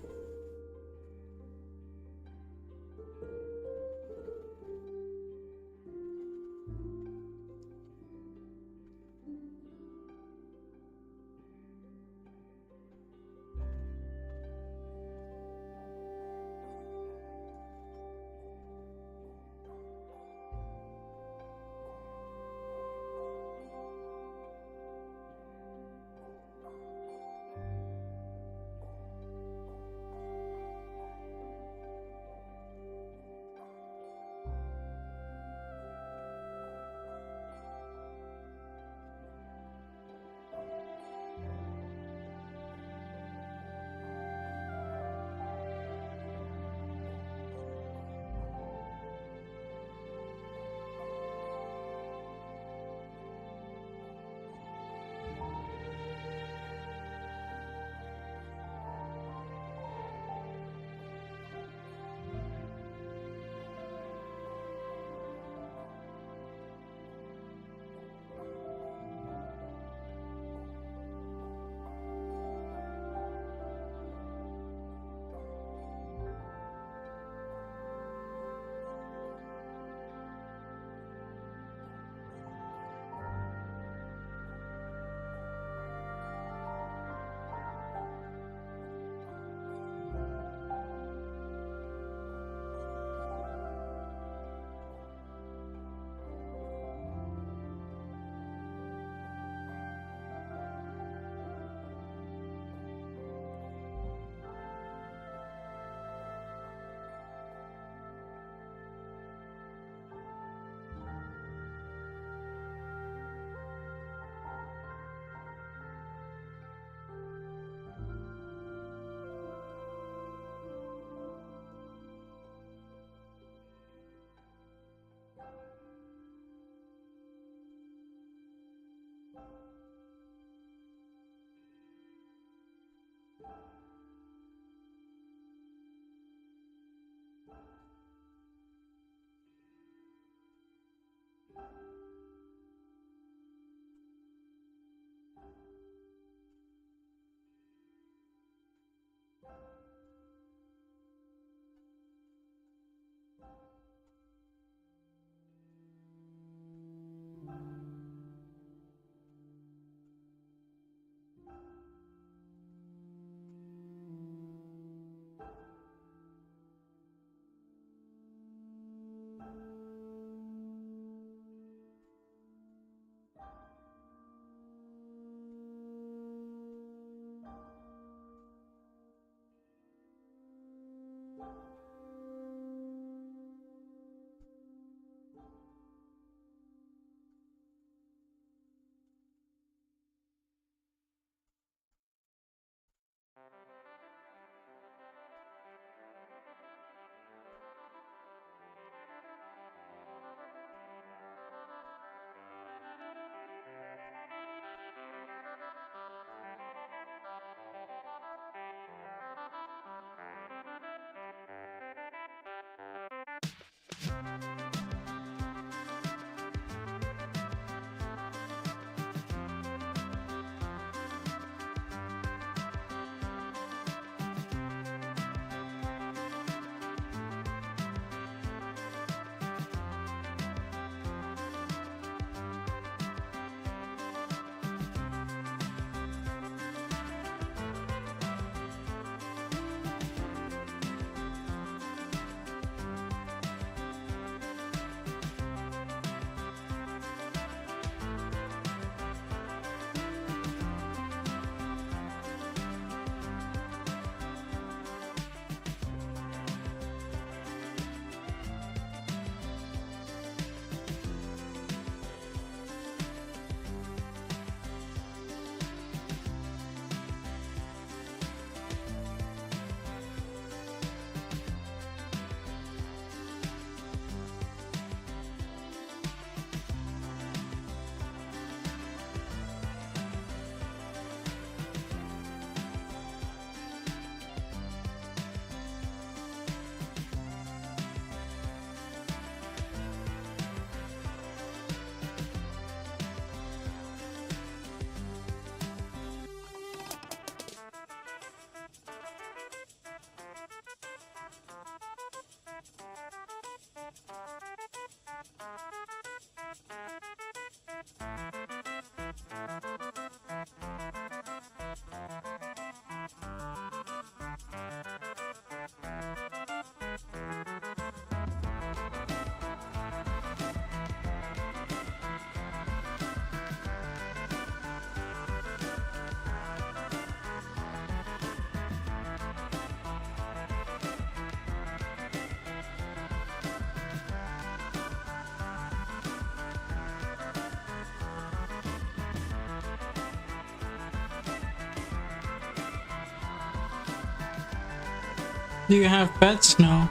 Do you have pets? No.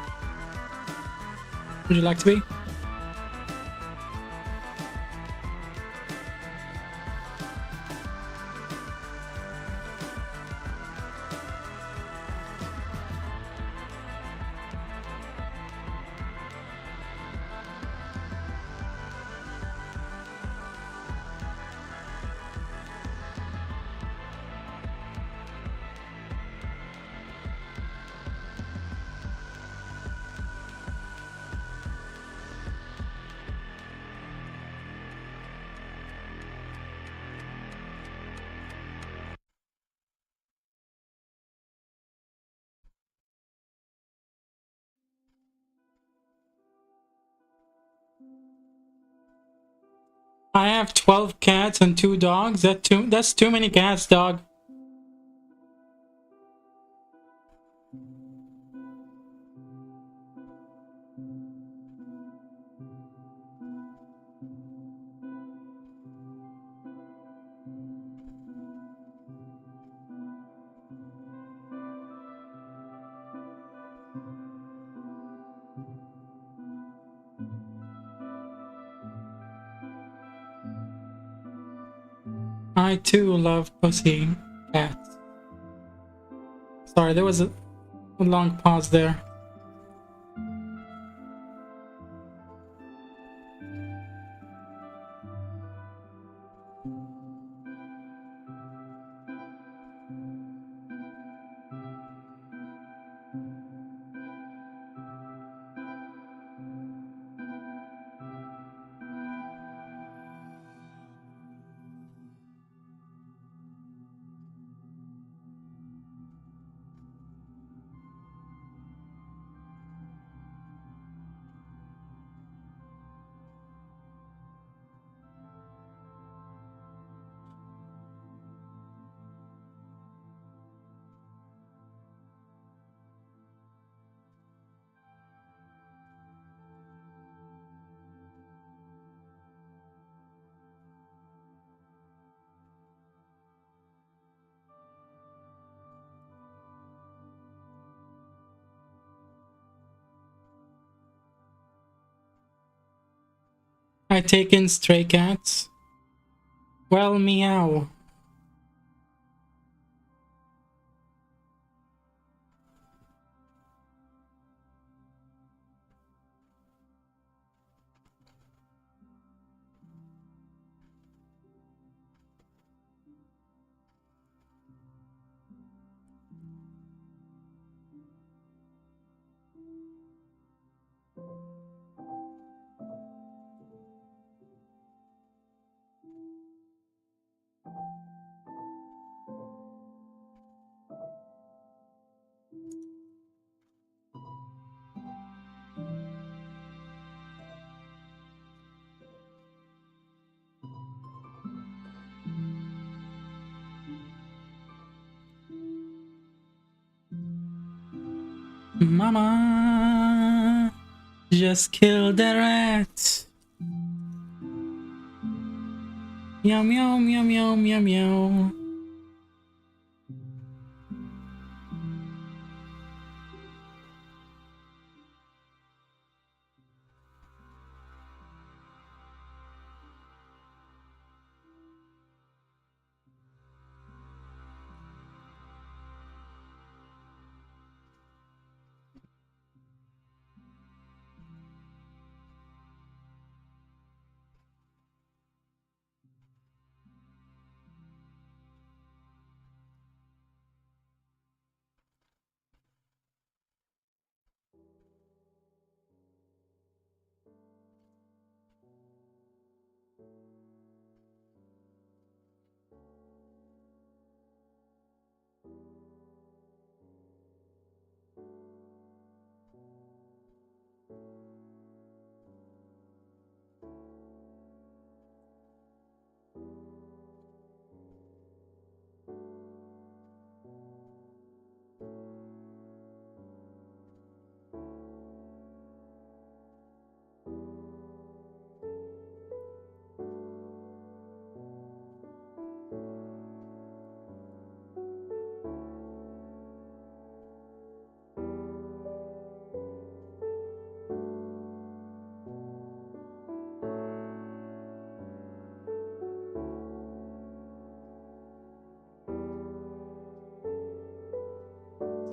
Would you like to be? I have 12 cats and 2 dogs. That's too many cats, dog. I too love pussy cats. Sorry, there was a long pause there. I take in stray cats. Well, meow. Mama just killed the rat. Meow meow meow meow meow meow.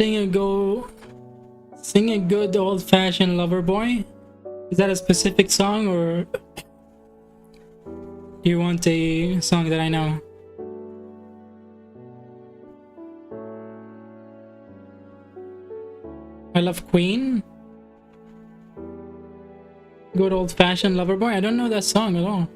Sing a good old-fashioned lover boy. Is that a specific song, or do you want a song that I know? I love Queen. Good old-fashioned lover boy. I don't know that song at all.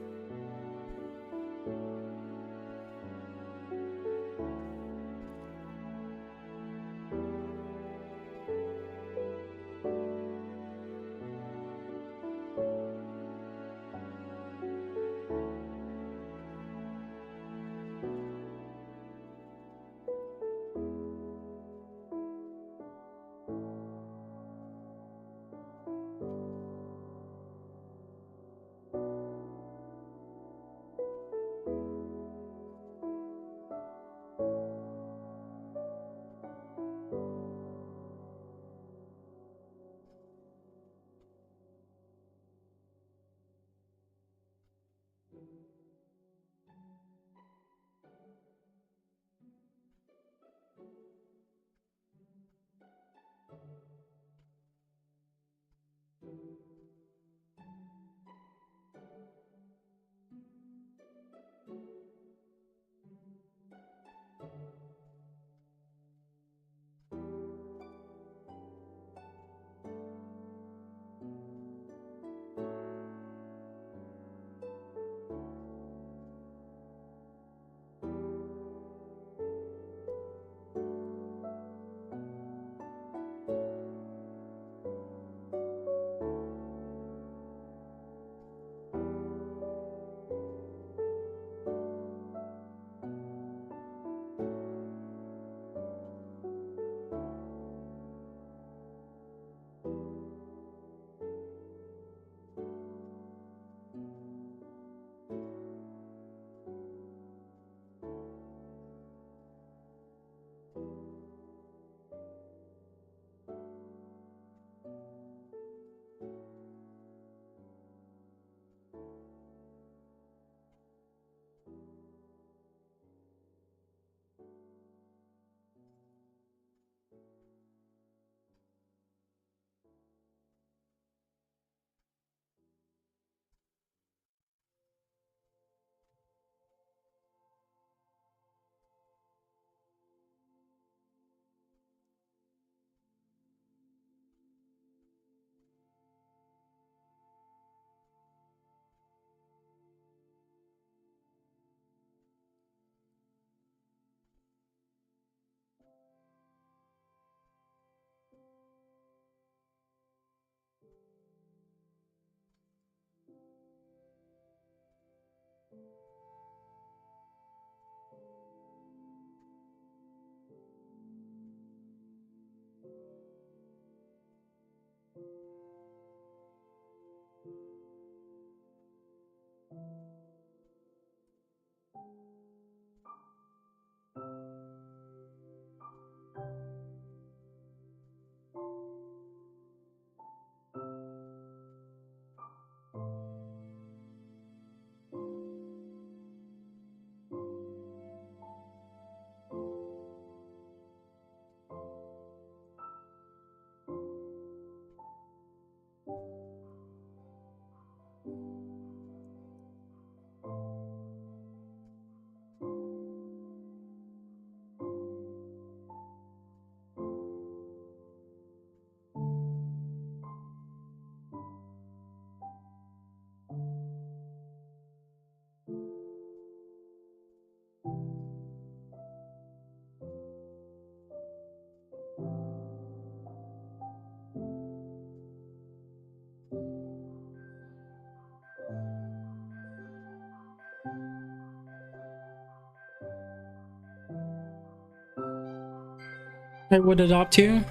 I would adopt you.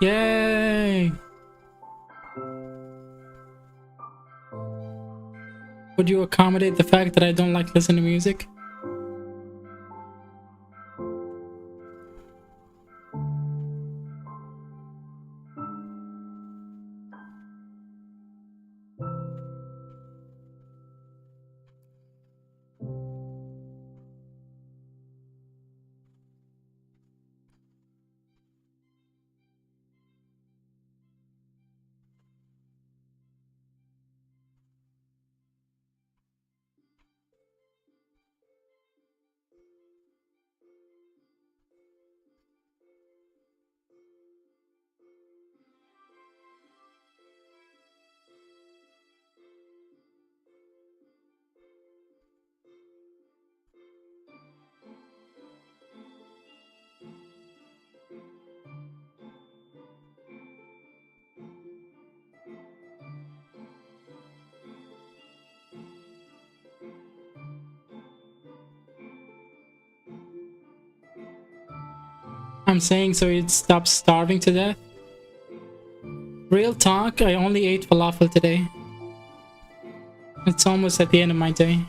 Yay! Would you accommodate the fact that I don't like listening to music? I'm saying so you'd stop starving to death. Real talk, I only ate falafel today. It's almost at the end of my day.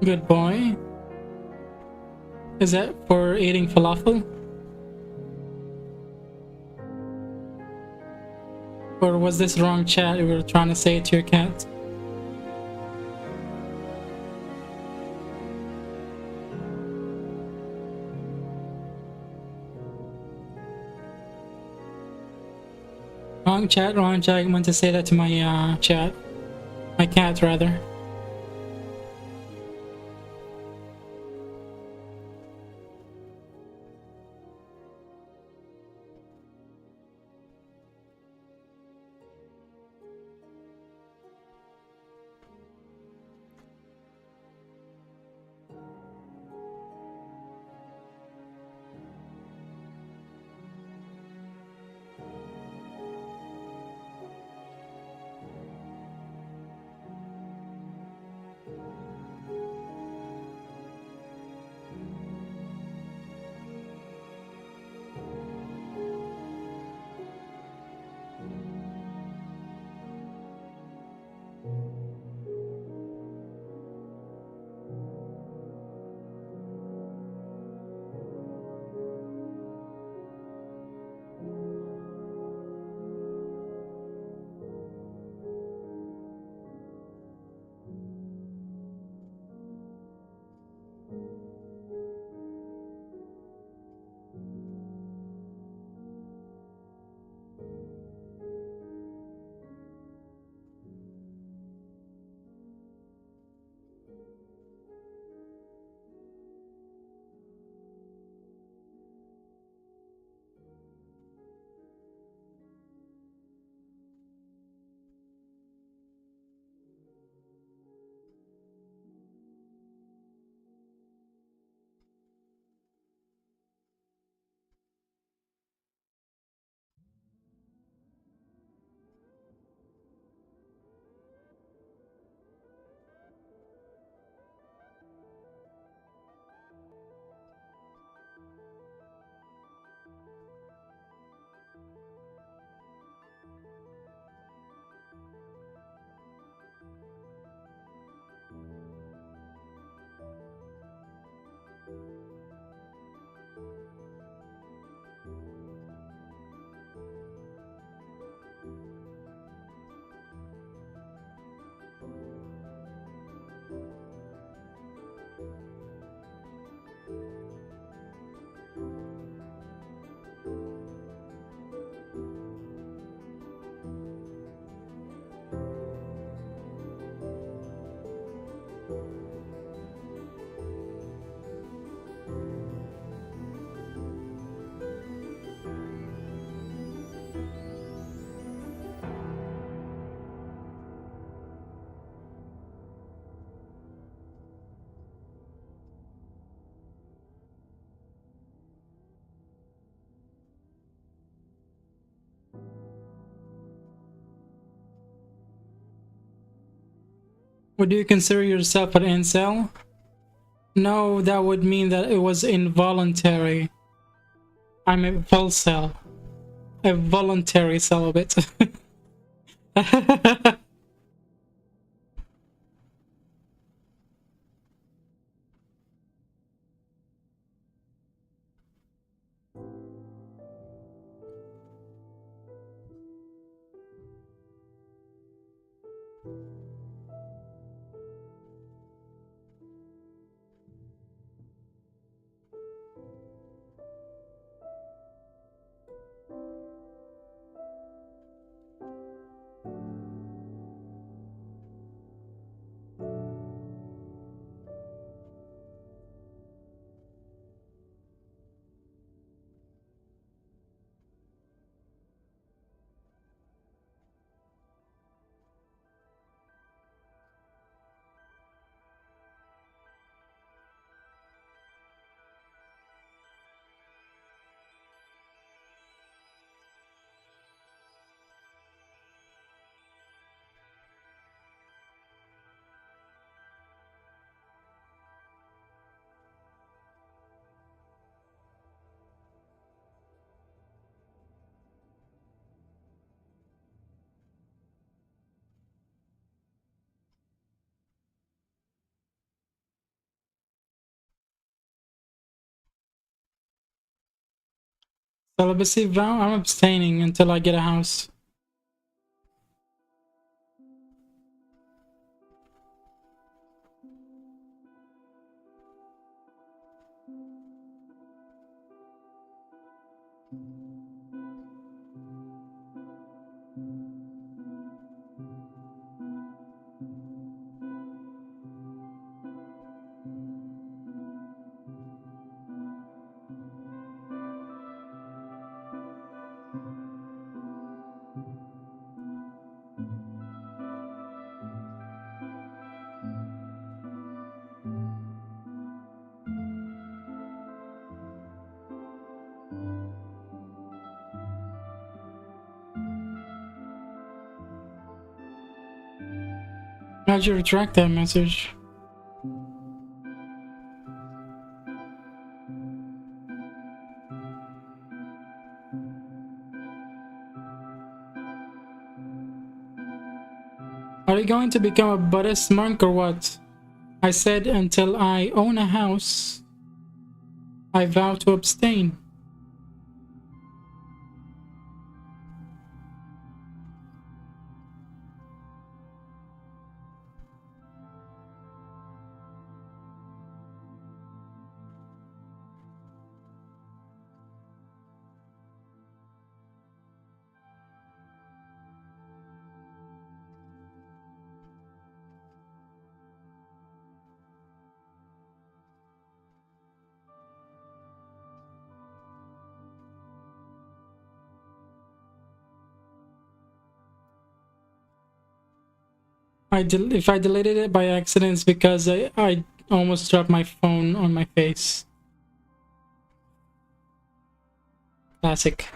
Good boy. Is that for eating falafel? Or was this wrong chat you were trying to say it to your cat? Wrong chat, wrong chat. I meant to say that to my chat. My cat, rather. Would you consider yourself an incel? No, that would mean that it was involuntary. I'm a full cell. A voluntary celibate. Celibacy vow? I'm abstaining until I get a house. How'd you retract that message? Are you going to become a Buddhist monk or what? I said until I own a house, I vow to abstain. If I deleted it by accident, it's because I almost dropped my phone on my face. Classic.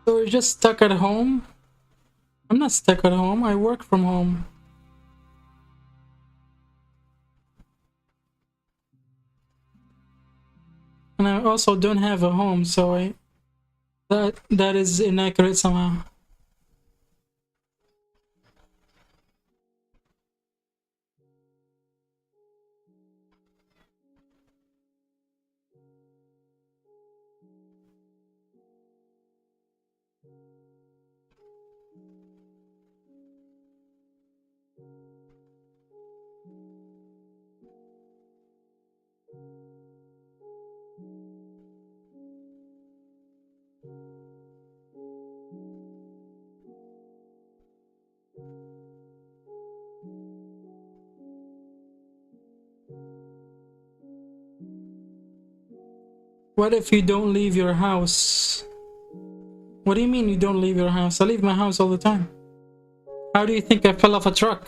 So you're just stuck at home? I'm not stuck at home, I work from home. and I also don't have a home, so that is inaccurate somehow. What if you don't leave your house? What do you mean you don't leave your house? I leave my house all the time. How do you think I fell off a truck?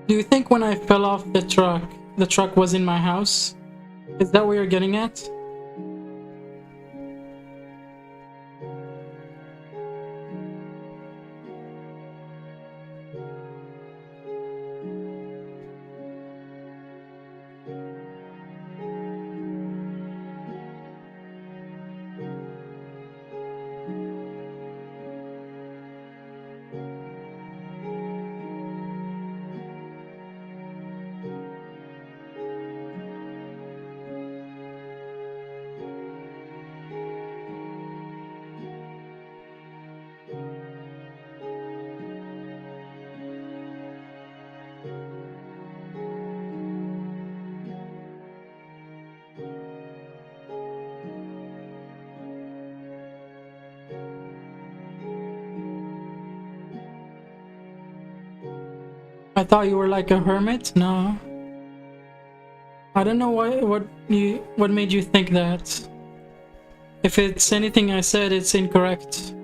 Do you think when I fell off the truck was in my house? Is that what you're getting at? I thought you were like a hermit? No. I don't know what made you think that. If it's anything I said, it's incorrect.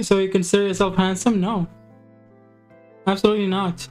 So you consider yourself handsome? No, absolutely not.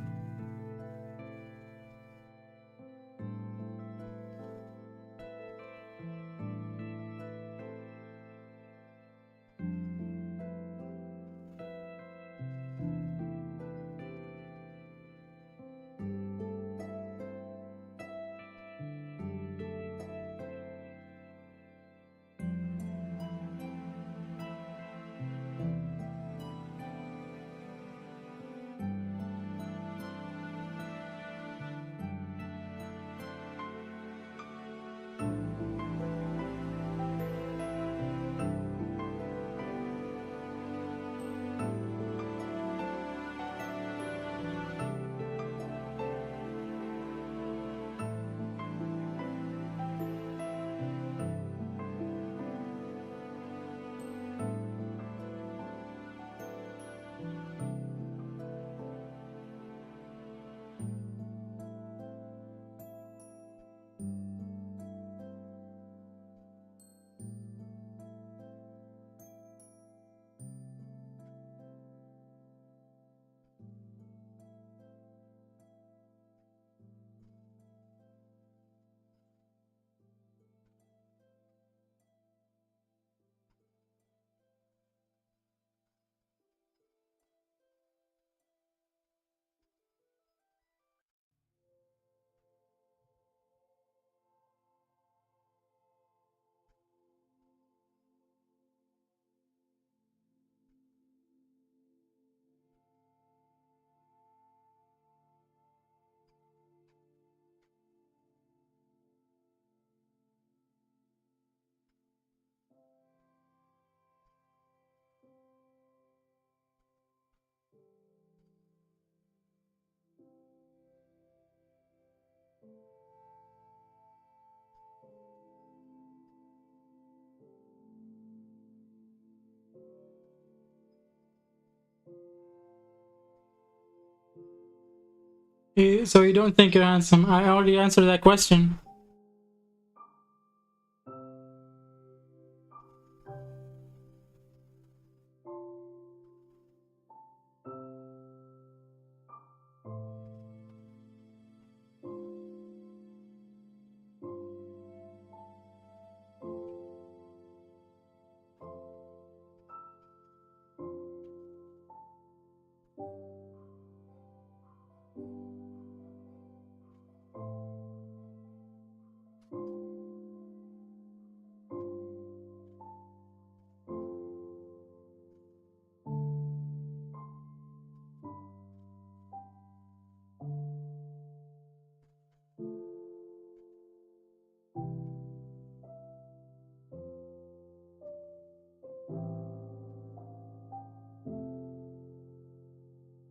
So you don't think you're handsome? I already answered that question.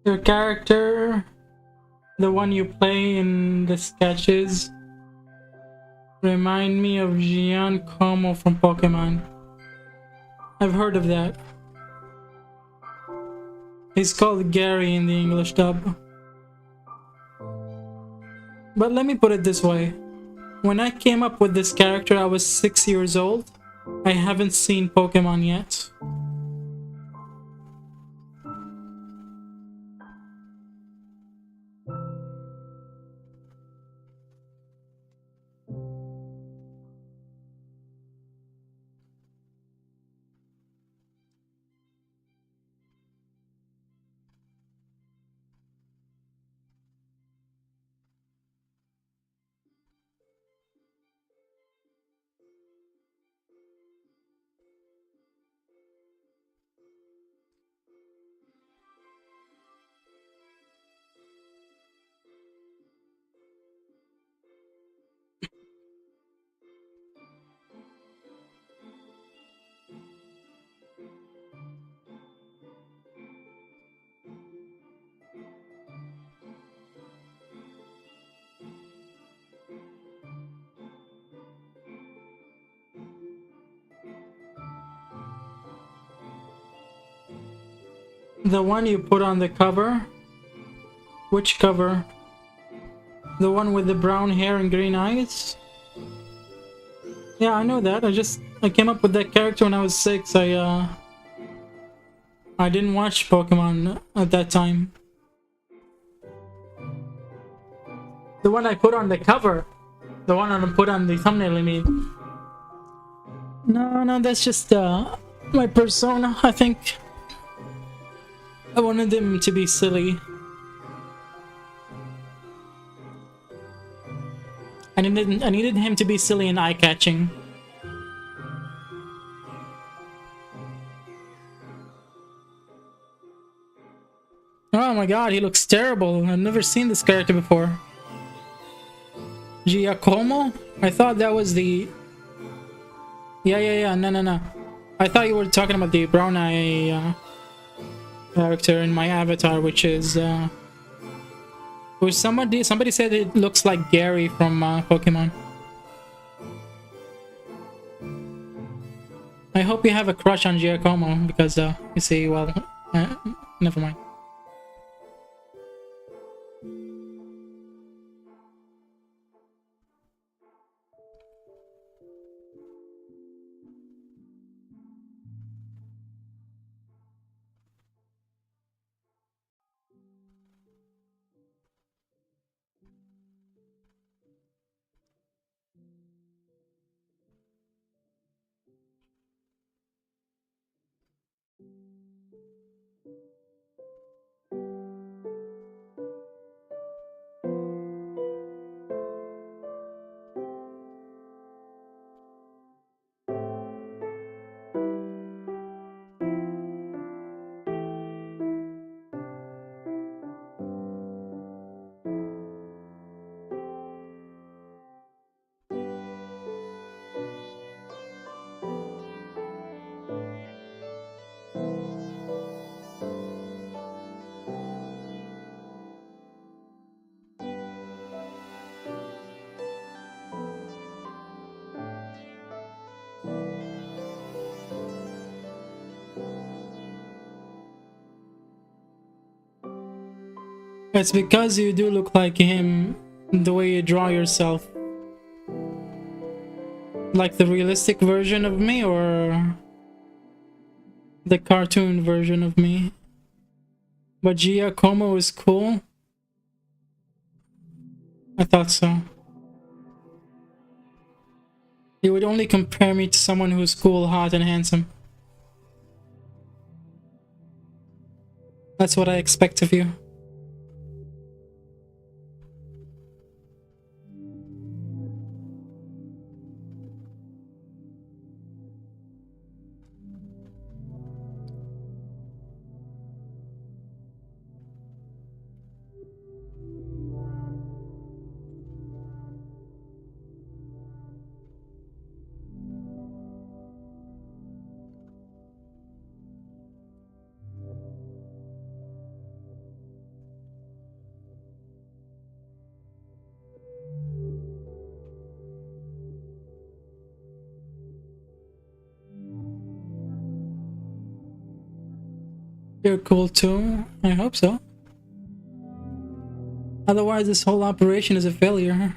Your character, the one you play in the sketches, remind me of Giancomo from Pokemon. I've heard of that. He's called Gary in the English dub. But let me put it this way. When I came up with this character, I was 6 years old. I haven't seen Pokemon yet. The one you put on the cover? Which cover? The one with the brown hair and green eyes? Yeah, I know that. I came up with that character when I was 6. I didn't watch Pokemon at that time. The one I put on the cover. The one I put on the thumbnail, I mean. No, that's just my persona, I think. I wanted them to be silly. I needed him to be silly and eye-catching. Oh my god, he looks terrible. I've never seen this character before. Giacomo? I thought that was the... Yeah, no. I thought you were talking about the brown eye character in my avatar, which is... somebody said it looks like Gary from Pokemon. I hope you have a crush on Giacomo, because, you see, well... never mind. It's because you do look like him, the way you draw yourself. Like the realistic version of me, or the cartoon version of me? But Giacomo is cool? I thought so. You would only compare me to someone who's cool, hot, and handsome. That's what I expect of you. You're cool too? I hope so. Otherwise, this whole operation is a failure.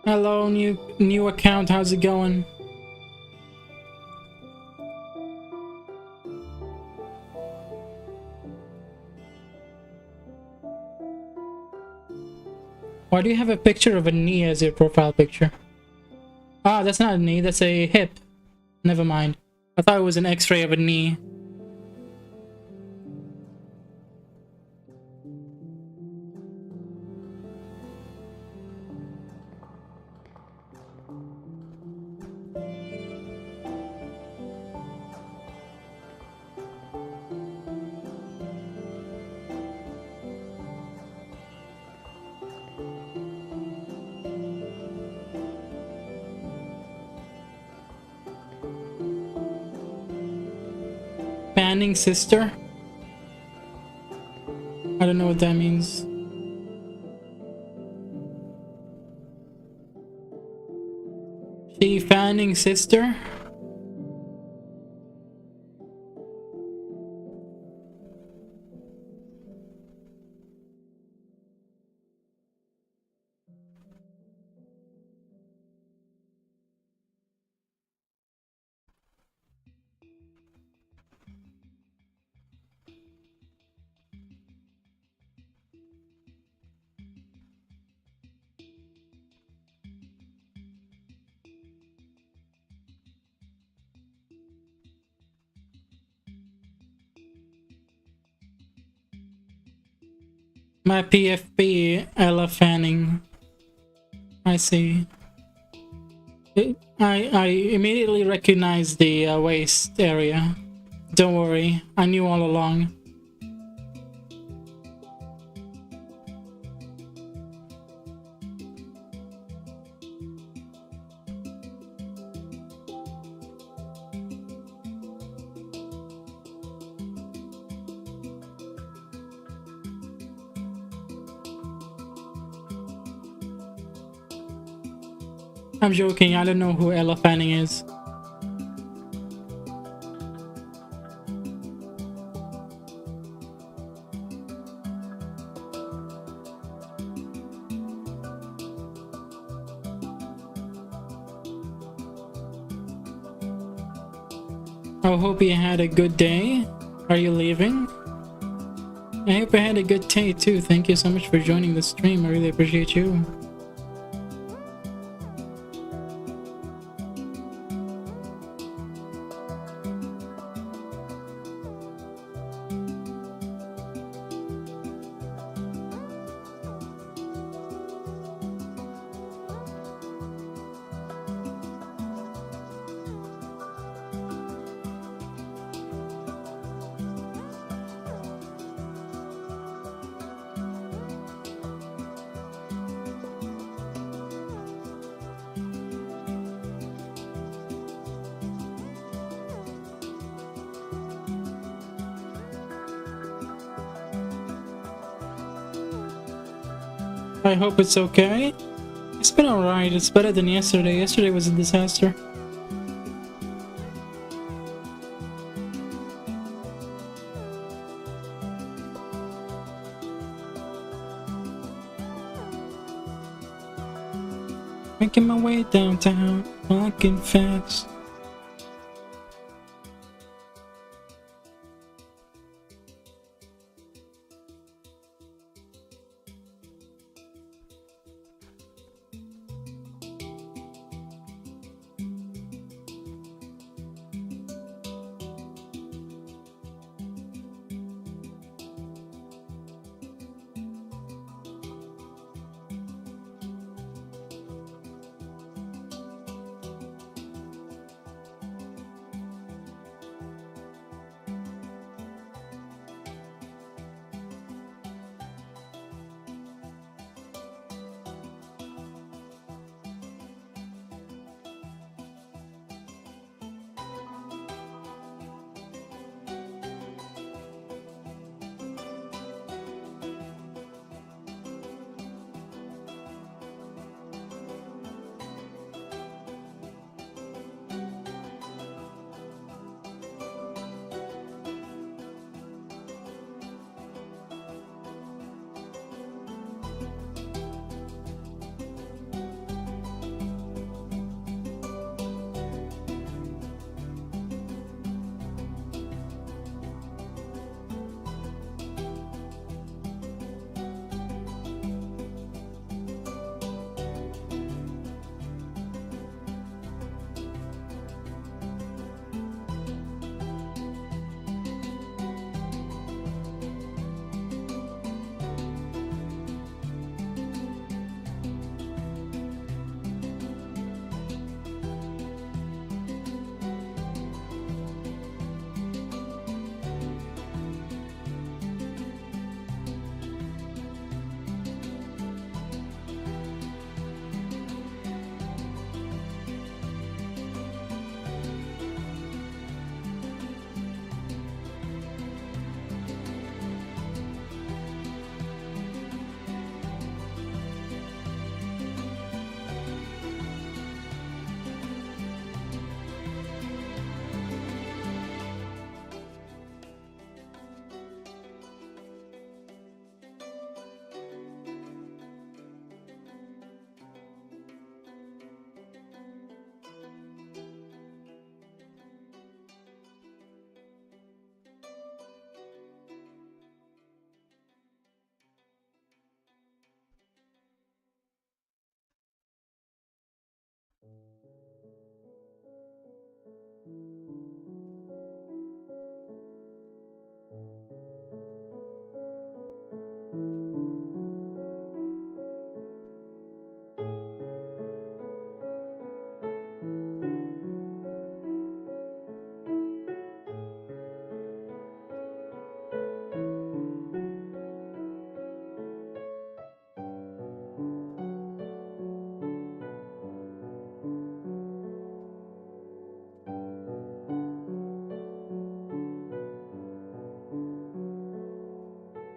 Hello, new account, how's it going? Why do you have a picture of a knee as your profile picture? Ah, that's not a knee, that's a hip. Never mind. I thought it was an x-ray of a knee. fanning sister? I don't know what that means. She fanning sister? My PFP, Ella Fanning. I see. I immediately recognized the waist area. Don't worry, I knew all along. I'm joking, I don't know who Ella Fanning is. I hope you had a good day. Are you leaving? I hope you had a good day too. Thank you so much for joining the stream. I really appreciate you. I hope it's okay. It's been alright. It's better than yesterday. Yesterday was a disaster. Making my way downtown, walking fast.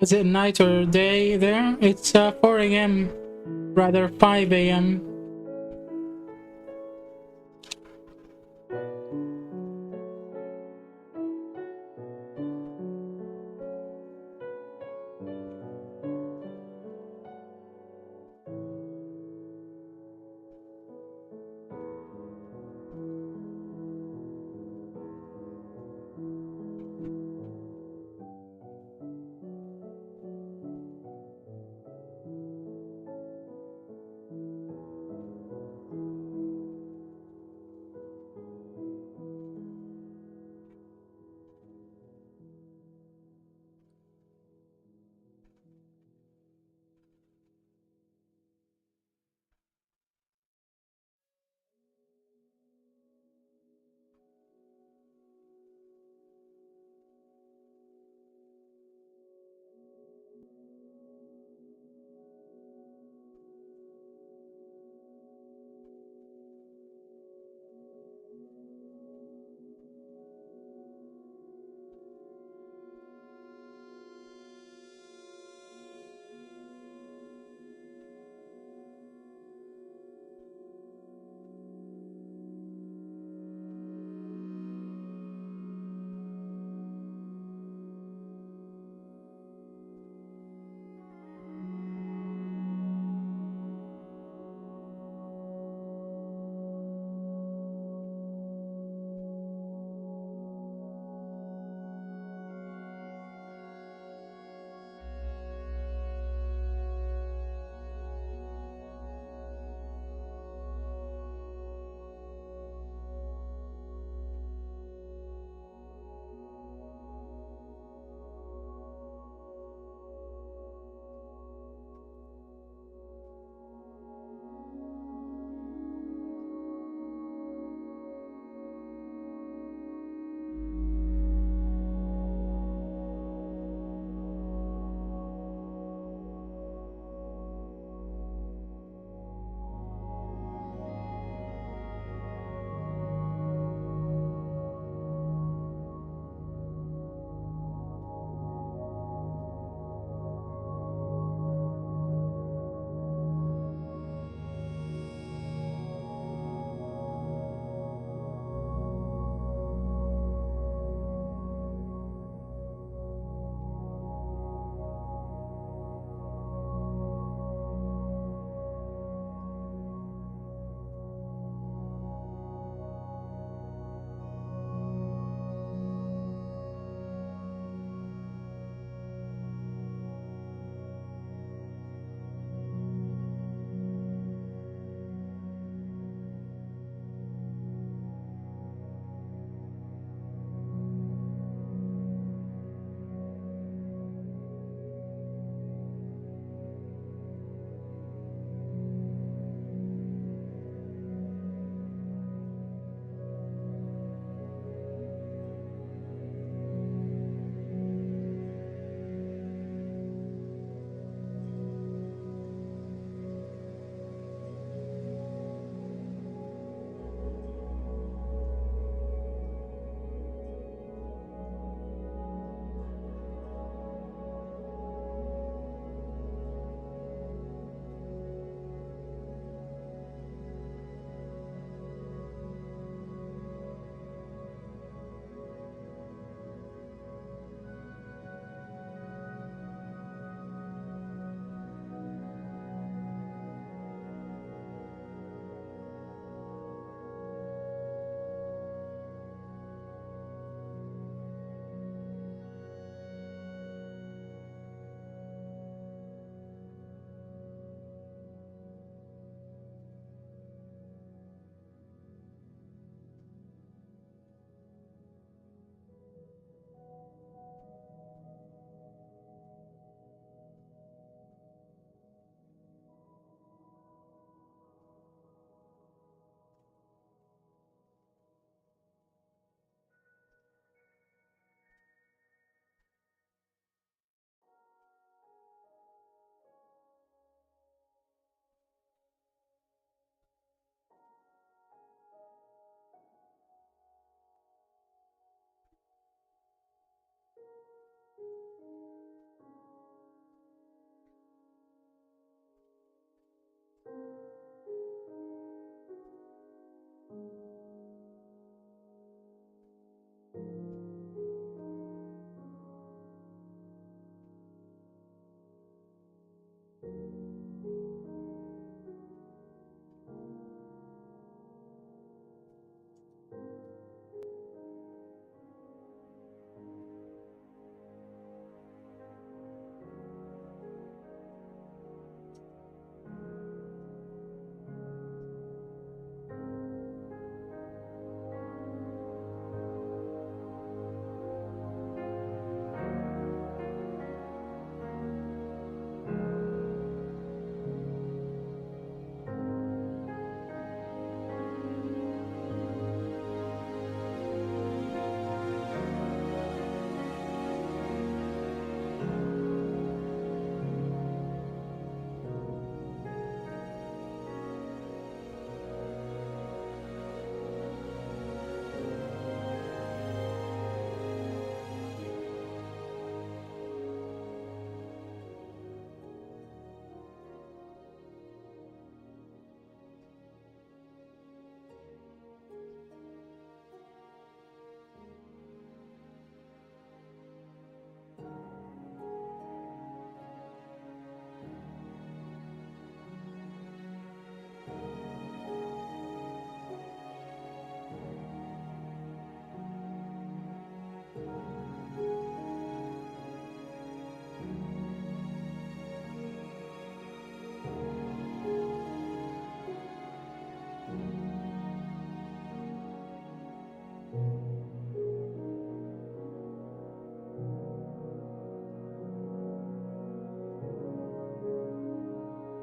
Is it night or day there? It's 4 a.m. rather 5 a.m.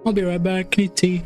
I'll be right back. Need tea.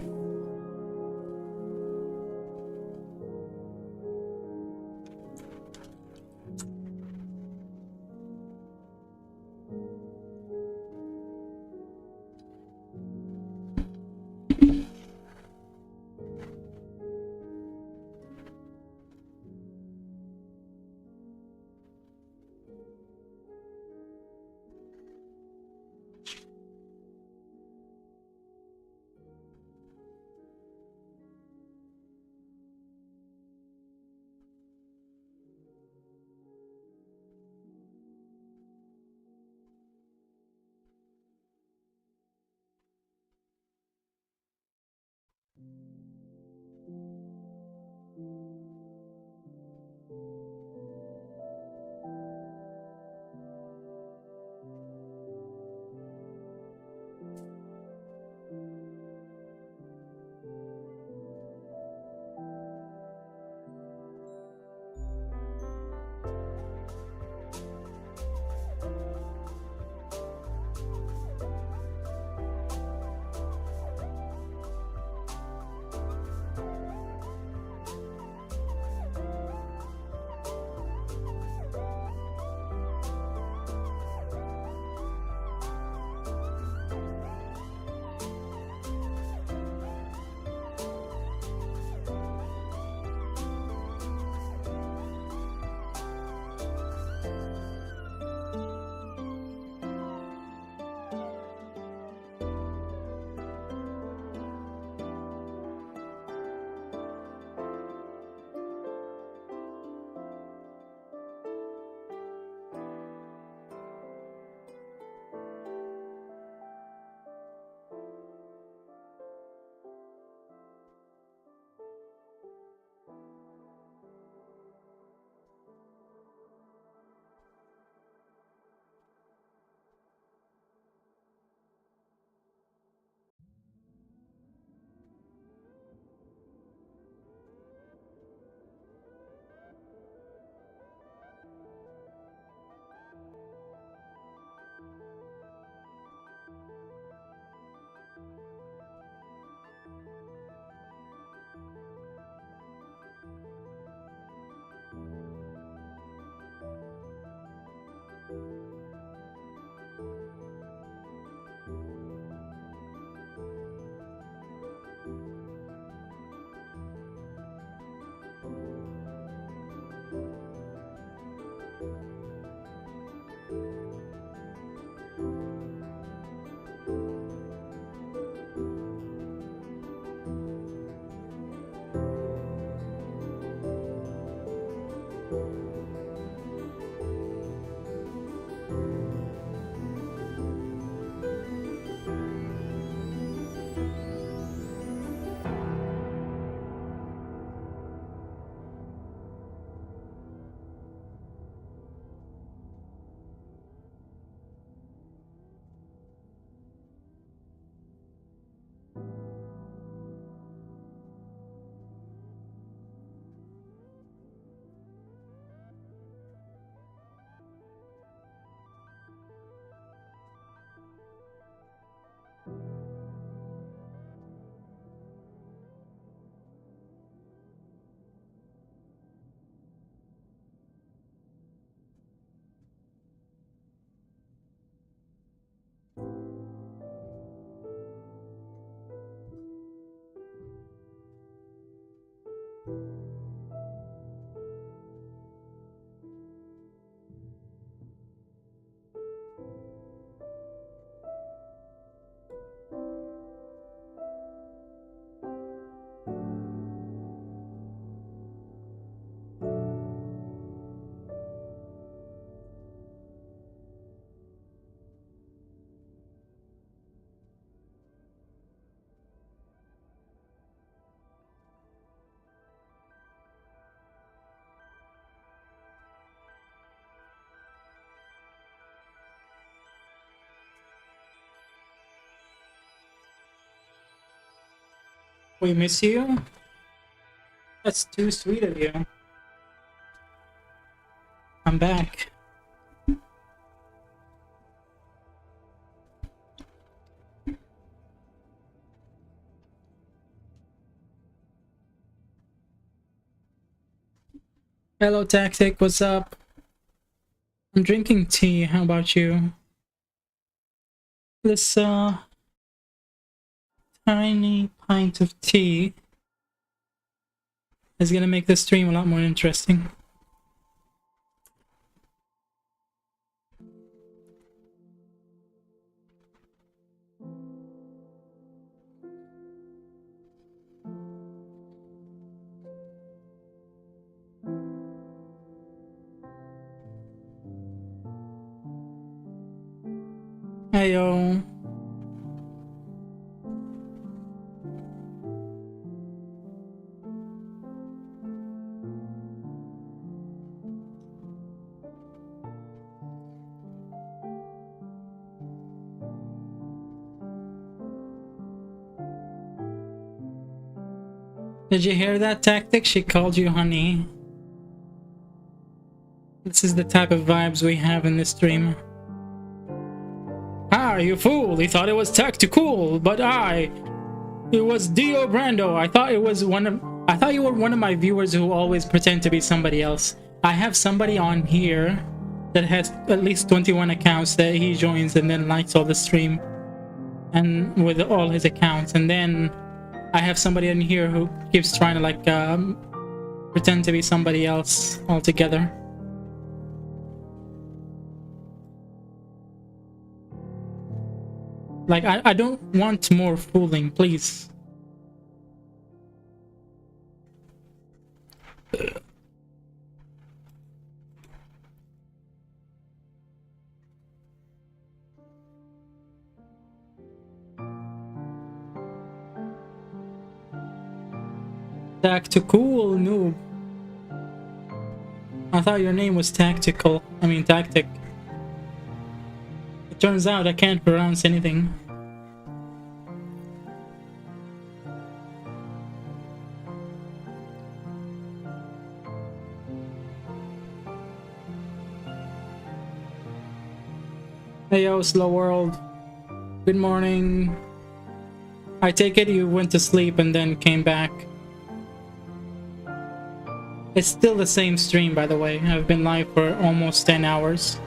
We miss you? That's too sweet of you. I'm back. Hello Tactic, what's up? I'm drinking tea, how about you? This tiny pint of tea is gonna make the stream a lot more interesting. Heyo. Did you hear that, Tactic? She called you honey. This is the type of vibes we have in this stream. Ah, you fool! He thought it was tactical, but it was Dio Brando. I thought you were one of my viewers who always pretend to be somebody else. I have somebody on here that has at least 21 accounts that he joins and then likes all the stream, and with all his accounts, and then I have somebody in here who keeps trying to like pretend to be somebody else altogether. Like, I don't want more fooling, please. Tactical noob. I thought your name was Tactical. I mean, Tactic. It turns out I can't pronounce anything. Hey yo, Slow World. Good morning. I take it you went to sleep and then came back. It's still the same stream, by the way. I've been live for almost 10 hours.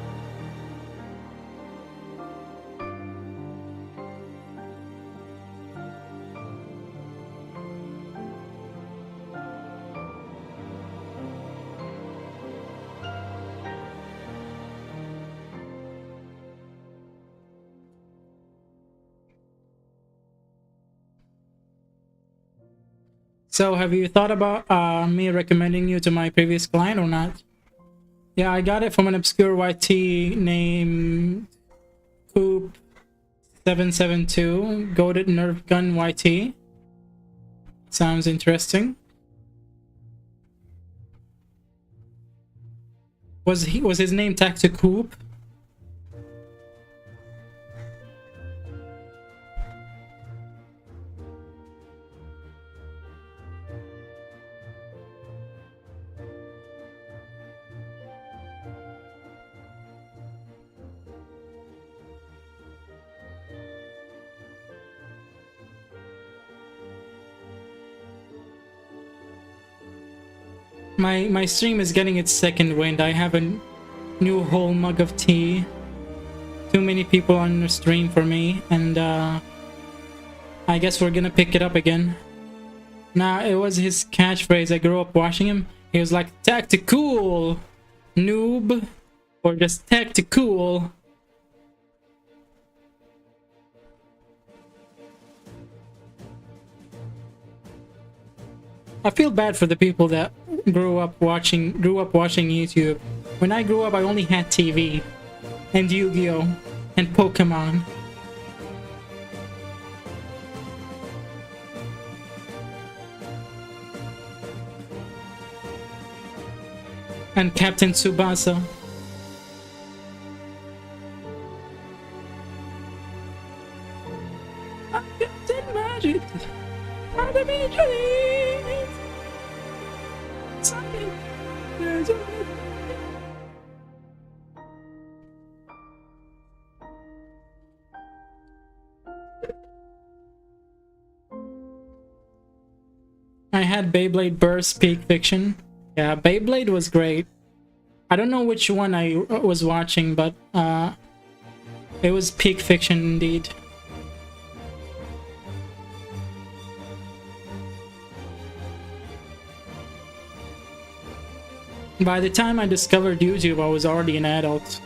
So have you thought about me recommending you to my previous client or not? Yeah, I got it from an obscure YT named Coop772, Goated Nerf Gun YT. Sounds interesting. Was his name Tactic Coop? My stream is getting its second wind. I have a new whole mug of tea. Too many people on the stream for me, and I guess we're gonna pick it up again. Nah, it was his catchphrase. I grew up watching him. He was like, tactical, noob, or just tactical. I feel bad for the people that grew up watching YouTube. When I grew up, I only had TV and Yu-Gi-Oh and Pokemon. And Captain Tsubasa. I'm Captain Magic. I'm the Magic. Something. I had Beyblade Burst Peak Fiction. Yeah, Beyblade was great. I don't know which one I was watching, but it was peak fiction indeed. By the time I discovered YouTube, I was already an adult.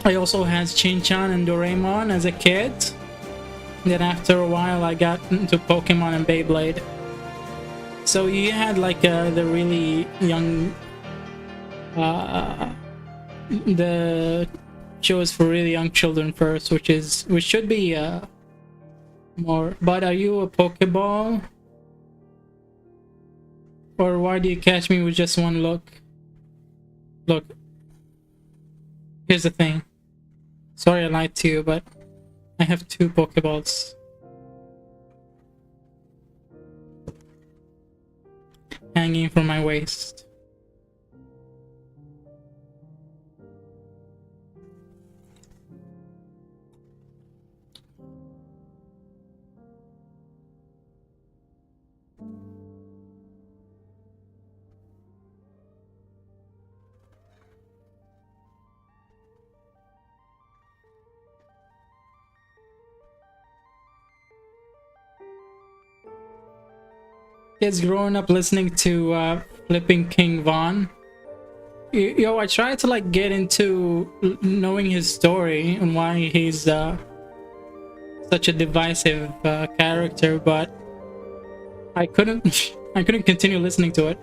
I also had Shin-chan and Doraemon as a kid. Then after a while, I got into Pokemon and Beyblade. So you had like the really young, the shows for really young children first, which should be more. But are you a Pokeball? Or why do you catch me with just one look? Look, here's the thing. Sorry I lied to you, but I have 2 Pokeballs. Hanging from my waist. Kids growing up listening to Flipping King Von. Yo, I tried to like get into knowing his story and why he's such a divisive character, but I couldn't. I couldn't continue listening to it.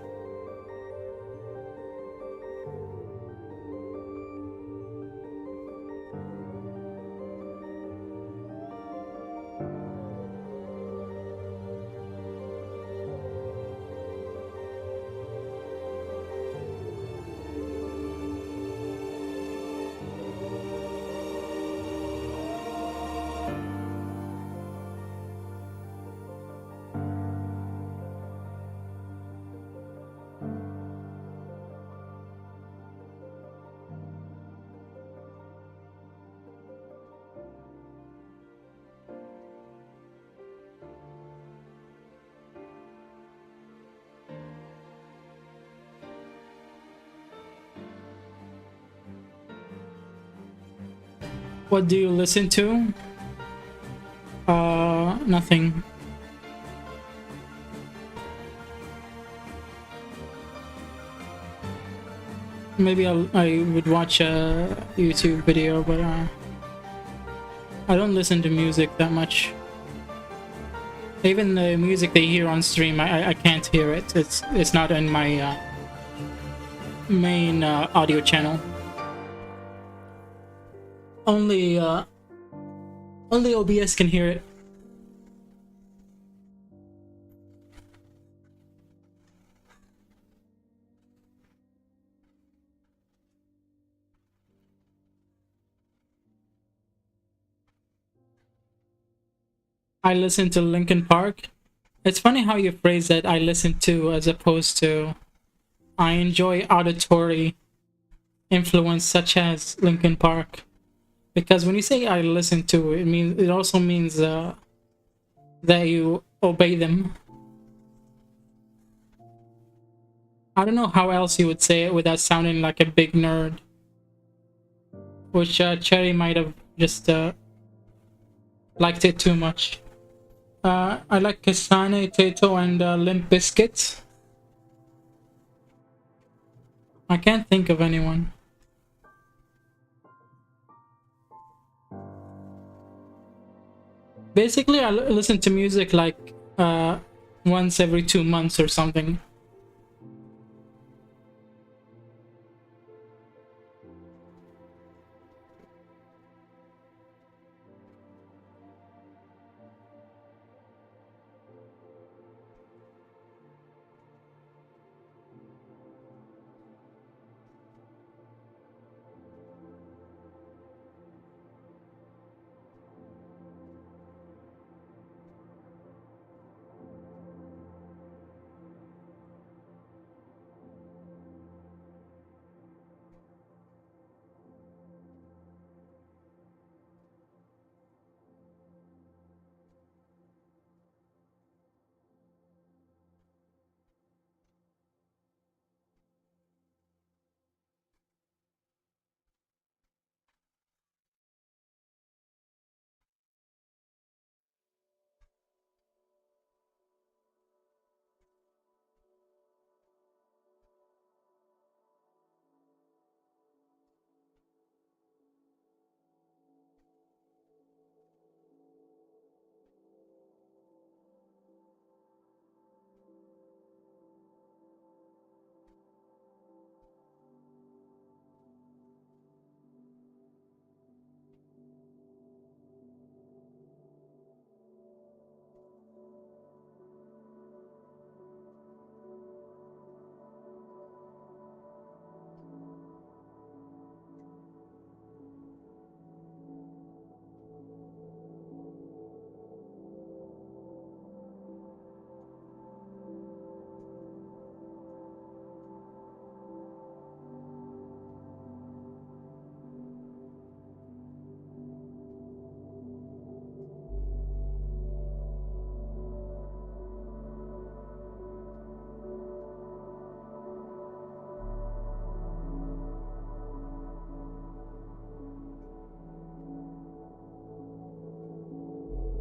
What do you listen to? Nothing. Maybe I would watch a YouTube video, but I don't listen to music that much. Even the music they hear on stream, I can't hear it. It's not in my main audio channel. Only OBS can hear it. I listen to Linkin Park. It's funny how you phrase that, I listen to, as opposed to I enjoy auditory influence such as Linkin Park. Because when you say I listen to, it also means that you obey them. I don't know how else you would say it without sounding like a big nerd. Which Cherry might have just liked it too much. I like Kasane, Tato, and Limp Bizkit. I can't think of anyone. Basically, I listen to music like once every 2 months or something.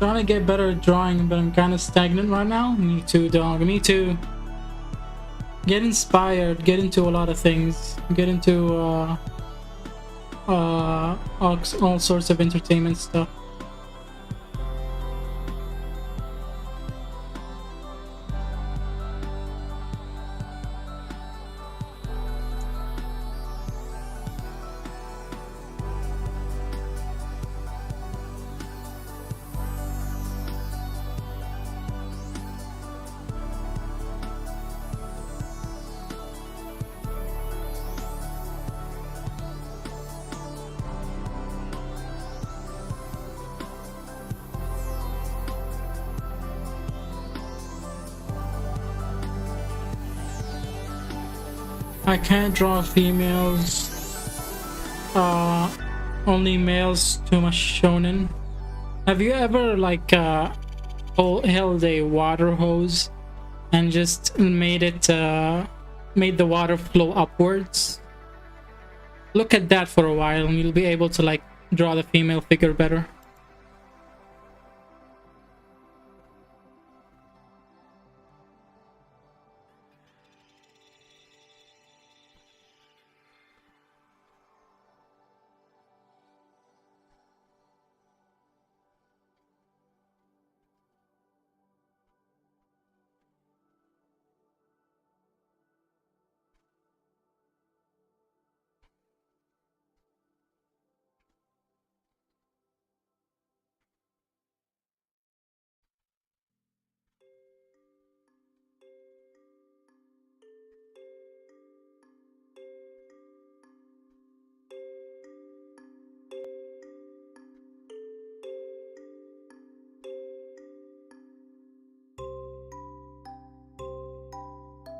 Trying to get better at drawing, but I'm kind of stagnant right now. Me too, dog. Me too. Get inspired. Get into a lot of things. Get into all sorts of entertainment stuff. I can't draw females. Only males. Too much shonen. Have you ever like held a water hose and just made the water flow upwards? Look at that for a while, and you'll be able to like draw the female figure better.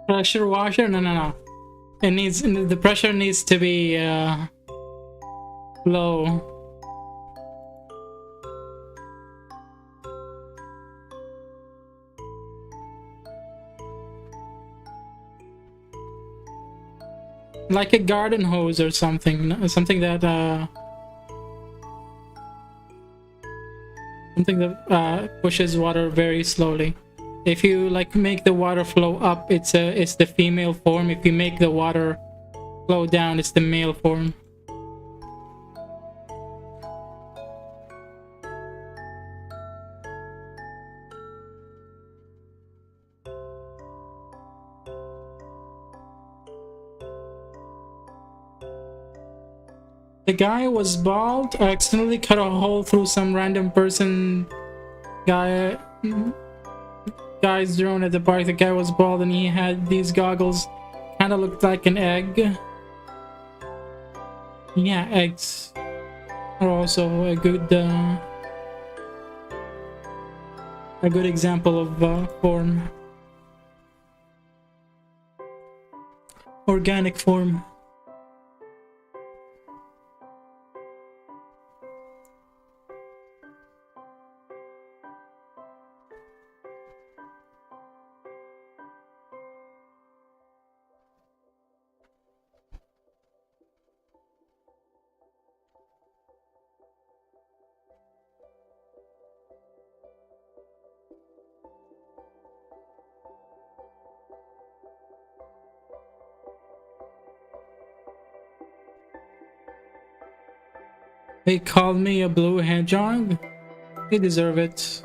Pressure washer? No. It needs, the pressure needs to be low. Like a garden hose or something. Something that pushes water very slowly. If you like make the water flow up, it's the female form. If you make the water flow down, it's the male form. The guy was bald. I accidentally cut a hole through some random person guy's drone at the park. The guy was bald and he had these goggles. Kind of looked like an egg. Yeah, eggs are also a good example of form. Organic form. They called me a blue hedgehog. They deserve it.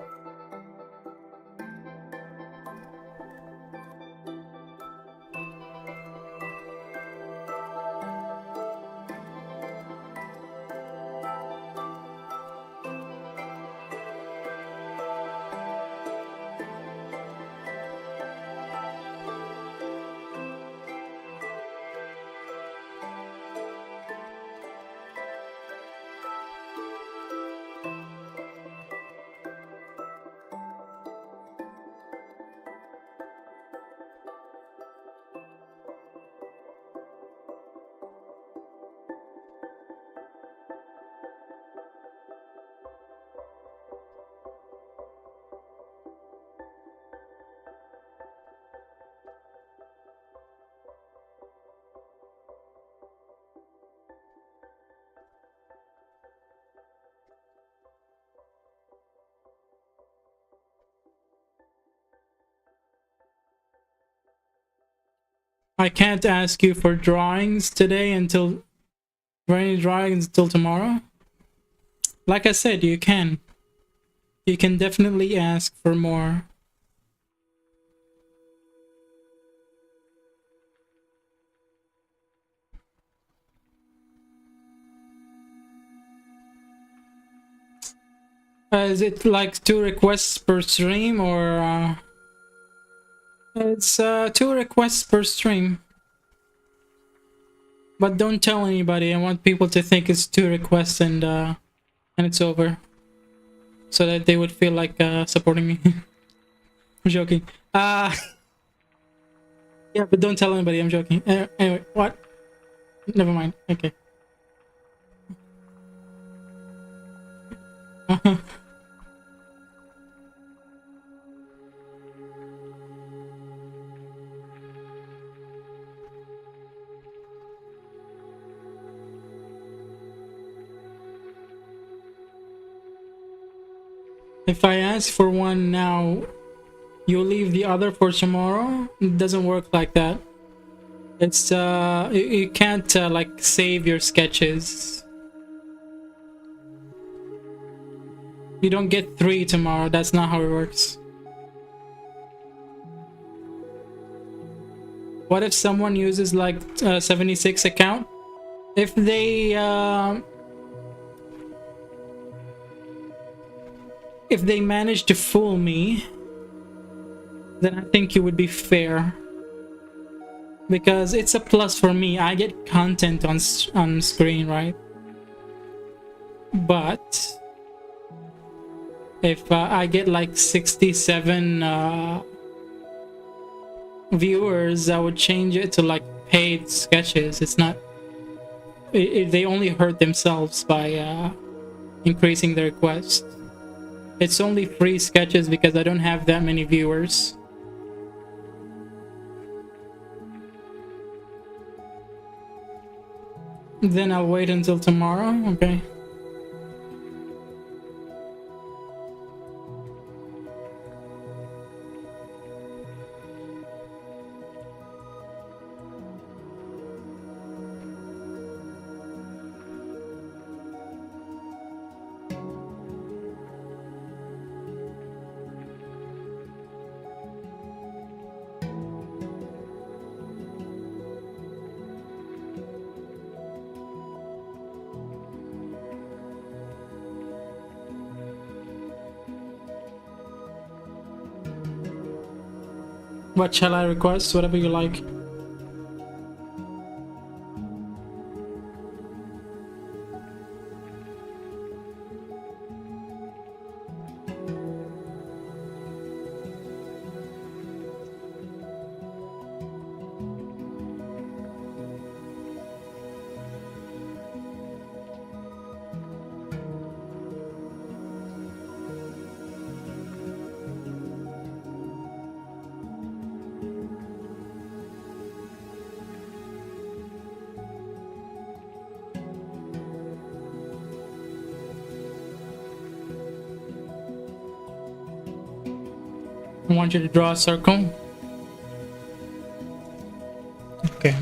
I can't ask you for drawings today until for any drawings until tomorrow. Like I said, you can definitely ask for more. Is it like 2 requests per stream, or it's 2 requests per stream? But don't tell anybody. I want people to think it's 2 requests and it's over, so that they would feel like supporting me. I'm joking. Yeah, but don't tell anybody. I'm joking. Anyway, what? Never mind. Okay. If I ask for one now, you leave the other for tomorrow? It doesn't work like that. It's you can't like save your sketches. You don't get 3 tomorrow. That's not how it works. What if someone uses like 76 account? If they manage to fool me, then I think it would be fair, because it's a plus for me. I get content on screen, right? But if I get like 67 viewers, I would change it to like paid sketches. It's not. They only hurt themselves by increasing the request. It's only free sketches because I don't have that many viewers. Then I'll wait until tomorrow. Okay. What shall I request? Whatever you like. I want you to draw a circle. Okay.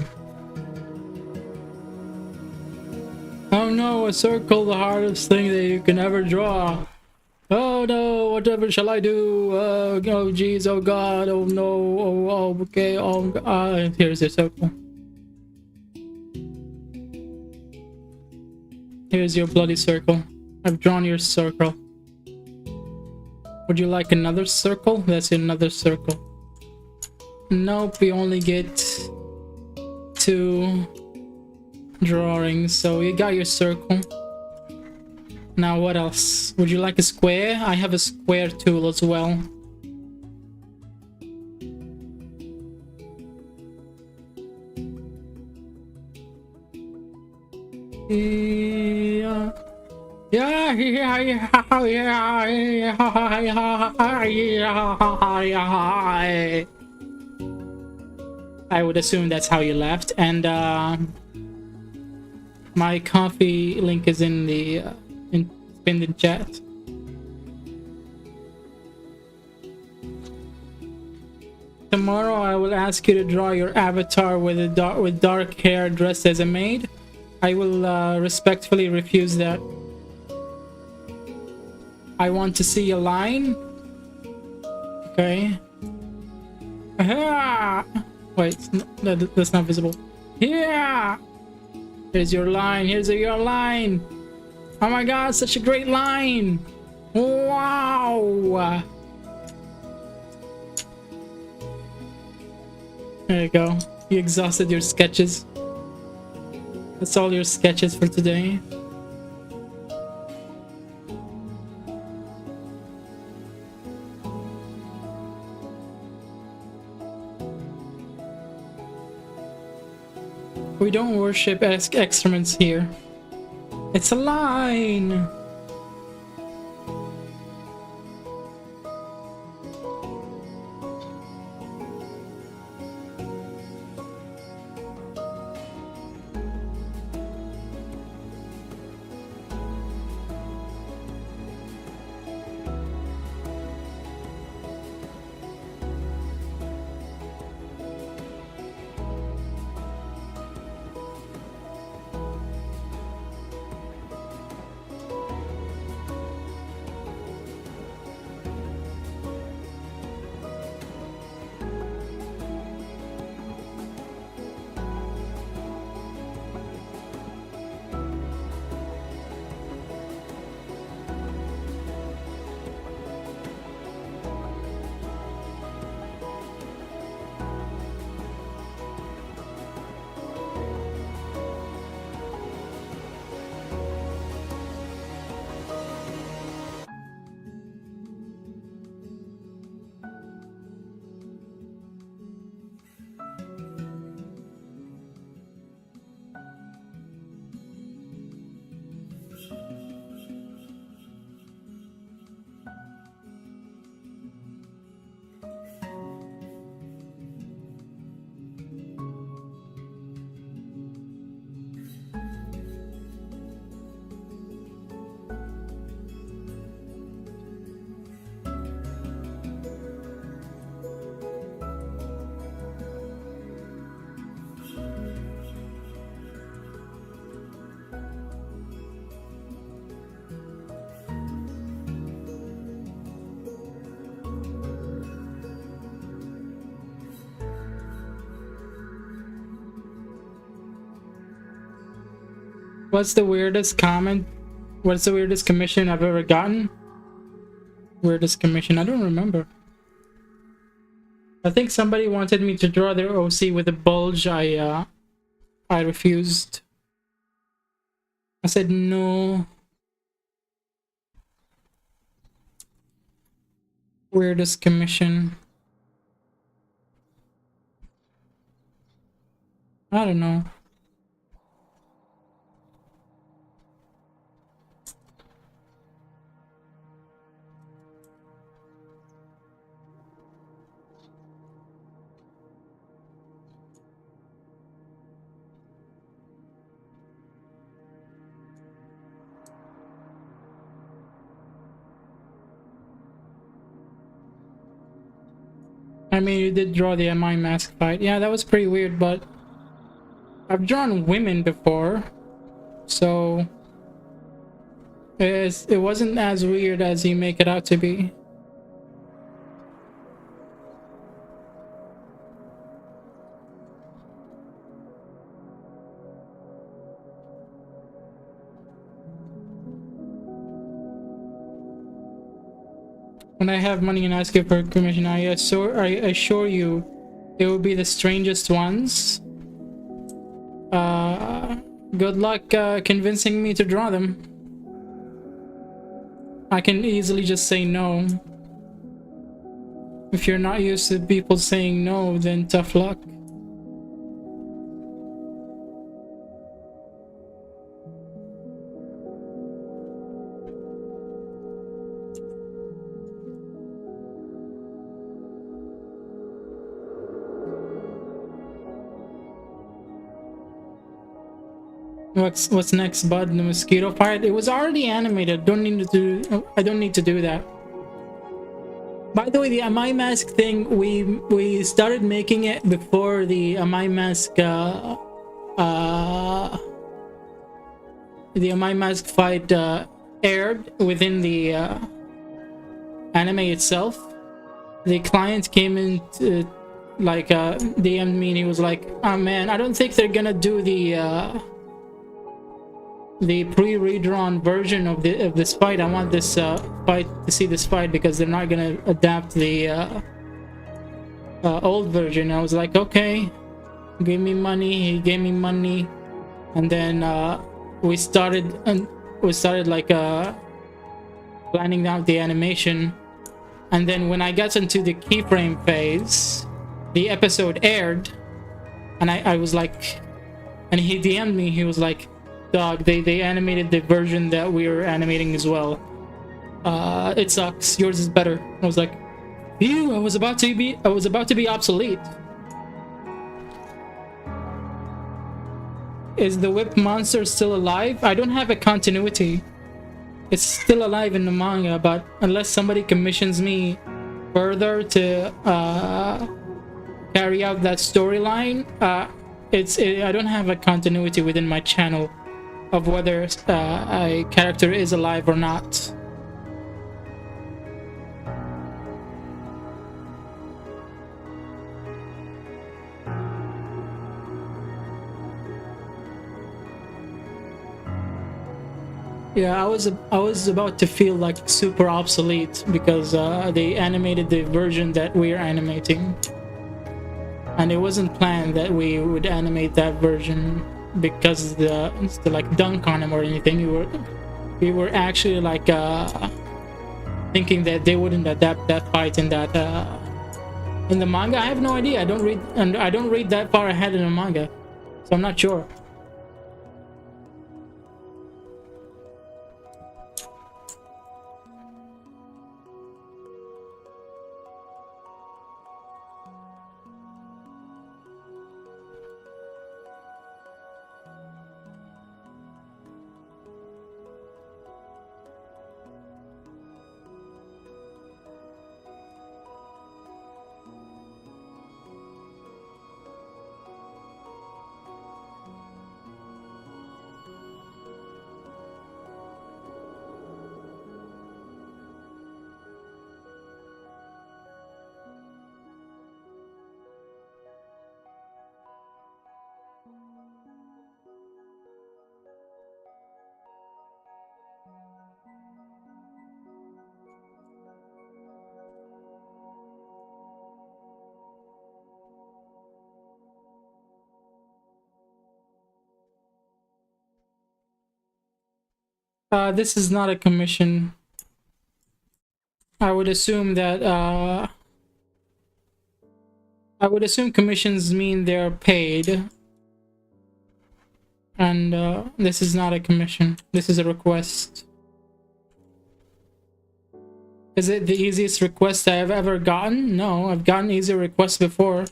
Oh no, a circle, the hardest thing that you can ever draw. Oh no, whatever shall I do? Oh jeez, oh god, oh no, oh okay, oh here's the circle. Here's your bloody circle. I've drawn your circle. Would you like another circle? That's another circle. Nope, we only get 2 drawings, so you got your circle. Now what else? Would you like a square? I have a square tool as well. Yeah. I would assume that's how you left, and my coffee link is in the pinned in chat. tomorrow I will ask you to draw your avatar with dark hair dressed as a maid, I will respectfully refuse that. I want to see a line. Okay. Ah! Wait, that's not visible. Yeah! Here's your line. Here's your line. Oh my god, such a great line. Wow! There you go. You exhausted your sketches. That's all your sketches for today. We don't worship excrements here. It's a line! What's the weirdest comment? What's the weirdest commission I've ever gotten? Weirdest commission? I don't remember. I think somebody wanted me to draw their OC with a bulge. I refused. I said no. Weirdest commission. I don't know. I mean, you did draw the MI mask fight. Yeah, that was pretty weird, but I've drawn women before, so it wasn't as weird as you make it out to be. When I have money and ask you for a commission, I assure you it will be the strangest ones. Good luck convincing me to draw them. I can easily just say no. If you're not used to people saying no, then tough luck. What's next, bud? The mosquito fight? It was already animated. I don't need to do that. By the way, the Amai Mask thing, we started making it before the Amai Mask fight aired within the anime itself. The client came in to, like, DM'd me, and he was like, "Oh man, I don't think they're gonna do the pre-redrawn version of this fight. I want this fight to see this fight because they're not gonna adapt the old version." I was like, okay, give me money. He gave me money, and then we started like planning out the animation. And then when I got into the keyframe phase, the episode aired, and I was like, and he DM'd me. He was like, "Dog, they animated the version that we were animating as well. It sucks. Yours is better." I was like, "Phew! I was about to be obsolete." Is the whip monster still alive? I don't have a continuity. It's still alive in the manga, but unless somebody commissions me further to carry out that storyline, I don't have a continuity within my channel of whether a character is alive or not. Yeah, I was about to feel like super obsolete because they animated the version that we're animating, and it wasn't planned that we would animate that version because the like dunk on him or anything. We were actually like thinking that they wouldn't adapt that fight in that in the manga. I have no idea. I don't read that far ahead in the manga, so I'm not sure. This is not a commission. I would assume that commissions mean they're paid, and this is not a commission. This is a request. Is it the easiest request I have ever gotten? No, I've gotten easier requests before.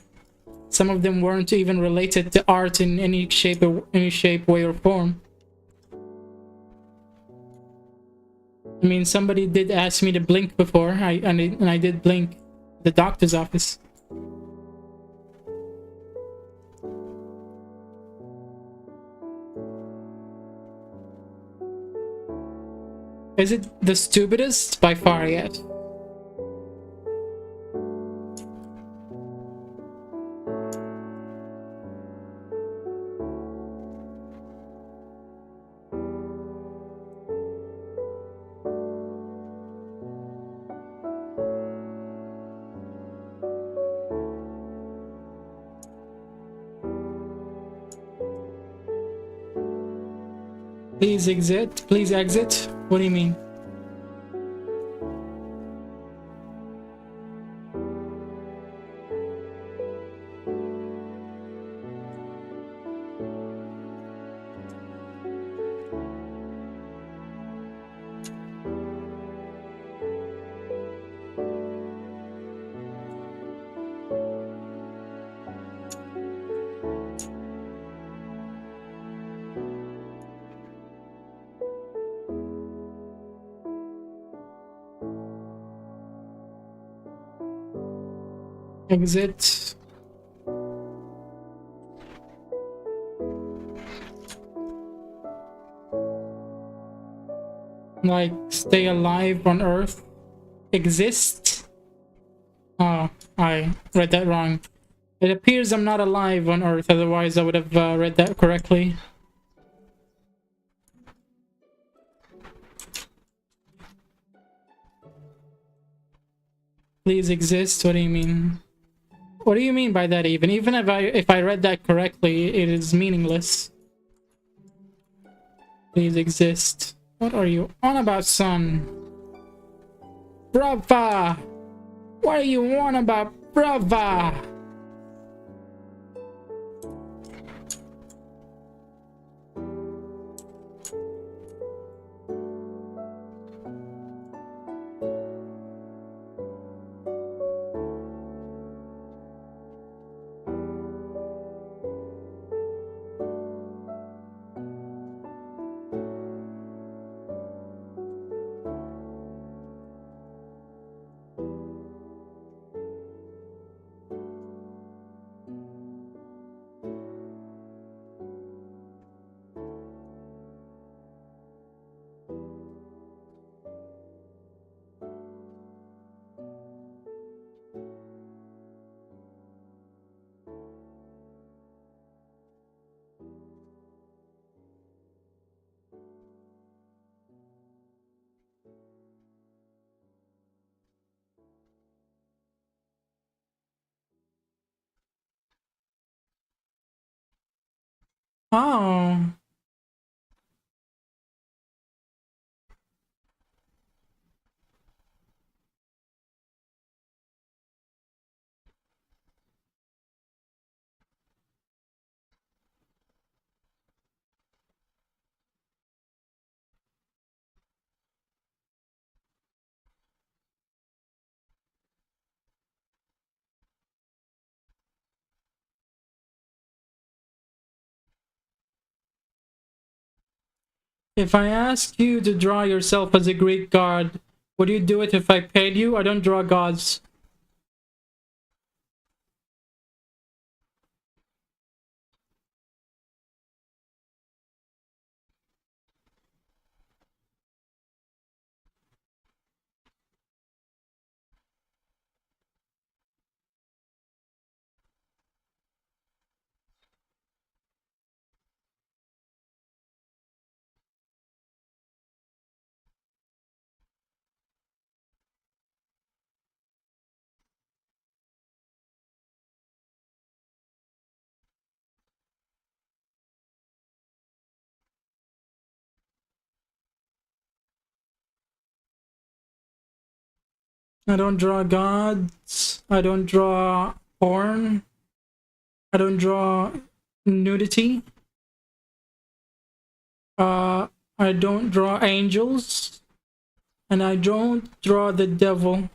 Some of them weren't even related to art in any shape, way, or form. I mean, somebody did ask me to blink before, and I did blink. The doctor's office. Is it the stupidest? By far, yes. Please exit. Please exit. What do you mean? Exit. Like, stay alive on Earth. Exist. Oh, I read that wrong. It appears I'm not alive on Earth, otherwise I would have read that correctly. Please exist? What do you mean? What do you mean by that even? Even if I read that correctly, it is meaningless. Please exist. What are you on about, son? Brava! What are you on about, brava? Oh. If I ask you to draw yourself as a Greek god, would you do it if I paid you? I don't draw gods. I don't draw gods. I don't draw porn. I don't draw nudity. I don't draw angels. And I don't draw the devil.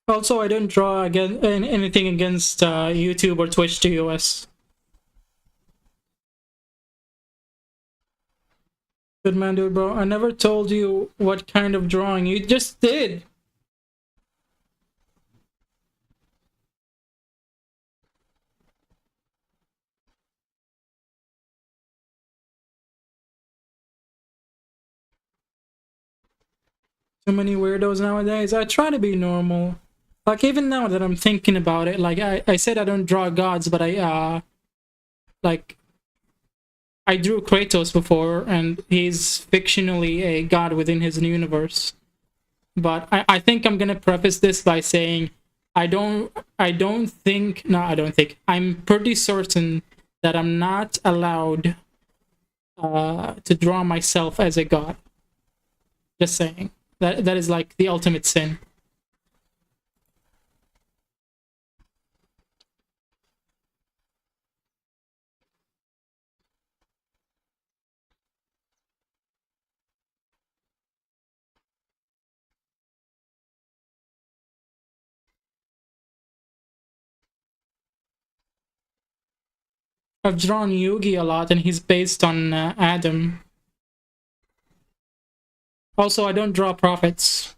Also, I don't draw anything against YouTube or Twitch to US. Good man, dude, bro. I never told you what kind of drawing. You just did. Too many weirdos nowadays. I try to be normal. Like, even now that I'm thinking about it, like, I said I don't draw gods, but like, I drew Kratos before, and he's fictionally a god within his universe. But I think I'm gonna preface this by saying I'm pretty certain that I'm not allowed to draw myself as a god. Just saying. That is like the ultimate sin. I've drawn Yugi a lot, and he's based on Adam. Also, I don't draw prophets.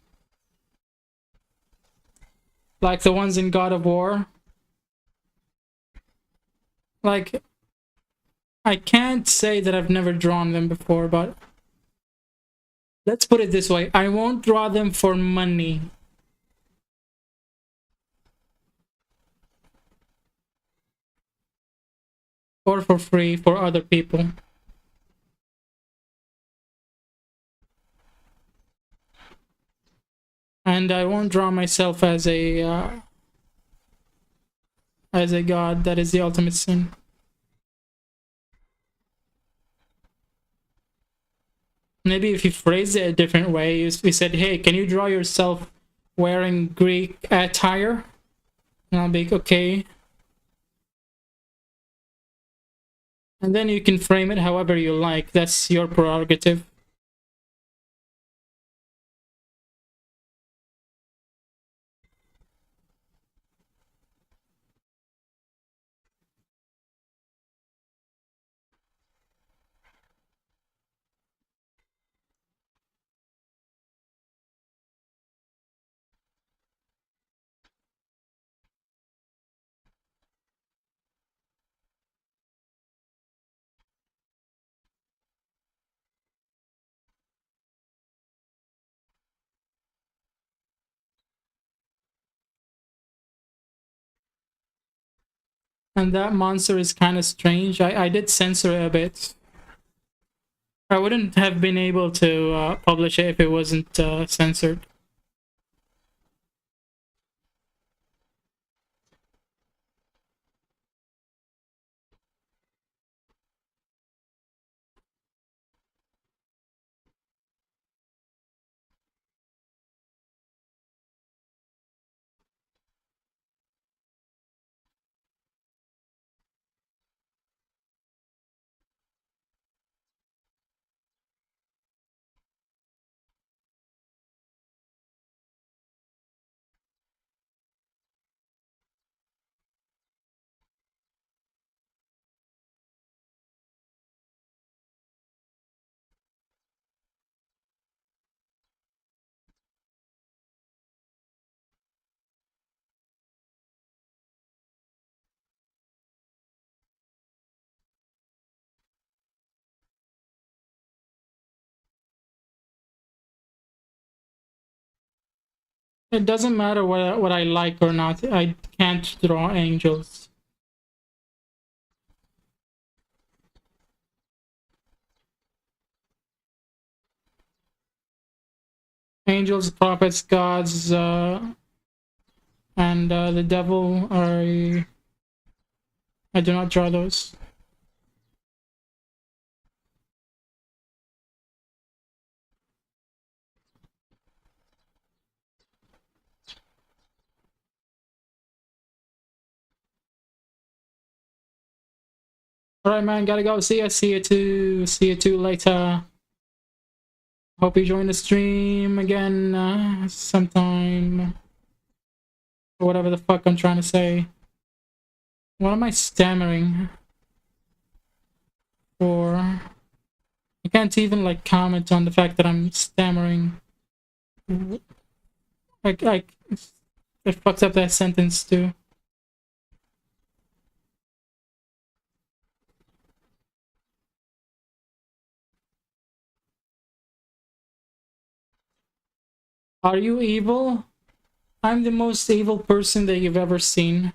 Like the ones in God of War. Like, I can't say that I've never drawn them before, but let's put it this way. I won't draw them for money. Or for free for other people. And I won't draw myself as a god. That is the ultimate sin. Maybe if you phrase it a different way, you said, hey, can you draw yourself wearing Greek attire? And I'll be like, okay. And then you can frame it however you like. That's your prerogative. And that monster is kind of strange. I did censor it a bit. I wouldn't have been able to publish it if it wasn't censored. It doesn't matter what I like or not. I can't draw angels. Angels, prophets, gods, and the devil are... I do not draw those. Alright, man, gotta go. See ya. See you too later. Hope you join the stream again sometime. Or whatever the fuck I'm trying to say. What am I stammering for? I can't even like comment on the fact that I'm stammering. I fucked up that sentence too. Are you evil? I'm the most evil person that you've ever seen.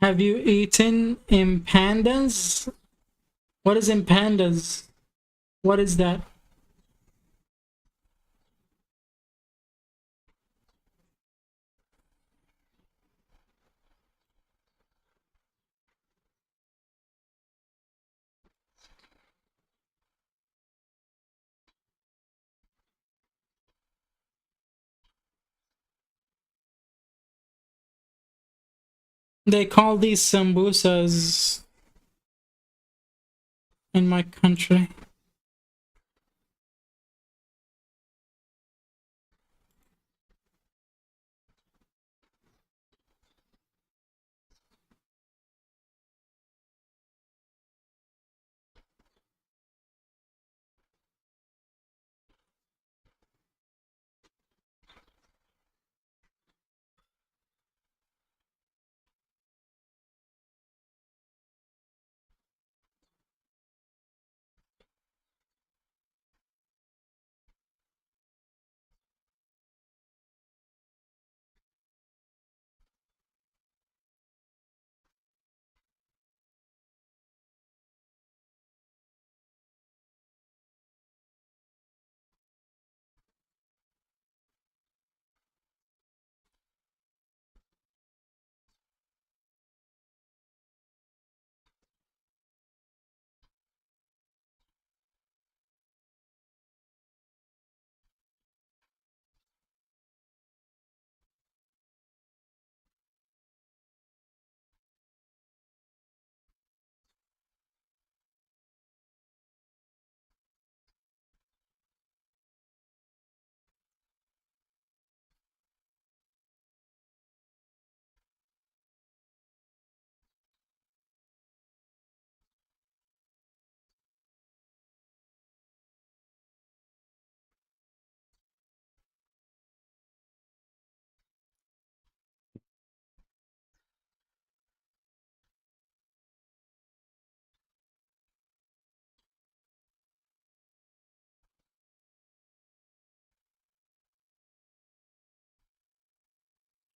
Have you eaten impandas? What is impandas? What is that? They call these sambusas in my country.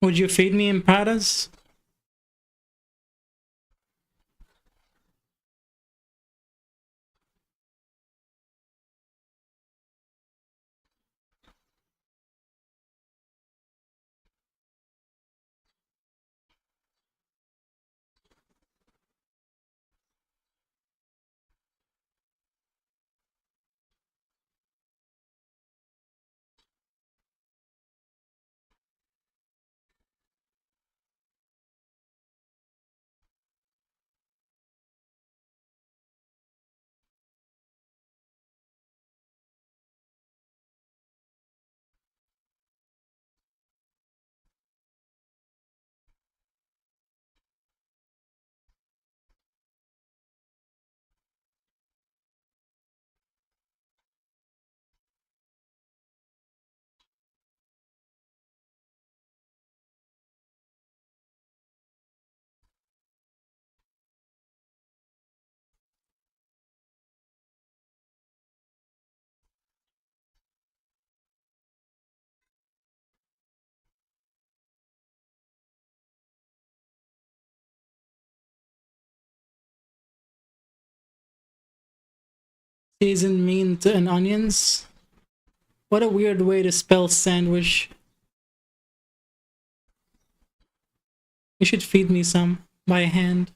Would you feed me empadas? Seasoned meat and onions? What a weird way to spell sandwich. You should feed me some by hand.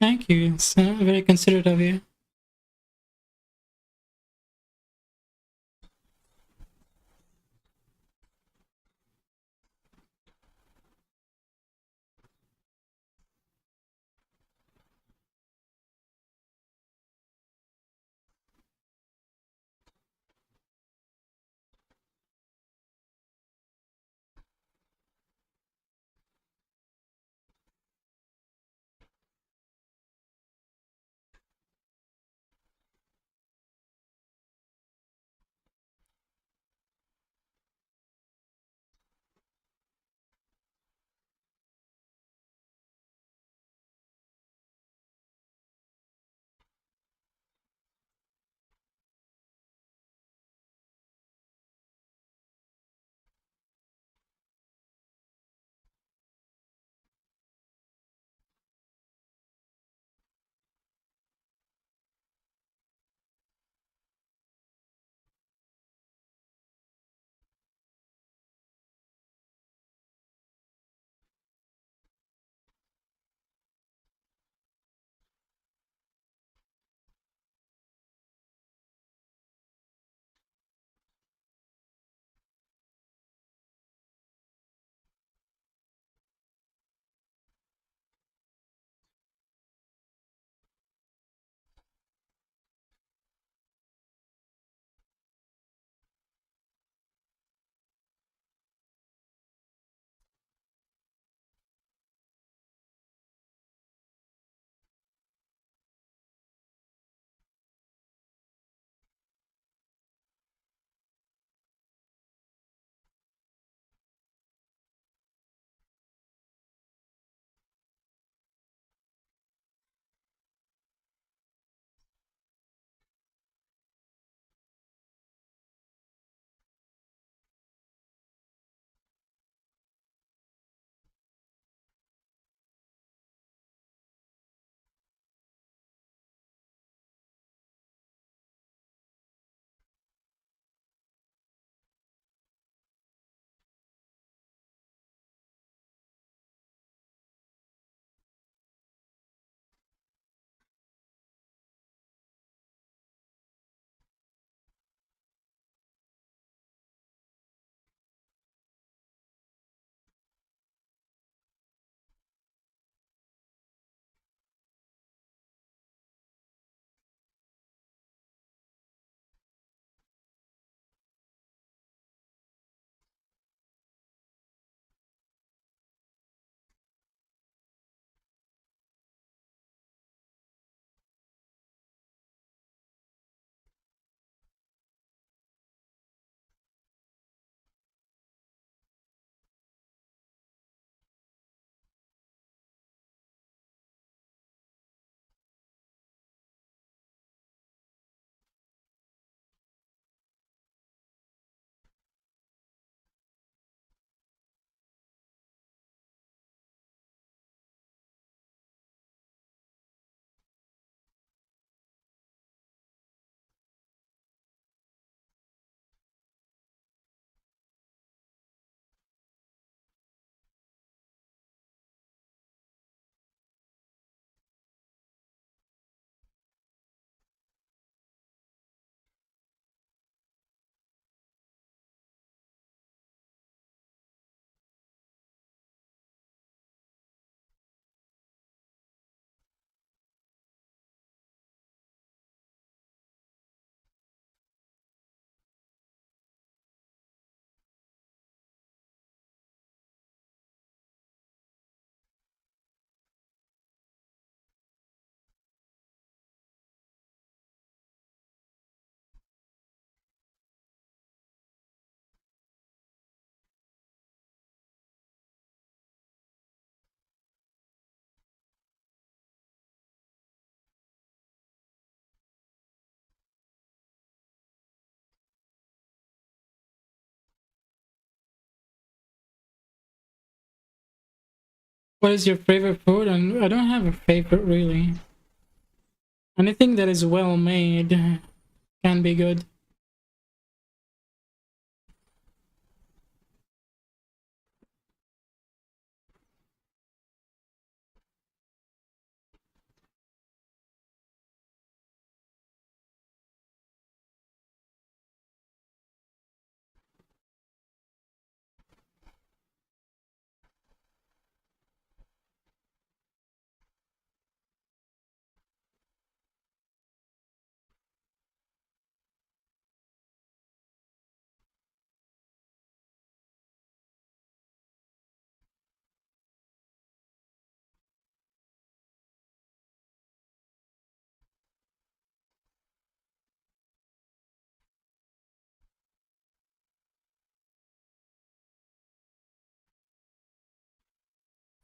Thank you. It's very considerate of you. What is your favorite food? And I don't have a favorite really. Anything that is well made can be good.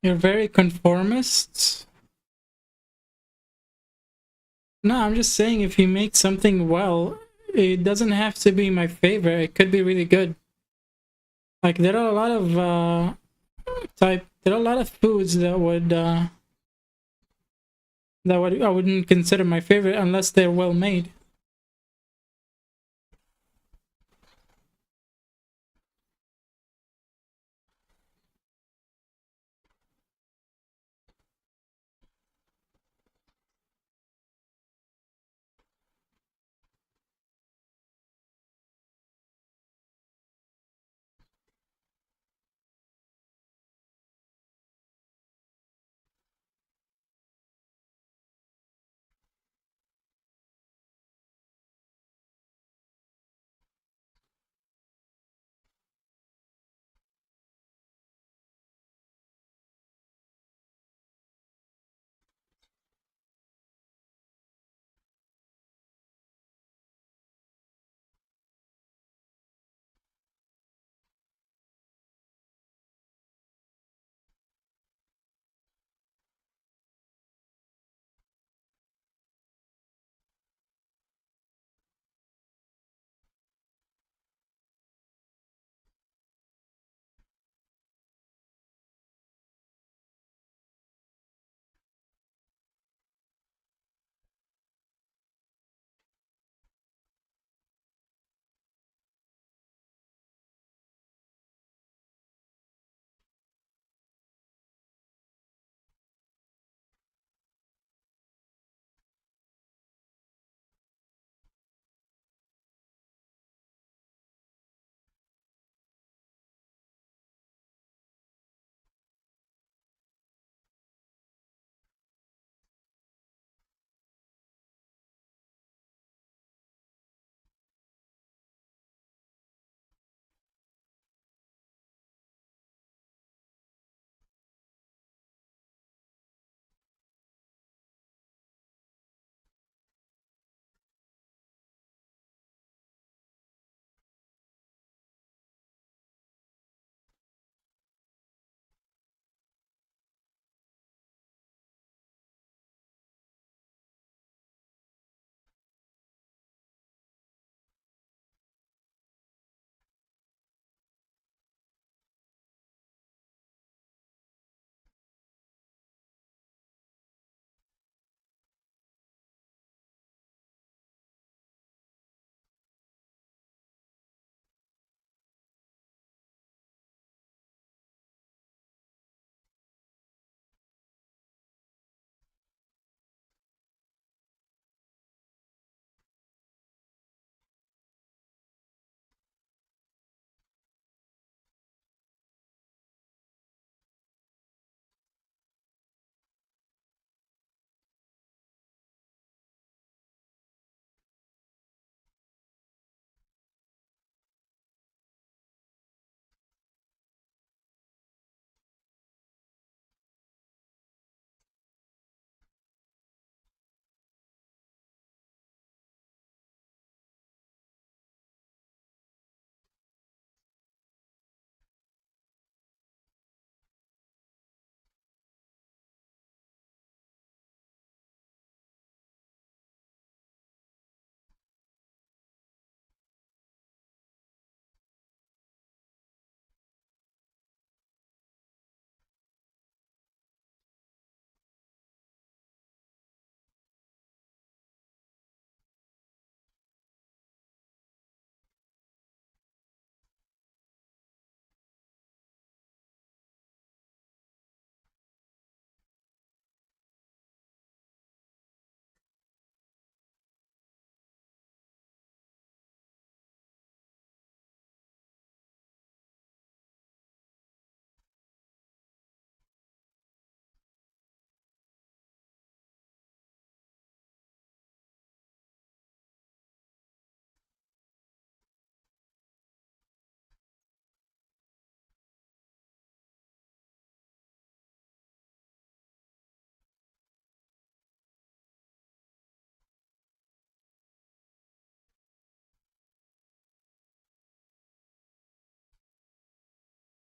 You're very conformist. No, I'm just saying if you make something well, it doesn't have to be my favorite. It could be really good. Like there are a lot of there are a lot of foods that would I wouldn't consider my favorite unless they're well made.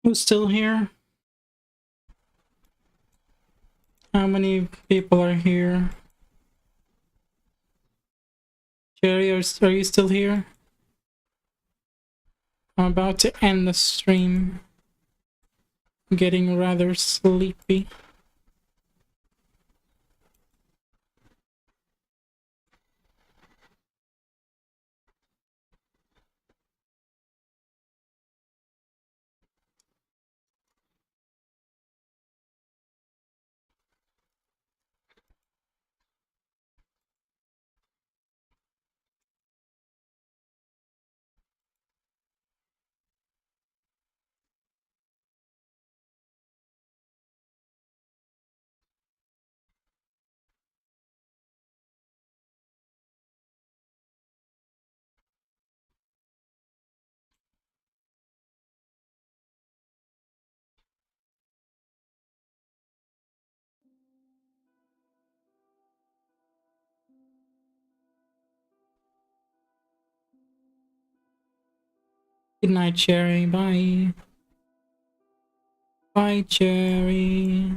Who's still here? How many people are here? Jerry, are you still here? I'm about to end the stream. I'm getting rather sleepy. Good night, Cherry. Bye. Bye, Cherry.